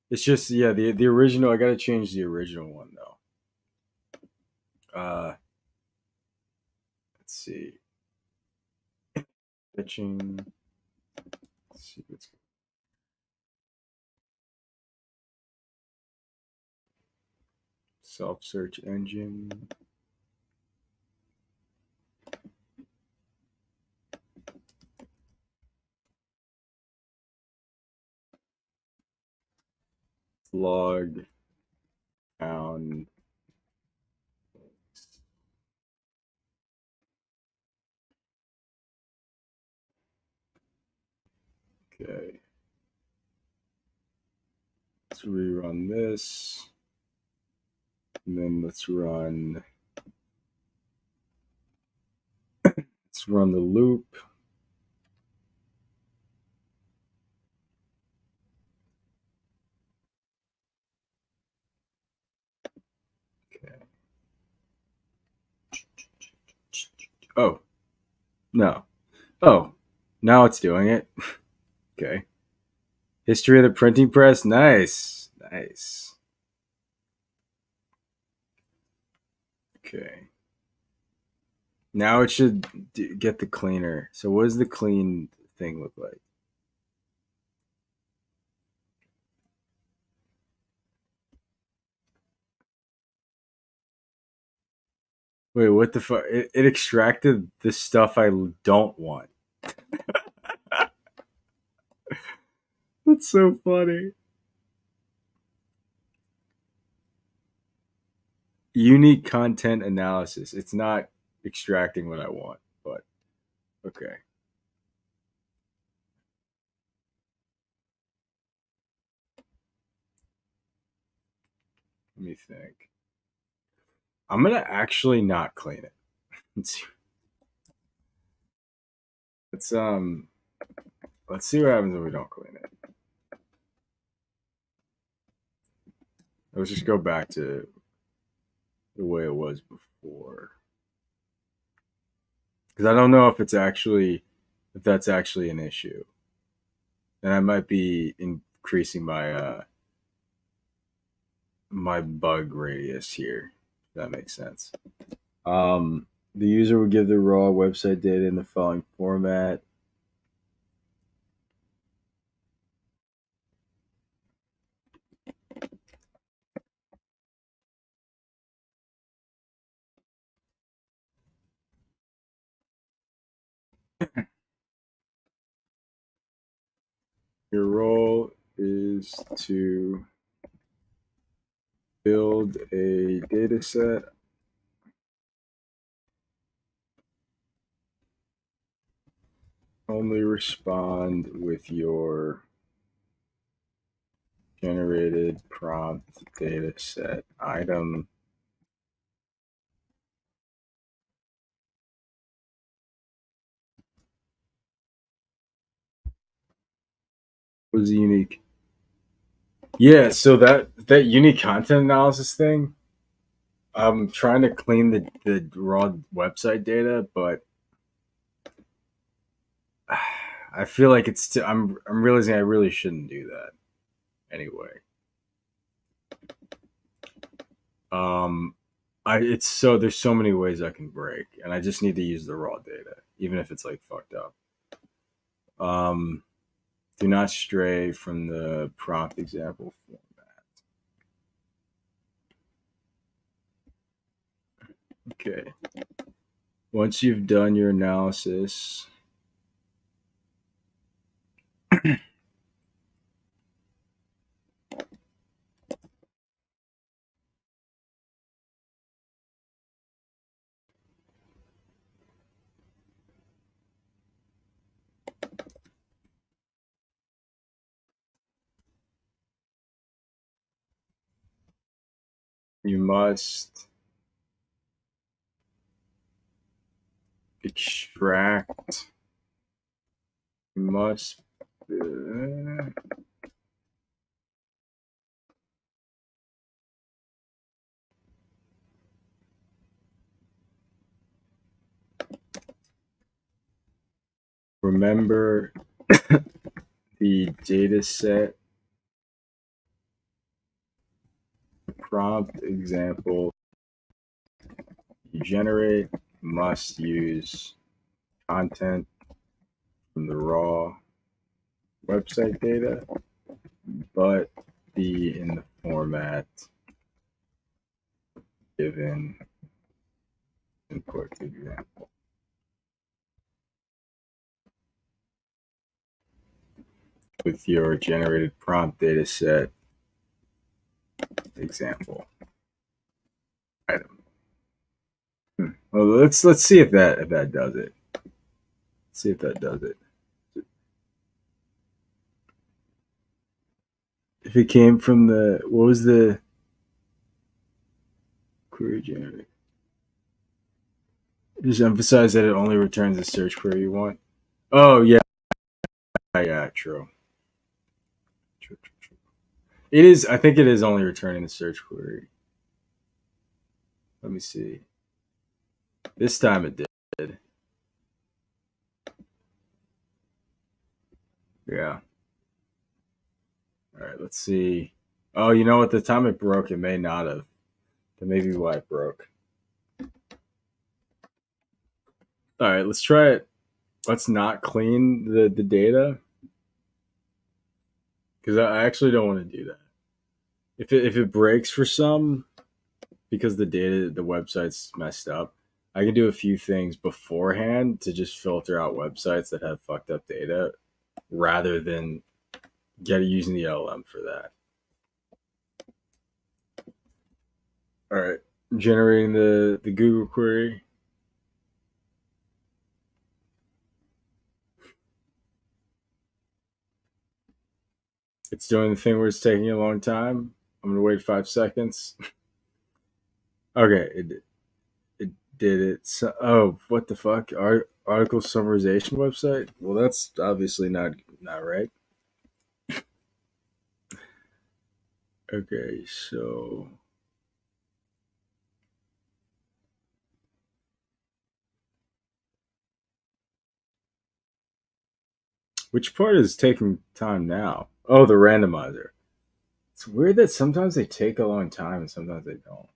It's just yeah, the original. I got to change the original one though. Uh, let's see. Fetching. Let's see what's self search engine. Log found. Okay. Let's rerun this. And then let's run the loop. Okay. Oh, no. Oh, now it's doing it. Okay. History of the printing press. Nice. Nice. Okay. Now it should get the cleaner. So what does the clean thing look like? Wait, what the fuck? It extracted the stuff I don't want. That's so funny. Unique content analysis. It's not extracting what I want, but okay. Let me think. I'm gonna actually not clean it. Let's let's um let's see what happens if we don't clean it. Let's just go back to the way it was before, because I don't know if that's actually an issue, and I might be increasing my bug radius here. If that makes sense. The user will give the raw website data in the following format. Your role is to build a data set, only respond with your generated prompt data set item. Was unique. Yeah, so that unique content analysis thing, I'm trying to clean the raw website data, but I feel like I'm realizing I really shouldn't do that anyway. Um, I it's so there's so many ways I can break, and I just need to use the raw data, even if it's like fucked up. Um, do not stray from the prompt example format. Okay. Once you've done your analysis, you must extract. You must remember the dataset prompt example you generate must use content from the raw website data, but be in the format given input example. With your generated prompt data set example item. Well, let's see if that does it. Let's see if that does it. If it came from the what was the query generated? Just emphasize that it only returns the search query you want. Oh yeah, yeah, true. True. It is. I think it is only returning the search query. Let me see. This time it did. Yeah. All right. Let's see. Oh, you know what? The time it broke, it may not have. That may be why it broke. All right. Let's try it. Let's not clean the data because I actually don't want to do that. If it breaks for some because the website's messed up, I can do a few things beforehand to just filter out websites that have fucked up data rather than using the LLM for that. All right, generating the Google query. It's doing the thing where it's taking a long time. I'm gonna wait 5 seconds. Okay, it did it. So, oh, what the fuck? Article summarization website? Well, that's obviously not right. Okay, so which part is taking time now? Oh, the randomizer. It's weird that sometimes they take a long time and sometimes they don't.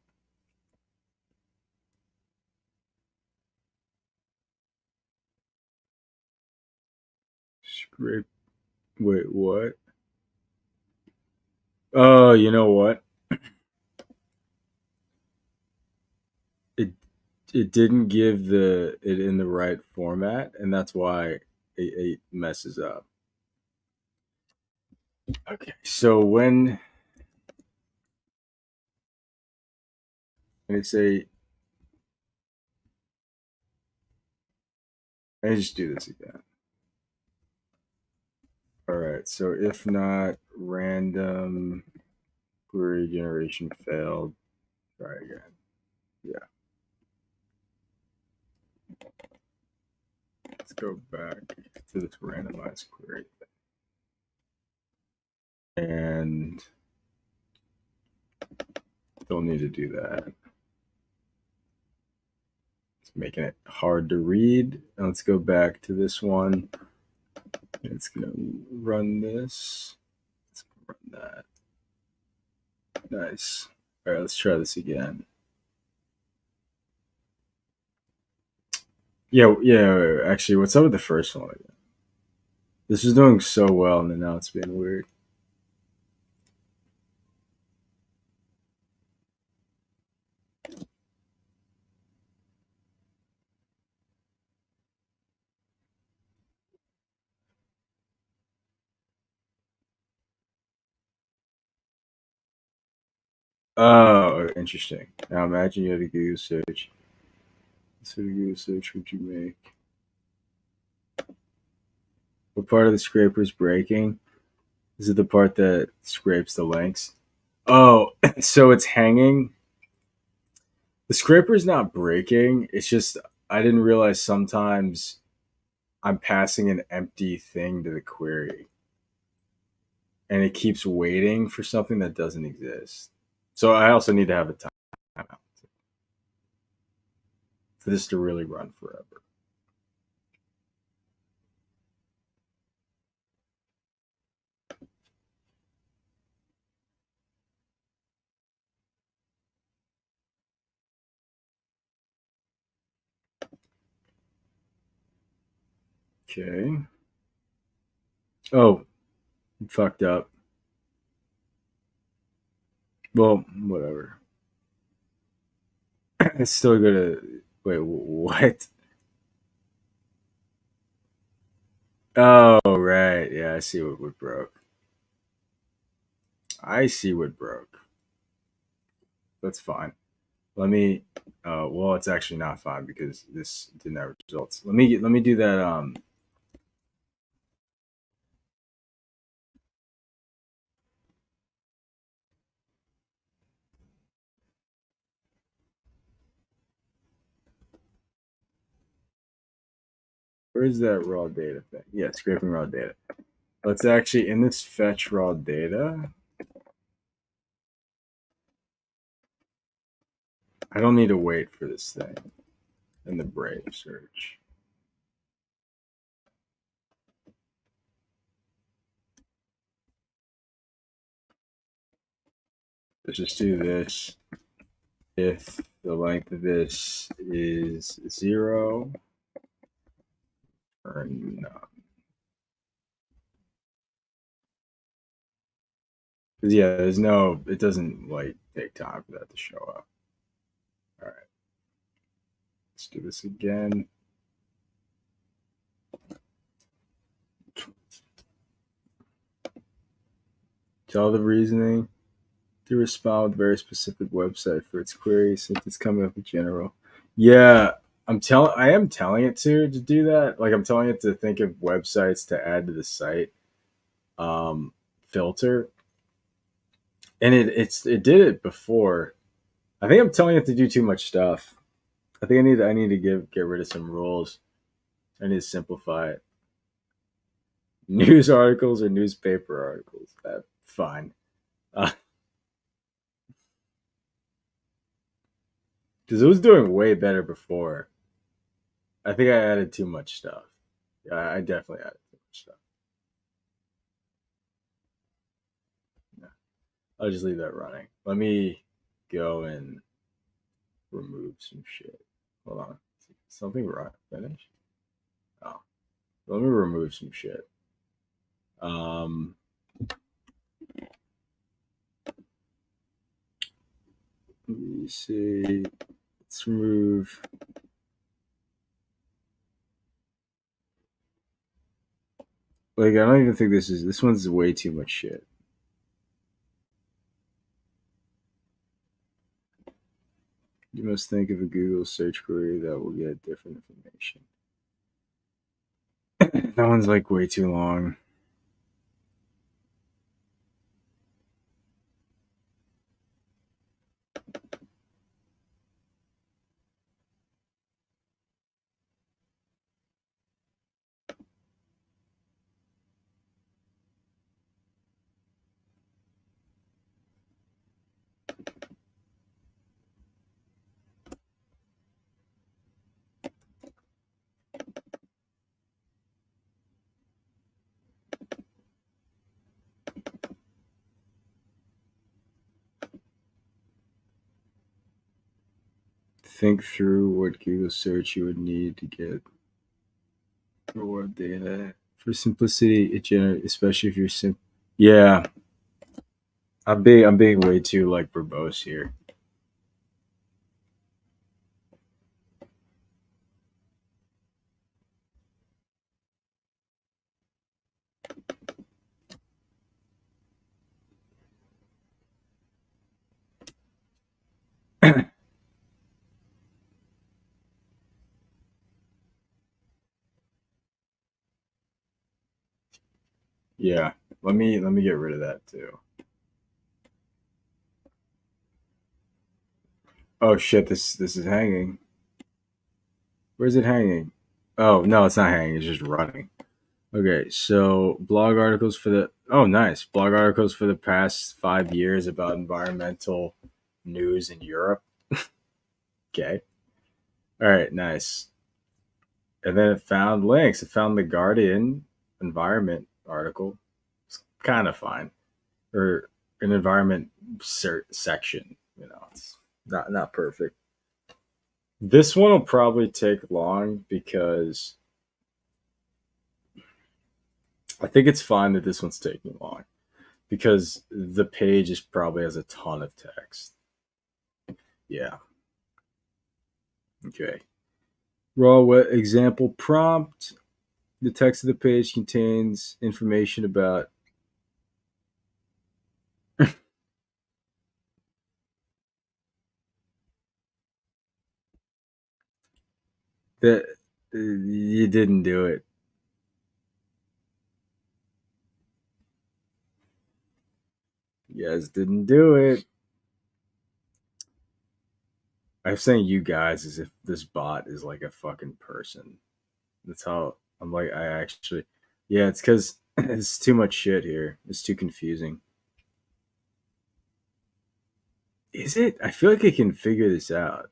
Scrape. Wait, what? Oh, you know what? It it didn't give the it in the right format, and that's why it messes up. Okay, so when it's a, let me just do this again. All right, so if not random query generation failed, try again. Yeah, let's go back to this randomized query, and don't need to do that. It's making it hard to read. Now let's go back to this one. It's gonna run this. Let's run that. Nice. All right, let's try this again. Yeah, yeah. Actually, what's up with the first one again? This was doing so well, and then now it's being weird. Oh, interesting. Now imagine you had a Google search. What sort of Google search would you make? What part of the scraper is breaking? Is it the part that scrapes the links? Oh, so it's hanging. The scraper is not breaking. It's just I didn't realize sometimes I'm passing an empty thing to the query, and it keeps waiting for something that doesn't exist. So I also need to have a timeout for this to really run forever. Okay. Oh, fucked up. Well, whatever. It's still gonna. Wait, what? Oh, right. Yeah, I see what broke. I see what broke. That's fine. Let me. Well, it's actually not fine because this didn't have results. Let me do that. Where's that raw data thing? Yeah, scraping raw data. Let's actually in this fetch raw data. I don't need to wait for this thing in the Brave search. Let's just do this. If the length of this is 0 or none. Because yeah, there's no, it doesn't like take time for that to show up. All right, let's do this again. Tell the reasoning to respond with a very specific website for its query since it's coming up with general. Yeah, I am telling it to do that. Like I'm telling it to think of websites to add to the site filter, and it did it before. I think I'm telling it to do too much stuff. I think I need to get rid of some rules. I need to simplify it. News articles or newspaper articles. Fine. Uh, Because it was doing way better before. I think I added too much stuff. Yeah, I definitely added too much stuff. Yeah. I'll just leave that running. Let me go and remove some shit. Hold on. Something right. Finish? Oh. Let me remove some shit. Um, let me see. Let's remove. Like, I don't even think this one's way too much shit. You must think of a Google search query that will get different information. That one's like way too long. Think through what Google search you would need to get reward data. For simplicity, it generates, especially if you're Yeah, I'm being way too like verbose here. Yeah, let me get rid of that too. Oh shit, this is hanging. Where's it hanging? Oh no, it's not hanging. It's just running. Okay, so blog articles for the nice blog articles for the past 5 years about environmental news in Europe. Okay, all right, nice. And then it found links. It found the Guardian environment article. It's kind of fine, or an environment section. You know, it's not perfect. This one will probably take long because I think it's fine that this one's taking long because the page is probably has a ton of text. Yeah. Okay. Raw example prompt. The text of the page contains information about that you didn't do it. You guys didn't do it. I'm saying you guys as if this bot is like a fucking person. That's how I'm like, I actually, yeah, it's because it's too much shit here. It's too confusing. Is it? I feel like I can figure this out.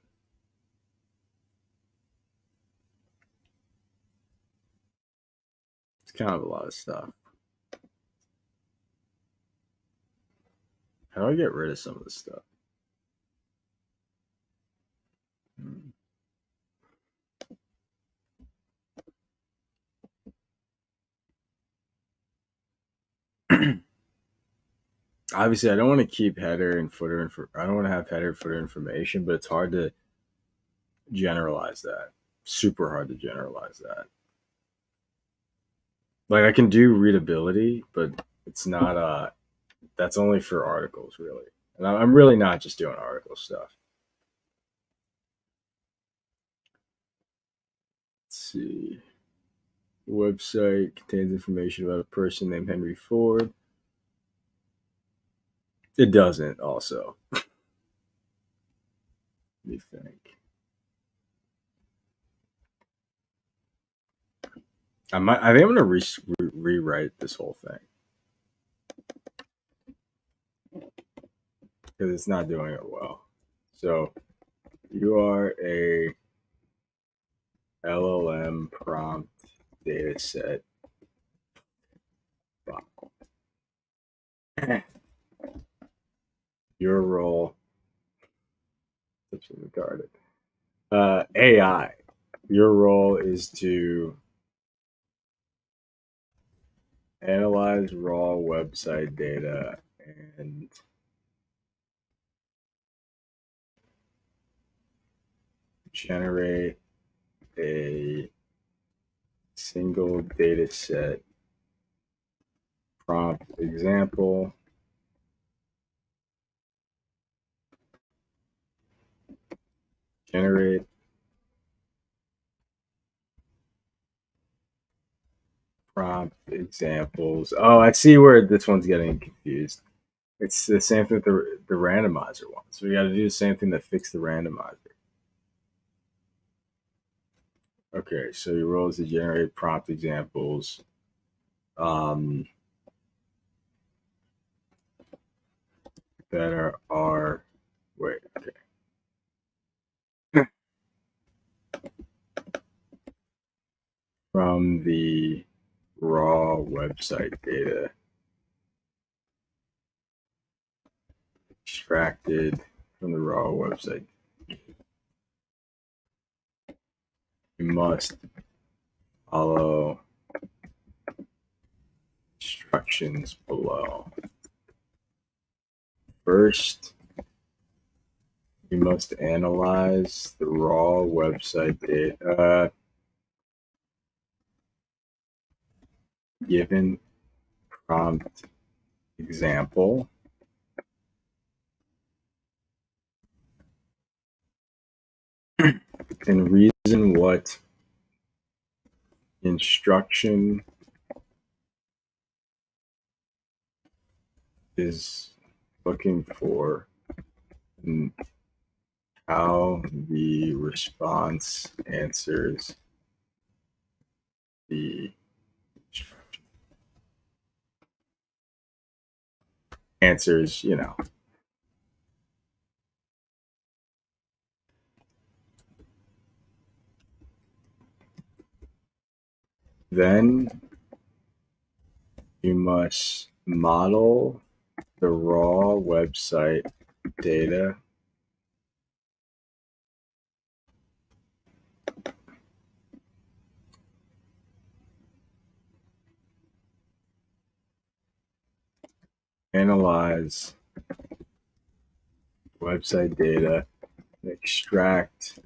It's kind of a lot of stuff. How do I get rid of some of this stuff? Hmm. Obviously, I don't want to keep header and footer I don't want to have header and footer information, but it's hard to generalize that. Super hard to generalize that. Like I can do readability, but it's not that's only for articles really. And I'm really not just doing article stuff. Let's see. The website contains information about a person named Henry Ford. It doesn't also. What do you think? I think I'm gonna rewrite this whole thing because it's not doing it well. So You are a LLM prompt dataset. Your role, such a retarded. AI. Your role is to analyze raw website data and generate a single data set prompt example. Generate prompt examples. Oh, I see where this one's getting confused. It's the same thing with the randomizer one. So we got to do the same thing that fixed the randomizer. Okay, so your role is to generate prompt examples. That are wait, okay. From the raw website data extracted from the raw website. You must follow instructions below. First, you must analyze the raw website data given prompt example. And reason what instruction is looking for and how the response answers the instruction. Answers, you know. Then you must model the raw website data analyze website data, extract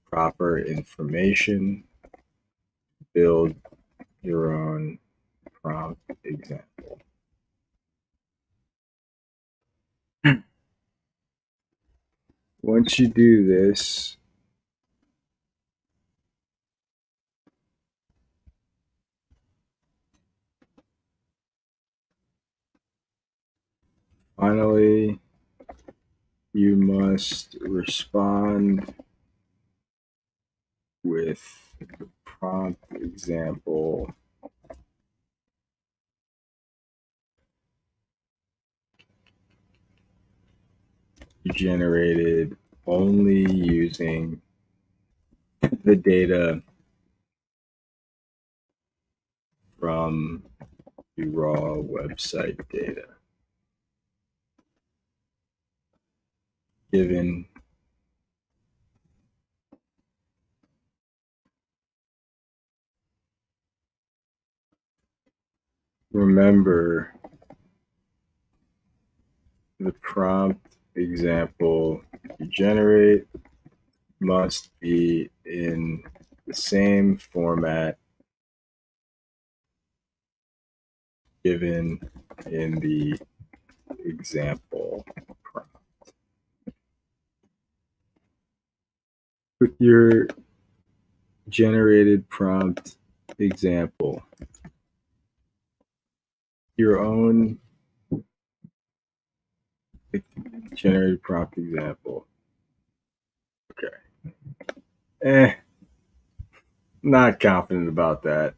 proper information, build your own prompt example. Once you do this, finally, you must respond with the prompt example generated only using the data from the raw website data given remember the prompt example you generate must be in the same format given in the example prompt. With your generated prompt example, your own generated prompt example. Okay. Not confident about that.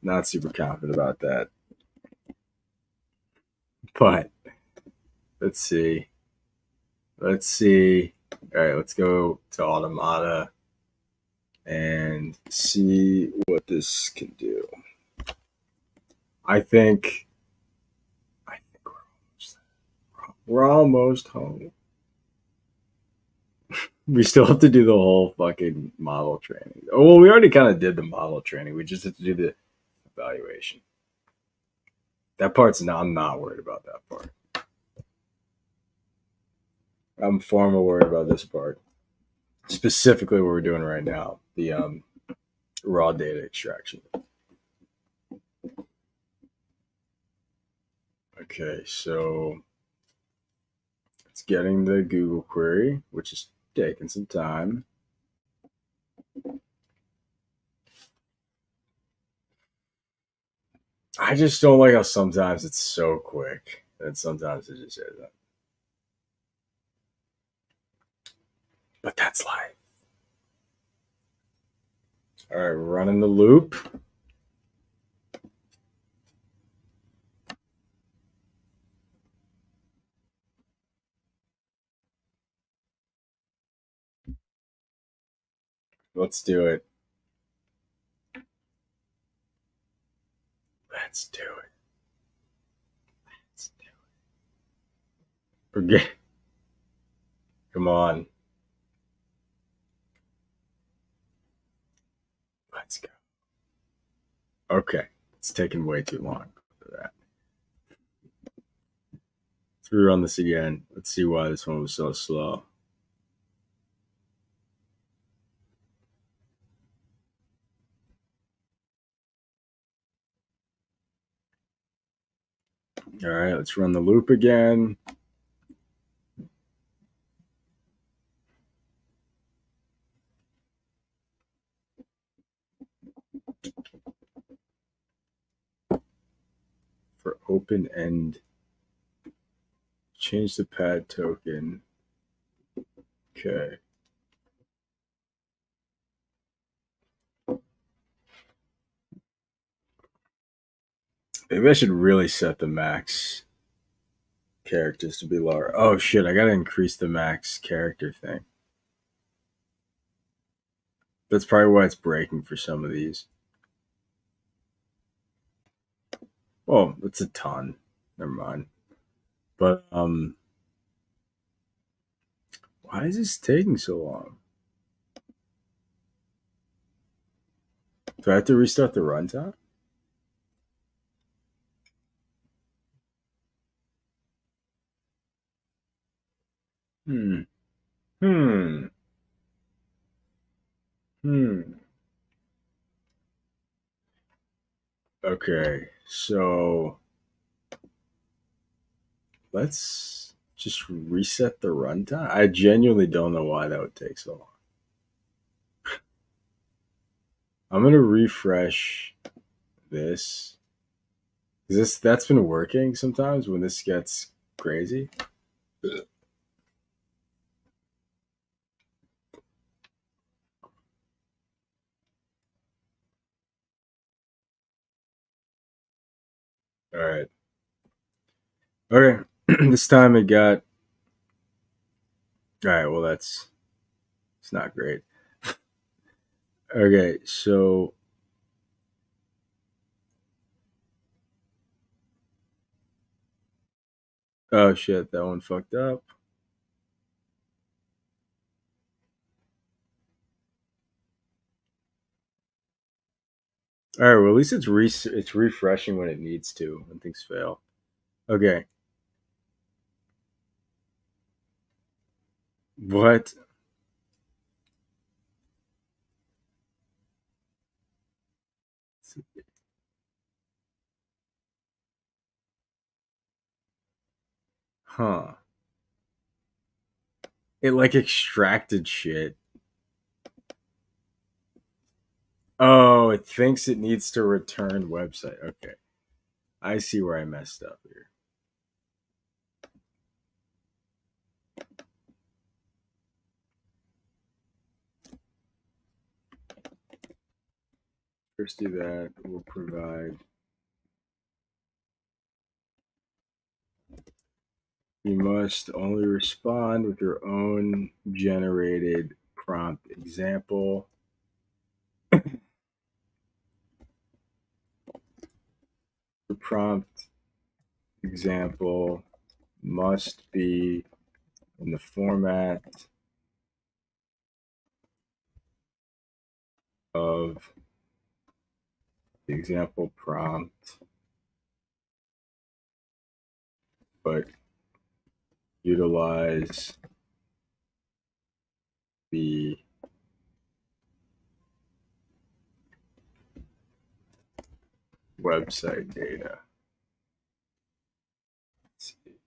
Not super confident about that. But let's see. All right, let's go to Automata and see what this can do. I think we're almost home. We still have to do the whole fucking model training. Oh, well, we already kind of did the model training. We just have to do the evaluation. That part's not. I'm not worried about that part. I'm far more worried about this part, specifically what we're doing right now, the raw data extraction. Okay, so it's getting the Google query, which is taking some time. I just don't like how sometimes it's so quick and sometimes it just isn't. But that's life. All right, running the loop. Let's do it. Let's do it. Let's do it. Forget. Come on. Let's go. Okay. It's taking way too long for that. Let's rerun this again. Let's see why this one was so slow. All right, let's run the loop again. For open end, change the pad token. Okay. Maybe I should really set the max characters to be lower. Oh shit, I gotta increase the max character thing. That's probably why it's breaking for some of these. Oh, that's a ton. Never mind. But why is this taking so long? Do I have to restart the runtime? Hmm. Hmm. Hmm. Okay, so let's just reset the runtime. I genuinely don't know why that would take so long. I'm gonna refresh this. That's been working sometimes when this gets crazy. All right. Okay. This time it got. All right. Well, it's not great. Okay. So. Oh shit! That one fucked up. All right. Well, at least it's refreshing when it needs to when things fail. Okay. What? Huh. It like extracted shit. Oh, it thinks it needs to return website. Okay. I see where I messed up here. First do that. We'll provide You must only respond with your own generated prompt example. The prompt example must be in the format of the example prompt, but utilize the website data. Let's see.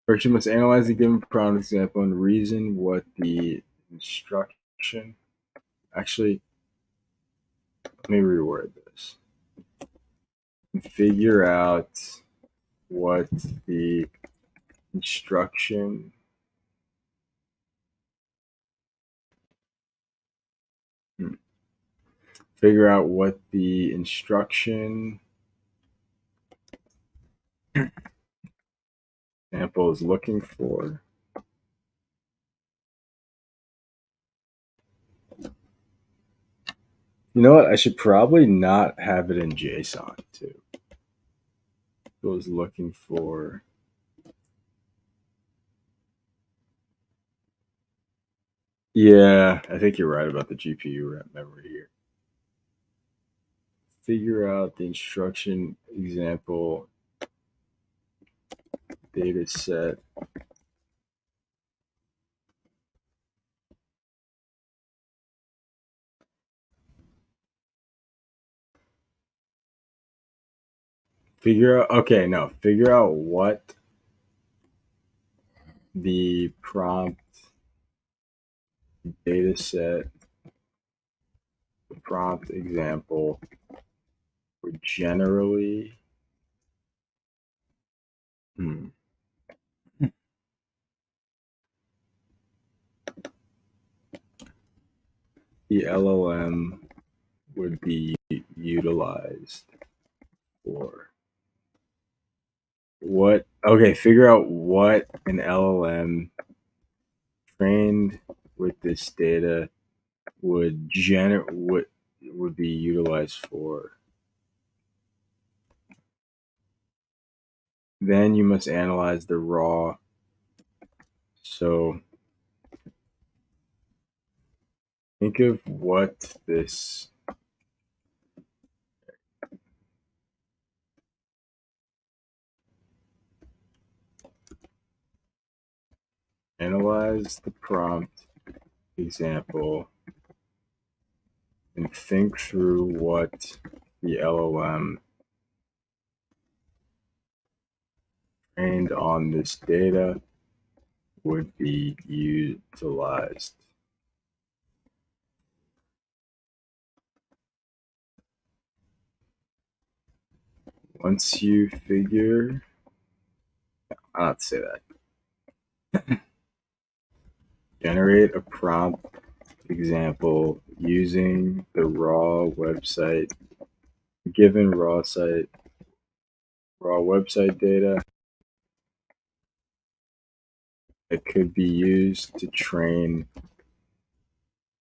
First, you must analyze the given prompt example and reason what the instruction. Actually, let me reword this. Figure out what the instruction figure out what the instruction example is looking for. You know what? I should probably not have it in JSON too. It was looking for. Yeah, I think you're right about the GPU memory here. Figure out the instruction example data set. Figure out what the prompt data set, the prompt example would generally the LLM would be utilized for. What? Okay, figure out what an LLM trained with this data would would be utilized for. Then you must analyze the raw. So think of what this analyze the prompt example and think through what the LLM trained on this data would be utilized. Once you figure, I'll not say that. Generate a prompt example using the raw website, given raw website data that could be used to train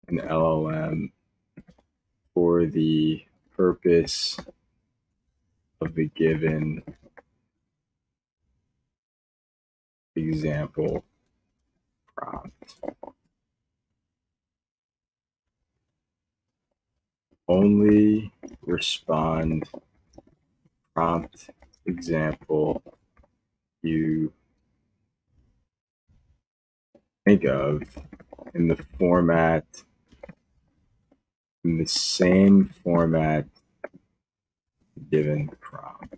an LLM for the purpose of the given example prompt. Only respond prompt example you think of in the same format given prompt.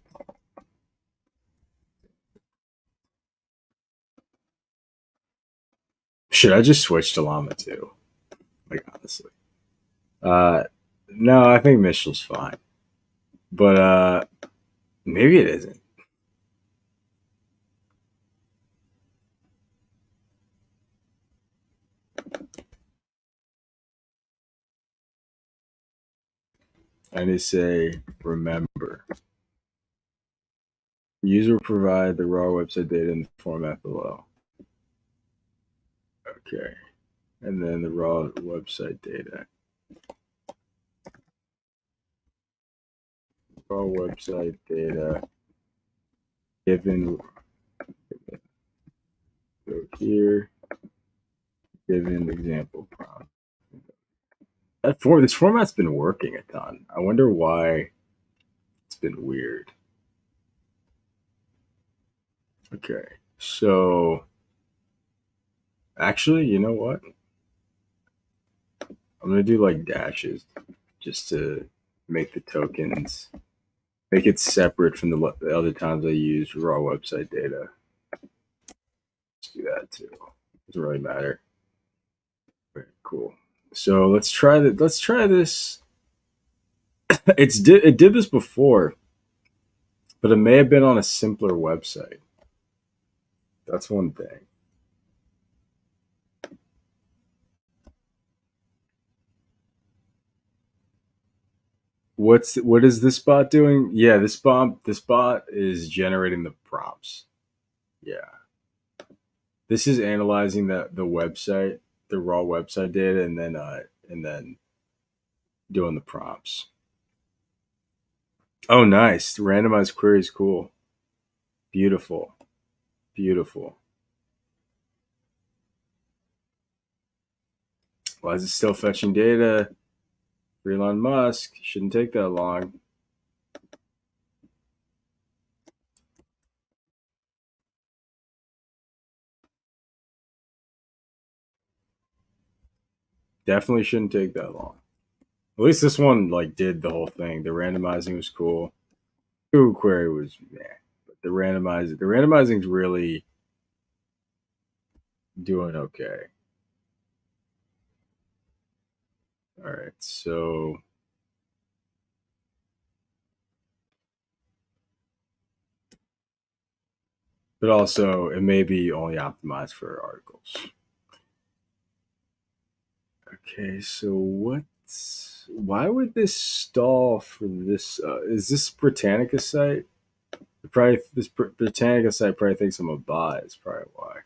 Should I just switch to Llama 2? Like, honestly. No, I think Mistral's fine. But maybe it isn't. I need to say remember. User provide the raw website data in the format below. Okay. And then the raw website data. Raw website data given, go here, given example prompt. This format's been working a ton. I wonder why it's been weird. Okay. So actually, you know what? I'm gonna do like dashes just to make the tokens make it separate from the other times I use raw website data. Let's do that too. Doesn't really matter. Very cool. So let's try that. Let's try this. It did this before, but it may have been on a simpler website. That's one thing. What is this bot doing? Yeah, this bot is generating the prompts. Yeah. This is analyzing the website, the raw website data, and then doing the prompts. Oh, nice. The randomized query is cool. Beautiful. Beautiful. Why is it still fetching data? For Elon Musk, shouldn't take that long. Definitely shouldn't take that long. At least this one like did the whole thing. The randomizing was cool. Google query was but the randomizing's really doing okay. All right, so but also it may be only optimized for articles. Okay, so why would this stall for this? Is this Britannica site? Probably this Britannica site probably thinks I'm a bot. Is probably why.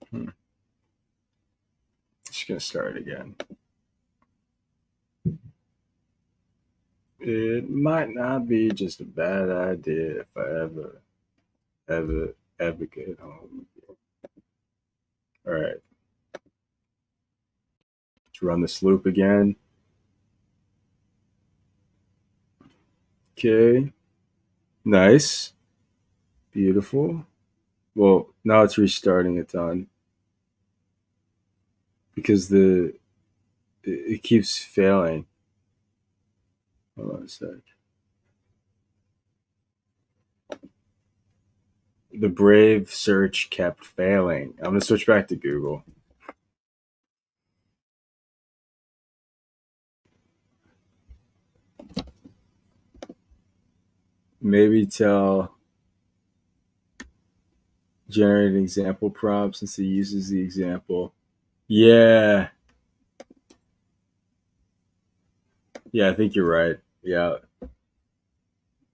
Hmm. Just gonna start again. It might not be just a bad idea if I ever get home. All right, let's run this loop again. Okay, nice, beautiful. Well, now it's restarting a ton because it keeps failing. Hold on a sec. The Brave search kept failing. I'm gonna switch back to Google. Maybe tell generate an example prompt since it uses the example. Yeah, yeah, I think you're right. Yeah,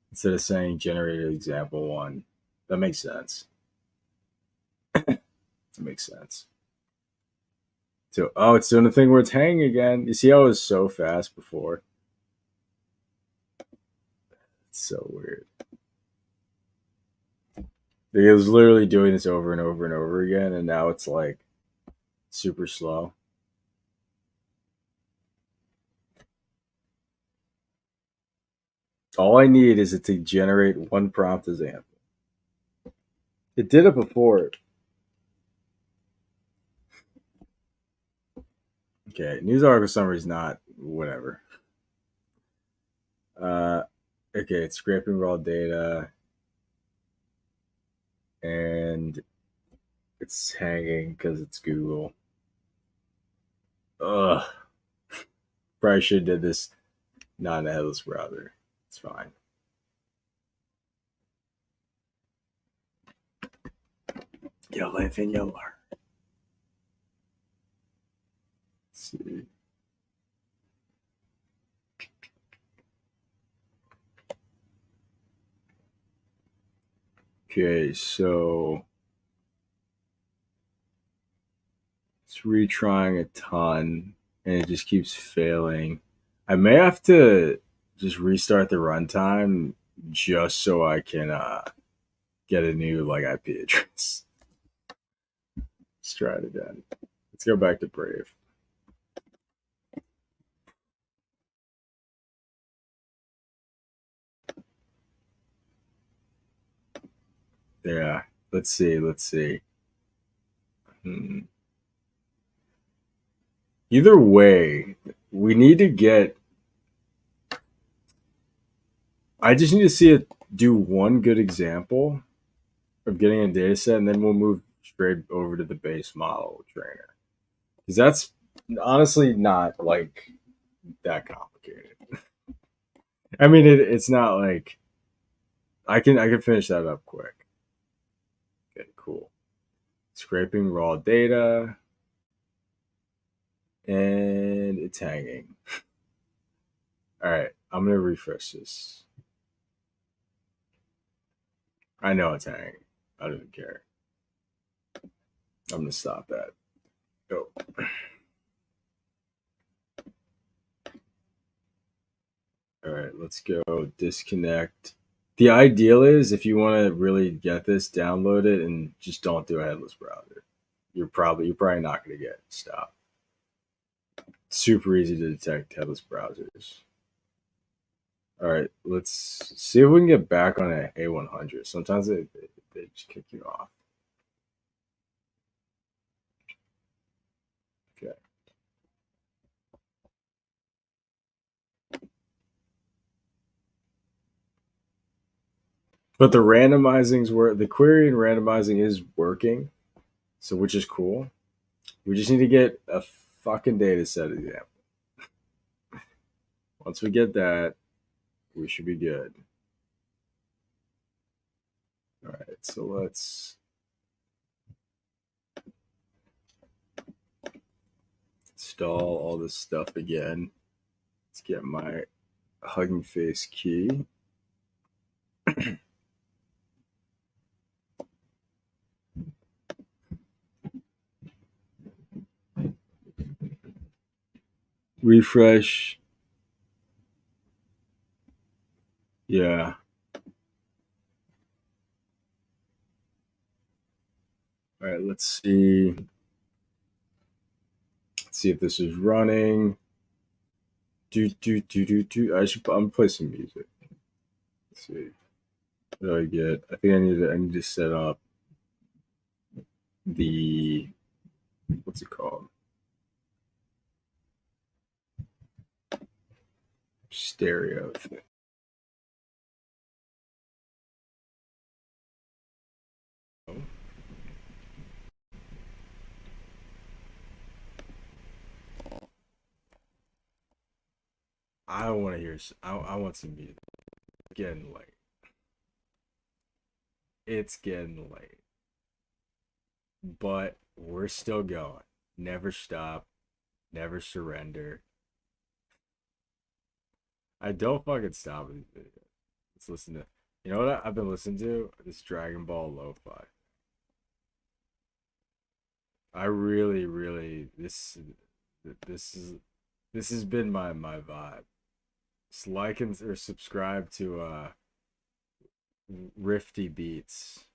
instead of saying generate an example one, that makes sense. That makes sense. So, oh, it's doing the thing where it's hanging again. You see how it was so fast before? It's so weird. It was literally doing this over and over and over again, and now it's like super slow. All I need is it to generate one prompt example. It did it before. Okay, news article summary is not whatever. Uh, okay, it's scraping raw data and it's hanging because it's Google. Ugh. Probably should have did this not in a headless browser. It's fine. You live and you learn. Let's see. Okay, so it's retrying a ton and it just keeps failing. I may have to just restart the runtime just so I can get a new like IP address. Let's try it again. Let's go back to Brave. Yeah, let's see. Either way, we need to get. I just need to see it do one good example of getting a data set, and then we'll move straight over to the base model trainer. Because that's honestly not like that complicated. I mean, it's not like I can finish that up quick. Okay, cool. Scraping raw data, and it's hanging. All right, I'm gonna refresh this. I know it's hanging. I don't even care. I'm gonna stop that. Go. All right, let's go disconnect. The ideal is if you want to really get this, download it and just don't do a headless browser. You're probably not going to get stopped. Super easy to detect headless browsers. All right, let's see if we can get back on a A100. Sometimes they just kick you off. Okay. But the randomizing's where the query and randomizing is working, so which is cool. We just need to get a fucking data set example. Once we get that, we should be good. All right, so let's install all this stuff again. Let's get my Hugging Face key. Refresh. Yeah. All right, let's see. Let's see if this is running. I'm gonna play some music. Let's see. What do I get? I think I need to set up the what's it called? Stereo thing. I don't want to hear. I want some music. It's getting late. It's getting late. But we're still going. Never stop. Never surrender. I don't fucking stop these videos. Let's listen to. You know what I've been listening to? This Dragon Ball Lo-Fi. I really, really this is this has been my vibe. Just like and or subscribe to Rifty Beats.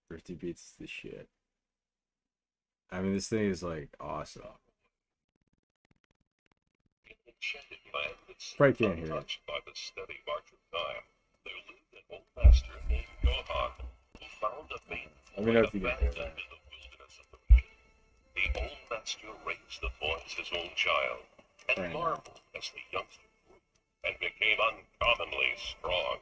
Rifty Beats is the shit. I mean, this thing is like awesome. Probably can't hear it. By the steady march of time, there lived an old master named Johann, who found a maiden Let me know if you can hear abandoned that. in the wilderness of the region. The old master raised the boy as his own child, and Right now. marveled as the youngster grew and became uncommonly strong.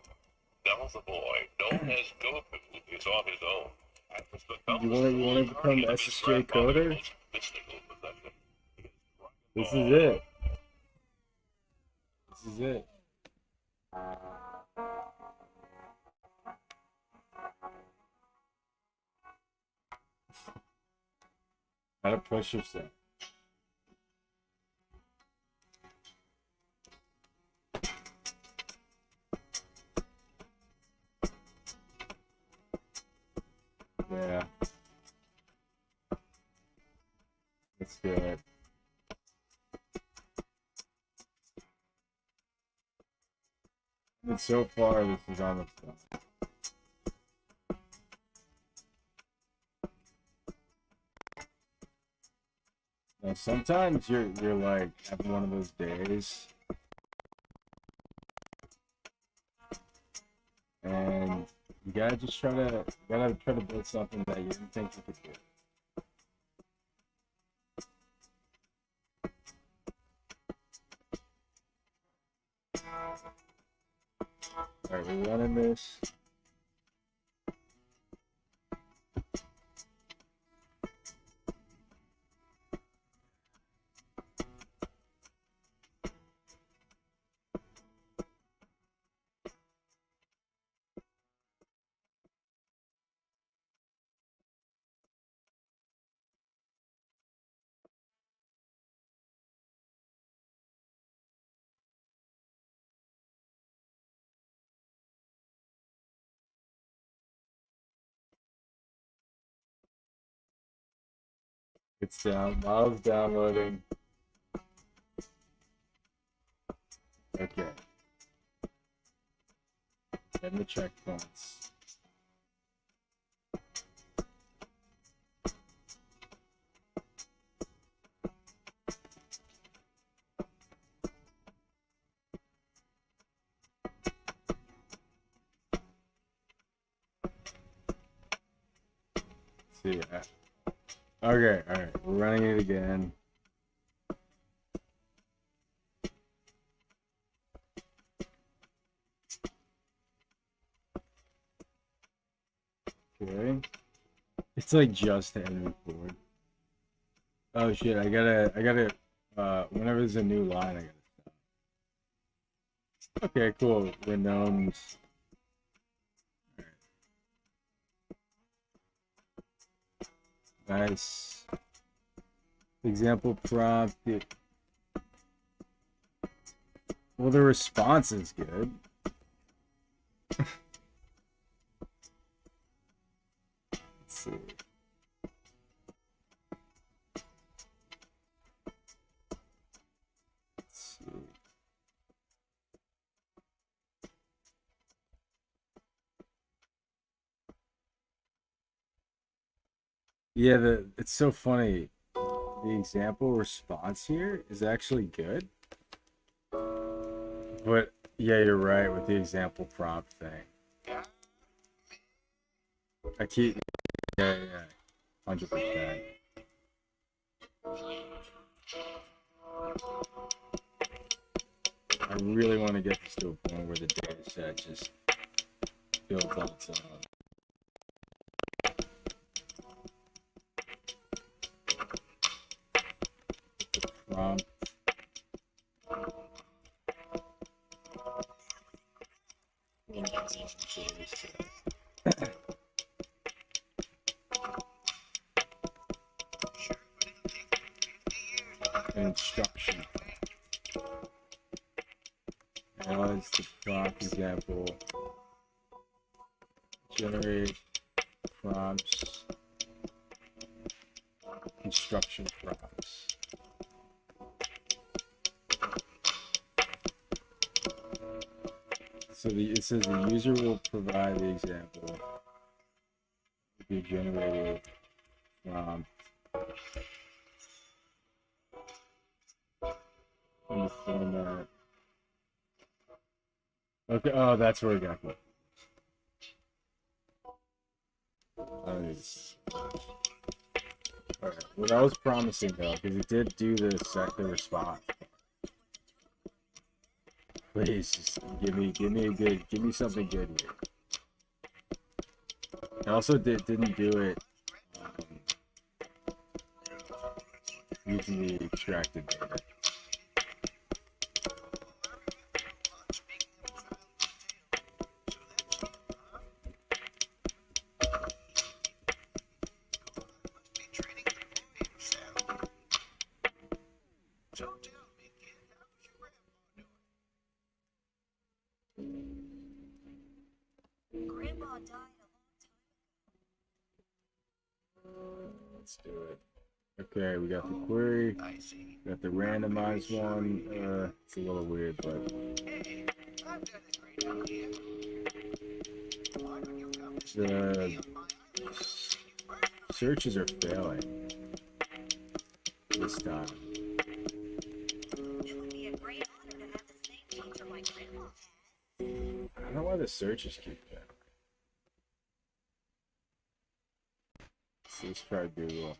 Now the boy, known as Goku, is on his own. And has become You the want sole to become guardian of his SSJ grandfather's coder? most mystical possession, his Dragon This is Ball. it. This is it. How to push yourself. good. And so far, this is almost done. Now, sometimes you're like having one of those days, and you gotta just try to build something that you didn't think you could do. Alright, we're running this. It's down. Model's downloading. Okay. And the checkpoints. See. Okay, alright. We're running it again. Okay. It's like just heading forward. Oh shit, I gotta, whenever there's a new line, I gotta stop. Okay, cool. Renowned. Nice. Example prompt. Well, the response is good. Let's see. Let's see. Yeah, it's so funny. The example response here is actually good. But yeah, you're right with the example prompt thing. I keep, yeah, 100%. I really want to get this to a point where the data set just builds on its own. The prompt. Instruction. Analyze the prompt example. Generate prompts. Instruction prompts. So it says the user will provide the example to be generated prompt in the format. Okay, oh, that's where we got it. I don't need to see. Alright, well, that was promising though, because it did do the response. Please, just give me something good here. It also didn't do it using the extracted data. Let's do it. Okay, we got the query, I see. we got the randomized one. It's a little weird, but Hey, I've got a great idea. Why don't you come to stay with me the on my island? searches are failing this time. It would be a great honor to have the same teacher my grandma had. I don't know why the searches keep failing. Let's try Google.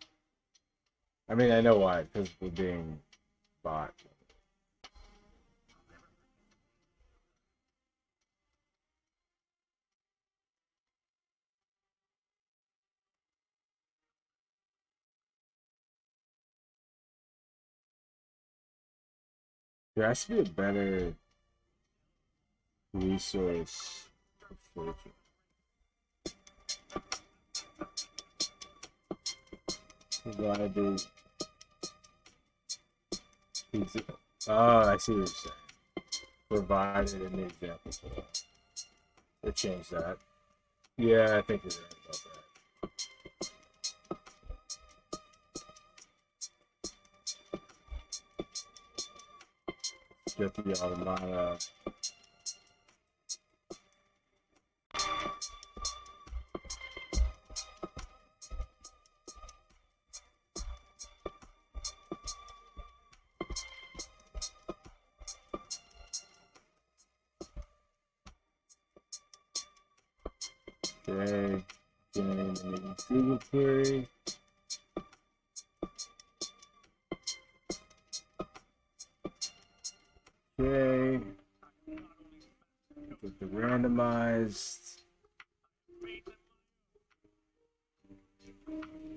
I mean, I know why, because we're being bought. There has to be a better resource for searching. Provided. Oh, I see what you're saying. Provided in the example below. They changed that. Yeah, I think you're right about that. Get the Automata. Okay, getting the new Google query. Okay, get the randomized.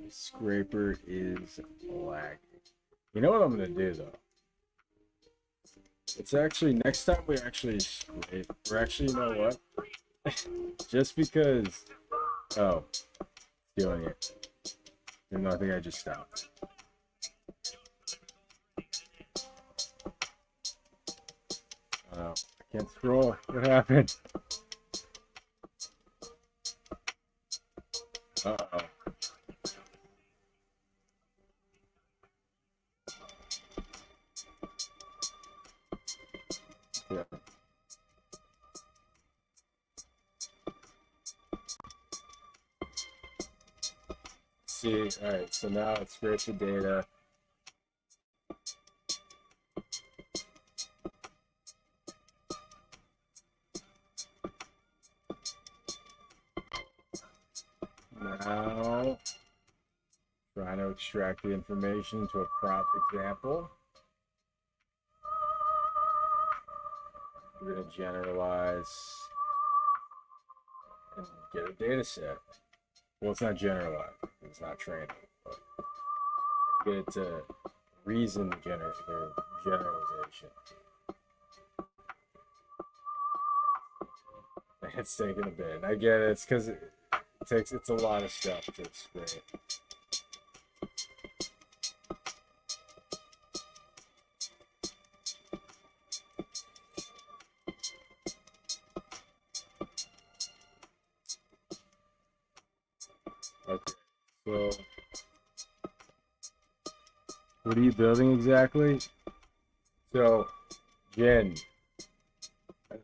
Scraper is lagging. You know what I'm gonna do though? It's actually next time we actually scrape. We're actually, you know what? Just because. Oh, doing it. Even though I think I just stopped. I can't scroll. What happened? Uh-oh. Yeah. See, alright, so now it's scraped the data. Now, trying to extract the information to a prompt example. We're going to generalize and get a data set. Well, it's not generalized, it's not training, but get it to reason the generalization. It's taking a bit. I get it. It's because it's a lot of stuff to scrape. Okay, so what are you building exactly? So, Jen, this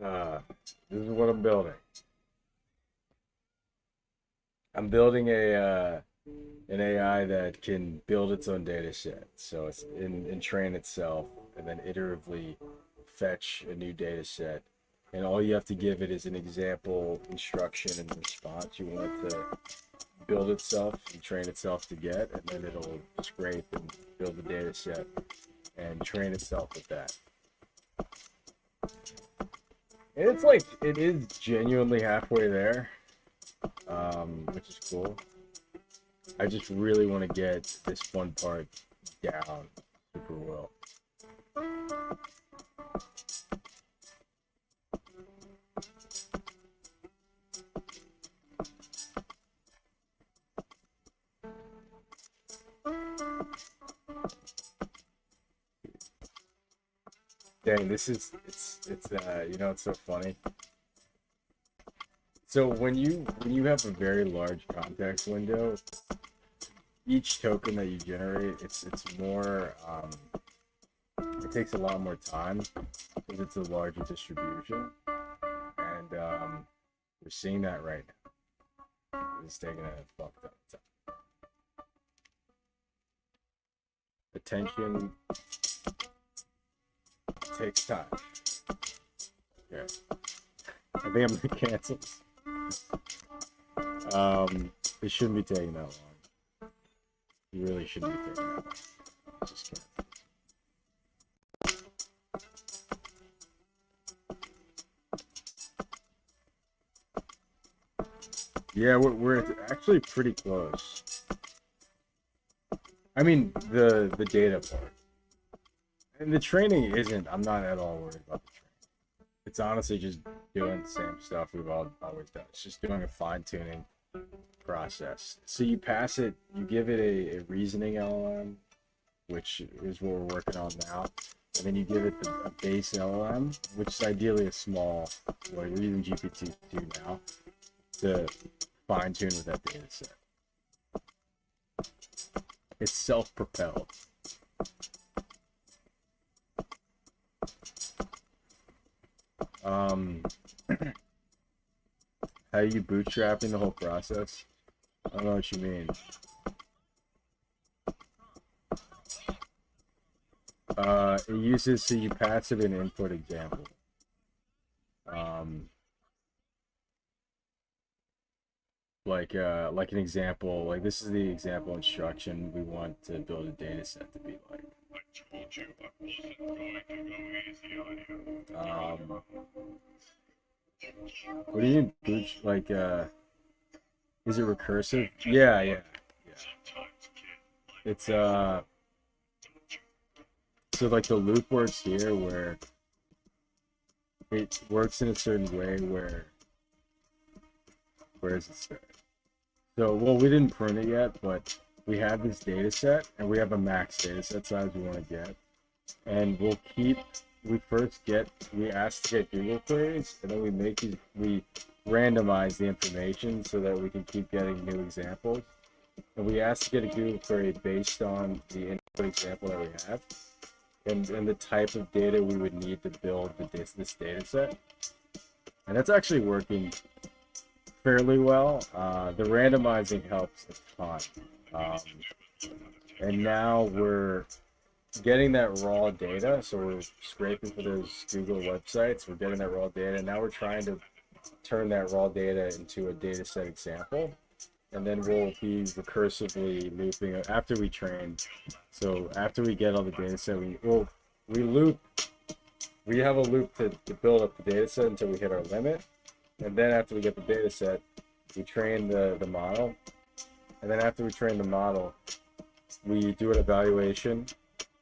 is what I'm building. I'm building an AI that can build its own data set. So it's and train itself and then iteratively fetch a new data set. And all you have to give it is an example instruction and response you want it to build itself and train itself to get, and then it'll scrape and build a data set and train itself with that. And it's like, it is genuinely halfway there, which is cool. I just really want to get this one part down super well. Dang, this is it's you know, it's so funny. So when you have a very large context window, each token that you generate, it's more it takes a lot more time because it's a larger distribution, and we're seeing that right now. It's taking a fucked up time. Attention takes time. Okay. I think I'm gonna cancel this. It shouldn't be taking that long. You really shouldn't be taking that long. Just cancel. Yeah, we're actually pretty close. I mean, the data part. And the training isn't, I'm not at all worried about the training. It's honestly just doing the same stuff we've always done. It's just doing a fine-tuning process. So you pass it, you give it a reasoning LLM, which is what we're working on now. And then you give it a base LLM, which is ideally a small, like we're using GPT-2 now, to fine-tune with that data set. It's self-propelled. How are you bootstrapping the whole process? I don't know what you mean. It uses, so you pass it an input example. Like an example, like this is the example instruction we want to build a data set to be like. I told you I wasn't going to go easy on you. What do you mean boot, like is it recursive? Yeah. It's so like the loop works here where it works in a certain way where is it start? So well, we didn't print it yet, but we have this data set and we have a max data set size we want to get, and we ask to get Google queries, and then we randomize the information so that we can keep getting new examples, and we ask to get a Google query based on the input example that we have and the type of data we would need to build this data set, and that's actually working fairly well. The randomizing helps a ton, and now we're getting that raw data. So we're scraping for those Google websites. We're getting that raw data. Now we're trying to turn that raw data into a data set example, and then we'll be recursively looping after we train. So after we get all the data set, we have a loop to build up the data set until we hit our limit. And then after we get the data set, we train the model. And then after we train the model, we do an evaluation.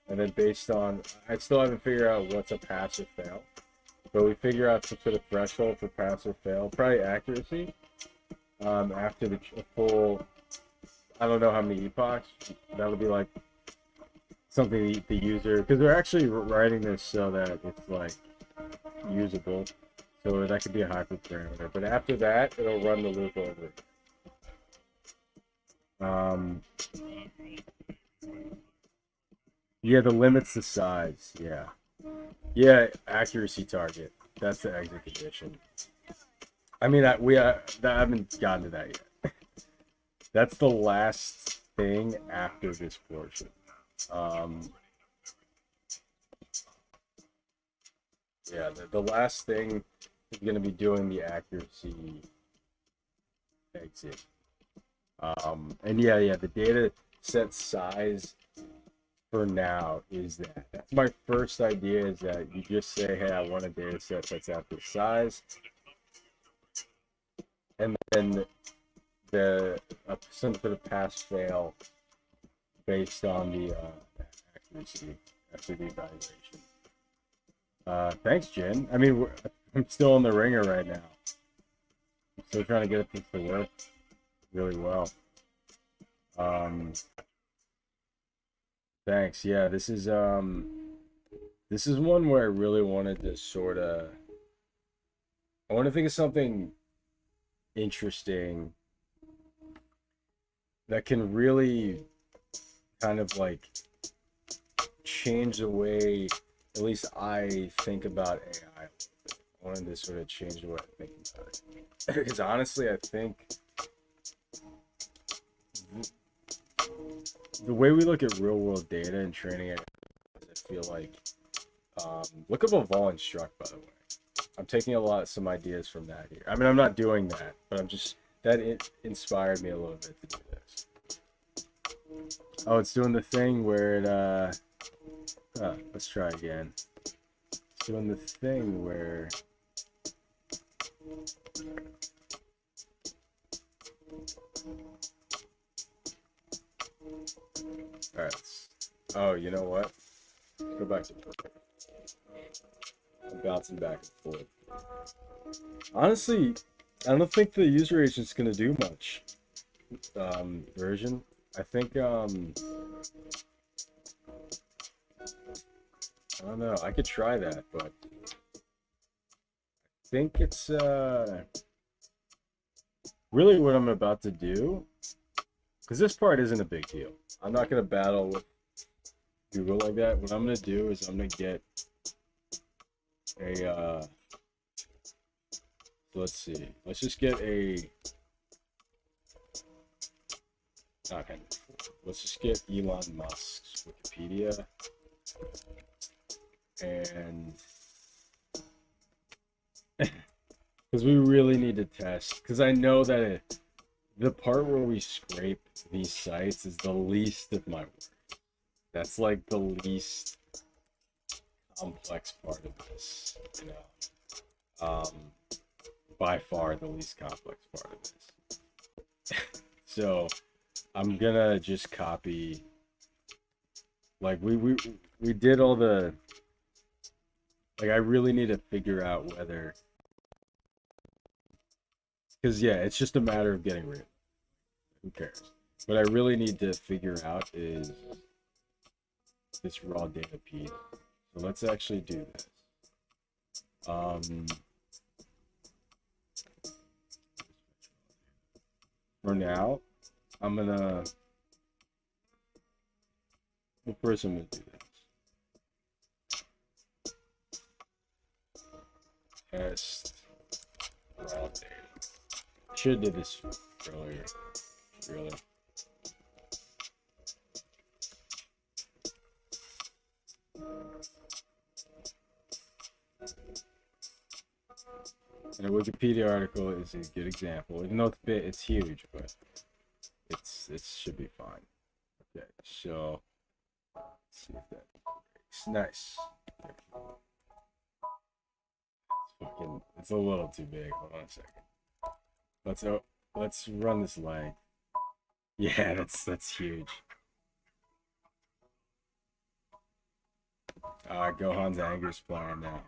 And then based on, I still haven't figured out what's a pass or fail, but we figure out some sort of threshold for pass or fail, probably accuracy. After the full, I don't know how many epochs, that'll be like something the user, because we're actually writing this so that it's like usable. So that could be a hyperparameter, but after that, it'll run the loop over. Yeah, the limit's the size. Yeah, accuracy target. That's the exit condition. I mean, I haven't gotten to that yet. That's the last thing after this portion. Yeah, the last thing is going to be doing the accuracy exit. And yeah, the data set size for now is that. That's my first idea, is that you just say, hey, I want a data set that's at this size. And then some sort of pass fail based on the accuracy after the evaluation. Thanks, Jen. I mean, I'm still in the ringer right now. I'm still trying to get things to work really well. Thanks. Yeah, this is one where I really wanted to I want to think of something interesting that can really kind of like change the way at least I think about AI. I wanted to sort of change the way I think about it. Because honestly, I think the way we look at real world data and training it, I feel like, look up Evolve Instruct, by the way. I'm taking some ideas from that here. I mean, I'm not doing that, but I'm just, it inspired me a little bit to do this. Oh, it's doing the thing where it, let's try again. It's doing the thing where, all right. Oh, you know what? Go back to perfect. I'm bouncing back and forth. Honestly, I don't think the user agent's gonna do much. Version. I think I don't know. I could try that, but I think it's really what I'm about to do, because this part isn't a big deal. I'm not gonna battle with Google like that. What I'm gonna do is I'm gonna get a let's see. Let's just get a okay. Let's just get Elon Musk's Wikipedia and because we really need to test, because I know that the part where we scrape these sites is the least of my work. That's like the least complex part of this, you know. By far the least complex part of this. So I'm gonna just copy, like we did all the, like I really need to figure out whether, because yeah, it's just a matter of getting rid of it. Who cares? What I really need to figure out is this raw data piece. So let's actually do this. For now, I'm gonna, well, first I'm gonna do this. Test raw data. Should have did this earlier, really. And a Wikipedia article is a good example, even though it's huge, but it should be fine. Okay, so let's see if that works. Nice. It's a little too big. Hold on a second. Let's run this leg. Yeah, that's huge. Gohan's anger's playing now.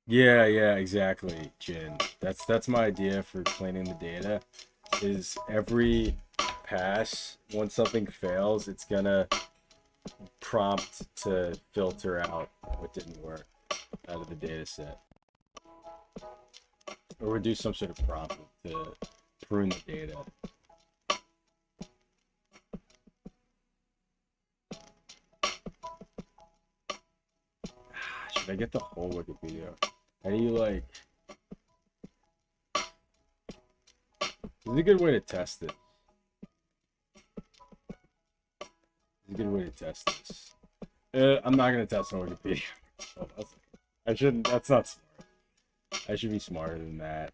Yeah, exactly, Jin. That's my idea for cleaning the data. Is every pass, when something fails, it's gonna prompt to filter out what didn't work out of the data set. Or we do some sort of prompt to prune the data. Should I get the whole Wikipedia? How do you like... This is a good way to test it. It's a good way to test this. I'm not going to test on Wikipedia. I shouldn't. That's not smart. I should be smarter than that.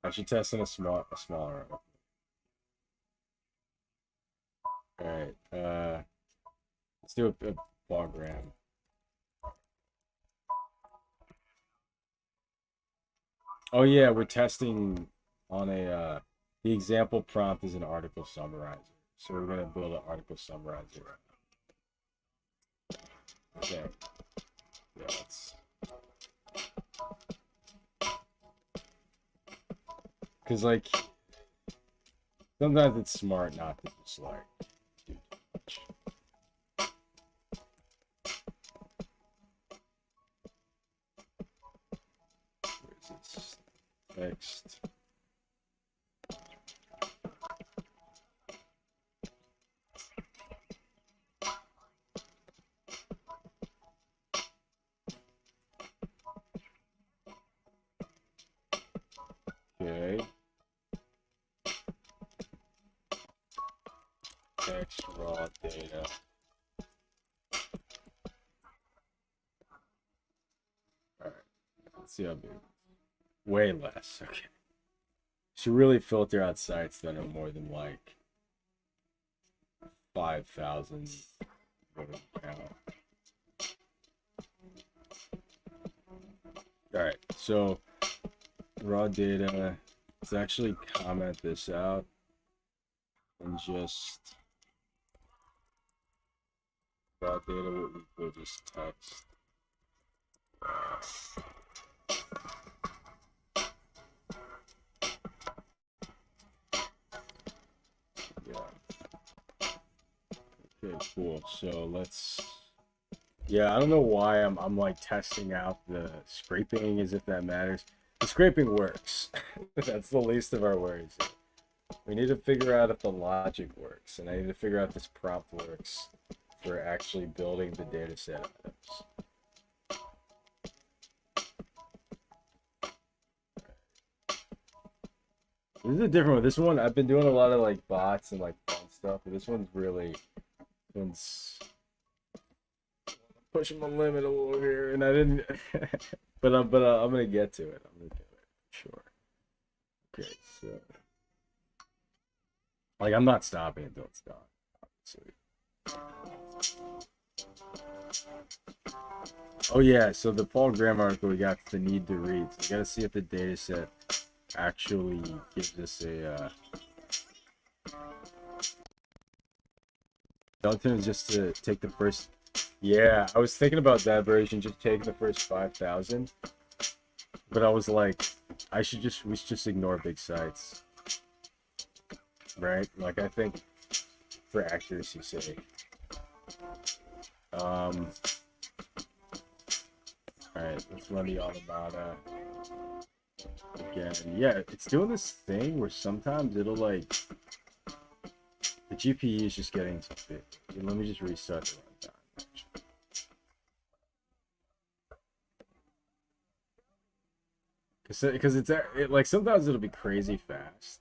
I should test on a smaller article. Alright. Let's do a logram. Oh yeah, we're testing on a the example prompt is an article summarizer. So we're gonna build an article summarizer right now. Okay. Yeah, let's, because like sometimes it's smart not to just like do too much. Where is this? Text. data. Alright, let's see how big. Way less, okay. Should really filter out sites that are more than like 5,000. Alright, so raw data. Let's actually comment this out and just raw data will equal just text. Yeah. Okay, cool. So let's. Yeah, I don't know why I'm like testing out the scraping as if that matters. The scraping works. That's the least of our worries. We need to figure out if the logic works, and I need to figure out if this prompt works for actually building the dataset items. This is a different one. This one, I've been doing a lot of like bots and like fun stuff, but this one's really, pushing my limit a little here, and I didn't, but I'm gonna get to it. I'm gonna do it, sure. Okay, so, like, I'm not stopping until it's done, obviously. Oh yeah, so the Paul Graham article we got the need to read. So we gotta see if the data set actually gives us a Delta is just to take the first. Yeah, I was thinking about that version, just taking the first 5,000. But I was like, we should just ignore big sites. Right? Like, I think for accuracy's sake. Alright, let's run the Automata again. Yeah, it's doing this thing where sometimes it'll like the GPU is just getting too big. Let me just restart the runtime. Because it's like sometimes it'll be crazy fast,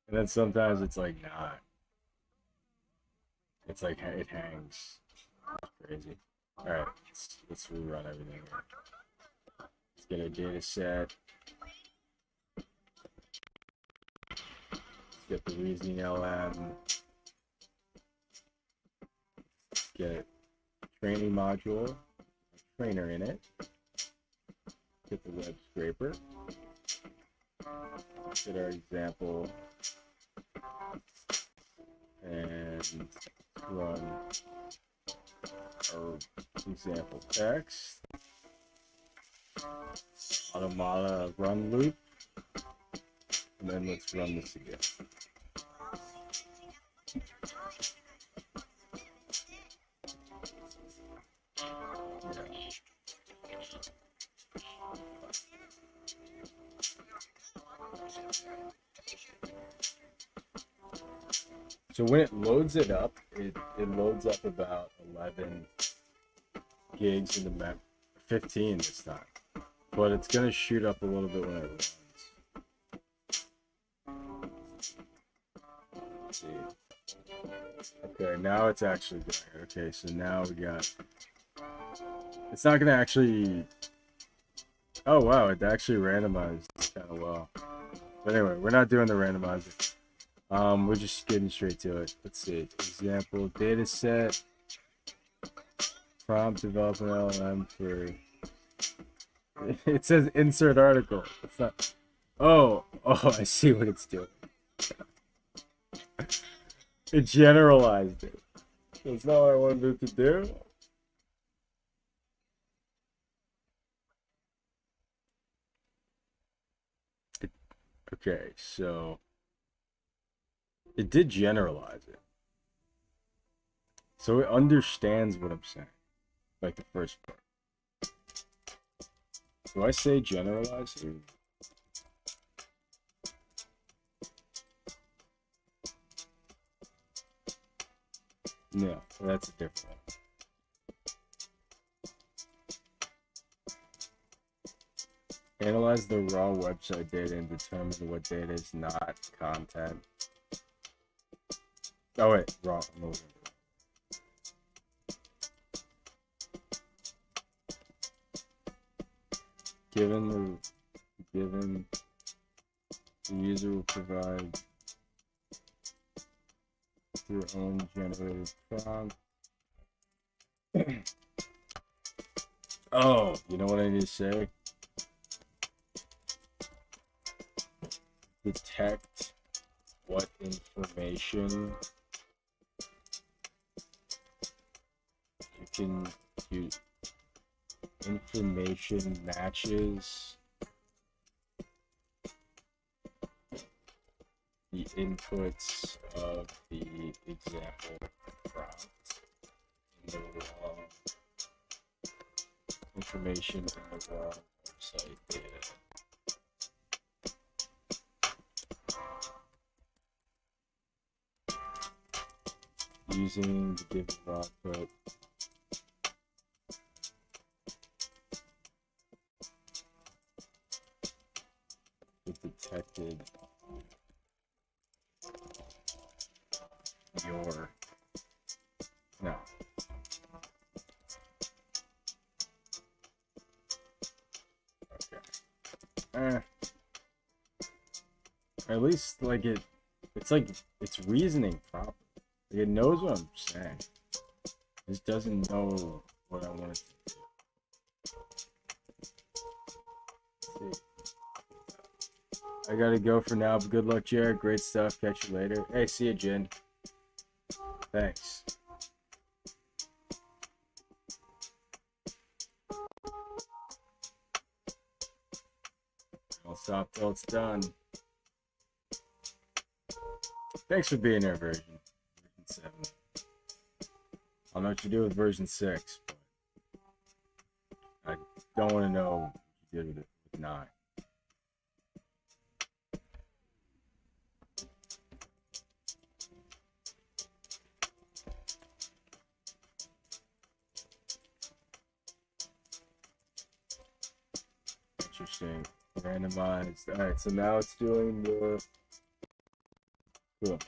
and then sometimes it's like not. It's like it hangs. It's crazy. All right, let's rerun everything here. Let's get our data set. Let's get the reasoning LM. Let's get training module, trainer in it. Get the web scraper. Get our example. And run our example text. Automata run loop. And then let's run this again. So when it loads it up, it loads up about 11 gigs in the mem, 15 this time, but it's gonna shoot up a little bit when it runs. Let's see. Okay, now it's actually going. Okay, so now we got. It's not gonna actually. Oh wow, it actually randomized kind of well. But anyway, we're not doing the randomizer. We're just getting straight to it. Let's see. Example data set. Prompt develop an LLM for. It says insert article. It's not. Oh, I see what it's doing. It generalized it. That's not what I wanted it to do. Okay, so it did generalize it. So it understands what I'm saying. Like the first part. Do I say generalize here? No, that's a different one. Analyze the raw website data and determine what data is not content. Oh wait, wrong. I'm looking at it. Given the user will provide their own generated prompt. Oh, you know what I need to say? Detect what information you can use. Information matches the inputs of the example prompt in the raw information in the raw website data. Using the given output it detected your no. Okay. At least like it's like it's reasoning properly. Like, it knows what I'm saying. It just doesn't know what I want it to do. See. I gotta go for now, but good luck, Jared. Great stuff. Catch you later. Hey, see you, Jen. Thanks. I'll stop till it's done. Thanks for being there, version 7. I don't know what you do with version 6, but I don't want to know what you did with it with 9. Interesting. Randomized. Alright, so now it's doing the... Cool.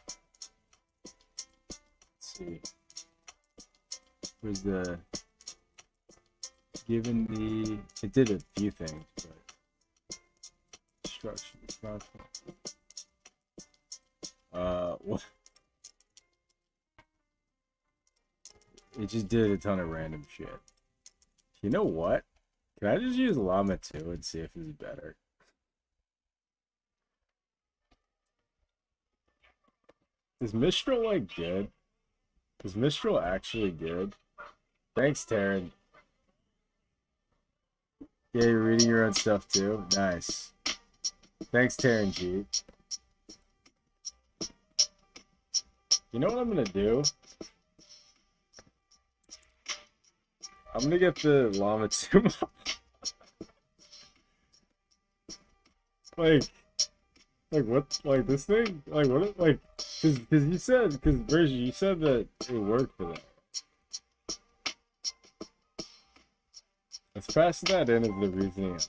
Let's see. Where's the... Given the... It did a few things, but... Structure. What? It just did a ton of random shit. You know what? Can I just use Llama 2 and see if it's better? Is Mistral like good? Is Mistral actually good? Thanks, Taryn. Yeah, you're reading your own stuff too? Nice. Thanks, Taryn G. You know what I'm gonna do? I'm gonna get the Llama 2 like what? Like this thing? Like what? Like, cause you said, Virgil, you said that it worked for that. Let's pass that in as the reasoning about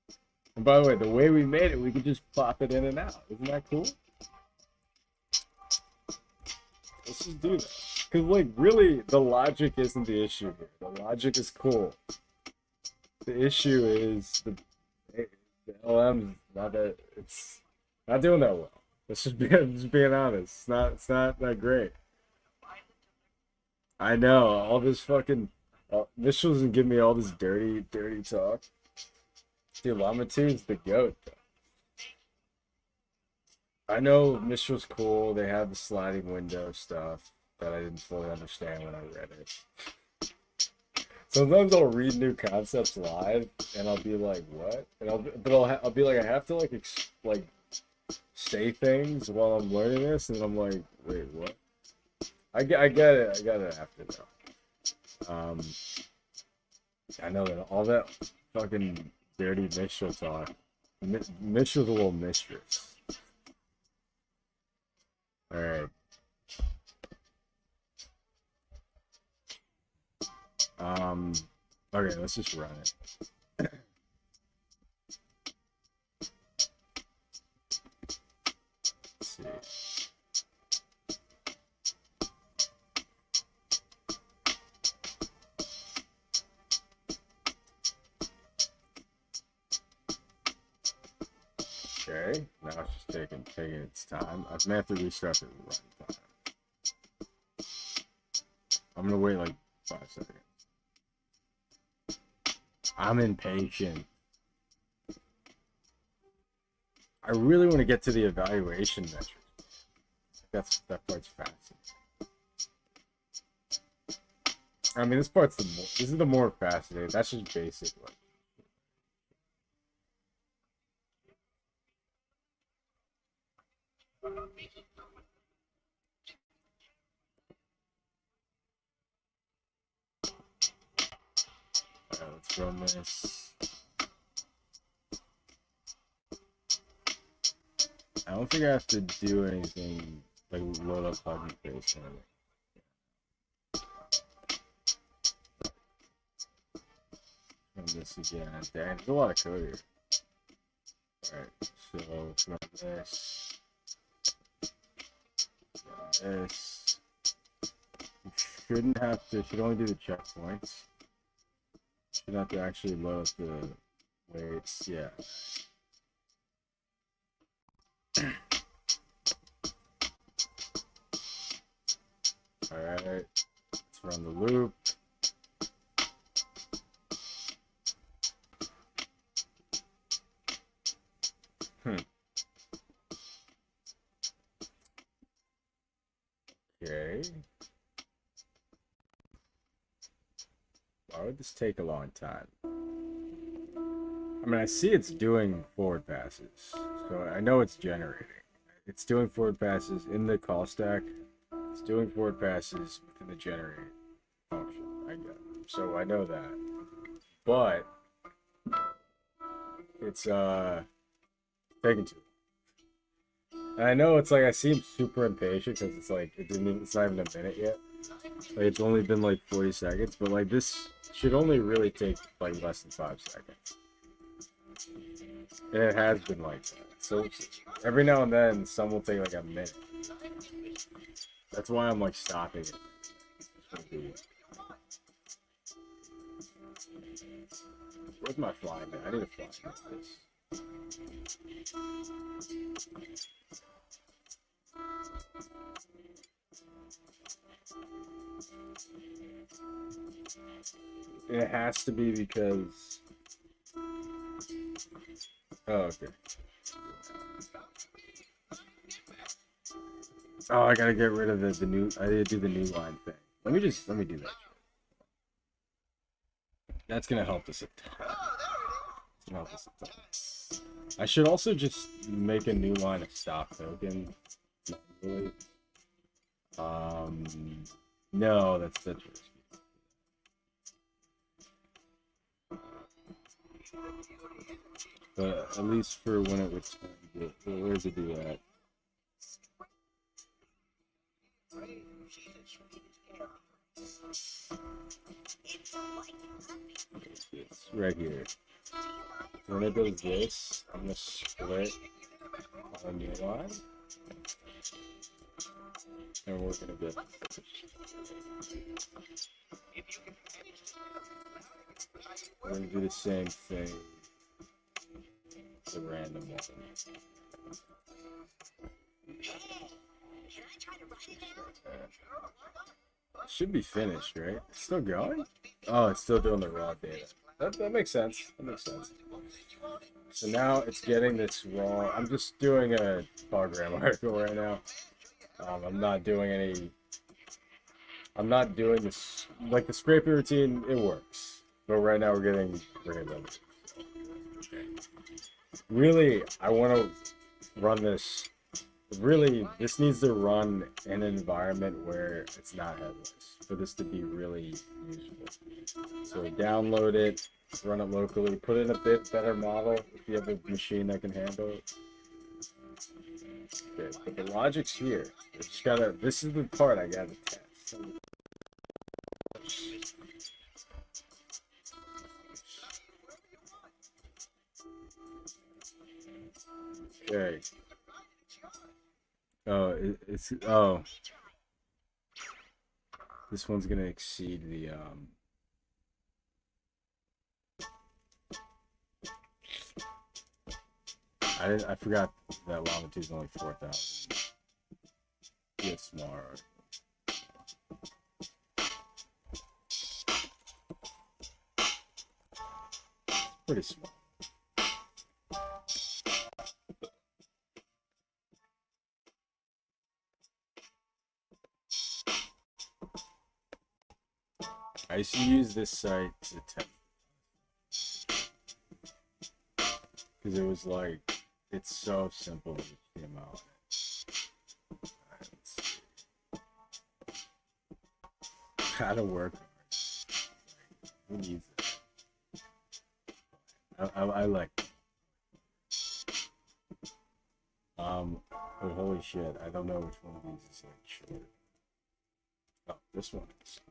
it. And by the way, the way we made it, we could just plop it in and out. Isn't that cool? Let's just do that. Cause like really, the logic isn't the issue here. The logic is cool. The issue is the LM not that it's not doing that well. Let's just being honest. It's not that great. I know all this fucking Mitchell doesn't give me all this dirty talk. Dude, Llama 2 is the goat. I know Mistral's cool. They have the sliding window stuff that I didn't fully understand when I read it. Sometimes I'll read new concepts live, and I'll be like, "What?" And I'll be like, I have to like say things while I'm learning this, and I'm like, "Wait, what?" I get it. I got it after though. I know that all that fucking dirty Mistral talk. Mistral's a little mistress. All right. Okay, let's just run it. Let's see. Okay, now it's just taking its time. I may have to restart the run time. I'm gonna wait like 5 seconds. I'm impatient. I really want to get to the evaluation metric. That part's fascinating. I mean, this is the more fascinating. That's just basic. Like, let's run this. I don't think I have to do anything like load up plugin face or anything. Run this again. Dang, there's a lot of code here. Alright, so let's run this. Run this. You should only do the checkpoints. Should have to actually load up the weights, yeah. Alright, let's run the loop. Okay. Why would this take a long time? I mean, I see it's doing forward passes, so I know it's generating. It's doing forward passes in the call stack. It's doing forward passes within the generate function. I get it. So I know that. But it's taking too long. And I know it's like I seem super impatient because it's like it's not even a minute yet. Like it's only been like 40 seconds, but like this should only really take like less than 5 seconds. And it has been like that. So every now and then some will take like a minute. That's why I'm like stopping it. Where's my fly man? I need a fly man for this. It has to be because... Oh, okay. Oh, I gotta get rid of the new... I need to do the new line thing. Let me do that. That's gonna help us a ton. I should also just make a new line of stock token. Really. No, that's risky. But at least for when it returns, where does it do that? It's right here. So when it does this, I'm gonna split a new line, and we're gonna get. We're gonna do the same thing. The random one. Should be finished, right? It's still going? Oh, it's still doing the raw data. That makes sense. That makes sense. So now it's getting this raw. I'm just doing a program article right now. I'm not doing this like the scraping routine. It works, but right now we're getting numbers. Really, I want to run this. Really, this needs to run in an environment where it's not headless for this to be really useful. So download it, run it locally, put in a bit better model if you have a machine that can handle it. Okay, but the logic's here. It's just gotta. This is the part I gotta test. Okay. Oh, oh. This one's gonna exceed the I I forgot that longitude is only 4,000. Get smart. It's pretty small. I used to use this site to test because it was like, it's so simple with HTML. How to work. Who needs it? I like it. But holy shit, I don't know which one of these is like short. Oh, this one is.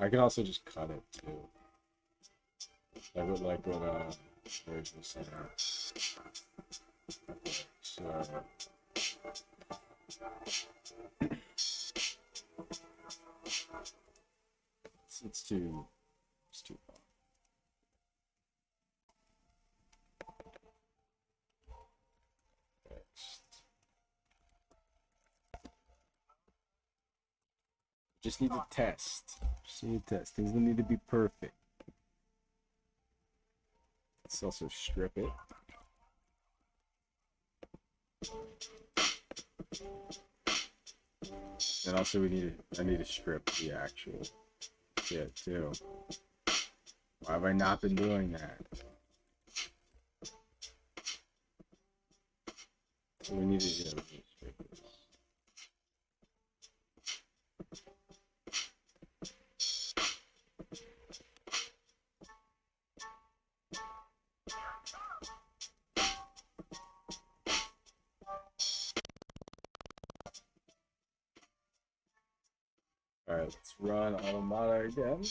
I can also just cut it too. I would like what where's the center? Okay, so it's too long. Just need to test. Just need to test. Things don't need to be perfect. Let's also strip it. And also I need to strip the actual shit too. Why have I not been doing that? So we need to strip this. Alright, let's run Automata again.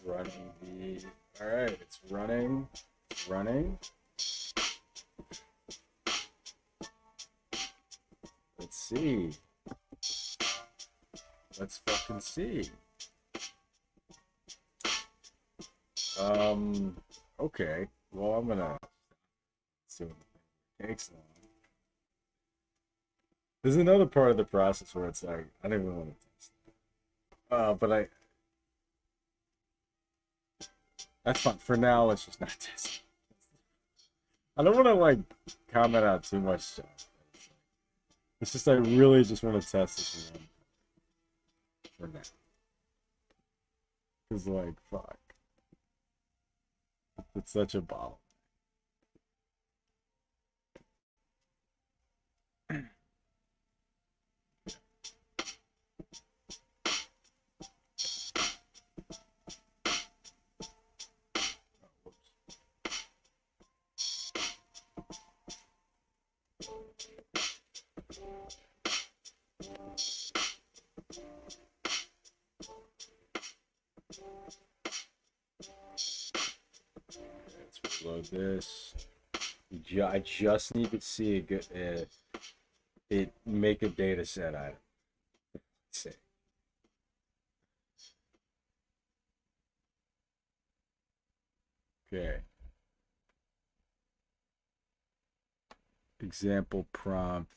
Running the. Alright, it's running. It's running. Let's see. Let's fucking see. Okay. Well, I'm gonna see what it takes long. There's another part of the process where it's like, I don't even want to test it. But that's fine. For now, let's just not test it. I don't want to, like, comment out too much stuff. It's just I really just want to test this one for now. Because, like, fuck. It's such a bottle. Let's reload this. I just need to see it make a data set item. Let's see. Okay. Example prompt.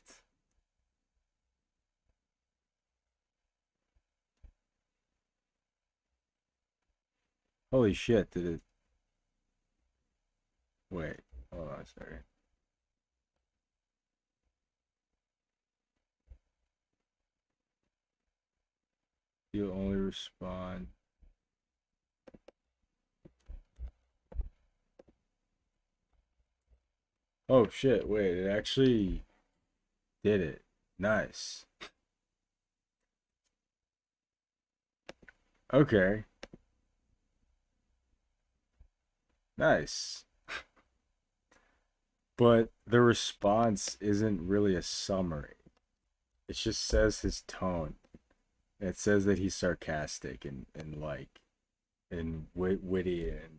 Holy shit, did it? Wait, hold on a second. You'll only respond. Oh shit, wait, it actually did it. Nice. Okay. Nice. But the response isn't really a summary. It just says his tone. It says that he's sarcastic and like and witty, and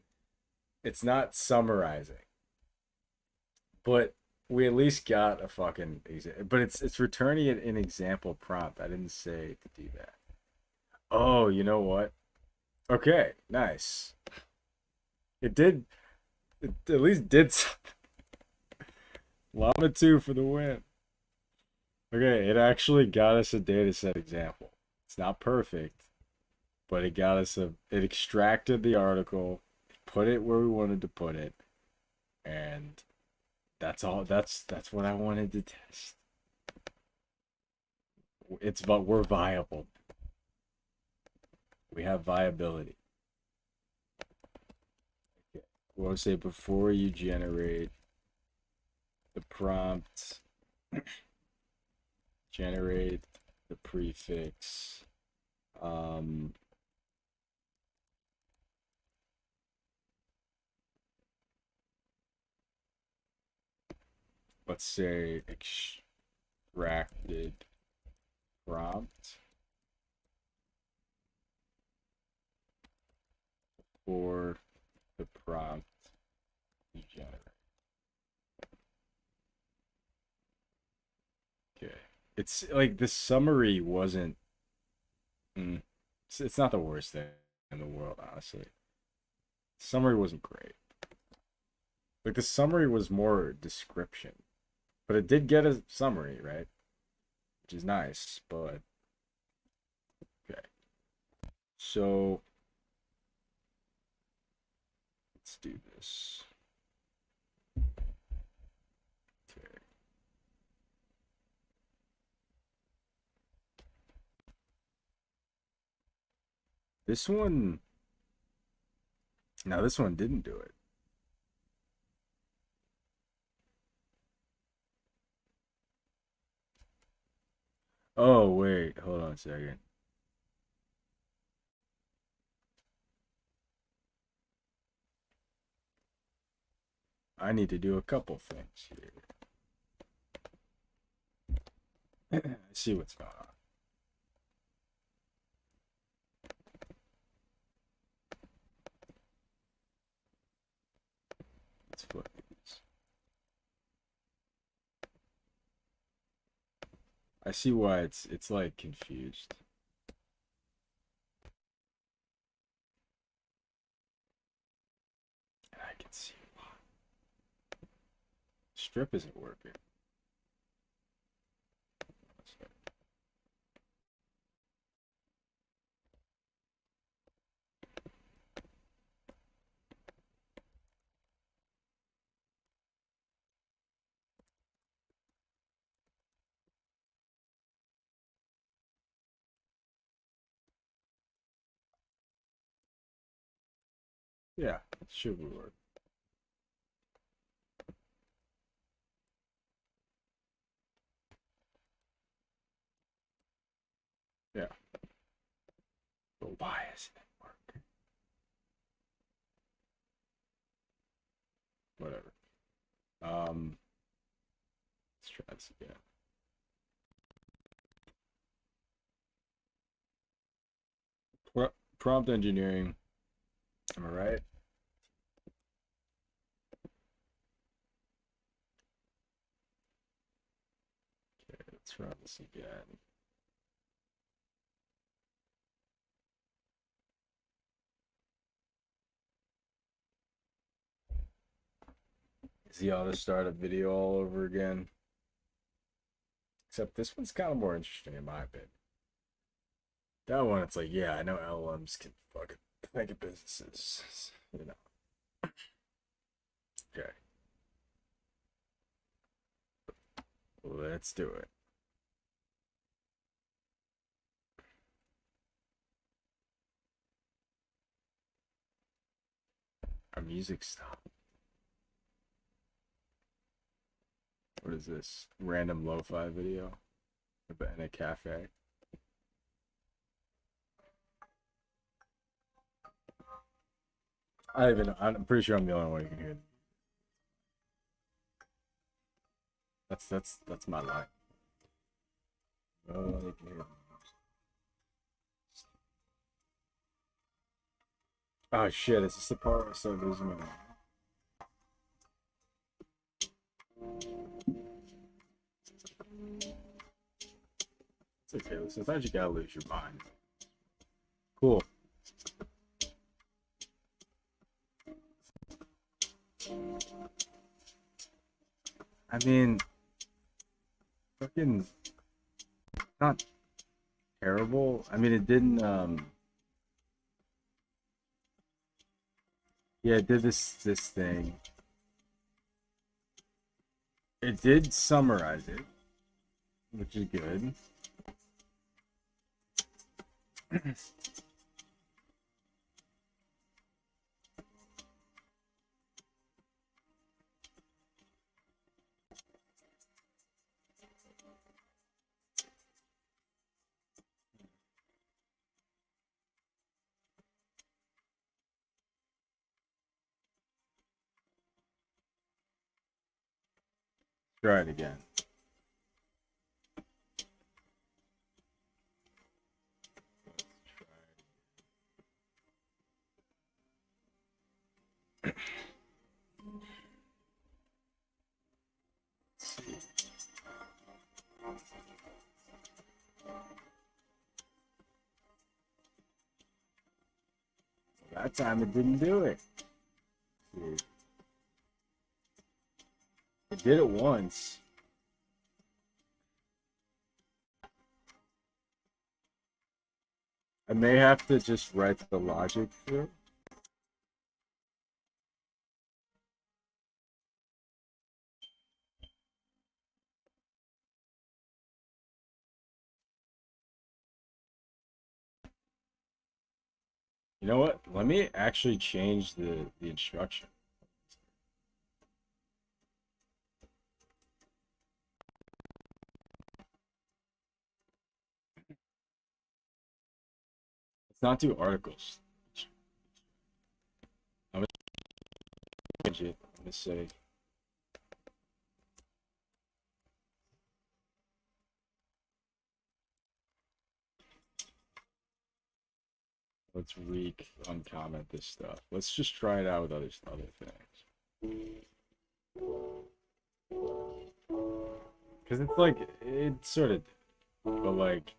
it's not summarizing, but we at least got a fucking but it's returning an example prompt. I didn't say to do that. Oh, you know what? Okay, nice. It did. It at least did something. Llama 2 for the win. Okay, it actually got us a dataset example. It's not perfect, but it got us a. It extracted the article, put it where we wanted to put it, and that's all. That's what I wanted to test. It's but we're viable. We have viability. Okay. We'll say before you generate the prompt, generate the prefix. Let's say extracted prompt for the prompt you generate. Okay. It's like the summary wasn't. It's not the worst thing in the world, honestly. Summary wasn't great. Like the summary was more description, but it did get a summary, right? Which is nice, but okay. So let's do this. Okay. This one. Now this one didn't do it. Oh wait, hold on a second. I need to do a couple things here. See what's going on. Let's flip these. I see why it's like confused. And I can see why. Strip isn't working. Yeah, it should work. Yeah. But why isn't it working? Whatever. Let's try this again. Prompt engineering. Am I right? Okay, let's run this again. Is he ought to start a video all over again? Except this one's kind of more interesting in my opinion. That one, it's like, yeah, I know LLMs can fucking think of businesses, you know. Okay. Let's do it. Our music stopped. What is this? Random lo-fi video in a cafe. I'm pretty sure I'm the only one who can hear. That's my line. Oh, you can hear. Oh shit, is this the part where I start losing my mind? It's okay, sometimes you gotta lose your mind. Cool. I mean, fucking not terrible. I mean, it didn't, yeah, it did this thing. It did summarize it, which is good. Try it again. That time it didn't do it. It did it once. I may have to just write the logic through. You know what? Let me actually change the instruction. Let's not do articles. I'm gonna change it. I'm gonna say let's uncomment this stuff. Let's just try it out with other things. Because it's like, it's sort of, but like,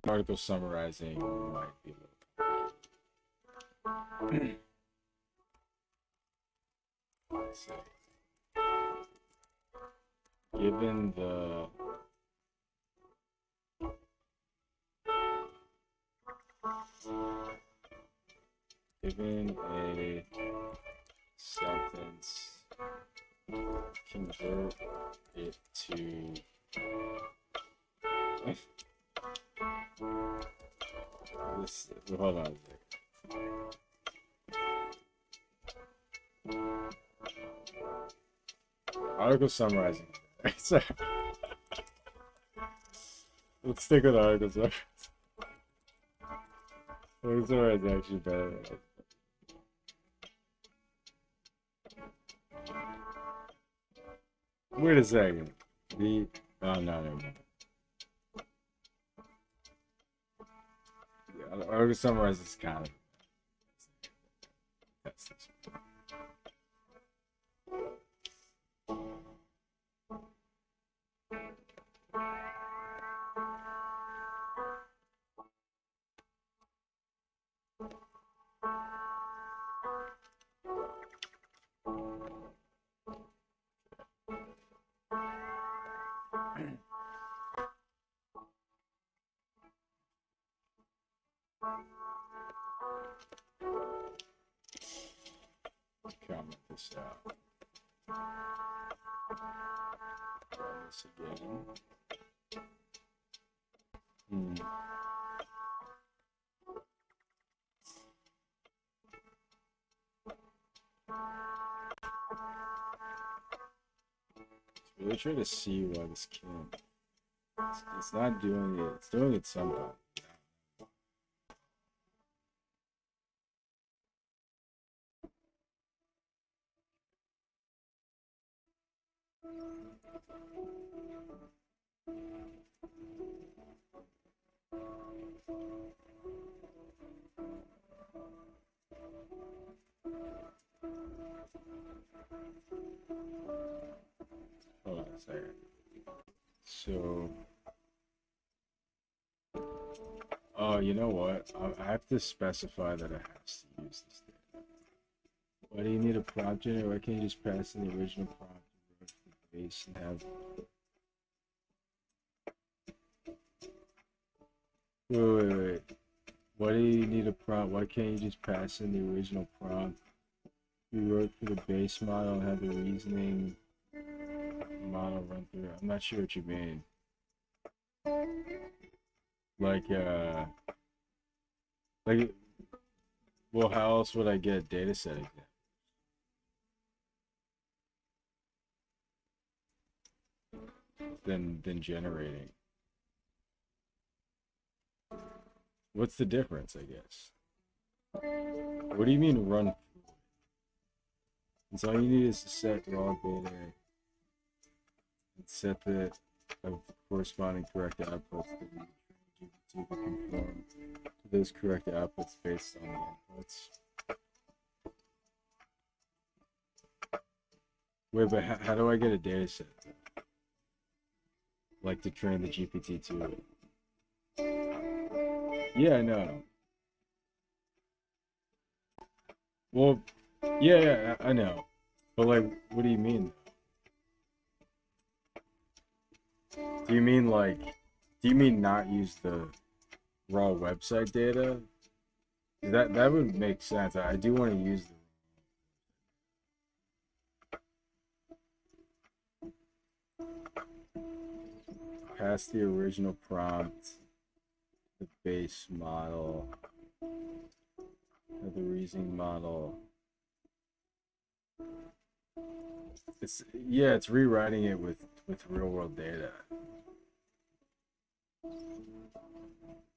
article summarizing might be a little. Let's see. Given the given a sentence, convert it to this. Hold on a second. Article summarizing. Let's stick with article summarizing. Article summarizing is actually better. Wait a second. Oh no, never mind. Yeah, article summarizing is kind of. That's this one. Comment this out. Run this again. Really try to see why this can't. It's not doing it. It's doing it somehow. Hold on a second. So, oh, you know what? I have to specify that it has to use this data. Why do you need a prompt generator? Why can't you just pass in the original prompt and the base and have? Wait. Why do you need a prompt? Why can't you just pass in the original prompt you wrote for the base model and have the reasoning model run through? I'm not sure what you mean. Like, well, how else would I get a data set example? Than generating. What's the difference, I guess? What do you mean run through it? And so all you need is to set raw data and set the corresponding correct outputs that you GPT to conform to those correct outputs based on the inputs. Wait, but how do I get a data set? Like to train the GPT to? Yeah, I know. Well, yeah, I know. But like, what do you mean? Do you mean like, do you mean not use the raw website data? That would make sense. I do want to use the pass the original prompt, the base model, the reasoning model. It's rewriting it with real world data.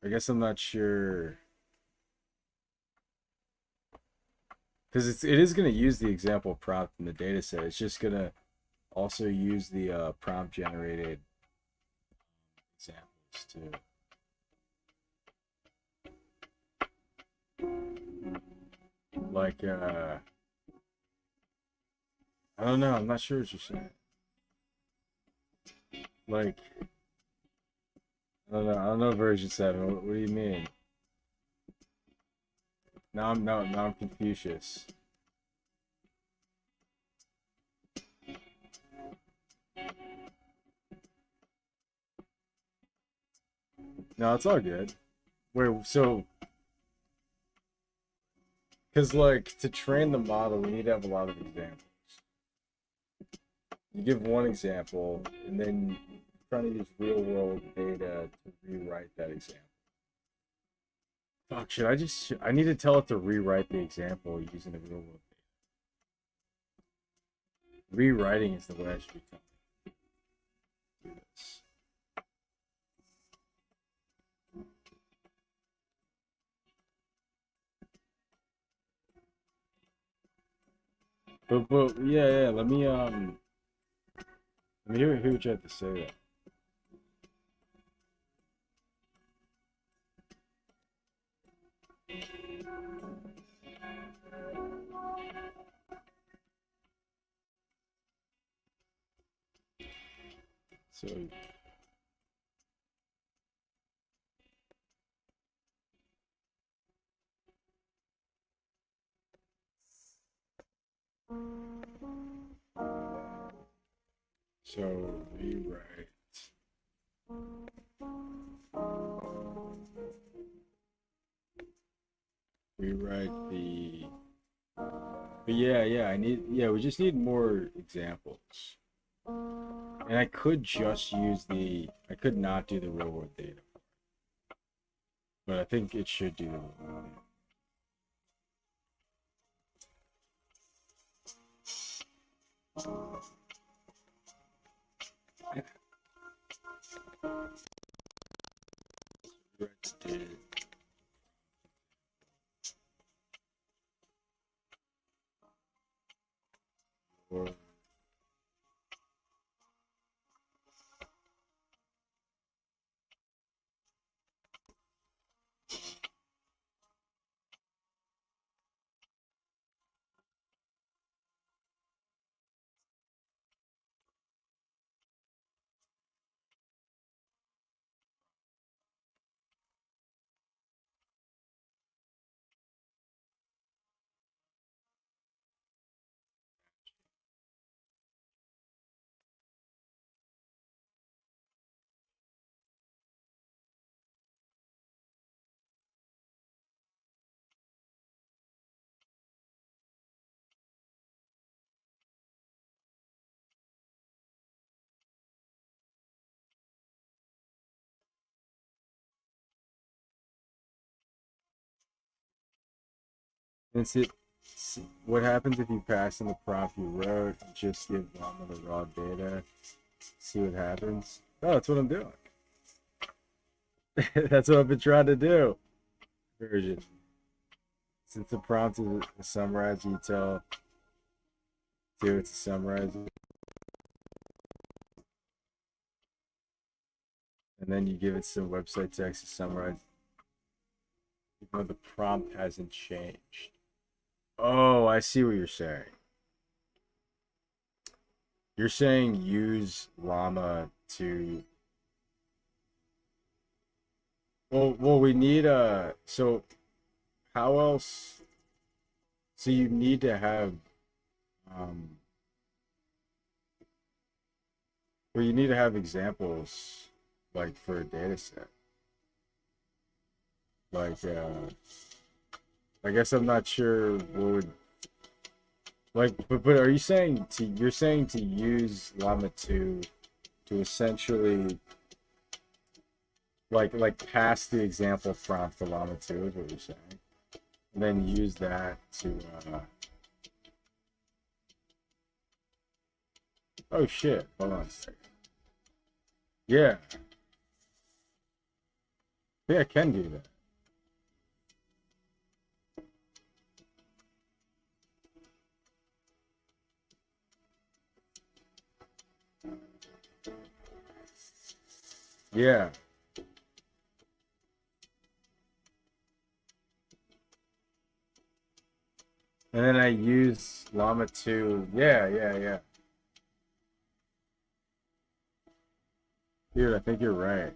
I guess I'm not sure because it is going to use the example prompt in the data set. It's just going to also use the prompt generated examples too. Like I don't know. I'm not sure what you're saying. Like I don't know. I don't know version 7. What do you mean? Now I'm Confucius. No, it's all good. Wait, so because like to train the model, we need to have a lot of examples. You give one example, and then you're trying to use real world data to rewrite that example. Fuck, I need to tell it to rewrite the example using the real world data. Rewriting is the way I should be telling it to do this. But yeah, let me hear what you have to say there. So rewrite. Rewrite the. But we just need more examples. And I could just use I could not do the real world data. But I think it should do the real world data. Or And what happens if you pass in the prompt you wrote and just give Llama the raw data? See what happens. Oh, that's what I'm doing. That's what I've been trying to do. Version. Since the prompt is a summarize, you tell do it to summarize it. And then you give it some website text to summarize. Even though the prompt hasn't changed. Oh, I see what you're saying. You're saying use llama to. Well, we need a. So, how else? So you need to have. Well, you need to have examples, like for a data set. Like, I guess I'm not sure what would. Like, but are you saying you're saying to use llama 2 to essentially like pass the example prompt to llama 2 is what you're saying, and then use that to oh shit, hold on a second. Yeah, I I can do that. Yeah, and then I use llama 2. Yeah. Dude, I think you're right.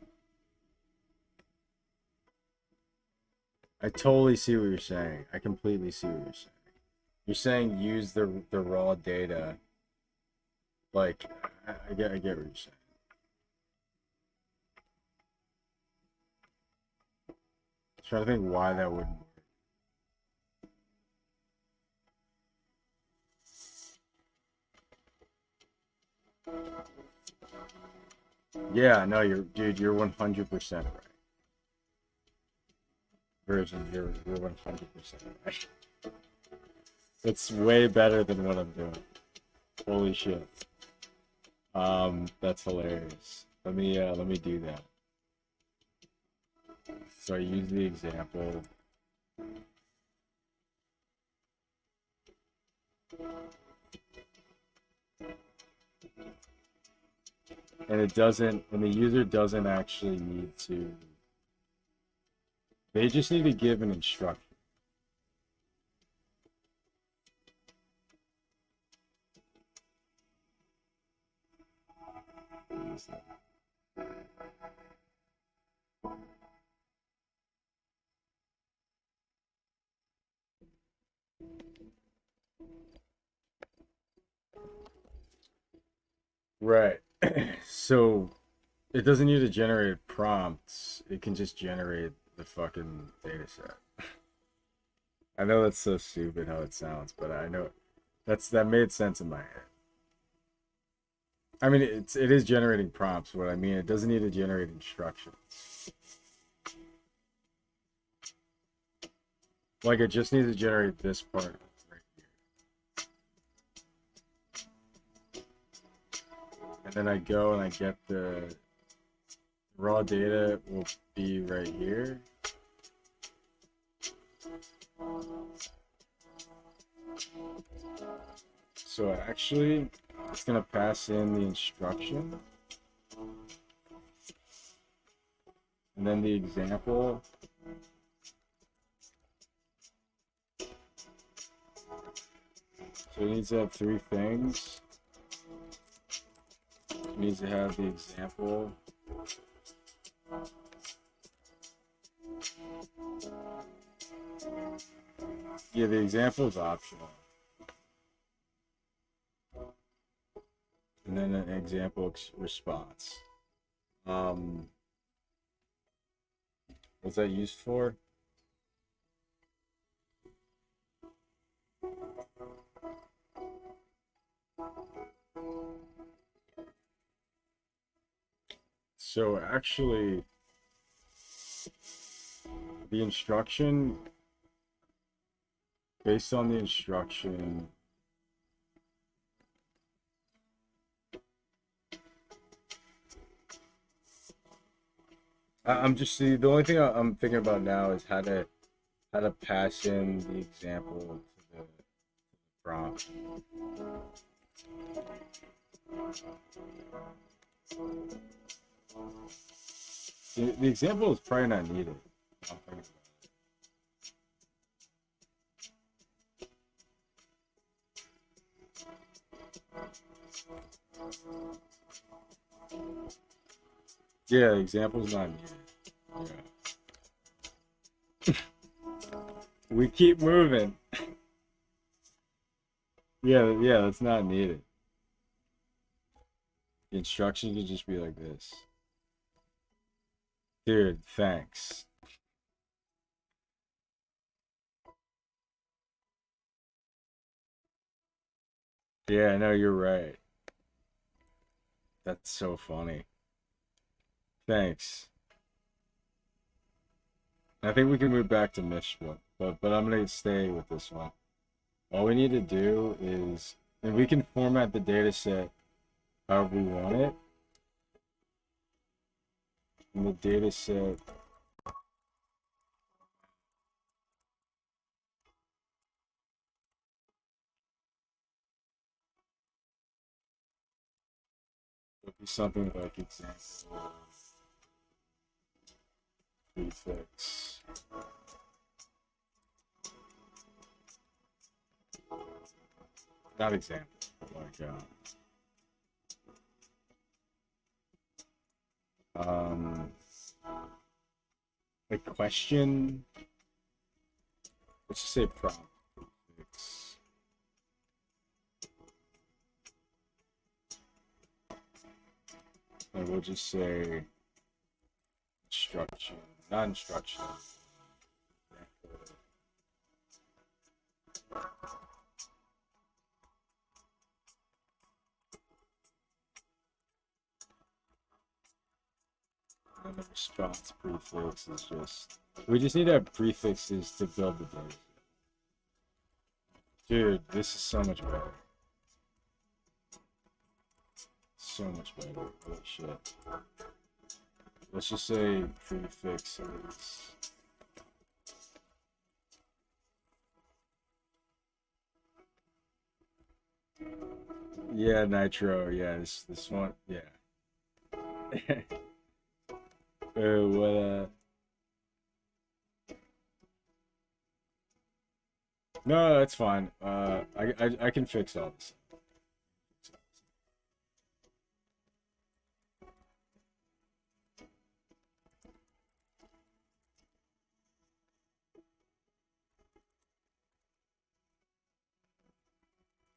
I totally see what you're saying. I completely see what you're saying. You're saying use the raw data. Like, I get what you're saying. I'm trying to think why that wouldn't work. Yeah, no, you're 100% right. Virgin, you're 100% right. It's way better than what I'm doing. Holy shit. That's hilarious. Let me do that. So I use the example. And the user doesn't actually need to, they just need to give an instruction. Right. So it doesn't need to generate prompts. It can just generate the fucking data set. I know that's so stupid how it sounds, but I know that made sense in my head. I mean, it is generating prompts. What I mean, it doesn't need to generate instructions. Like, it just needs to generate this part right here. And then I go and I get the raw data will be right here. So actually, it's gonna pass in the instruction. And then the example. So it needs to have three things. It needs to have the example. Yeah, the example is optional. And then an example response. What's that used for? So actually, the instruction based on the instruction. I'm just see the only thing I'm thinking about now is how to pass in the example to the prompt. The example is probably not needed. Yeah, example's not needed. Yeah. We keep moving. Yeah, that's not needed. The instruction could just be like this. Dude, thanks. Yeah, no, you're right. That's so funny. Thanks. I think we can move back to Mistral, but I'm gonna stay with this one. All we need to do is, and we can format the data set however we want it. And the data set, would be something like example prefix. Not example, like like question. Let's just say prompt prefix. And we'll just say instruction, not instruction. And the response prefix is just, we just need to have prefixes to build the data. Dude, this is so much better. So much better. Holy shit. Let's just say prefixes. Yeah, Nitro. Yeah, this one. Yeah. What? No, that's fine. I can fix all this.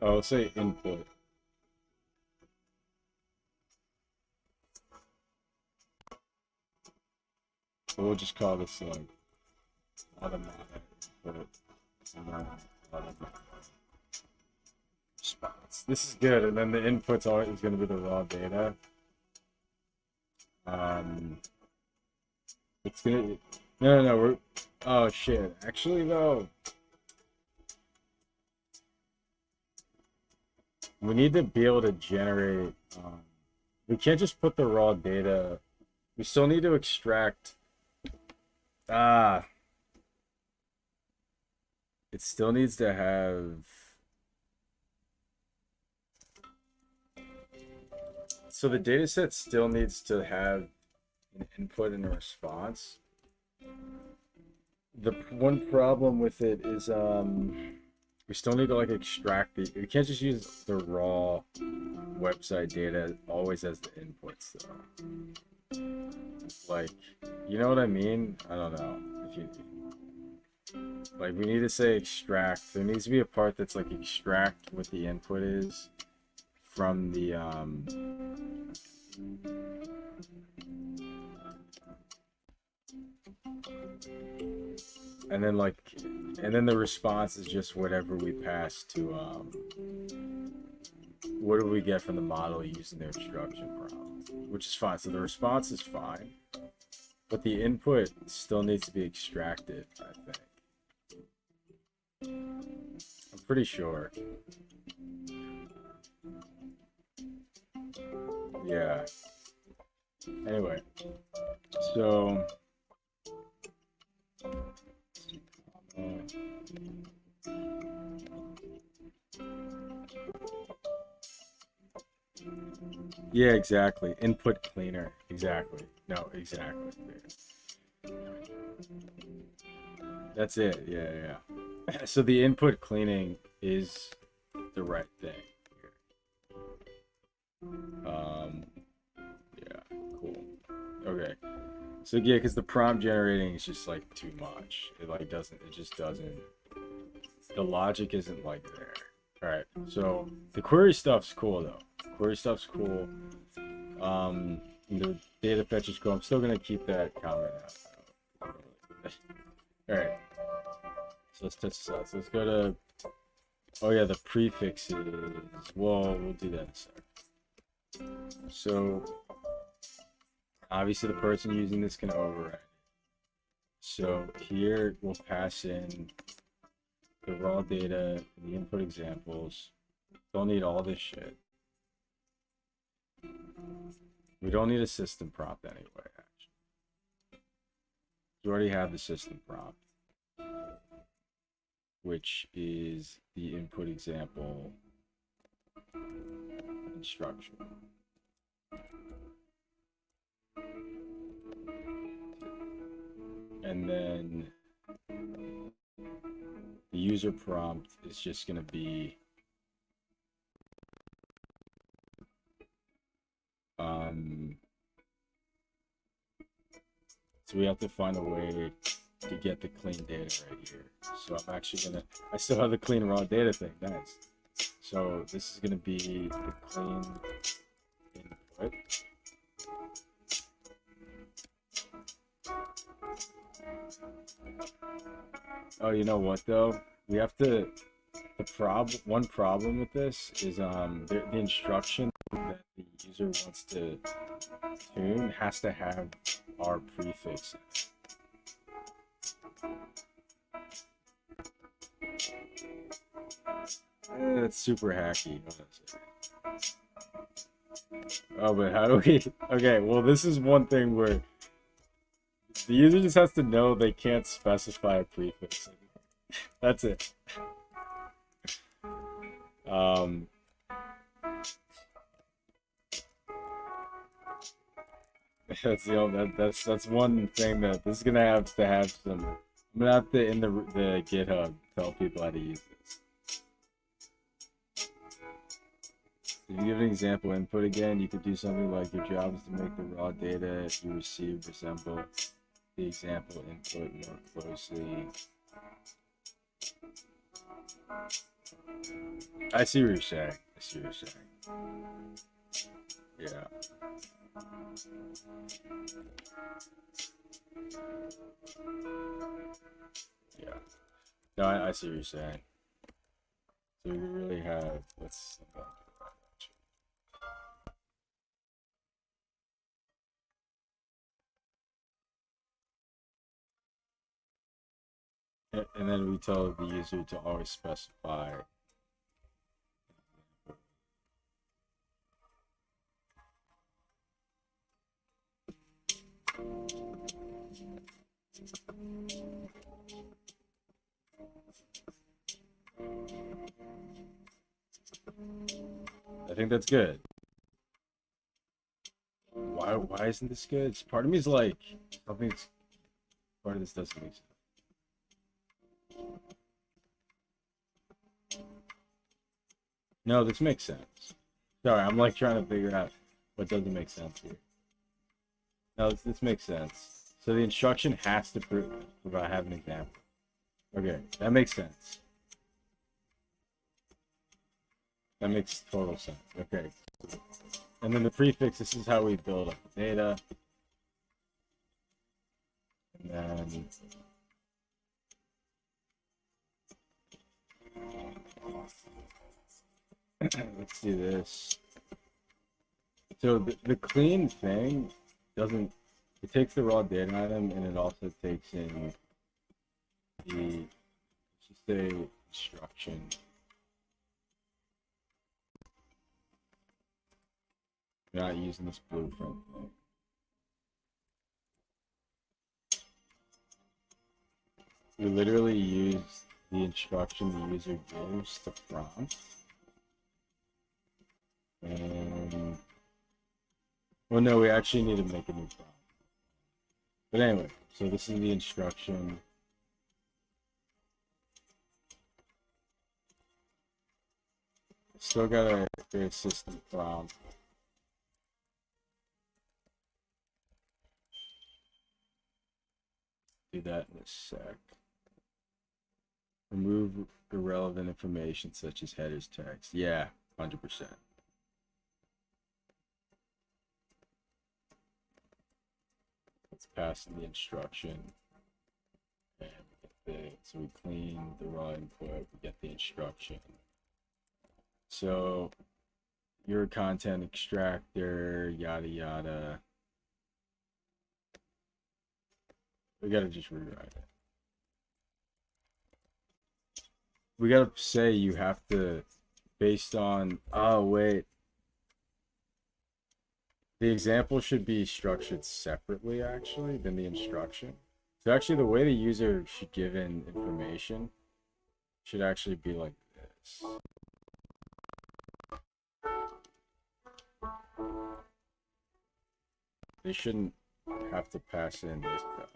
Oh, let's say input. We'll just call this like Automata input. And then Automata response. This is good, and then the input's always going to be the raw data. It's gonna. No. We're. Oh shit. Actually, though, we need to be able to generate. We can't just put the raw data. We still need to extract. It still needs to have. So the data set still needs to have an input and a response. The one problem with it is we still need to like extract the, we can't just use the raw website data always as the inputs though. Like, you know what I mean? I don't know if you like, we need to say extract. There needs to be a part that's like extract what the input is from the and then like, and then the response is just whatever we pass to what do we get from the model using their instruction prompt, which is fine. So the response is fine, but the input still needs to be extracted, I think. pretty sure. Yeah. Anyway, so yeah, exactly. Input cleaner. Exactly. No, exactly. That's it. Yeah, yeah. So the input cleaning is the right thing here. Yeah, cool. Okay. So yeah, because the prompt generating is just like too much. It like doesn't. It just doesn't. The logic isn't like there. All right. So the query stuff's cool though. Query stuff's cool. The data fetch is cool. I'm still gonna keep that comment out. All right. So let's test this out. So let's go to. Oh yeah, the prefixes. Well, we'll do that in a second. So obviously the person using this can override. So here we'll pass in the raw data and the input examples. Don't need all this shit. We don't need a system prompt anyway, actually. We already have the system prompt, which is the input example instruction. And then the user prompt is just going to be so we have to find a way to get the clean data right here. So I'm actually gonna, I still have the clean raw data thing, nice. So this is gonna be the clean input. Oh, you know what though? We have to, one problem with this is the instruction that the user wants to tune has to have our prefix in it. That's super hacky. Oh, but how do we? Okay, well, this is one thing where the user just has to know they can't specify a prefix. That's it. That's the only, that's one thing that this is gonna have some. I'm gonna have to in the GitHub tell people how to use this. If you give an example input again, you could do something like your job is to make the raw data you receive resemble the example input more closely. I see what you're saying. I see what you're saying. Yeah. Yeah. No, I see what you're saying. So we really have, let's and then we tell the user to always specify I think that's good. Why isn't this good? Part of me is like something's part of this doesn't make sense. No, this makes sense. Sorry, I'm like trying to figure out what doesn't make sense here. No, this makes sense. So the instruction has to provide have an example. Okay, that makes sense. That makes total sense. Okay. And then the prefix, this is how we build up the data. And then let's do this. So the clean thing doesn't, it takes the raw data item and it also takes in the, let's just say instruction We're not using this blueprint thing. We literally use the instruction the user gives to prompt. And well, no, we actually need to make a new prompt. But anyway, so this is the instruction. Still got a very system prompt. Do that in a sec. Remove irrelevant information such as headers text. Yeah, 100%. Let's pass in the instruction. And we get so we clean the raw input, we get the instruction. So your content extractor, yada yada. We gotta just rewrite it. We gotta say you have to, based on, oh wait. The example should be structured separately actually than the instruction. So actually the way the user should give in information should actually be like this. They shouldn't have to pass in this stuff.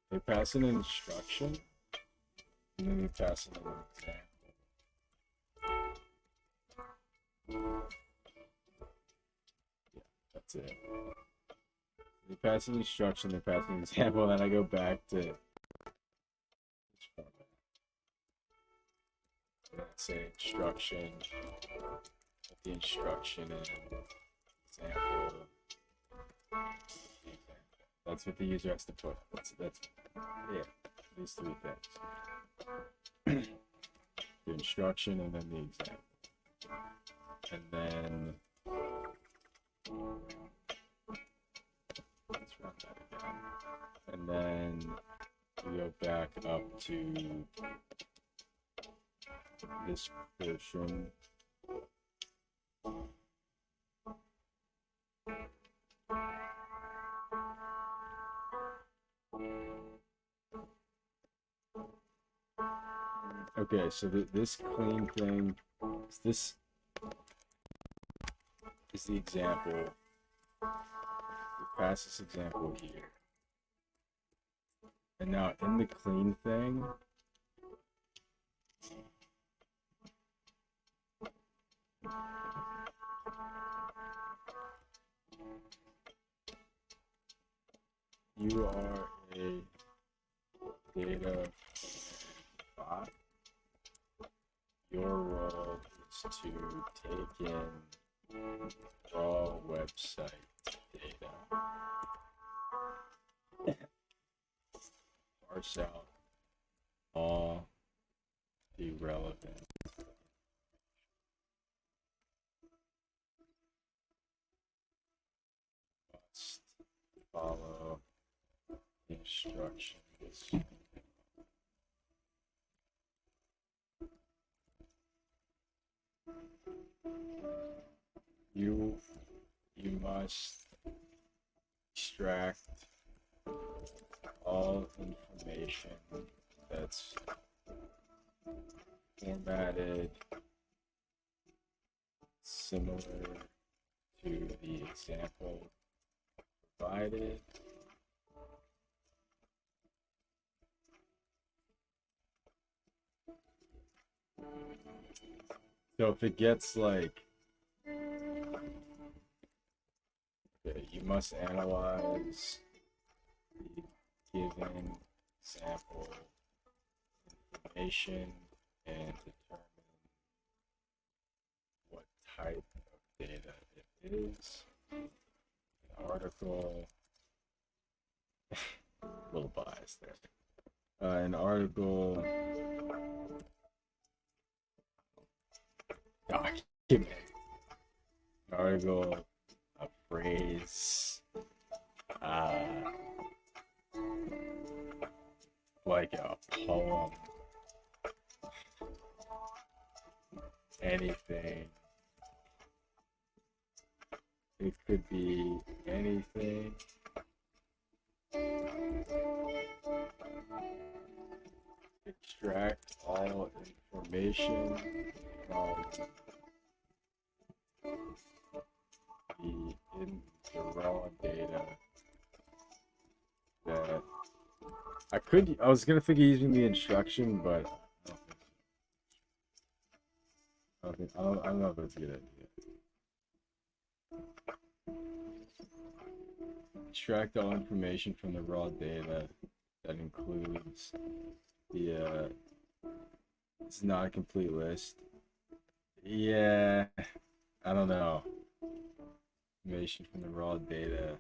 They pass in an instruction, and then they pass in an example. Yeah, that's it. They pass an instruction, they pass an example, then I go back to this format. And then say instruction, put the instruction in, example. That's what the user has to put. That's yeah, these three things. The instruction and then the example. And then let's run that again. And then we go back up to this portion. Okay, so this clean thing, this is the example. We pass this example here. And now in the clean thing, you are a data bot. Your role is to take in raw website data, parse out all irrelevant must follow instructions. You must extract all information that's formatted similar to the example provided. So if it gets like, okay, you must analyze the given sample information and determine what type of data it is. An article, a little biased there. An article document, an article, a phrase, like a poem, anything. It could be anything. Extract all information from the raw data that I was gonna think of using the instruction, but I don't know if that's a good idea. Extract all information from the raw data that includes the it's not a complete list. Yeah, I don't know. Information from the raw data.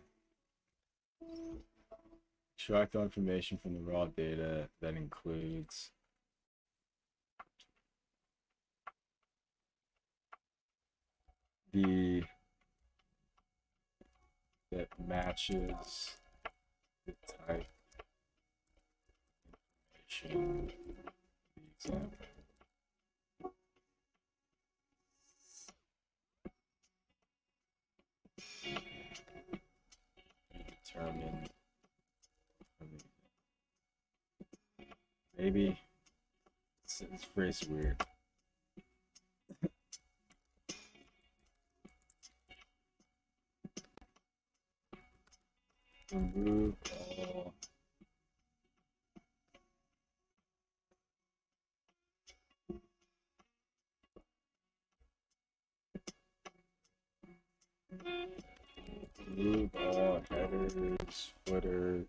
Extract all information from the raw data that includes that matches the type information, the example. Determine. Maybe it's phrased weird. Remove all headers, footers,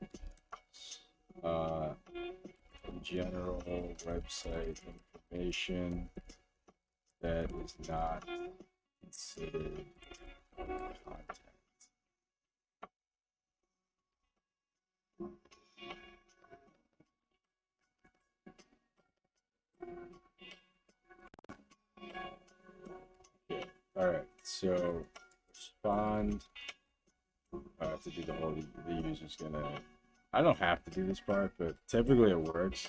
general website information that is not considered content. Okay. All right, so respond to do the whole, the user's gonna, I don't have to do this part, but typically it works.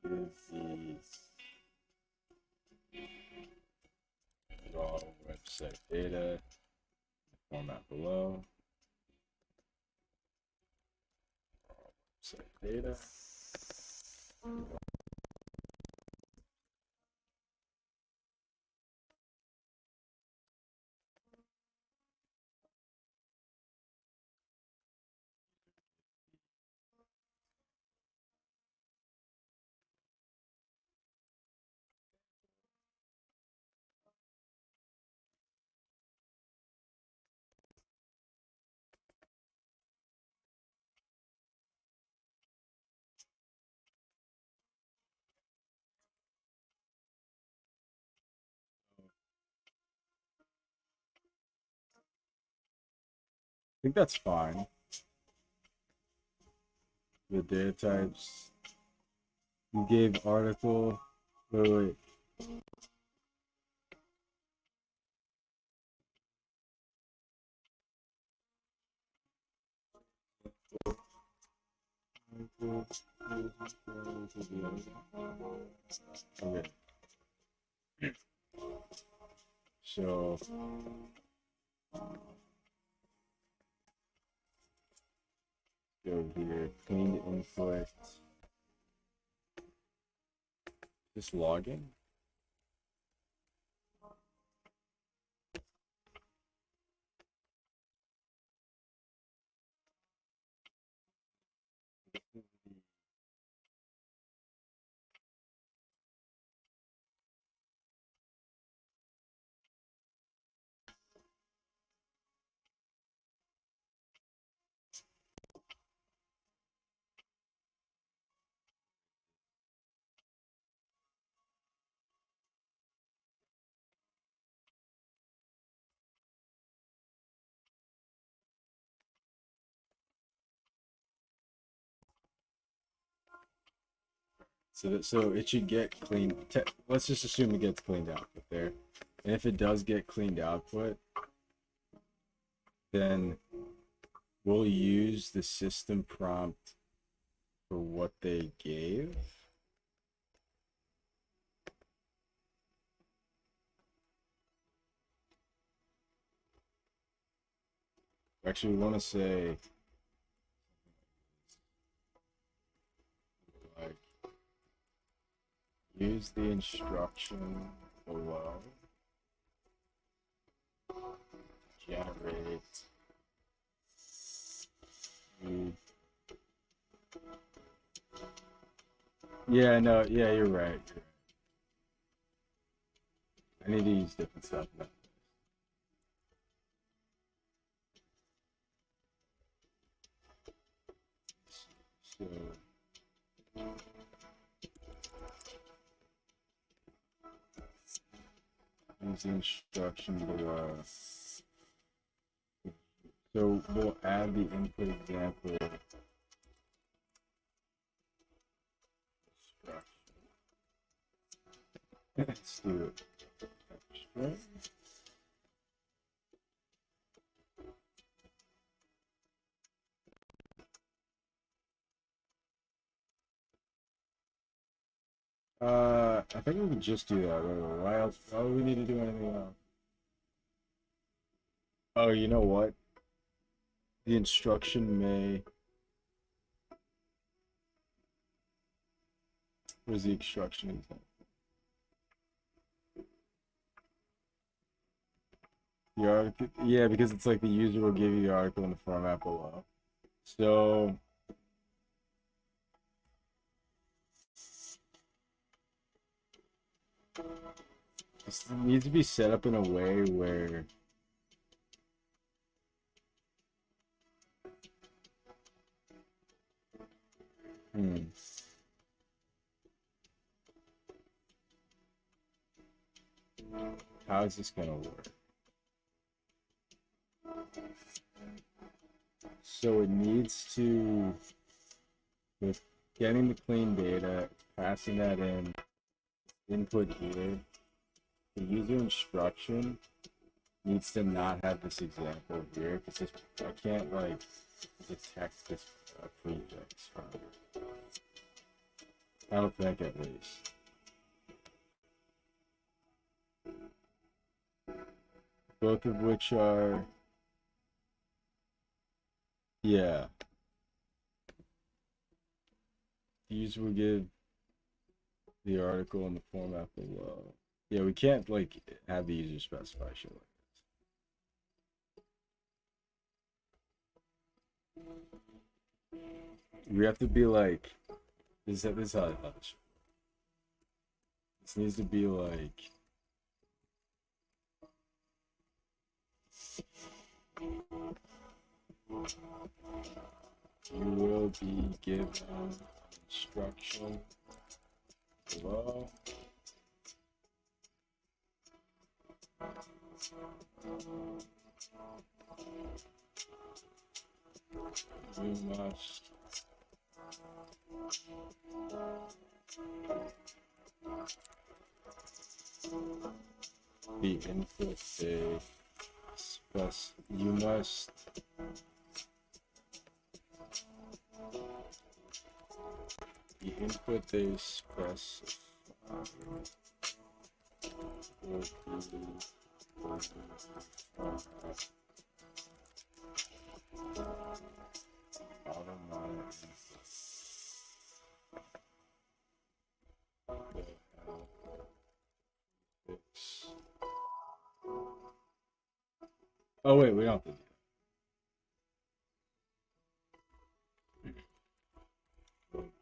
Give the raw website data, format below. Website data. I think that's fine. The data types. You gave article. Wait. Okay. So go here, clean input. Just logging. So it should get cleaned. Let's just assume it gets cleaned output there. And if it does get cleaned output, then we'll use the system prompt for what they gave. Actually, we want to say like use the instruction below. Generate. Yeah, no, yeah, you're right. I need to use different stuff now. So use the instruction below. So we'll add the input example instruction. Let's do it. Extra. I think we can just do that. Why else? Why would we need to do anything else? Oh, you know what? The instruction may. Where's the instruction example? The article, yeah, because it's like the user will give you the article in the format below. So this needs to be set up in a way where how is this gonna work? So it needs to, with getting the clean data, passing that in, input here, the user instruction needs to not have this example here because I can't like detect this prefix from it. I don't think, at least. Both of which are, yeah. The user will give the article in the format below. Yeah, we can't like have the user specify shit like this. We have to be like, this is how this needs to be like, you will be given instruction below. You must the input say you must the input they specify will be Automata. Oh wait, we don't have to do that.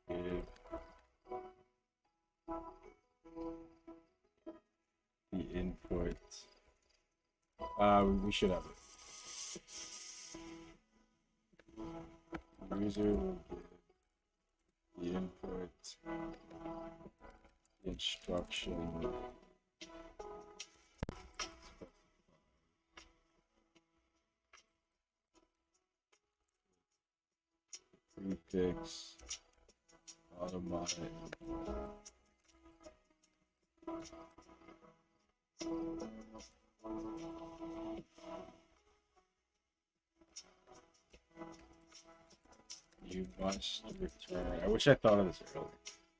The input. We should have it. User will give the input instruction. Prefix Automata. You must return. I wish I thought of this earlier.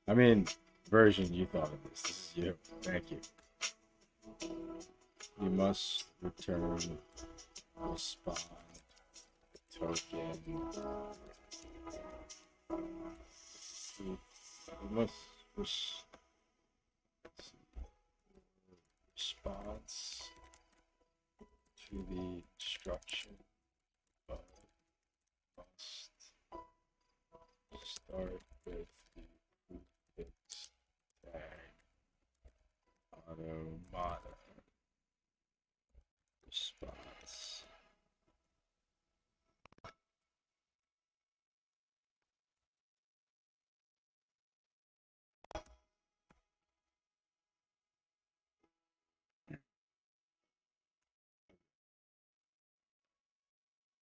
I mean, version, you thought of this. This is you. Thank you. You must return respond token. We must response to the instruction, but must start with the prefix tag automata response.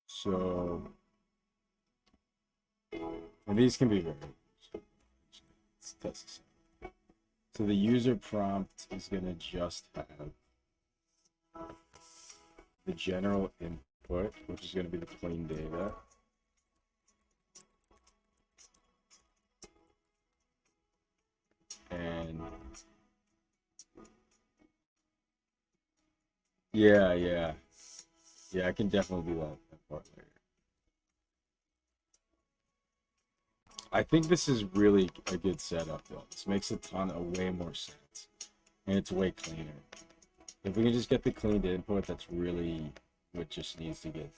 So, and these can be very, let's test this out. So the user prompt is going to just have the general input, which is going to be the clean data. And yeah, I can definitely do that part later. I think this is really a good setup though. This makes a ton of way more sense. And it's way cleaner. If we can just get the cleaned input, that's really what just needs to get.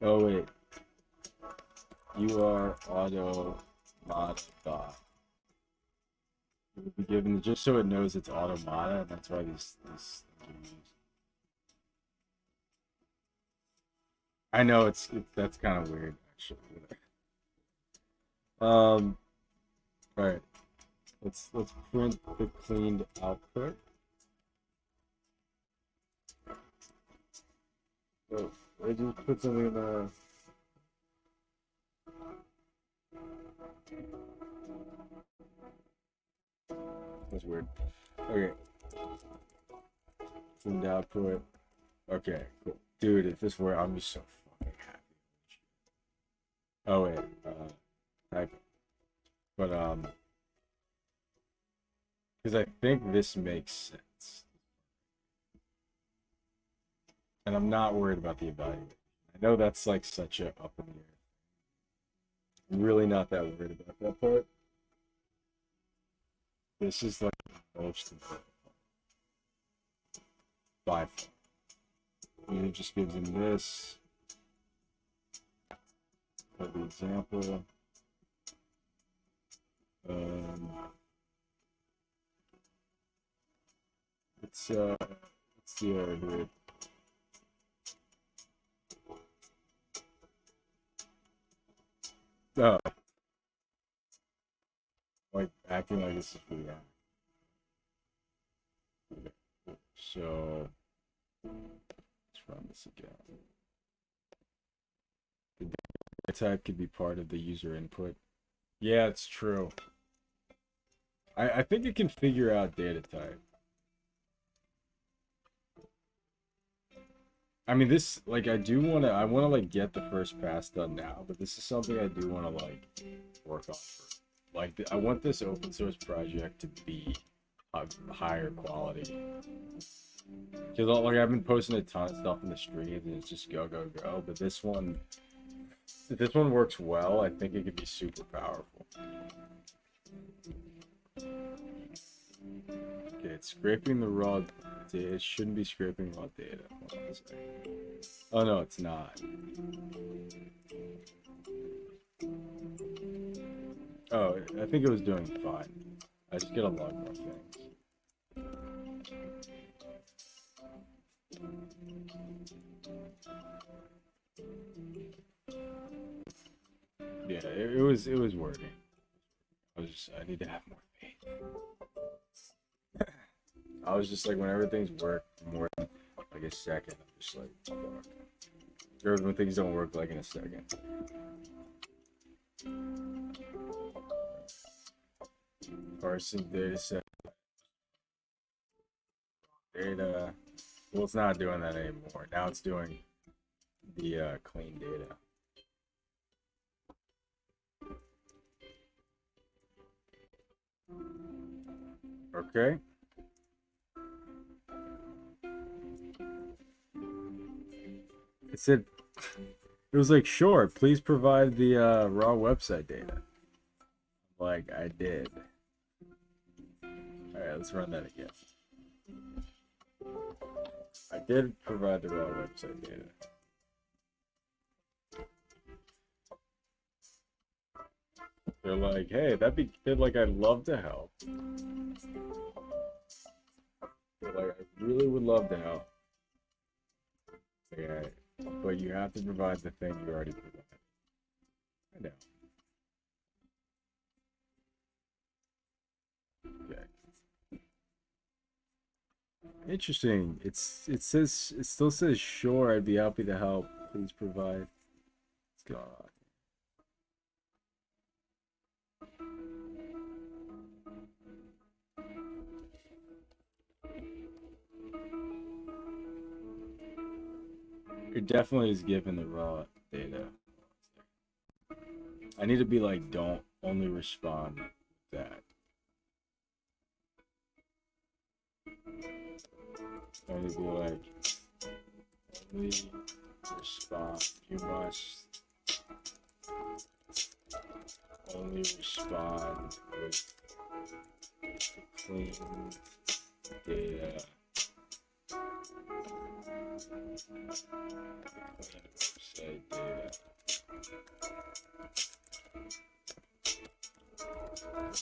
Oh wait. You are automata dot. We'll be given just so it knows it's automata, and that's why these I know that's kind of weird actually. All right. Let's print the cleaned output. So I just put something in the that's weird. Okay. Cleaned output. Okay, cool. Dude, if this were, I'm just so fucking happy. Oh wait, type it. But because I think this makes sense. And I'm not worried about the evaluation. I know that's like such a up in the air. I'm really not that worried about that part. This is like the most important by far. And it just gives him this for the example. Let's see here. Oh, like acting like this is React. Okay. So let's run this again. The data type could be part of the user input. Yeah, it's true. I think it can figure out data type. I mean, this, like, I want to, like, get the first pass done now, but this is something I do want to, like, work on first. Like, I want this open source project to be of higher quality. Because, like, I've been posting a ton of stuff in the streams, and it's just go, but this one, if this one works well, I think it could be super powerful. Okay, it's scraping the raw data. It shouldn't be scraping raw data. Oh no, it's not. Oh, I think it was doing fine. I just gotta log more things. Yeah, it was working. I need to have more faith. I was just like, when everything's work more than like a second, I'm just like, fuck. Or when things don't work like in a second. Parsing dataset. Data. Well, it's not doing that anymore. Now it's doing the clean data. Okay. It said, it was like, sure, please provide the raw website data. Like, I did. All right, let's run that again. I did provide the raw website data. They're like, hey, they're like, I'd love to help. They're like, I really would love to help. Yeah, but you have to provide the thing you already provided. I know. Okay. Interesting. It still says sure, I'd be happy to help. Please provide. What's going on? It definitely is given the raw data. I need to be like, don't only respond with that. I need to be like, only respond. You must only respond with the clean data. Website data.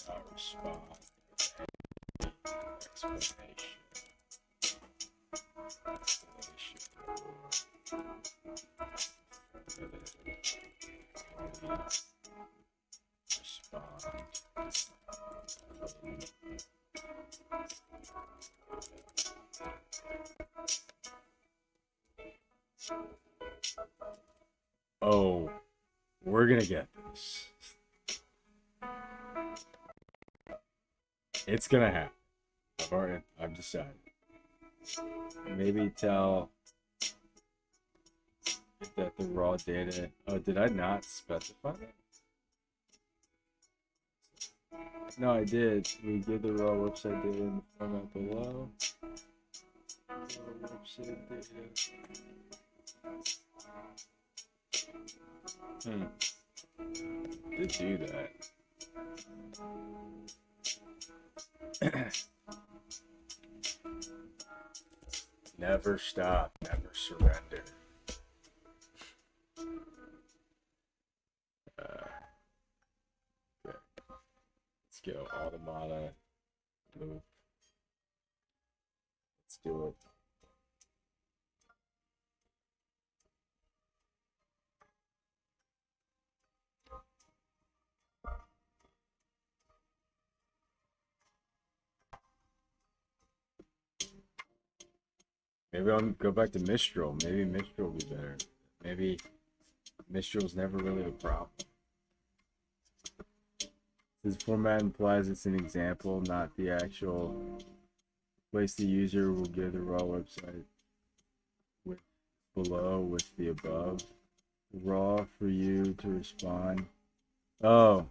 Not respond with any explanation. Oh, we're gonna get this. It's gonna happen. I've decided. Maybe tell that the raw data. Oh, did I not specify that? No, I did. We give the raw website data in the format below. Raw website data. Did do that. Never stop, never surrender. Okay. Let's go Automata loop. Let's do it. Maybe I'll go back to Mistral. Maybe Mistral will be better. Maybe Mistral's never really a problem. This format implies it's an example, not the actual place the user will give the raw website with below with the above. Raw for you to respond. Oh.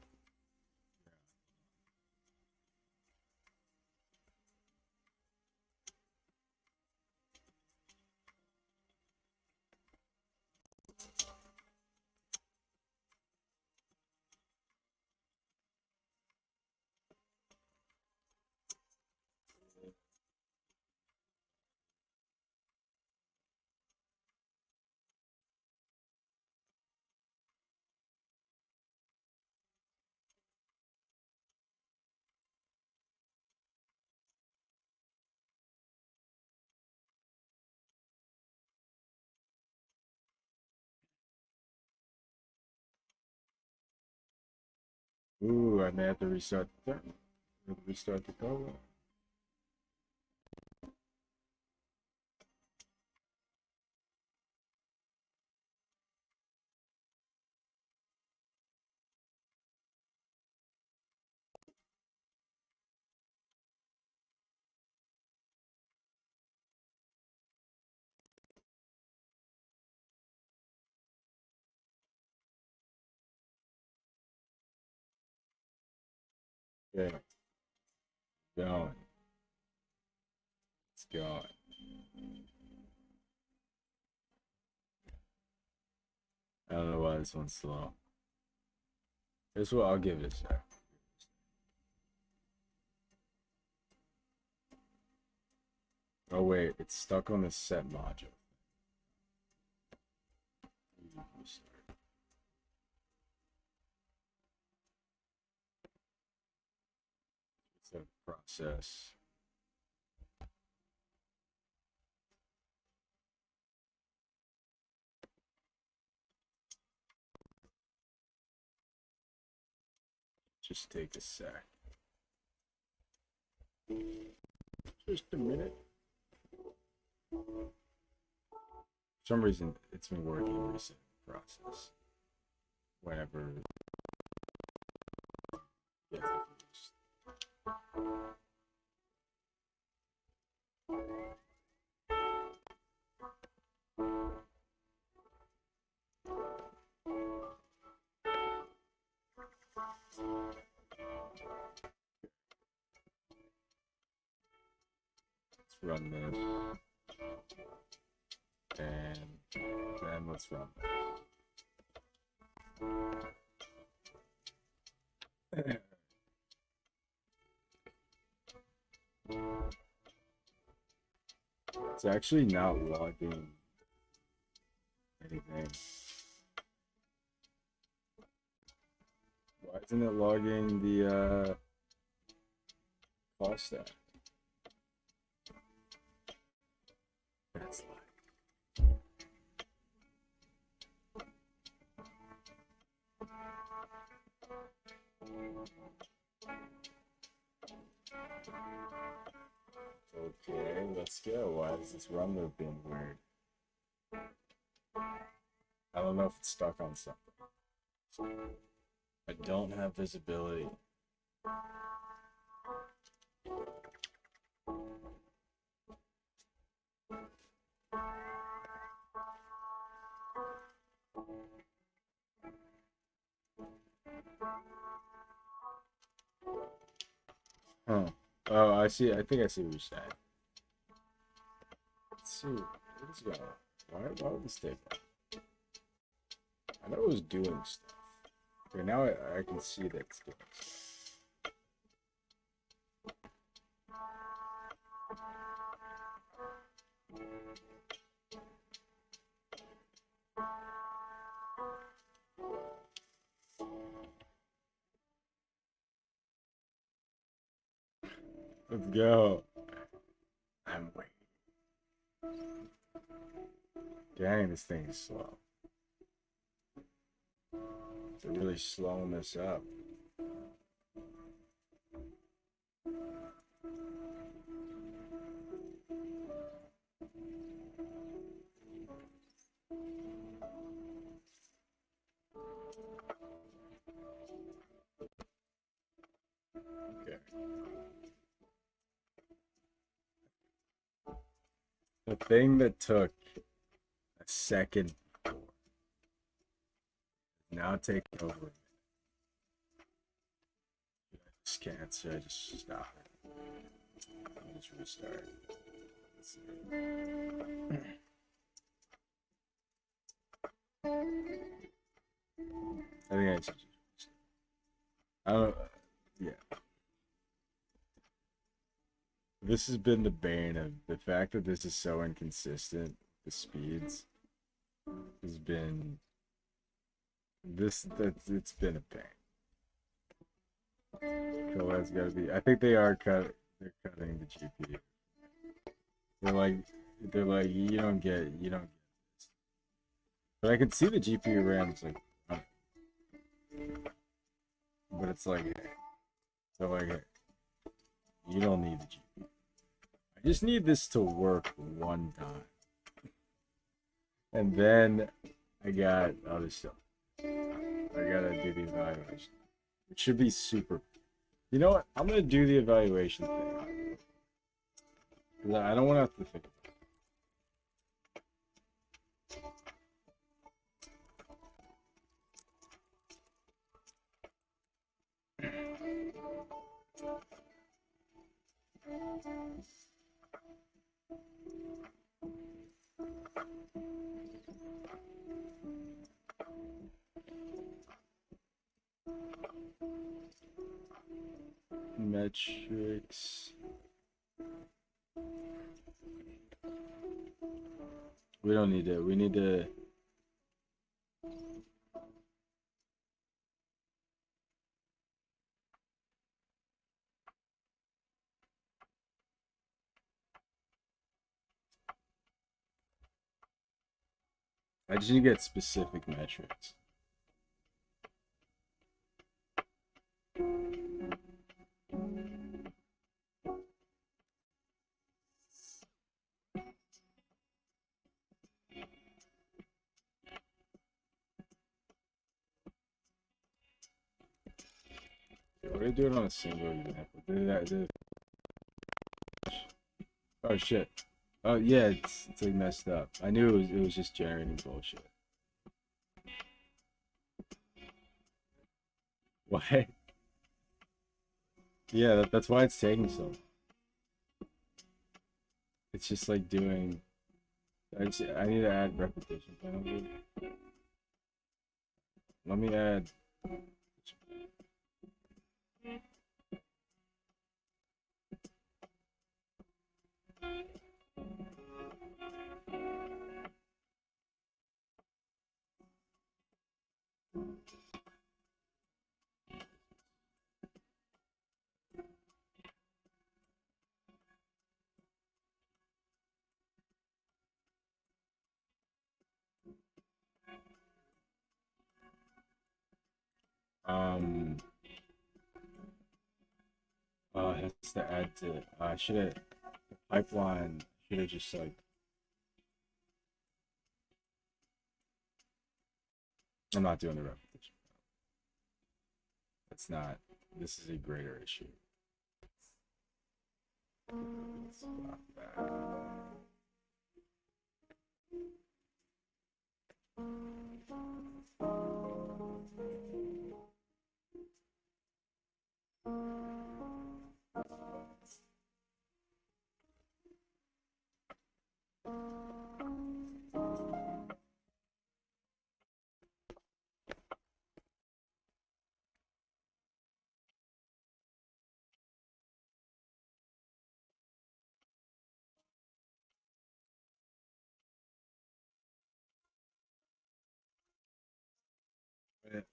Ooh, I may have to restart the Colab. Okay. Going. It's going. don't know why this one's slow. This one, I'll give it a sec. Oh wait, it's stuck on the set module. It's a process. Just take a sec. Just a minute. For some reason, it's been working recent process. Whenever it gets confused. Let's run this. And then let's run this. It's actually not logging anything. Why isn't it logging the cost stack? That's like okay, let's go. Why is this run loop being weird? I don't know if it's stuck on something. I don't have visibility. Huh. Oh, I see. I think I see what you're saying. Let's see. What is going on? Why would this take long? I know it was doing stuff. Okay, now I can see that it's doing stuff. Let's go. I'm waiting. Dang, this thing is slow. They're really slowing this up. Okay. The thing that took a second before now taking over. I just can't, so I just stop it. I'll just restart. Let's see. I think I should just restart. I don't. Yeah. This has been the bane of the fact that this is so inconsistent. The speeds has been it's been a pain. Colab's got to be. I think they are cutting the GPU. They're like you don't get this. But I can see the GPU RAM's like, but it's like, so like, you don't need the GPU. I just need this to work one time, and then I got other stuff. I gotta do the evaluation. It should be super. You know what? I'm gonna do the evaluation thing. I don't want to have to think about it. Metrics. We don't need it. We need to. I just need to get specific metrics. We're gonna do it on a single example. Oh shit. Oh yeah, it's like messed up. I knew it was just generating bullshit. What? Yeah, that's why it's taking so long. It's just like doing. I need to add repetition penalty. Let me add. It has to add to. I should have the pipeline. Should have just like. I'm not doing the repetition. That's not. This is a greater issue. Let's block that.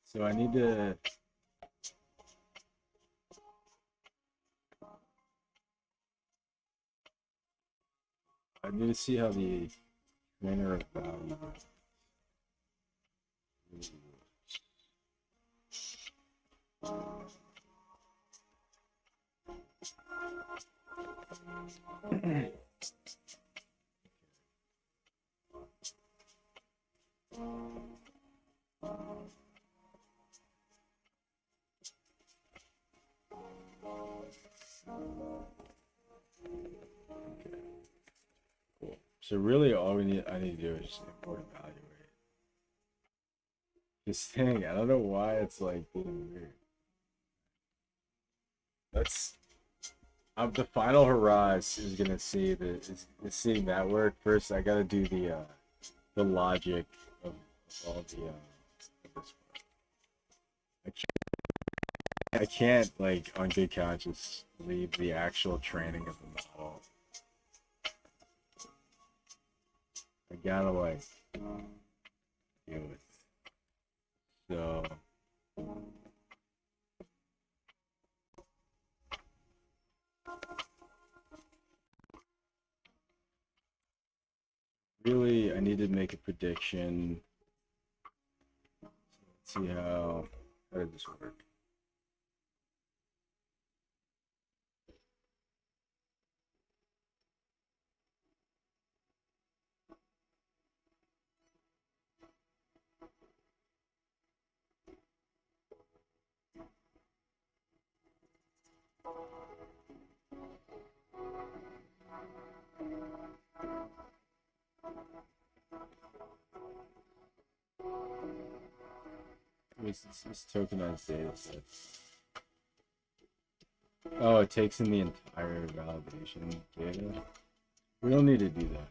So I need to. I need to see how the trainer of value works. So really, all I need to do is just import evaluate. This thing, I don't know why it's like being weird. Let's. The final hurrah is gonna see seeing that work first. I gotta do the logic of all the this part. I can't like on good conscience leave the actual training of the model. I gotta like deal with. So really, I need to make a prediction. Let's see how does this work? This tokenized data set. Oh, it takes in the entire validation data. We don't need to do that.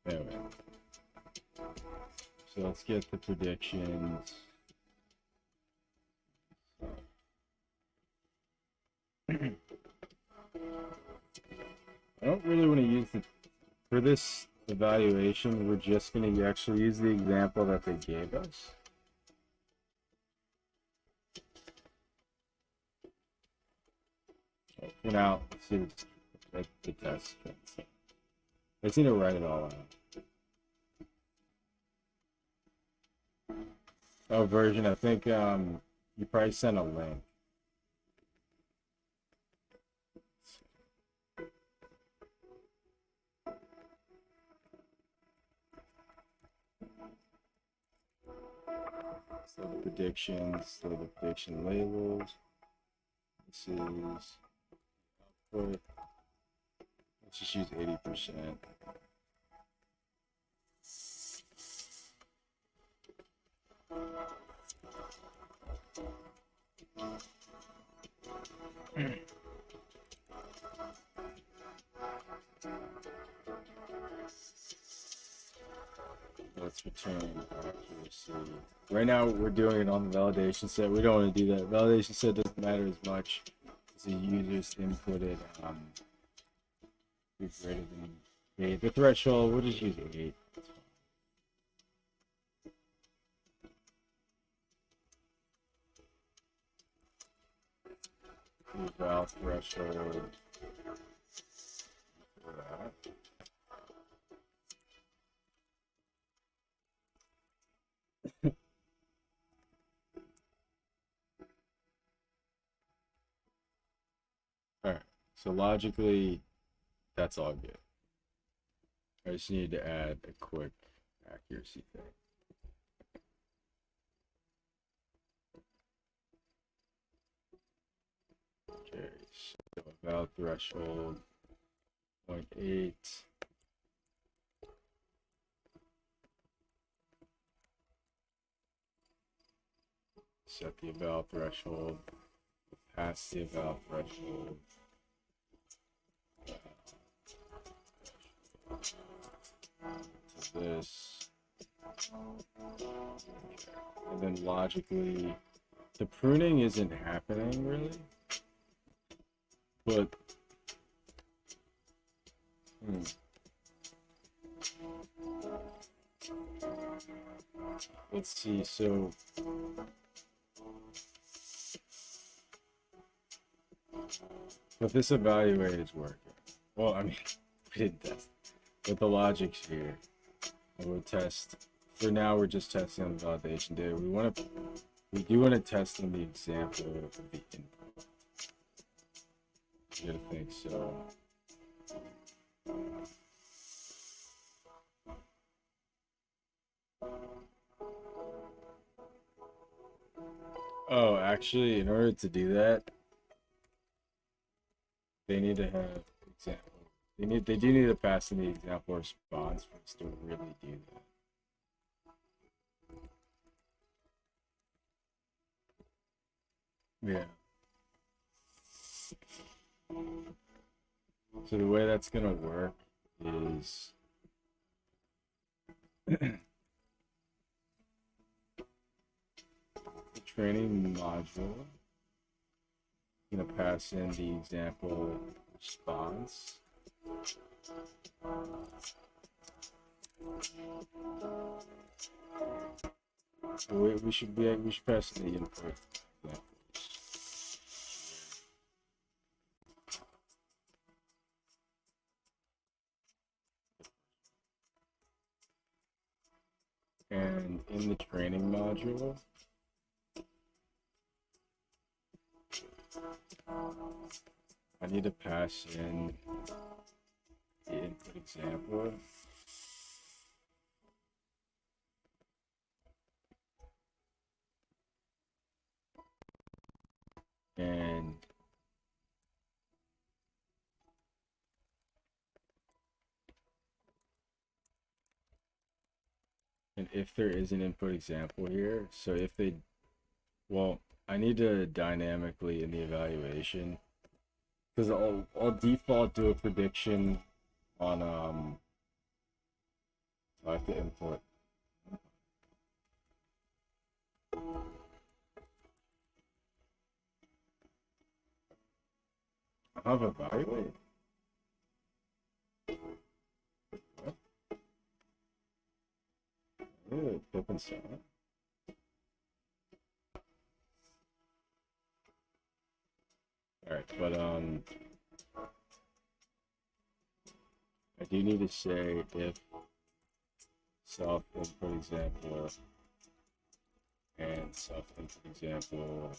Anyway, so let's get the predictions. I don't really want to use the, for this evaluation, we're just going to actually use the example that they gave us. For now, let's see the test. I just need to write it all out. Oh, version, I think you probably sent a link. So the predictions, so the prediction labels. This is output. Let's just use 80%. Let's return accuracy. Right now we're doing it on the validation set. We don't want to do that. Validation set doesn't matter as much as the user's inputted be greater than 8. The threshold, we'll just use 8. The valve threshold for that. Alright, so logically, that's all good. I just need to add a quick accuracy thing. Okay, so valve threshold 0.8. Set the valve threshold, pass the valve threshold. To this, and then logically, the pruning isn't happening really, but let's see. So but this evaluate is working. Well, I mean, we didn't test, but the logic's here. And we'll test. For now, we're just testing on the validation data. We do want to test on the example of the input. You gotta think so. Oh, actually, in order to do that, they need to have example. They do need to pass in the example response for us to really do that. Yeah. So the way that's gonna work is the training module gonna pass in the example response. We should pass in the input. Yeah. And in the training module, I need to pass in the input example. And if there is an input example here, so if they, well, I need to dynamically in the evaluation, because I'll default do a prediction on I have to input. I have evaluate. What? Really? Open sound? Alright, but I do need to say if self input example and self input example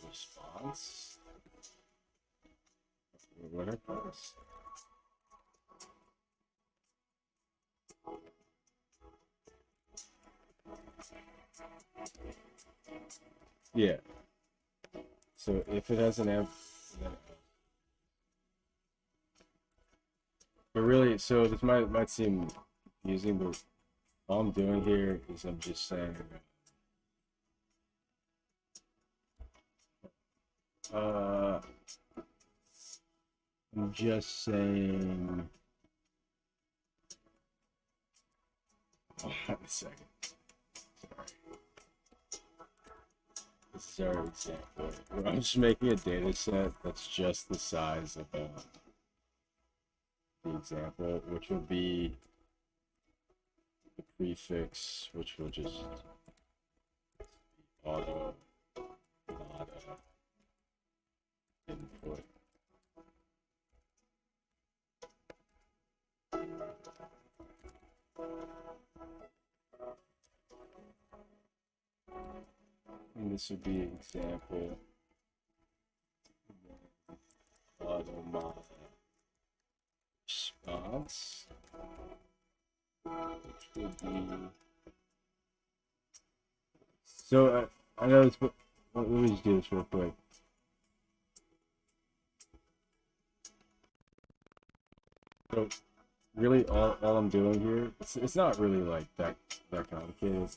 response. What are those? Yeah. So if it has an F, but really, so this might seem confusing, but all I'm doing here is I'm just saying, I'm just saying, oh, a second. Sorry. This is our example. I'm just making a data set that's just the size of the example, which will be the prefix, which will just auto, not input. And this would be example Automata response, which would be. So I know this, but let me just do this real quick. So really, all I'm doing here, it's not really like that complicated.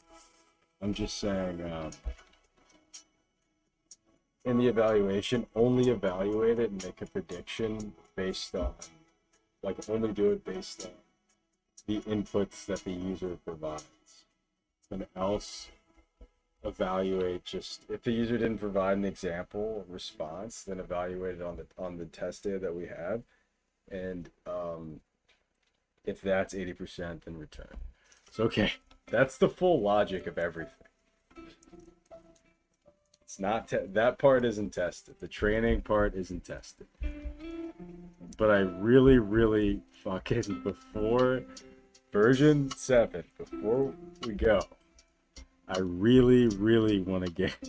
I'm just saying, in the evaluation, only evaluate it and make a prediction based on, like, only do it based on the inputs that the user provides. And else, evaluate just if the user didn't provide an example response, then evaluate it on the test data that we have, and if that's 80%, then return. So okay, that's the full logic of everything. It's not that part isn't tested. The training part isn't tested. But I really fucking, before version 7, before we go, I really want to get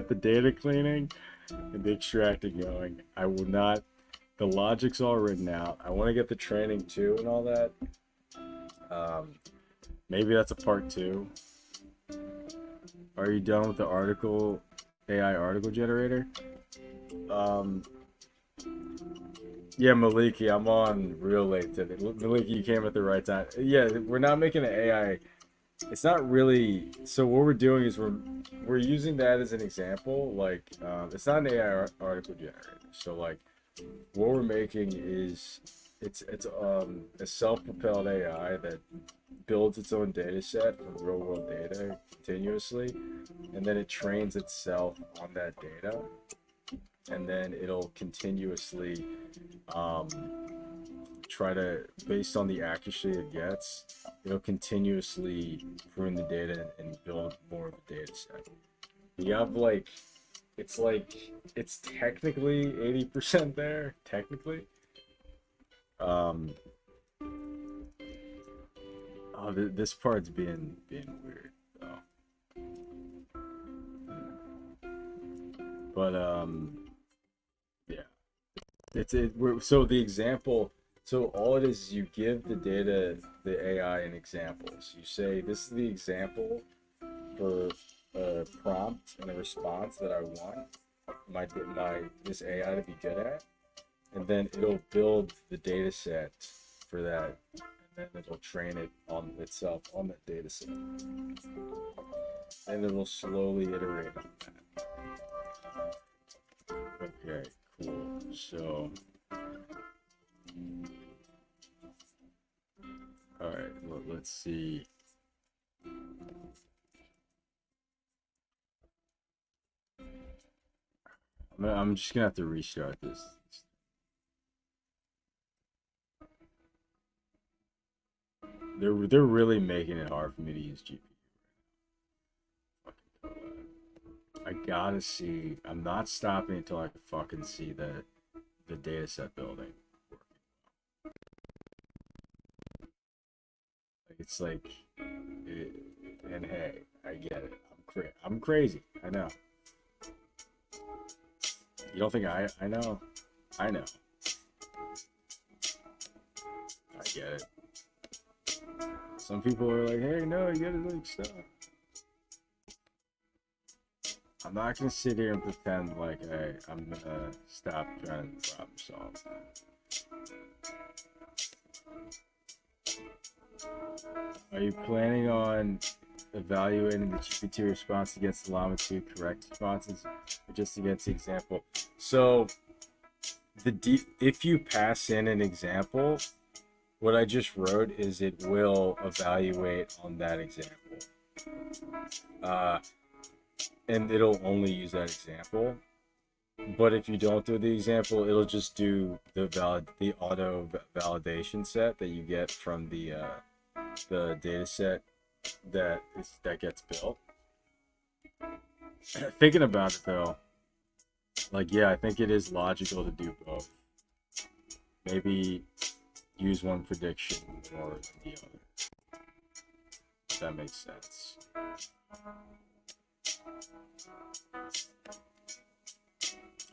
the data cleaning and the extracting going. I will not, the logic's all written out. I want to get the training too and all that. Maybe that's a part 2. Are you done with the article, AI article generator? Yeah, Maliki, I'm on real late today. Maliki, you came at the right time. Yeah, we're not making an AI. It's not really. So what we're doing is we're using that as an example. Like, it's not an AI article generator. So like, what we're making is it's a self-propelled AI that builds its own data set from real world data continuously, and then it trains itself on that data, and then it'll continuously try to, based on the accuracy it gets, it'll continuously prune the data and build more of a data set. You have like it's technically 80% there, technically. Oh, this part's being weird though. But yeah, so the example. So all it is, you give the data, the AI, an examples. You say this is the example for a prompt and a response that I want this AI to be good at, and then it'll build the data set for that, and then it'll train it on itself on that data set, and it'll slowly iterate on that. Okay, cool. So let's see. I'm just gonna have to restart this. They're really making it hard for me to use GPU. Fucking Colab. I gotta see. I'm not stopping until I fucking see the dataset building working. Like it's like, and hey, I get it. I'm crazy. I know. You don't think I know? I know. I get it. Some people are like, hey, no, you gotta like stop. I'm not gonna sit here and pretend like, hey, I'm gonna stop trying to problem solve. Are you planning on evaluating the GPT response against the Llama 2 correct responses, or just against the example? So, if you pass in an example, what I just wrote is it will evaluate on that example. And it'll only use that example. But if you don't do the example, it'll just do the auto validation set that you get from the data set that gets built. Thinking about it though, like yeah, I think it is logical to do both. Maybe use one prediction more than the other. If that makes sense.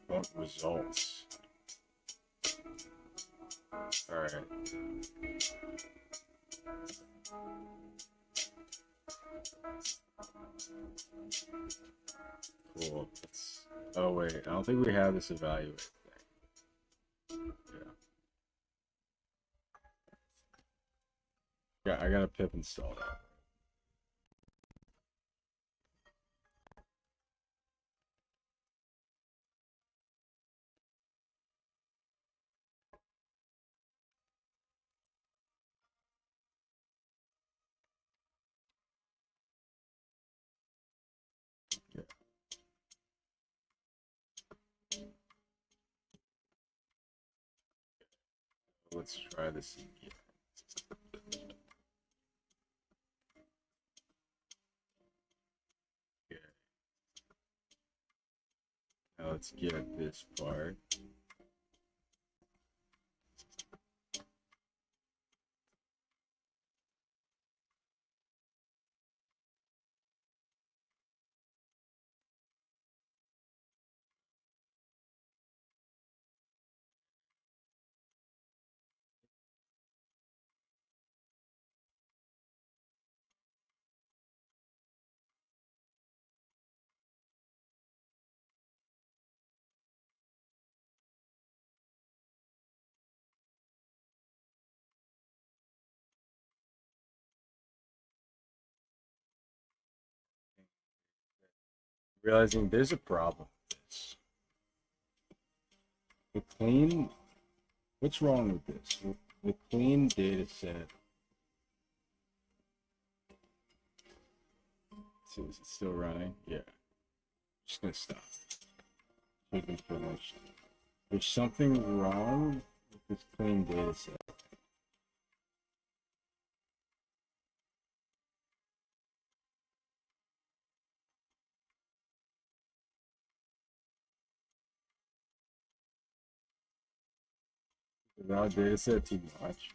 What results? All right. Cool. Oh wait, I don't think we have this evaluate thing. Yeah, I got a pip installed. Yeah. Let's try this again. Okay. Now let's get this part. Realizing there's a problem with this. The clean, what's wrong with this? The clean data set. So is it still running? Yeah. Just gonna stop. We can finish. There's something wrong with this clean data set. The valid data set too much.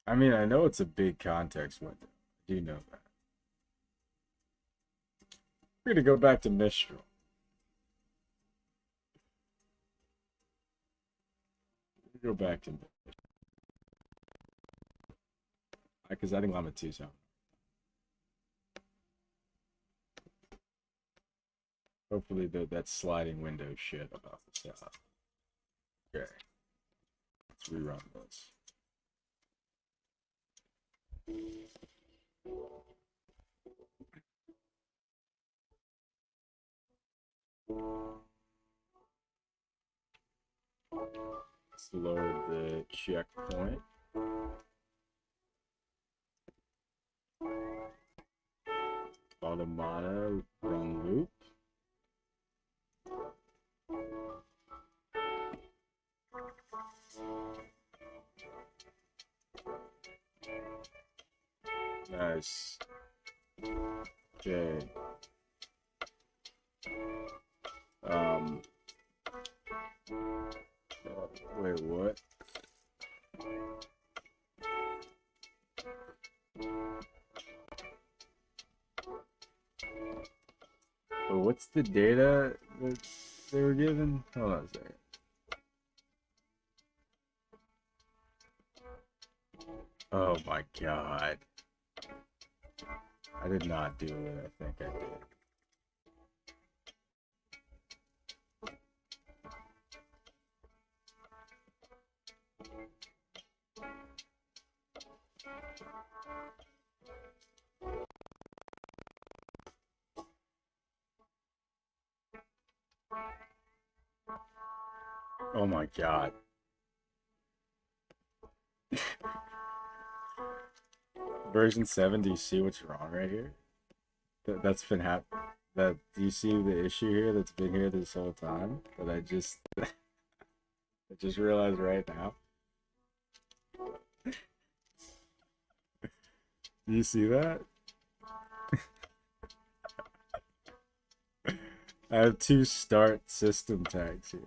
I mean, I know it's a big context window. I do know that. We're gonna go back to Mistral. Go back to Mistral. Because I think Llama 2's out. Hopefully that sliding window shit about the setup. Okay. Let's rerun this. Let's load the checkpoint. Automata run loop. Nice. Okay. Wait, what? But what's the data that they were given? Hold on a second. Oh my god. I did not do what I think I did. Oh my god. Version 7, do you see what's wrong right here? That's been happening. Do you see the issue here that's been here this whole time? That I just realized right now. Do you see that? I have 2 start system tags here.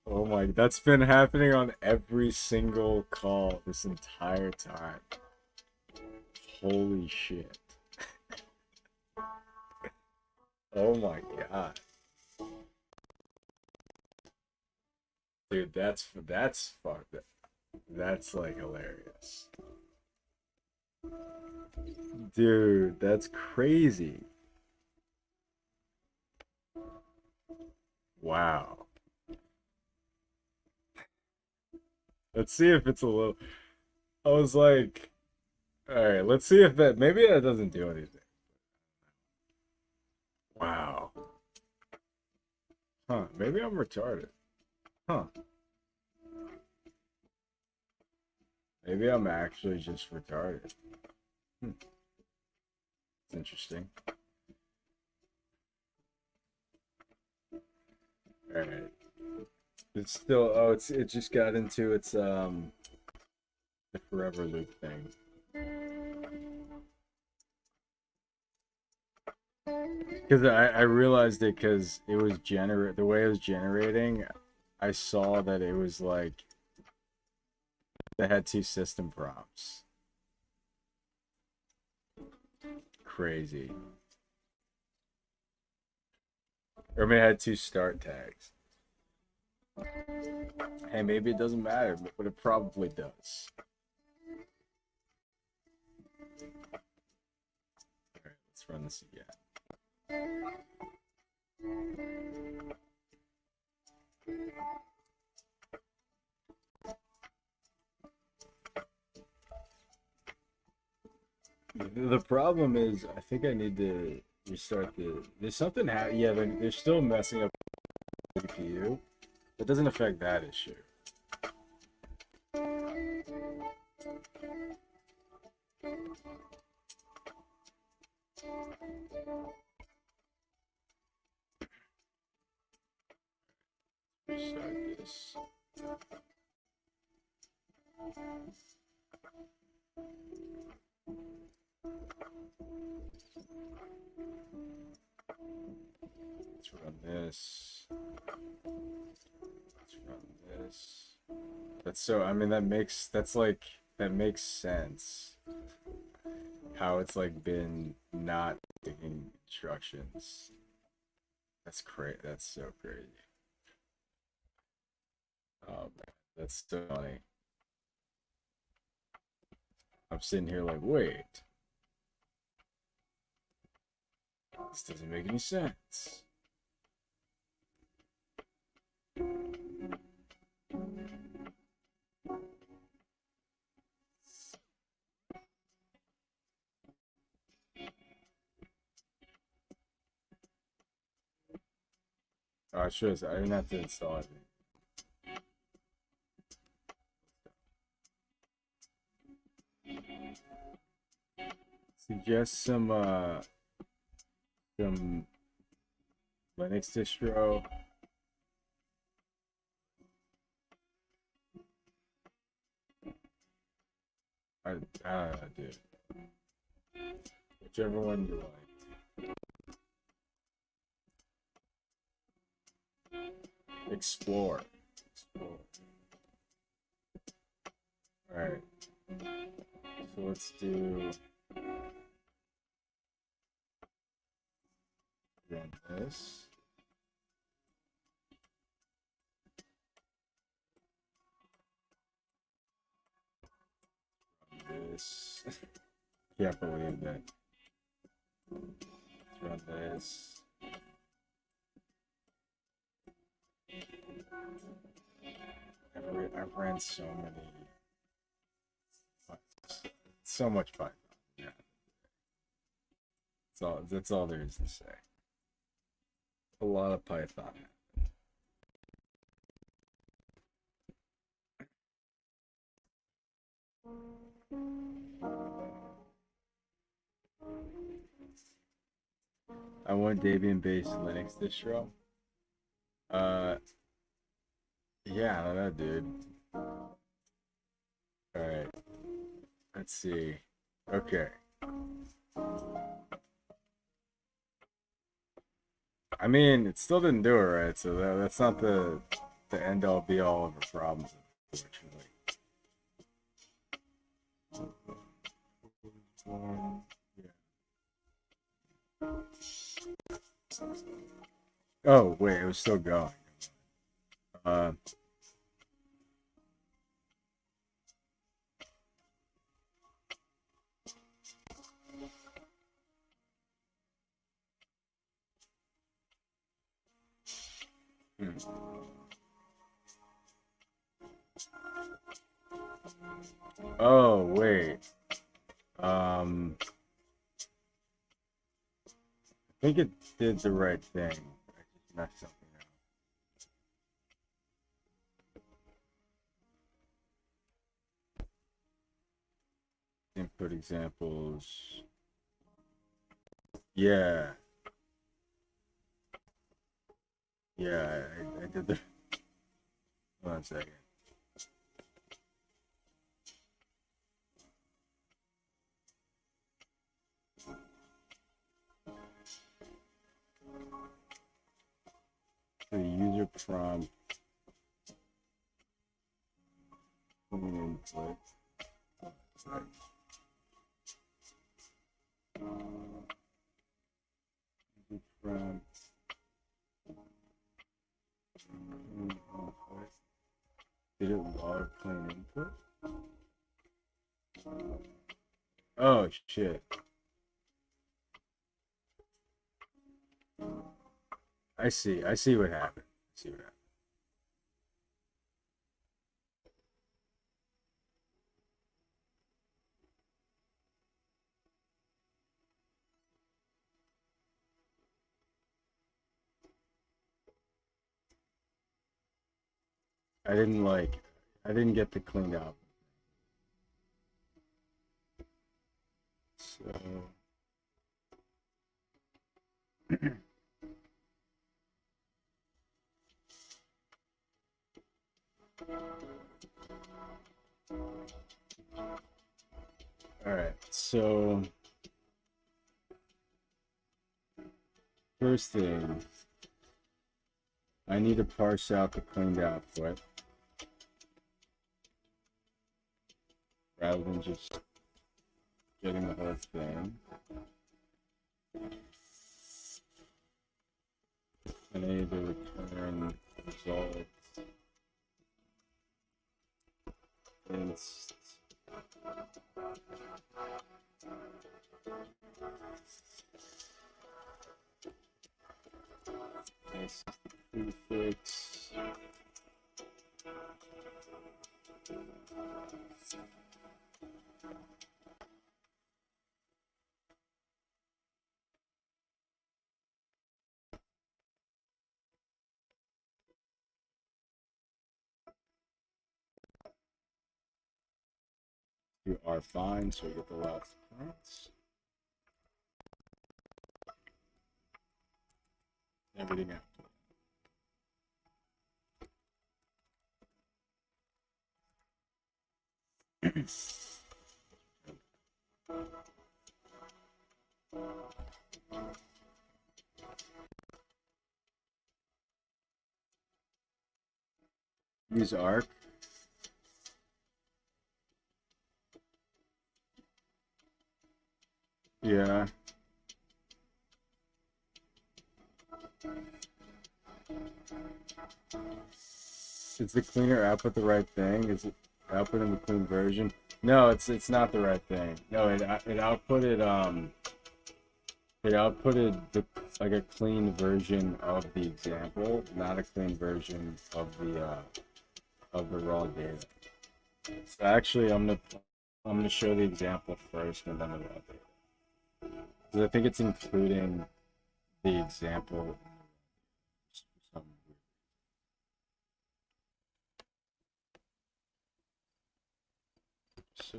Oh my, that's been happening on every single call this entire time. Holy shit. Oh my god. Dude, that's fucked. That's like hilarious. Dude, that's crazy. Wow. Let's see if it's a little. I was like, alright, let's see if that. Maybe that doesn't do anything. Wow. Huh, maybe I'm retarded. Huh. Maybe I'm actually just retarded. It's interesting. Alright. It's still, oh, it just got into its, the forever loop thing. Because I realized it because it was the way it was generating, I saw that it was like, they had 2 system prompts. Crazy. Or I mean, it had 2 start tags. Hey, maybe it doesn't matter, but it probably does. Alright, let's run this again. The problem is, I think I need to restart there's something, yeah, they're still messing up the GPU. That doesn't affect that issue. Restart this. Let's run this. Let's run this. That's so, I mean, that makes sense. How it's like been not taking instructions. That's crazy. That's so crazy. Oh man, that's so funny. I'm sitting here like, wait. This doesn't make any sense. I should. I didn't have to install it. Suggest some Linux distro. I don't know, dude. Whichever one you like. Explore. Alright. So let's do run this. Run this. Can't believe that. Let's run this. I've ran so many. So much Python. Yeah. That's all there is to say. A lot of Python. I want Debian-based Linux distro. Yeah, I don't know, dude. Alright. Let's see. Okay. I mean, it still didn't do it right, so that's not the end all be all of the problems, unfortunately. Oh wait, it was still going. Oh wait. I think it did the right thing. I just messed something up. Input examples. Yeah. Yeah, I did the. Hold on a second. The user prompt. Input. Right. User prompt. Did it log clean input? Oh shit. I see what happened. I didn't get the cleaned out. So all right, so first thing, I need to parse out the cleaned output rather than just getting the whole thing. And I need to return results. Inst. This is the prefix. do R find so we get the last points. Everything after. Use arc. Yeah. Is the cleaner output the right thing? Is it output in the clean version? No, it's not the right thing. No, it outputted like a clean version of the example, not a clean version of the raw data. So actually, I'm gonna show the example first and then the raw data, because I think it's including the example. So,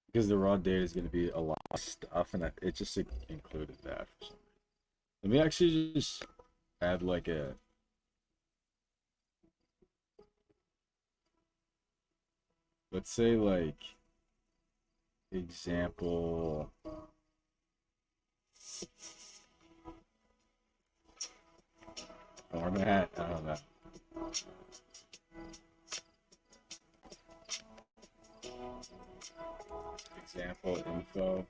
because the raw data is going to be a lot of stuff, and it just included that for some reason. Let me actually just add like a. Let's say like example. Format, I don't know. Example info.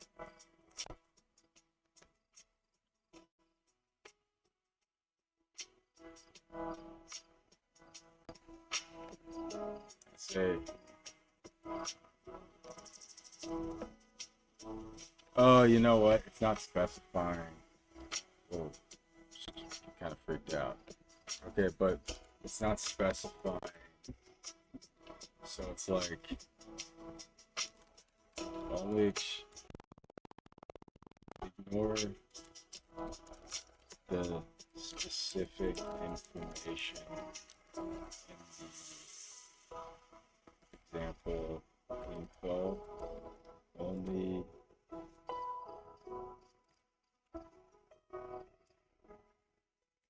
Say. Oh, you know what? It's not specifying. Oh, kind of freaked out. Okay, but it's not specifying. So it's like only ignore the specific information in the example info. Only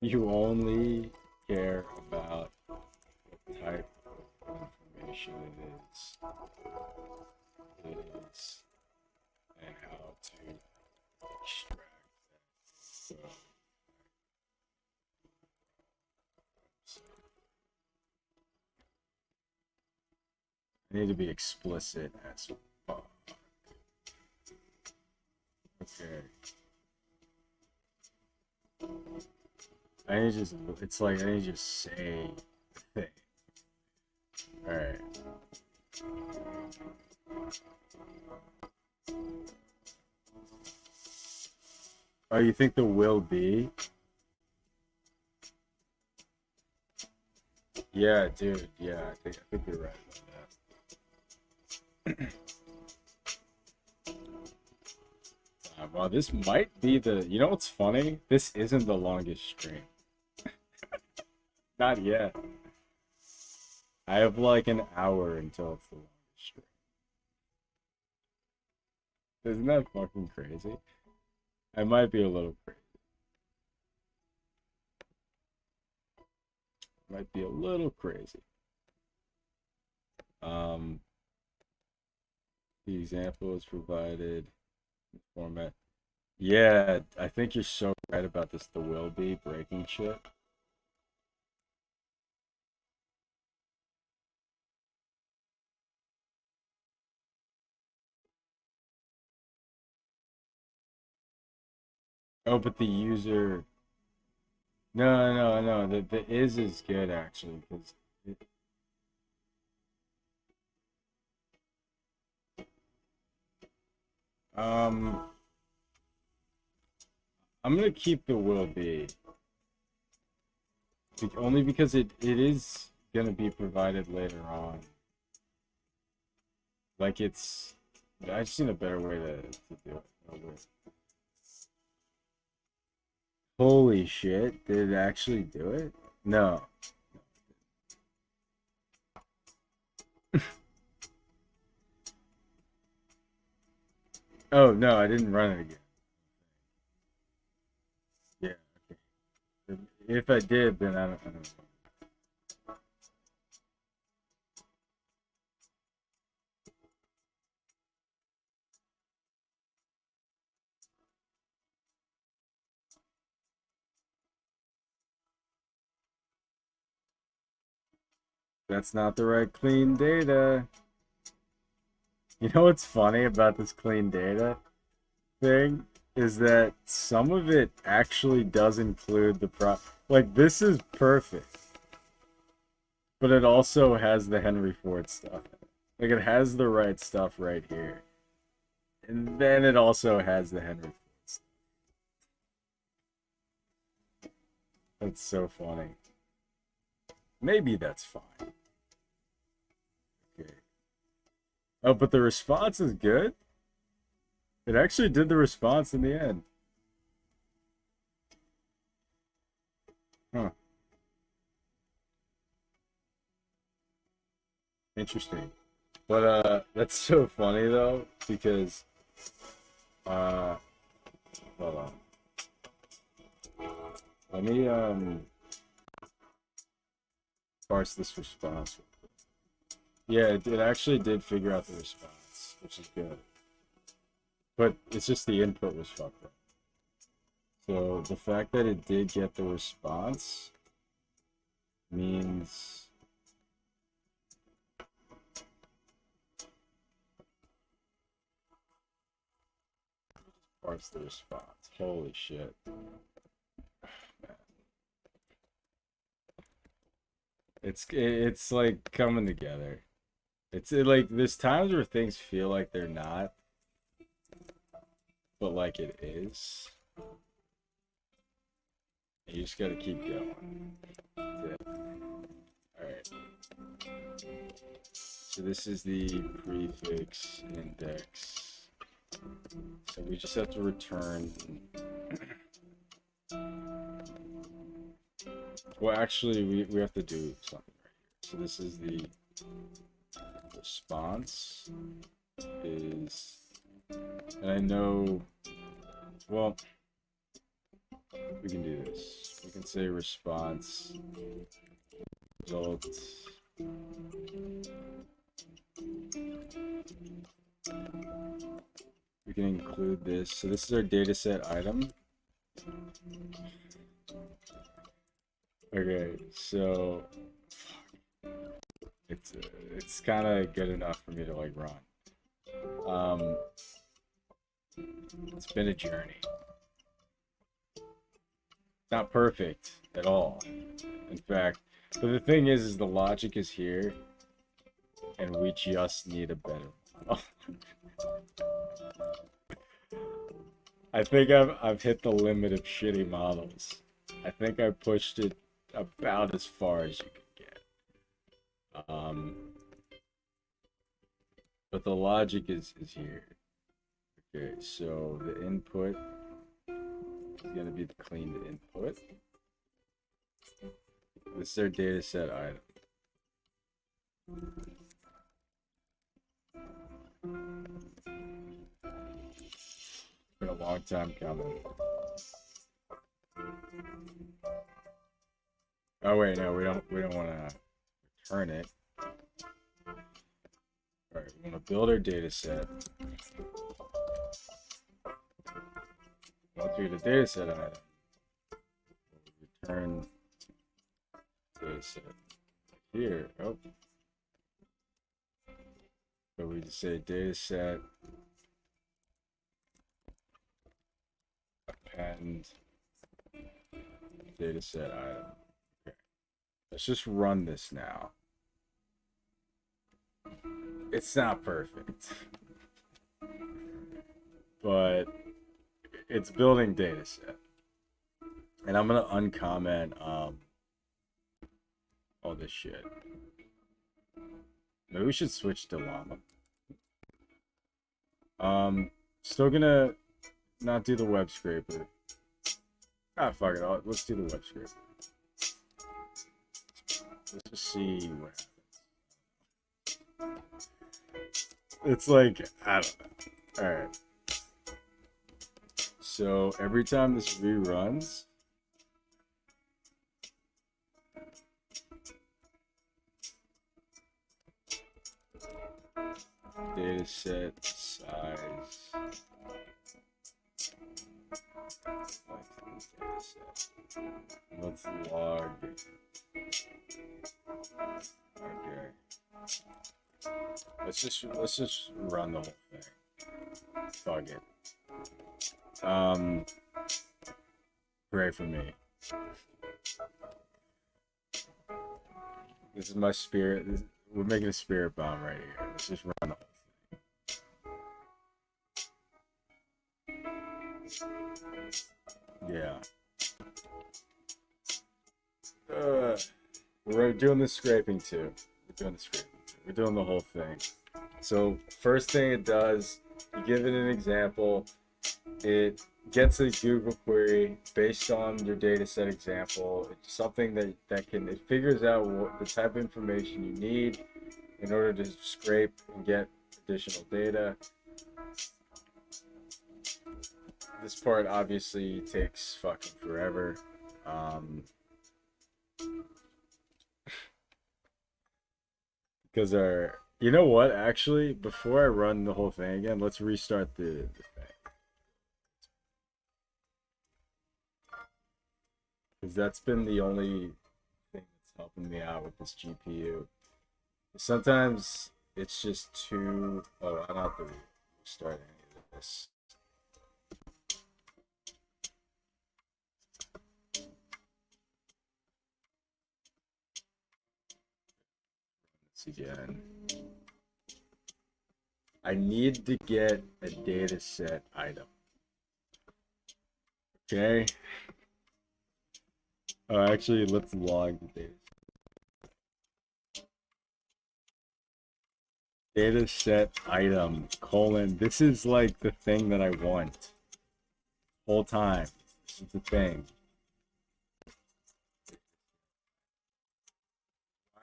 you only care about what type of information it is and how to extract that. So I need to be explicit as fuck. Okay. I need to just, it's like I need to just say the thing. Alright. Oh, you think there will be? Yeah, dude. Yeah, I think you're right about that. Well, this might be the. You know what's funny? This isn't the longest stream. Not yet. I have like an hour until it's the longest stream. Isn't that fucking crazy? I might be a little crazy. Might be a little crazy. The example is provided in format. Yeah, I think you're so right about this. The will be breaking shit. Oh, but the user. No. The is good actually because. I'm gonna keep the will be. Only because it is gonna be provided later on. Like it's. I've seen a better way to do it. Holy shit! Did it actually do it? No. Oh no, I didn't run it again. Yeah, okay. If I did, then I don't know. That's not the right clean data. You know what's funny about this clean data thing is that some of it actually does include the like this is perfect, but it also has the Henry Ford stuff. Like it has the right stuff right here. And then it also has the Henry Ford stuff. That's so funny. Maybe that's fine. Okay. Oh, but the response is good? It actually did the response in the end. Huh. Interesting. But that's so funny though, because hold on. Let me parse this response. Yeah, it actually did figure out the response, which is good. But it's just the input was fucked up. So the fact that it did get the response means parse the response. Holy shit. It's like coming together. It's like there's times where things feel like they're not, but like it is. You just gotta keep going. Yeah. Alright. So this is the prefix index. So we just have to return. Well, actually, we have to do something right here. So this is the response is, and I know, well, we can do this. We can say response result. We can include this. So this is our dataset item. Okay, so it's kind of good enough for me to like run. It's been a journey. Not perfect at all, in fact. But the thing is the logic is here, and we just need a better model. I think I've hit the limit of shitty models. I think I pushed it about as far as you could get. But the logic is here. Okay, so the input is gonna be the cleaned input. This is our data set item. It's been a long time coming. Oh wait, no, we don't want to return it. All right, we want to build our data set. Go through the data set item. Return data set here. Oh. So we just say data set append data set item. Okay. Let's just run this now. It's not perfect, but it's building data set. And I'm gonna uncomment all this shit. Maybe we should switch to llama. Still gonna not do the web scraper. Ah, fuck it. Let's do the web scraper. Let's just see what happens. It's like, I don't know. Alright. So every time this reruns, data set size, let's log. Okay. Let's just run the whole thing. Fuck it. Pray for me. This is my spirit. We're making a spirit bomb right here. Let's just run the whole thing. Yeah. We're doing the scraping too. We're doing the whole thing. So first thing it does, you give it an example. It gets a Google query based on your data set example. It's something that it figures out what the type of information you need in order to scrape and get additional data. This part obviously takes fucking forever. Because you know what, actually, before I run the whole thing again, let's restart the thing. Because that's been the only thing that's helping me out with this GPU. Sometimes it's just too... Oh, I don't have to restart any of this. Again, I need to get a data set item. Okay. Oh, actually, let's log the data. Data set item, colon. This is like the thing that I want. Whole time. This is the thing.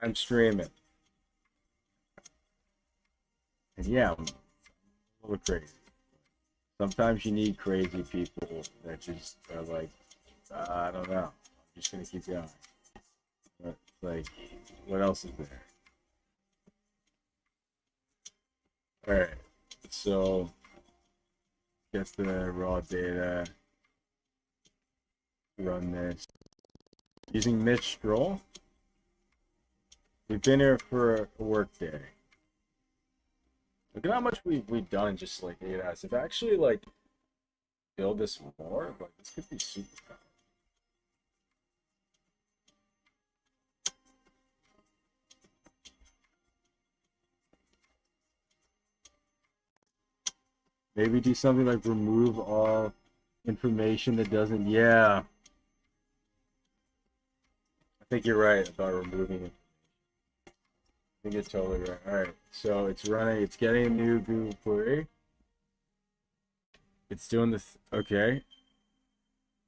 I'm streaming. And yeah, I'm a little crazy. Sometimes you need crazy people that just are like, I don't know. I'm just gonna keep going. But, like, what else is there? Alright, so get the raw data, run this. Using Mistral. We've been here for a work day. Look at how much we've done in just like 8 hours. If I actually like build this more, like this could be super powerful. Maybe do something like remove all information that doesn't. Yeah. I think you're right about removing it. I think you're totally right. Alright, so it's running, it's getting a new Google query. It's doing this. Okay.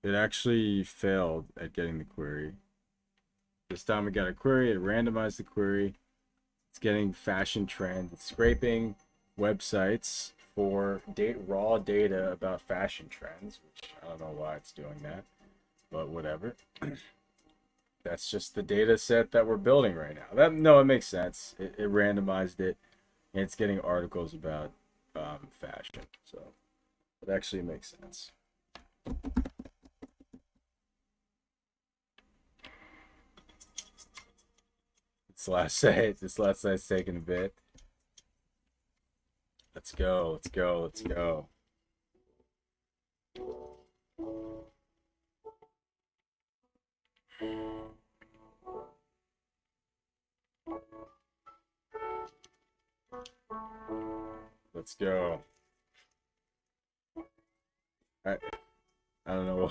It actually failed at getting the query. This time we got a query, it randomized the query. It's getting fashion trends. It's scraping websites for raw data about fashion trends, which I don't know why it's doing that, but whatever. That's just the data set that we're building right now. No, it makes sense. It randomized it, and it's getting articles about fashion, so it actually makes sense. This last site's taking a bit. Let's go. Let's go. I don't know.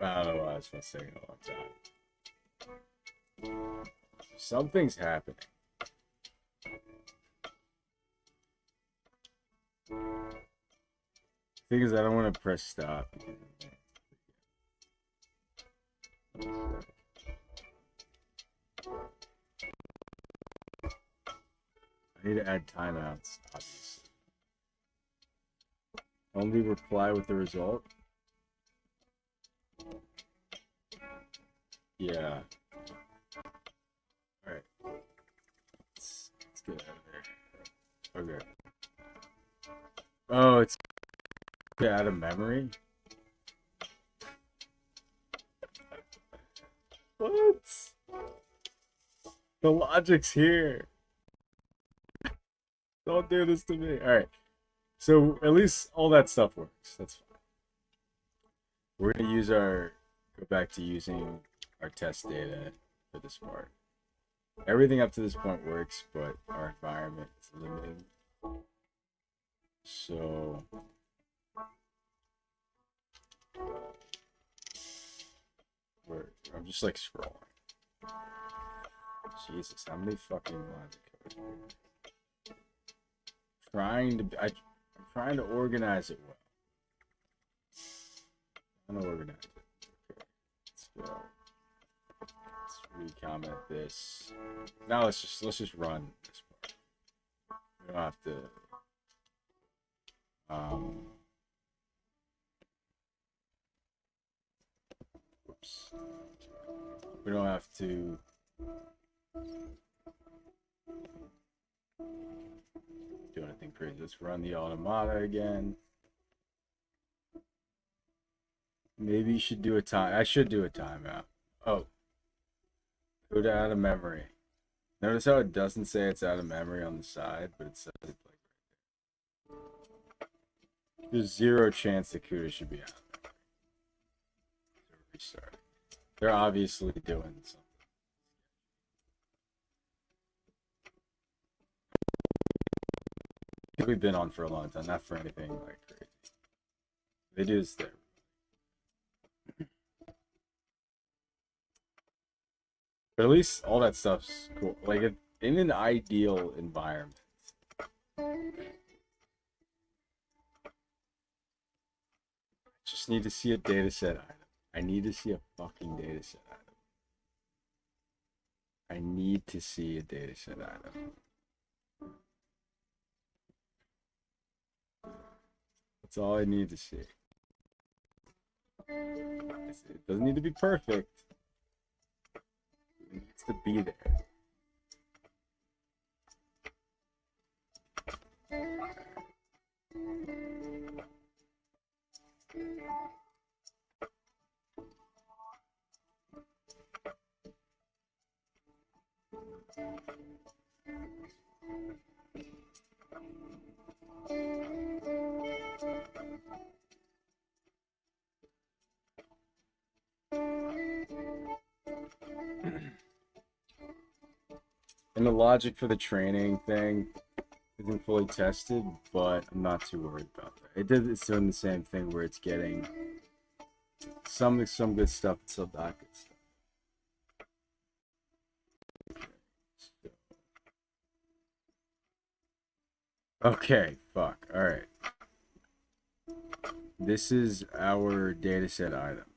I don't know why it's been taking a long time. Something's happening. Thing is, I don't want to press stop. me to add timeouts, obviously. Only reply with the result. Yeah. Alright. Let's get out of there. Okay. Oh, it's out of memory? What? The logic's here. Don't do this to me. Alright. So at least all that stuff works. That's fine. We're gonna use go back to using our test data for this part. Everything up to this point works, but our environment is limiting. So I'm just like scrolling. Jesus, how many fucking lines of code here? I'm trying to organize it well. I'm gonna organize it. Okay. Let's go. Let's recomment this. Now let's just run this part. We don't have to whoops. We don't have to do anything crazy. Let's run the Automata again. Maybe you should do a time. I should do a timeout. Oh, go to out of memory. Notice how it doesn't say it's out of memory on the side, but it says it like right there. There's zero chance the CUDA should be out of memory. So restart. They're obviously doing something. We've been on for a long time, not for anything like crazy. They do this there. But at least all that stuff's cool. Like in an ideal environment. Just need to see a dataset item. I need to see a fucking dataset item. I need to see a dataset item. That's all I need to see. It doesn't need to be perfect. It needs to be there. And the logic for the training thing isn't fully tested, but I'm not too worried about that. It's doing the same thing where it's getting some good stuff and some not good stuff. Okay, fuck. Alright. This is our dataset item.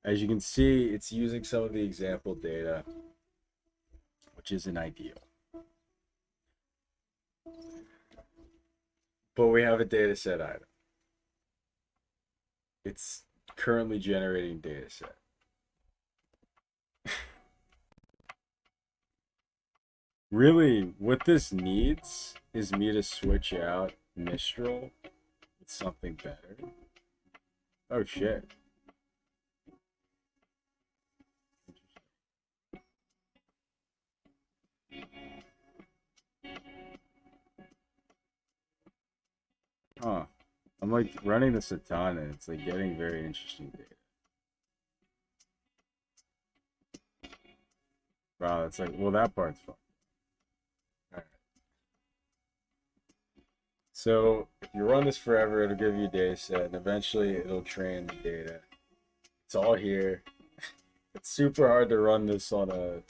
As you can see, it's using some of the example data, which isn't ideal. But we have a dataset item. It's currently generating dataset. Really, what this needs is me to switch out Mistral with something better. Oh shit. Huh. I'm like running this a ton and it's like getting very interesting data. Wow, it's like, well, that part's fun. Alright. So if you run this forever, it'll give you a data set and eventually it'll train the data. It's all here. It's super hard to run this on a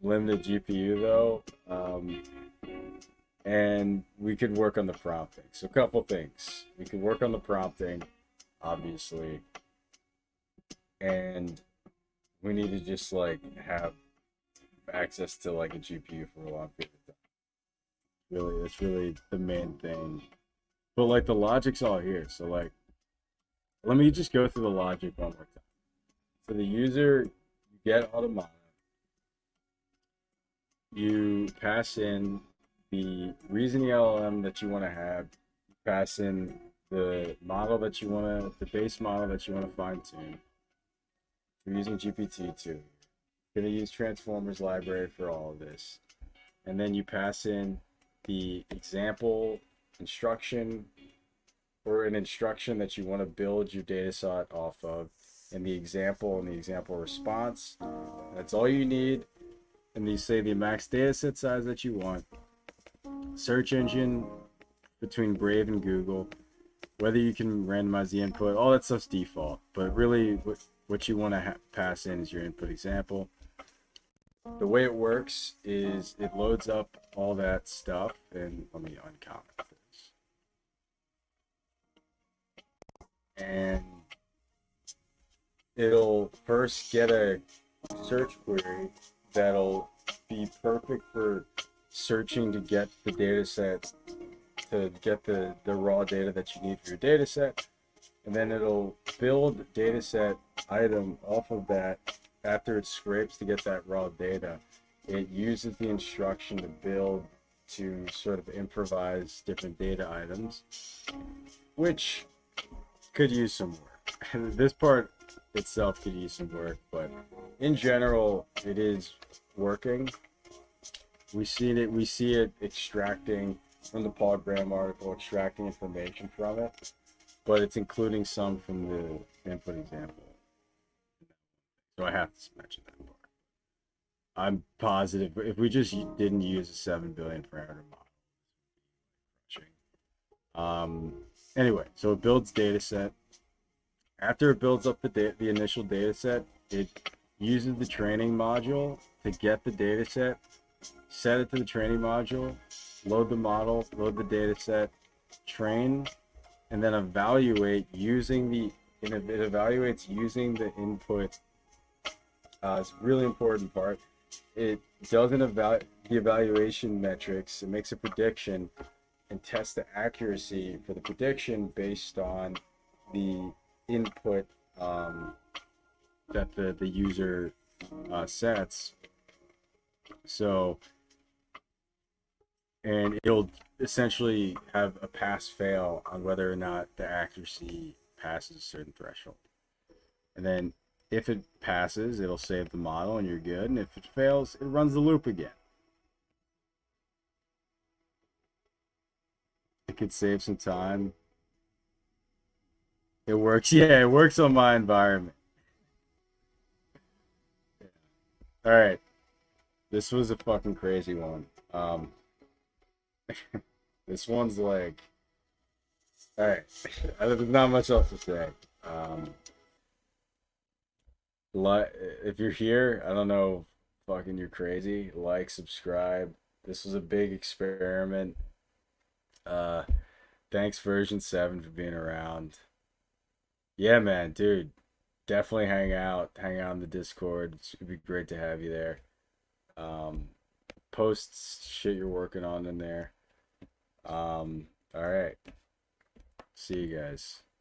limited GPU though. And we could work on the prompting. So a couple things. We could work on the prompting, obviously. And we need to just like have access to like a GPU for a long period of time. That's really the main thing. But like the logic's all here. So like, let me just go through the logic one more time. For the user, you get Automata. You pass in the reasoning LLM that you want to have. You pass in the model that you want to, the base model that you want to fine tune. We're using GPT-2. You're going to use Transformers library for all of this. And then you pass in the example instruction or an instruction that you want to build your data set off of, and the example response. That's all you need. And you say the max data set size that you want. Search engine between Brave and Google. Whether you can randomize the input, all that stuff's default. But really, what you want to pass in is your input example. The way it works is it loads up all that stuff, and let me uncomment this. And it'll first get a search query that'll be perfect for searching to get the data set, to get the raw data that you need for your data set. And then it'll build data set item off of that. After it scrapes to get that raw data, it uses the instruction to build to sort of improvise different data items, which could use some work. This part itself could use some work, but in general, it is working. We see it extracting from the Paul Graham article, extracting information from it, but it's including some from the input example. So I have to mention that part. I'm positive if we just didn't use a 7 billion parameter model. Anyway, so it builds data set. After it builds up the initial data set, it uses the training module to get the data set, set it to the training module, load the model, load the data set, train, and then evaluate using it evaluates using the input. It's a really important part. It doesn't evaluate the evaluation metrics. It makes a prediction and tests the accuracy for the prediction based on the input that the user sets. So, and it'll essentially have a pass fail on whether or not the accuracy passes a certain threshold. And then if it passes, it'll save the model and you're good. And if it fails, it runs the loop again. It could save some time. It works. Yeah, it works on my environment. All right. This was a fucking crazy one. This one's like, all right. There's not much else to say. If you're here, I don't know, fucking you're crazy. Like, subscribe. This was a big experiment. Thanks version 7 for being around. Yeah, man, dude. Definitely hang out in the Discord. It's gonna be great to have you there. Post shit you're working on in there. All right. See you guys.